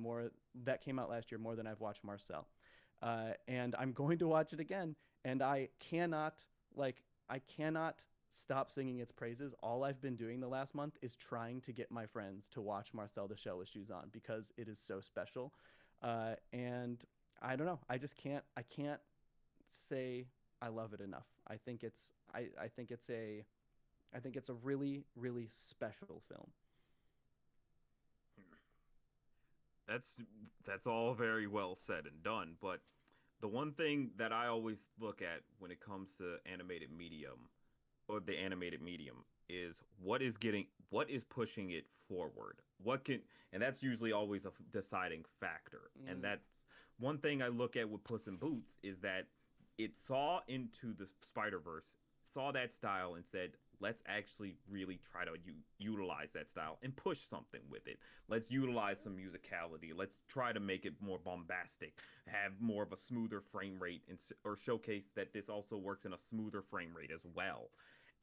that came out last year more than I've watched Marcel, and I'm going to watch it again. And I cannot stop singing its praises. All I've been doing the last month is trying to get my friends to watch Marcel the Shell with Shoes On because it is so special. And I don't know. I can't say I love it enough. I think it's a really, really special film. That's all very well said and done, but the one thing that I always look at when it comes to animated medium or the animated medium is what is pushing it forward. What can and that's usually always a deciding factor. And that's one thing I look at with Puss in Boots is that it saw into the Spider-Verse, saw that style and said, let's actually really try to utilize that style and push something with it. Let's utilize some musicality. Let's try to make it more bombastic, have more of a smoother frame rate, or showcase that this also works in a smoother frame rate as well.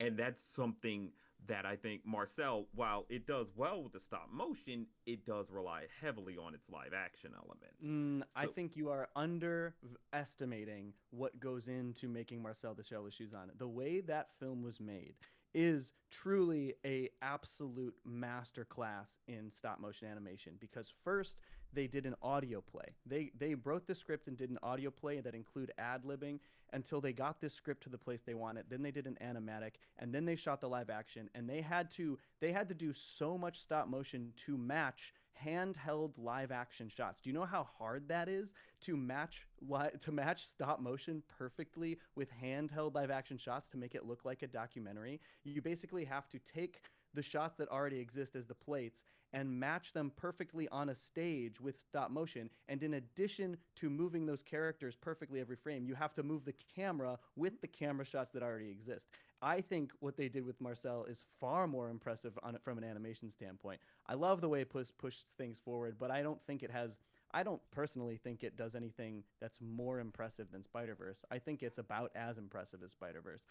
And that's something that I think Marcel, while it does well with the stop motion, it does rely heavily on its live action elements. I think you are underestimating what goes into making Marcel the Shell with Shoes On. The way that film was made is truly a absolute masterclass in stop motion animation, because first they did an audio play. They wrote the script and did an audio play that include ad-libbing until they got this script to the place they wanted. Then they did an animatic, and then they shot the live action, and they had to do so much stop motion to match handheld live action shots. Do you know how hard that is to match stop motion perfectly with handheld live action shots to make it look like a documentary? You basically have to take the shots that already exist as the plates and match them perfectly on a stage with stop motion. And in addition to moving those characters perfectly every frame, you have to move the camera with the camera shots that already exist. I think what they did with Marcel is far more impressive from an animation standpoint. I love the way Puss pushed things forward, but I don't personally think it does anything that's more impressive than Spider-Verse. I think it's about as impressive as Spider-Verse.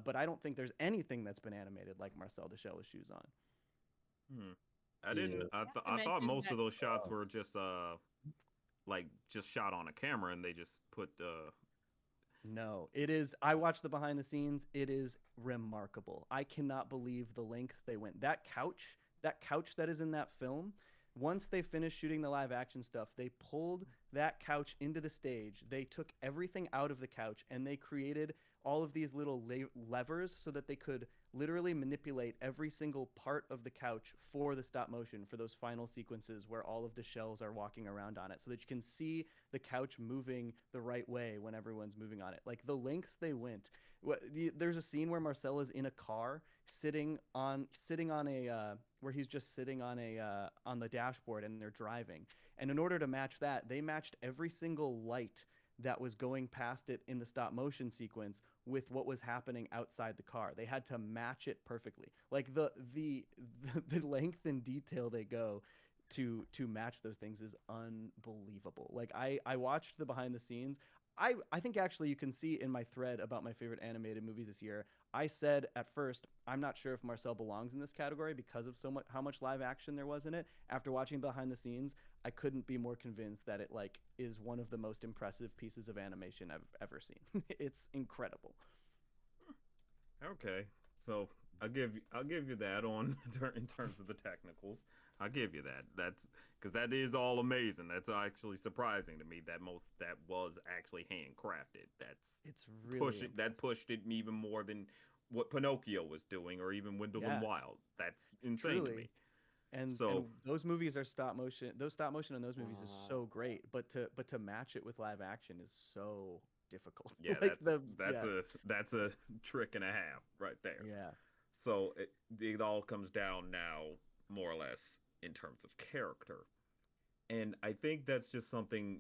But I don't think there's anything that's been animated like Marcel the Shell with Shoes On. I didn't. I thought most of those shots were just just shot on a camera and they just put. No, it is. I watched the behind the scenes. It is remarkable. I cannot believe the lengths they went. That couch that is in that film. Once they finished shooting the live action stuff, they pulled that couch into the stage. They took everything out of the couch and they created all of these little levers so that they could literally manipulate every single part of the couch for the stop motion for those final sequences where all of the shells are walking around on it, so that you can see the couch moving the right way when everyone's moving on it. Like the lengths they went. There's a scene where Marcel is in a car sitting on a where he's just sitting on the dashboard and they're driving. And in order to match that, they matched every single light that was going past it in the stop motion sequence with what was happening outside the car. They had to match it perfectly. Like the length and detail they go to match those things is unbelievable. Like I watched the behind the scenes. I think actually you can see in my thread about my favorite animated movies this year, I said at first, I'm not sure if Marcel belongs in this category because of how much live action there was in it. After watching behind the scenes, I couldn't be more convinced that it is one of the most impressive pieces of animation I've ever seen. It's incredible. Okay, so I'll give you that on in terms of the technicals. I'll give you that. That's because that is all amazing. That's actually surprising to me that was actually handcrafted. It's really pushed it even more than what Pinocchio was doing, or even Wendell and Wild. That's insane to me. And those movies are stop motion. Those stop motion in those movies is so great, but to match it with live action is so difficult. Yeah, that's a trick and a half right there. Yeah. So it all comes down now more or less in terms of character, and I think that's just something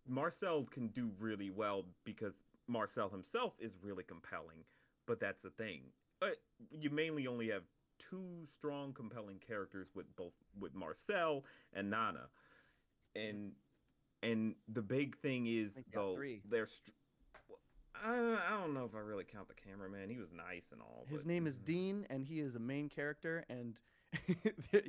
Marcel can do really well because Marcel himself is really compelling. But that's the thing. You mainly only have two strong, compelling characters with Marcel and Nana, and the big thing is though I don't know if I really count the cameraman. He was nice and all. His name is Dean, and he is a main character. And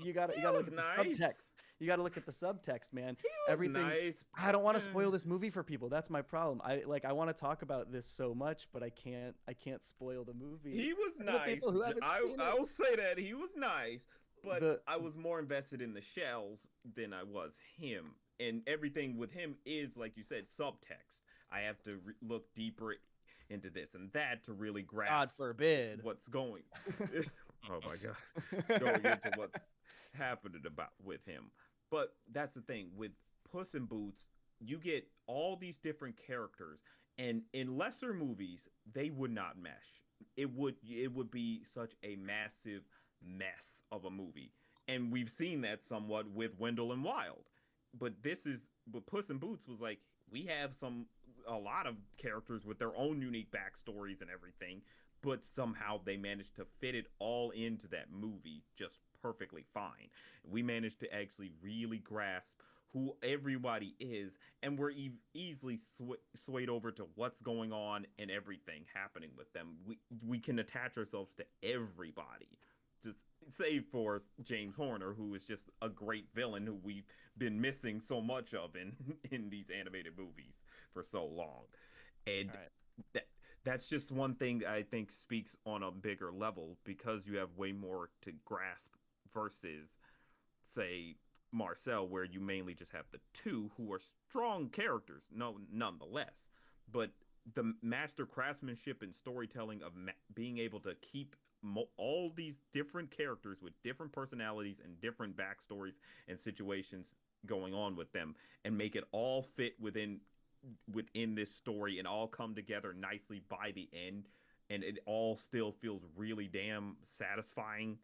you got to look at the subtext. You got to look at the subtext, man. He was Everything. nice. I don't want to but, spoil this movie for people. That's my problem. I want to talk about this so much, but I can't spoil the movie. He was for the nice. people who haven't seen it. I will say that he was nice, but The- I was more invested in the shells than I was him. And everything with him is, like you said, subtext. I have to look deeper into this and that to really grasp God forbid. what's going. Oh my god, going into what's happening about with him. But that's the thing with Puss in Boots, you get all these different characters, and in lesser movies they would not mesh. It would be such a massive mess of a movie, and we've seen that somewhat with Wendell and Wild. But Puss in Boots was like, we have a lot of characters with their own unique backstories and everything, but somehow they managed to fit it all into that movie just perfectly fine. We managed to actually really grasp who everybody is, and we're easily swayed over to what's going on and everything happening with them. We can attach ourselves to everybody. Just save for James Horner, who is just a great villain who we've been missing so much of in these animated movies for so long. And that's just one thing I think speaks on a bigger level, because you have way more to grasp versus, say, Marcel, where you mainly just have the two who are strong characters, nonetheless. But the master craftsmanship and storytelling of being able to keep all these different characters with different personalities and different backstories and situations going on with them, and make it all fit within this story and all come together nicely by the end, and it all still feels really damn satisfying.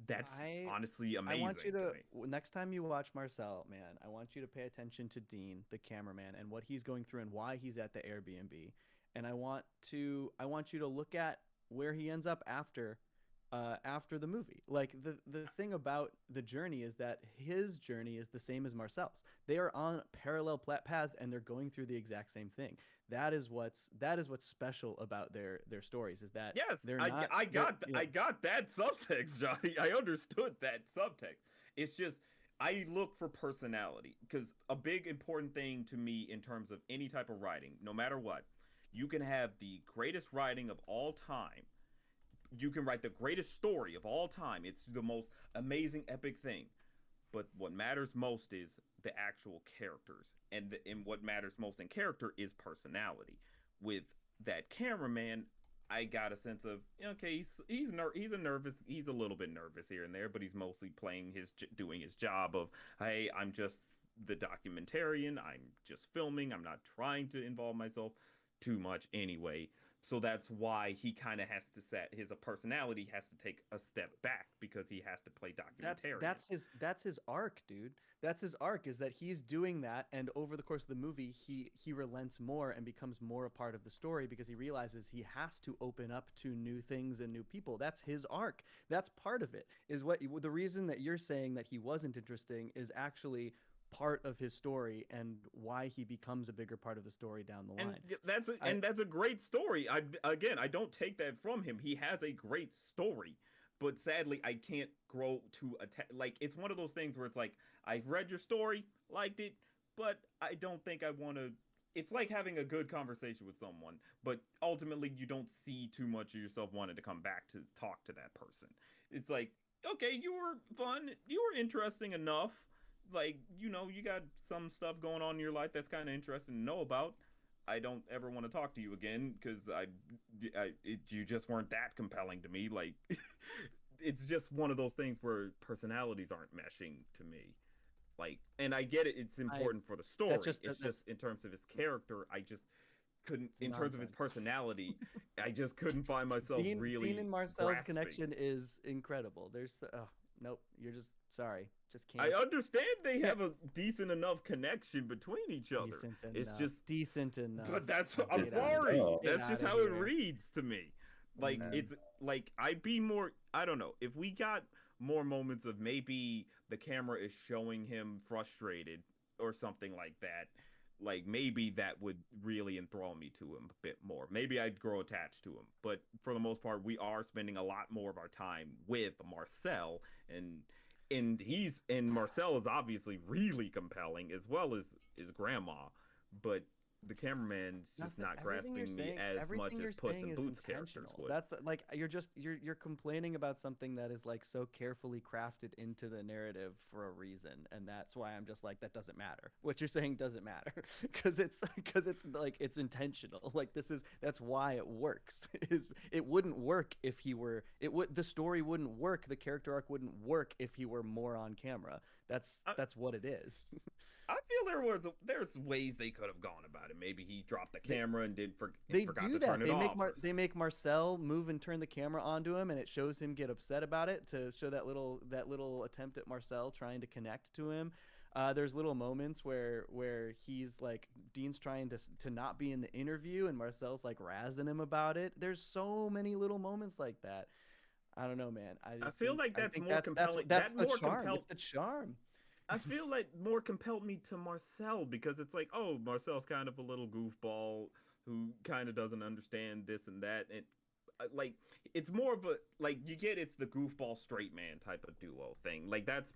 That's honestly amazing. I want you to next time you watch Marcel, man, I want you to pay attention to Dean, the cameraman, and what he's going through and why he's at the Airbnb. And I want you to look at where he ends up after the movie. Like the thing about the journey is that his journey is the same as Marcel's. They are on parallel paths and they're going through the exact same thing. That is what's special about their stories, is that I got that subtext, Johnny. I understood that subtext. It's just I look for personality, because a big important thing to me in terms of any type of writing, no matter what, you can have the greatest writing of all time. You can write the greatest story of all time. It's the most amazing, epic thing. But what matters most is the actual characters. And what matters most in character is personality. With that cameraman, I got a sense of, okay, he's a little bit nervous here and there, but he's mostly doing his job of, hey, I'm just the documentarian. I'm just filming. I'm not trying to involve myself too much anyway. So that's why he kind of has to his personality has to take a step back, because he has to play documentarian. That's his arc, dude. That's his arc, is that he's doing that, and over the course of the movie, he relents more and becomes more a part of the story, because he realizes he has to open up to new things and new people. That's his arc. That's part of it. Is what the reason that you're saying that he wasn't interesting is actually part of his story and why he becomes a bigger part of the story down the line. And that's a great story. I don't take that from him. He has a great story, but sadly I can't grow to like, it's one of those things where it's like, I've read your story, liked it, but I don't think I want to. It's like having a good conversation with someone, but ultimately you don't see too much of yourself wanting to come back to talk to that person. It's like, okay, you were fun, you were interesting enough. Like, you got some stuff going on in your life that's kind of interesting to know about. I don't ever want to talk to you again, because you just weren't that compelling to me. Like, it's just one of those things where personalities aren't meshing to me. Like, and I get it; it's important for the story. It's just in terms of his character, I just couldn't. In terms of his personality, I just couldn't find myself really. Dean and Marcel's connection is incredible. There's nope, you're just sorry. Just can't. I understand they have a decent enough connection between each other. It's just decent enough. But I'm sorry. That's just how it reads to me. Like, it's like I'd be more, I don't know, if we got more moments of maybe the camera is showing him frustrated or something like that, like maybe that would really enthrall me to him a bit more. Maybe I'd grow attached to him. But for the most part, we are spending a lot more of our time with Marcel, and and Marcel is obviously really compelling, as well as his grandma, but the cameraman's just not grasping me as much as Puss in Boots characters would. That's like you're complaining about something that is like so carefully crafted into the narrative for a reason, and that's why I'm just like, that doesn't matter. What you're saying doesn't matter because it's like it's intentional. Like that's why it works. It wouldn't work if he were the story wouldn't work, the character arc wouldn't work if he were more on camera. That's what it is. I feel there's ways they could have gone about it. Maybe he dropped the camera and forgot to turn it off. They make Marcel move and turn the camera onto him, and it shows him get upset about it to show that little attempt at Marcel trying to connect to him. There's little moments where he's like, Dean's trying to not be in the interview, and Marcel's like razzing him about it. There's so many little moments like that. I don't know, man. I feel like that's more compelling. That's the charm. It's the charm. I feel like more compelled me to Marcel because it's like, oh, Marcel's kind of a little goofball who kind of doesn't understand this and that, and like it's more of a like you get it's the goofball straight man type of duo thing. Like that's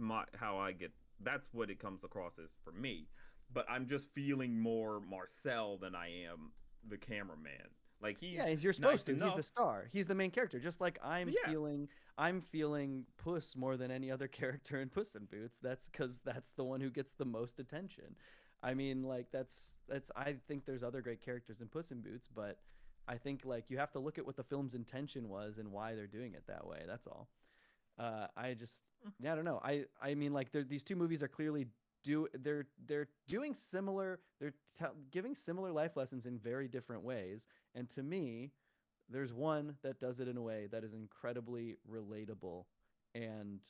that's what it comes across as for me. But I'm just feeling more Marcel than I am the cameraman. Like you're supposed to. He's the star. He's the main character. Just like I'm feeling Puss more than any other character in Puss in Boots. That's because that's the one who gets the most attention. I mean, like that's. I think there's other great characters in Puss in Boots, but I think like you have to look at what the film's intention was and why they're doing it that way. That's all. I don't know. I mean, like these two movies are clearly they're doing similar. They're giving similar life lessons in very different ways. And to me, there's one that does it in a way that is incredibly relatable and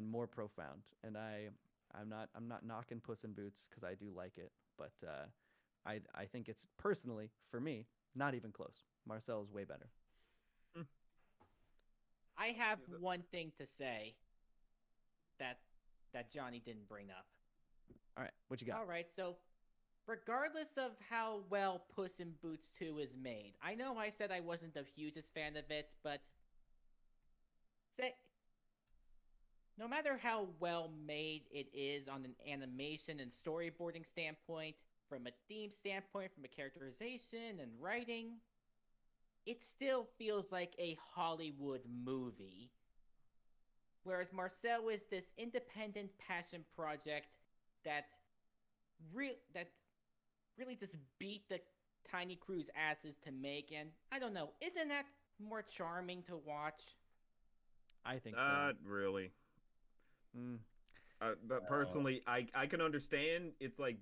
more profound. And I'm not knocking Puss in Boots because I do like it, but I think it's personally for me not even close. Marcel is way better. I have one thing to say that Johnny didn't bring up. All right, what you got? All right, so regardless of how well Puss in Boots 2 is made, I know I said I wasn't the hugest fan of it, but no matter how well made it is on an animation and storyboarding standpoint, from a theme standpoint, from a characterization and writing, it still feels like a Hollywood movie. Whereas Marcel is this independent passion project that really just beat the tiny crew's asses to make, and I don't know, isn't that more charming to watch? I think not really. But personally, I can understand. It's like,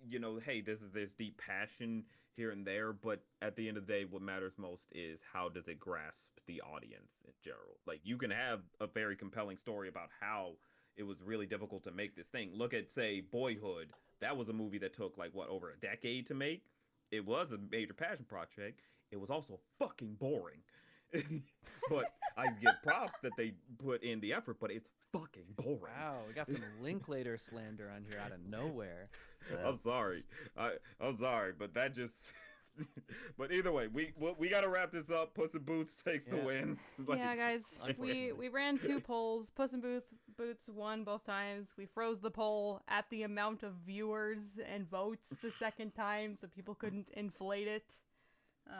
you know, hey, there's deep passion here and there, but at the end of the day, what matters most is how does it grasp the audience in general. Like, you can have a very compelling story about how it was really difficult to make this thing. Look at, say, Boyhood. That was a movie that took, like, what, over a decade to make? It was a major passion project. It was also fucking boring. But I give props that they put in the effort, but it's fucking boring. Wow, we got some Linklater slander on here out of nowhere. I'm sorry. I'm sorry, but that just... But either way, we got to wrap this up. Puss in Boots takes the win. Like, yeah, guys, we ran 2 polls. Puss in Boots won both times. We froze the poll at the amount of viewers and votes the second time, so people couldn't inflate it.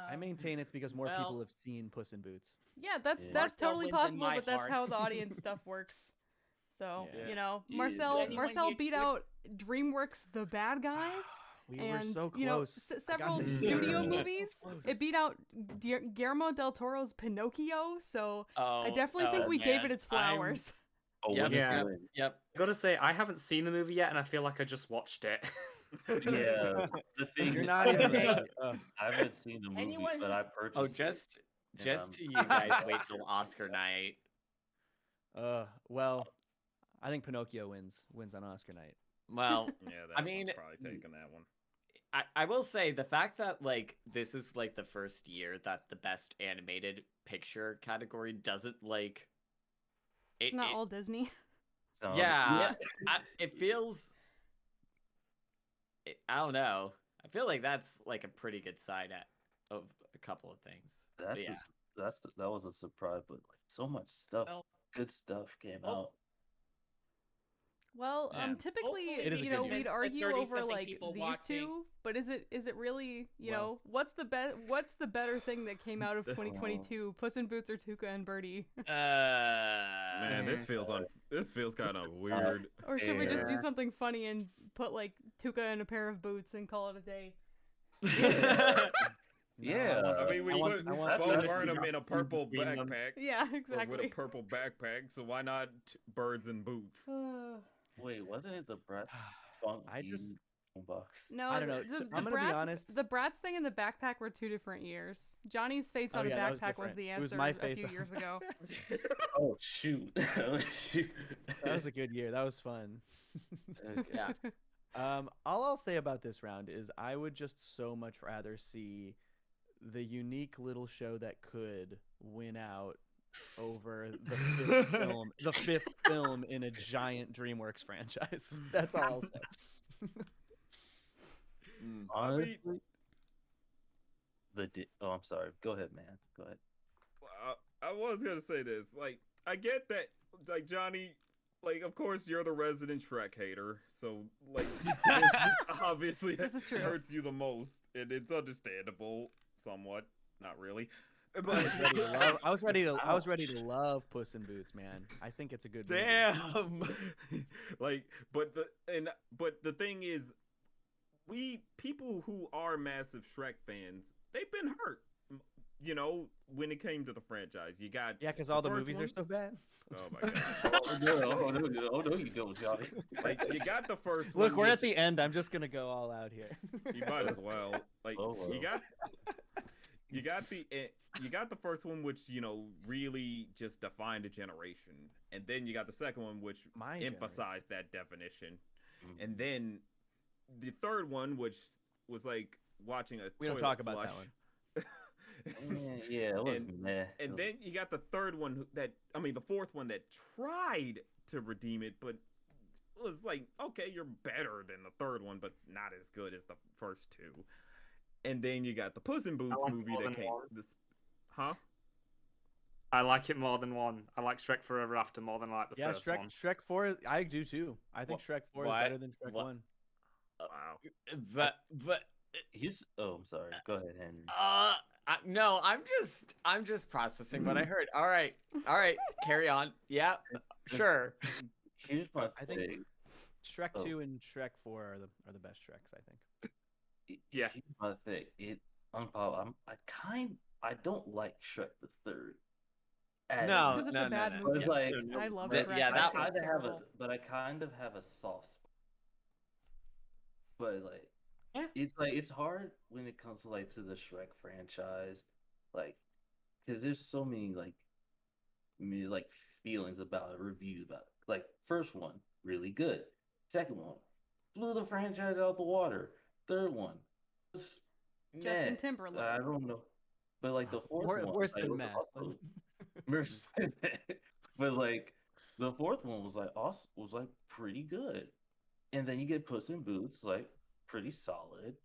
I maintain it's because more people have seen Puss in Boots. Yeah, that's totally possible, but that's how the audience stuff works. So, you know, Marcel beat out DreamWorks The Bad Guys. We and, were so close. You know, several studio movies. It beat out Guillermo del Toro's Pinocchio, so I definitely think we gave it its flowers. Yep. I gotta say, I haven't seen the movie yet, and I feel like I just watched it. Yeah, the thing You're not even I haven't seen the movie, but I purchased. Oh, just to you guys wait till Oscar night. Well, I think Pinocchio wins on Oscar night. Well, yeah, I mean, probably taking that one. I will say the fact that like this is like the first year that the best animated picture category doesn't like. It's not all Disney. So, yeah, it feels. I don't know. I feel like that's like a pretty good sign of a couple of things. That was a surprise, but like so much stuff, good stuff came out. Well, Yeah. typically, It is a you good know, year. we'd With argue over 30-something like people these watching. two, but is it really, you Well- know, what's the better thing that came out of 2022? Puss in Boots or Tuca and Bertie? Man, this feels kind of weird. Or should we just do Yeah. something funny and put like Tuca in a pair of boots and call it a day? Yeah. I mean, we put that's Bo honestly Burnham not in a purple being them. backpack. Yeah, Or with exactly. a purple backpack, so why not birds and boots? Wait, wasn't it the Bratz funk? I just- box. No, I don't know. So I'm gonna be honest. The Bratz thing and the backpack were 2 different years. Johnny's face Oh, on a yeah, that was backpack was different. the It was answer my a face few on- years ago. Oh shoot! Oh shoot! That was a good year. That was fun. Okay. Yeah. All I'll say about this round is I would just so much rather see the unique little show that could win out over the fifth film in a giant DreamWorks franchise. That's all I'll say. Honestly, oh, I'm sorry. Go ahead, man. Go ahead. I was gonna say this. Like, I get that. Like, Johnny, like, of course you're the resident Shrek hater, so like, this obviously This is true. hurts you the most, and it's understandable, somewhat. Not really, but I was ready to love Puss in Boots, man. I think it's a good movie. Damn. like, but the thing is, people who are massive Shrek fans, they've been hurt. You know, when it came to the franchise, you got because all the first movies one- are so bad. Oh my god! Oh no, you don't, Johnny. Like, you got the first one. Look, we're at which- the end. I'm just gonna go all out here. You might as well. Like, Oh, well. you got the first one, which, you know, really just defined a generation, and then you got the second one, which My emphasized that definition, Mhm. and then the third one, which was like watching a We don't toilet talk about that flush. one. Yeah, it was And- meh. And then you got the the fourth one that tried to redeem it, but was like, okay, you're better than the third one, but not as good as the first two. And then you got the Puss in Boots like movie more that than came. one. Huh? I like it more than one. I like Shrek Forever After more than I like the Yeah, first Shrek. one. Shrek 4. I do too. I think Shrek 4 is what? better than Shrek What? 1. Wow. But Oh, I'm sorry. Go ahead, Henry. no, I'm just processing what I heard. All right, carry on. Yeah, sure. Here's my I think thing. Shrek Oh. 2 and Shrek 4 are the best Shreks, I think. Yeah. Here's my thing. I don't like Shrek the Third. No, Because it's no, a bad no. But movie. it's like, I love But Shrek. yeah, I that- think it's terrible. I kind of have a soft spot. But like, Yeah. it's hard when it comes to like to the Shrek franchise, like, because there's so many like feelings about it, reviews about it. Like, first one, really good. Second one, blew the franchise out the water. Third one, just Justin meh. Timberlake. I don't know, but like the fourth one, Worse like, than was Matt. also- worse than that. But like the fourth one was like also was like pretty good, and then you get Puss in Boots, like pretty solid,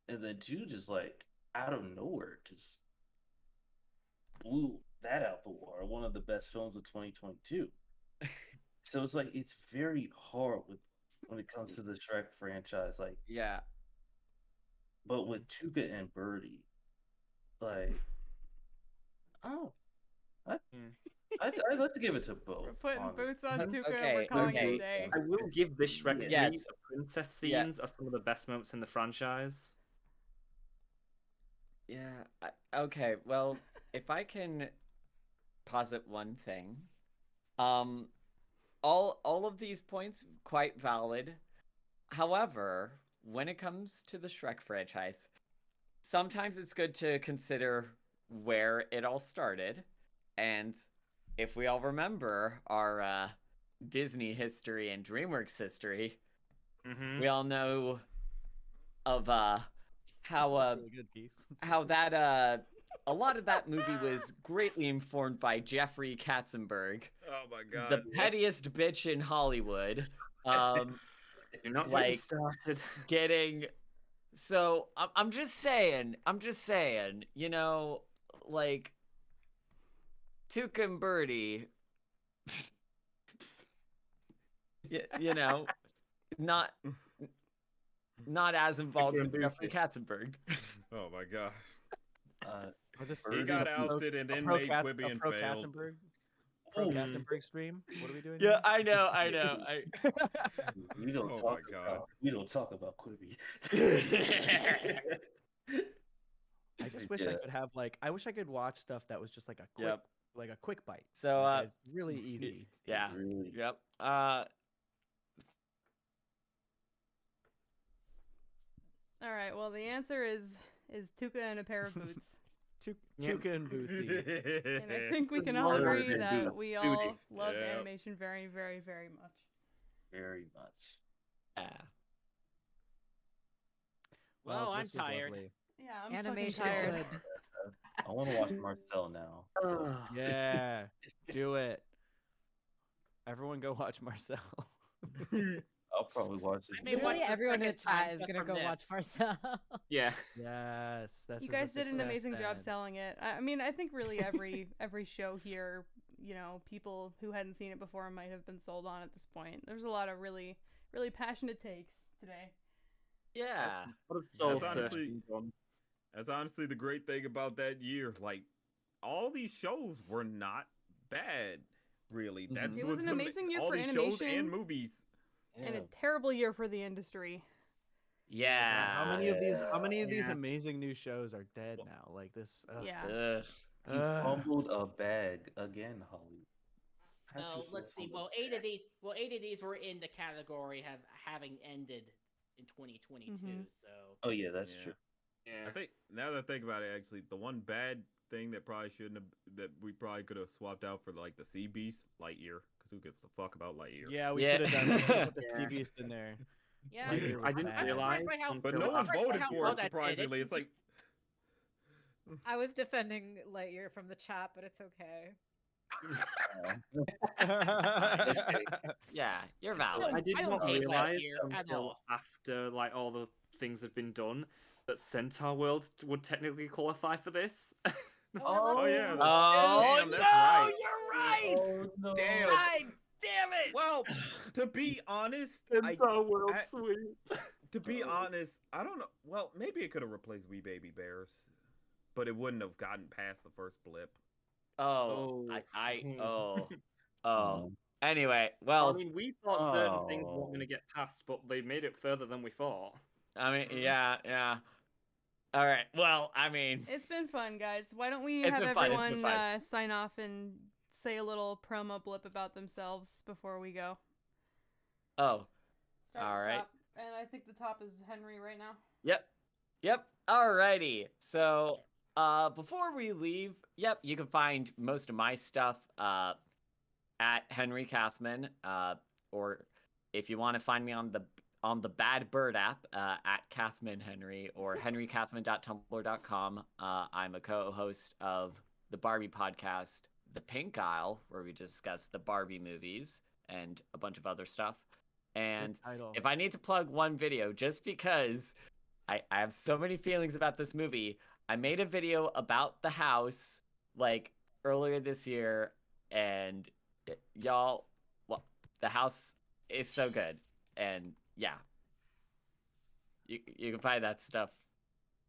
and then 2 just like out of nowhere just blew that out the water. One of the best films of 2022. So it's like it's very hard when it comes to the Shrek franchise, like. Yeah. But with Tuca and Bertie, like, I'd like to give it to both. We're putting honestly. boots on Tuca and Okay, we're calling okay. it a day. I will give this Shrek movie, Yes. the princess Yeah. scenes are some of the best moments in the franchise. Yeah. Okay. Well, if I can posit one thing, all of these points quite valid. However, when it comes to the Shrek franchise, sometimes it's good to consider where it all started, and if we all remember our Disney history and DreamWorks history, we all know of how Really good piece. how that a lot of that movie was greatly informed by Jeffrey Katzenberg, Oh my god. the pettiest bitch in Hollywood. Do not get me Like, started. getting so I'm just saying, you know, like Tuca and Bertie. you know, not as involved with Jeffrey Katzenberg. Oh my gosh. He got ousted and then made Quibi and failed. Katzenberg? Pro Katzenberg stream? What are we doing? Yeah, here? I know. We don't Oh talk my God. about we don't talk about Quibi. I just wish I could have I wish I could watch stuff that was just like a quick bite. So it's really easy. Yeah. Really. Yep. All right. Well, the answer is Tuca and a pair of boots. Tuca and Bootsy. And I think we can all agree that we all love animation very, very, very much. Very much. Yeah. Well, I'm this was tired. lovely. Yeah, I'm Animation fucking tired. good. I want to watch Marcel now. So. Yeah, do it. Everyone go watch Marcel. I'll probably watch it. Literally everyone in the chat is gonna go watch Marcel. Yeah. Yes, that's You guys did an amazing job selling it. I mean, I think really every show here, you know, people who hadn't seen it before might have been sold on at this point. There's a lot of really, really passionate takes today. Yeah. That's honestly the great thing about that year. Like, all these shows were not bad, really. That's It was an amazing year all for these animation. shows and movies. And a terrible year for the industry. Yeah. How many of these amazing new shows are dead now? Like this. Yeah. You fumbled a bag again, Holly. No, let's see. Well, eight of these were in the category having ended in 2022. So. Oh yeah, that's true. Yeah. I think now that I think about it, actually, the one bad thing that we probably could have swapped out for like the Sea Beast, Lightyear, because who gives a fuck about Lightyear? Yeah, we should have done put the Sea Beast in there. Yeah, I didn't realize. But no one voted for it. Surprisingly, it's like. I was defending Lightyear from the chat, but it's okay. Yeah, you're valid. I did I don't not hate realize Lightyear at until all. after like all the things had been done that Centaur World would technically qualify for this. Oh yeah. Oh, Damn, that's right. you're right. Oh, no. Damn. Damn it. Well, to be honest, Centaur World sweep. to be honest, I don't know. Well, maybe it could have replaced We Baby Bears, but it wouldn't have gotten past the first blip. Anyway, well, I mean, we thought certain things weren't going to get passed, but they made it further than we thought. I mean, yeah. All right. Well, I mean, It's been fun, guys. Why don't we It's have been fun, it's been everyone fun. sign off and say a little promo blip about themselves before we go? oh, Start All at the right. top. And I think the top is Henry right now. Yep. Alrighty. So, before we leave, you can find most of my stuff at Henry Kathman, or if you want to find me on the Bad Bird app at Kathman Henry or henrykathman.tumblr.com. I'm a co-host of the Barbie podcast, The Pink Isle, where we discuss the Barbie movies and a bunch of other stuff. And if I need to plug one video, just because I have so many feelings about this movie, I made a video about the house like earlier this year, and y'all, well, the house is so good, and yeah, you can find that stuff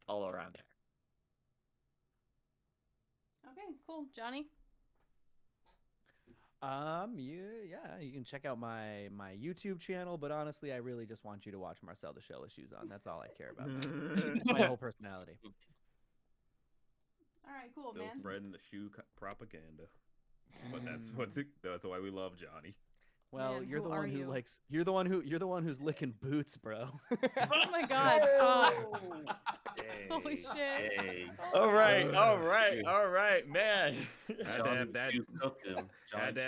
all around there. Okay, cool. Johnny? You can check out my YouTube channel, but honestly, I really just want you to watch Marcel the Shell Shoes on. That's all I care about. It's my whole personality. All right, cool, Still man. spreading the shoe propaganda. But that's why we love Johnny. Well, Man, you're who the are one who you? likes. You're the one who's licking boots, bro. Oh my god, stop. Holy shit. Hey. All right, man. Had to have that. You cooked him. Had to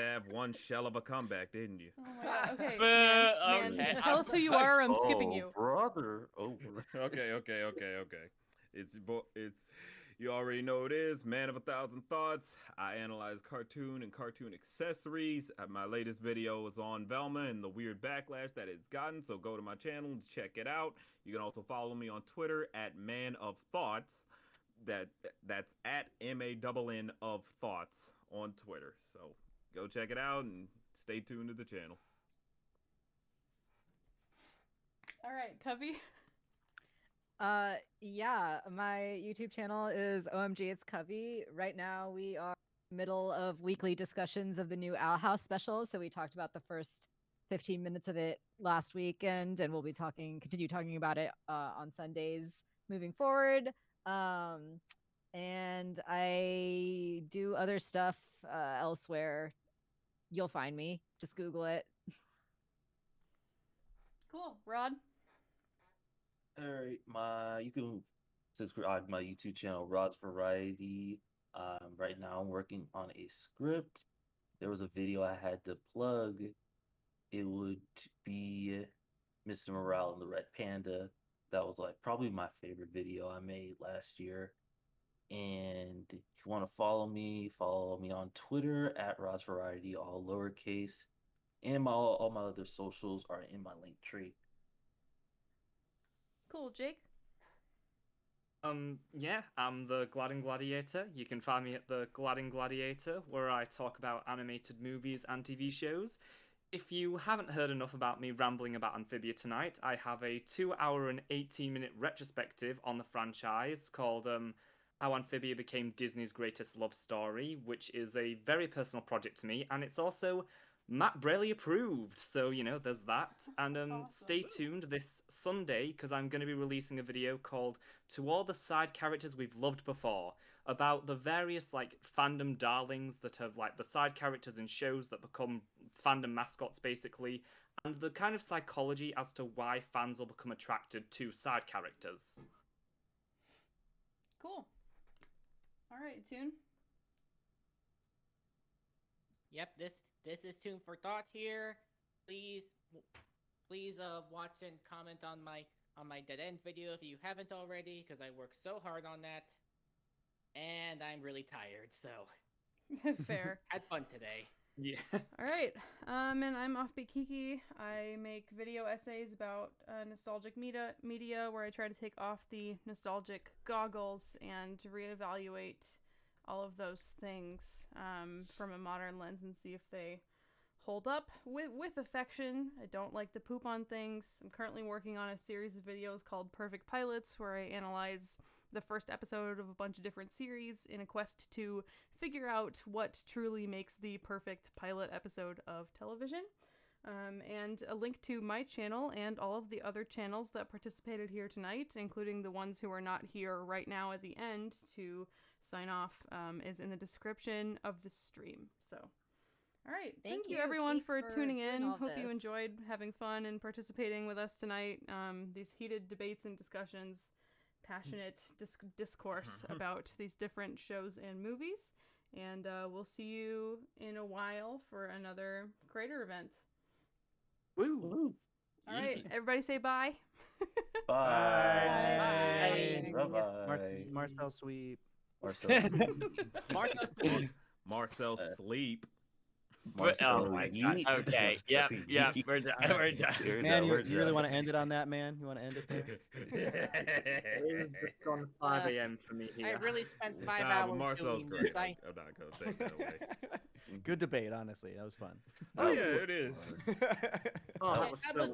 have one shell of a comeback, didn't you? Oh my god. Okay, man, Okay, tell us who you are or I'm skipping Oh, you. brother. Oh. Okay. It's you already know it is Man of 1,000 Thoughts. I analyze cartoon and cartoon accessories. My latest video is on Velma and the weird backlash that it's gotten, so go to my channel and check it out. You can also follow me on Twitter at Man of Thoughts. That's at MANN of Thoughts on Twitter. So go check it out and stay tuned to the channel. All right, Covey. Yeah, my YouTube channel is OMG It's Covey. Right now we are middle of weekly discussions of the new Owl House special. So we talked about the first 15 minutes of it last weekend, and we'll be continue talking about it on Sundays moving forward. And I do other stuff elsewhere. You'll find me. Just Google it. Cool. Rod? All right, you can subscribe to my YouTube channel, Rod's Variety. Right now I'm working on a script. There was a video I had to plug. It would be Mr. Morale and the Red Panda. That was like probably my favorite video I made last year. And if you want to follow me on Twitter at Rod's Variety, all lowercase. And all my other socials are in my link tree. Cool. Jake? Yeah, I'm the Gladding Gladiator. You can find me at the Gladding Gladiator, where I talk about animated movies and TV shows. If you haven't heard enough about me rambling about Amphibia tonight, I have a 2-hour and 18-minute retrospective on the franchise called How Amphibia Became Disney's Greatest Love Story, which is a very personal project to me, and it's also Matt Braley approved, so there's that. And awesome. Stay tuned this Sunday, because I'm going to be releasing a video called To All the Side Characters We've Loved Before, about the various fandom darlings that have the side characters in shows that become fandom mascots basically, and the kind of psychology as to why fans will become attracted to side characters. Cool. All right, Tune. Yep, this is Tune for Thought here. Please watch and comment on my Dead End video if you haven't already, because I worked so hard on that, and I'm really tired. So Fair. Had fun today. Yeah. All right. And I'm Offbeat Kiki. I make video essays about nostalgic media where I try to take off the nostalgic goggles and reevaluate all of those things from a modern lens and see if they hold up with affection. I don't like to poop on things. I'm currently working on a series of videos called Perfect Pilots, where I analyze the first episode of a bunch of different series in a quest to figure out what truly makes the perfect pilot episode of television. And a link to my channel and all of the other channels that participated here tonight, including the ones who are not here right now at the end to sign off, is in the description of the stream. So, all right. Thank you everyone Keeks, for tuning in. all Hope you this. enjoyed having fun and participating with us tonight. These heated debates and discussions, passionate discourse about these different shows and movies. And we'll see you in a while for another creator event. Woo! All right, everybody say bye. Bye. Bye. Marcel sweep. Marcel. Marcel Sweet. Marcel sleep. Oh my god. Okay. Yep. We're done. We're done. Man, you really want to end it on that, man? You want to end it there? It's gone 5 a.m. for me here. I really spent 5 Nah, hours but Marcel's doing great. this. I'm not gonna take that away. Good debate, honestly. That was fun. Oh yeah, it is. Oh, that was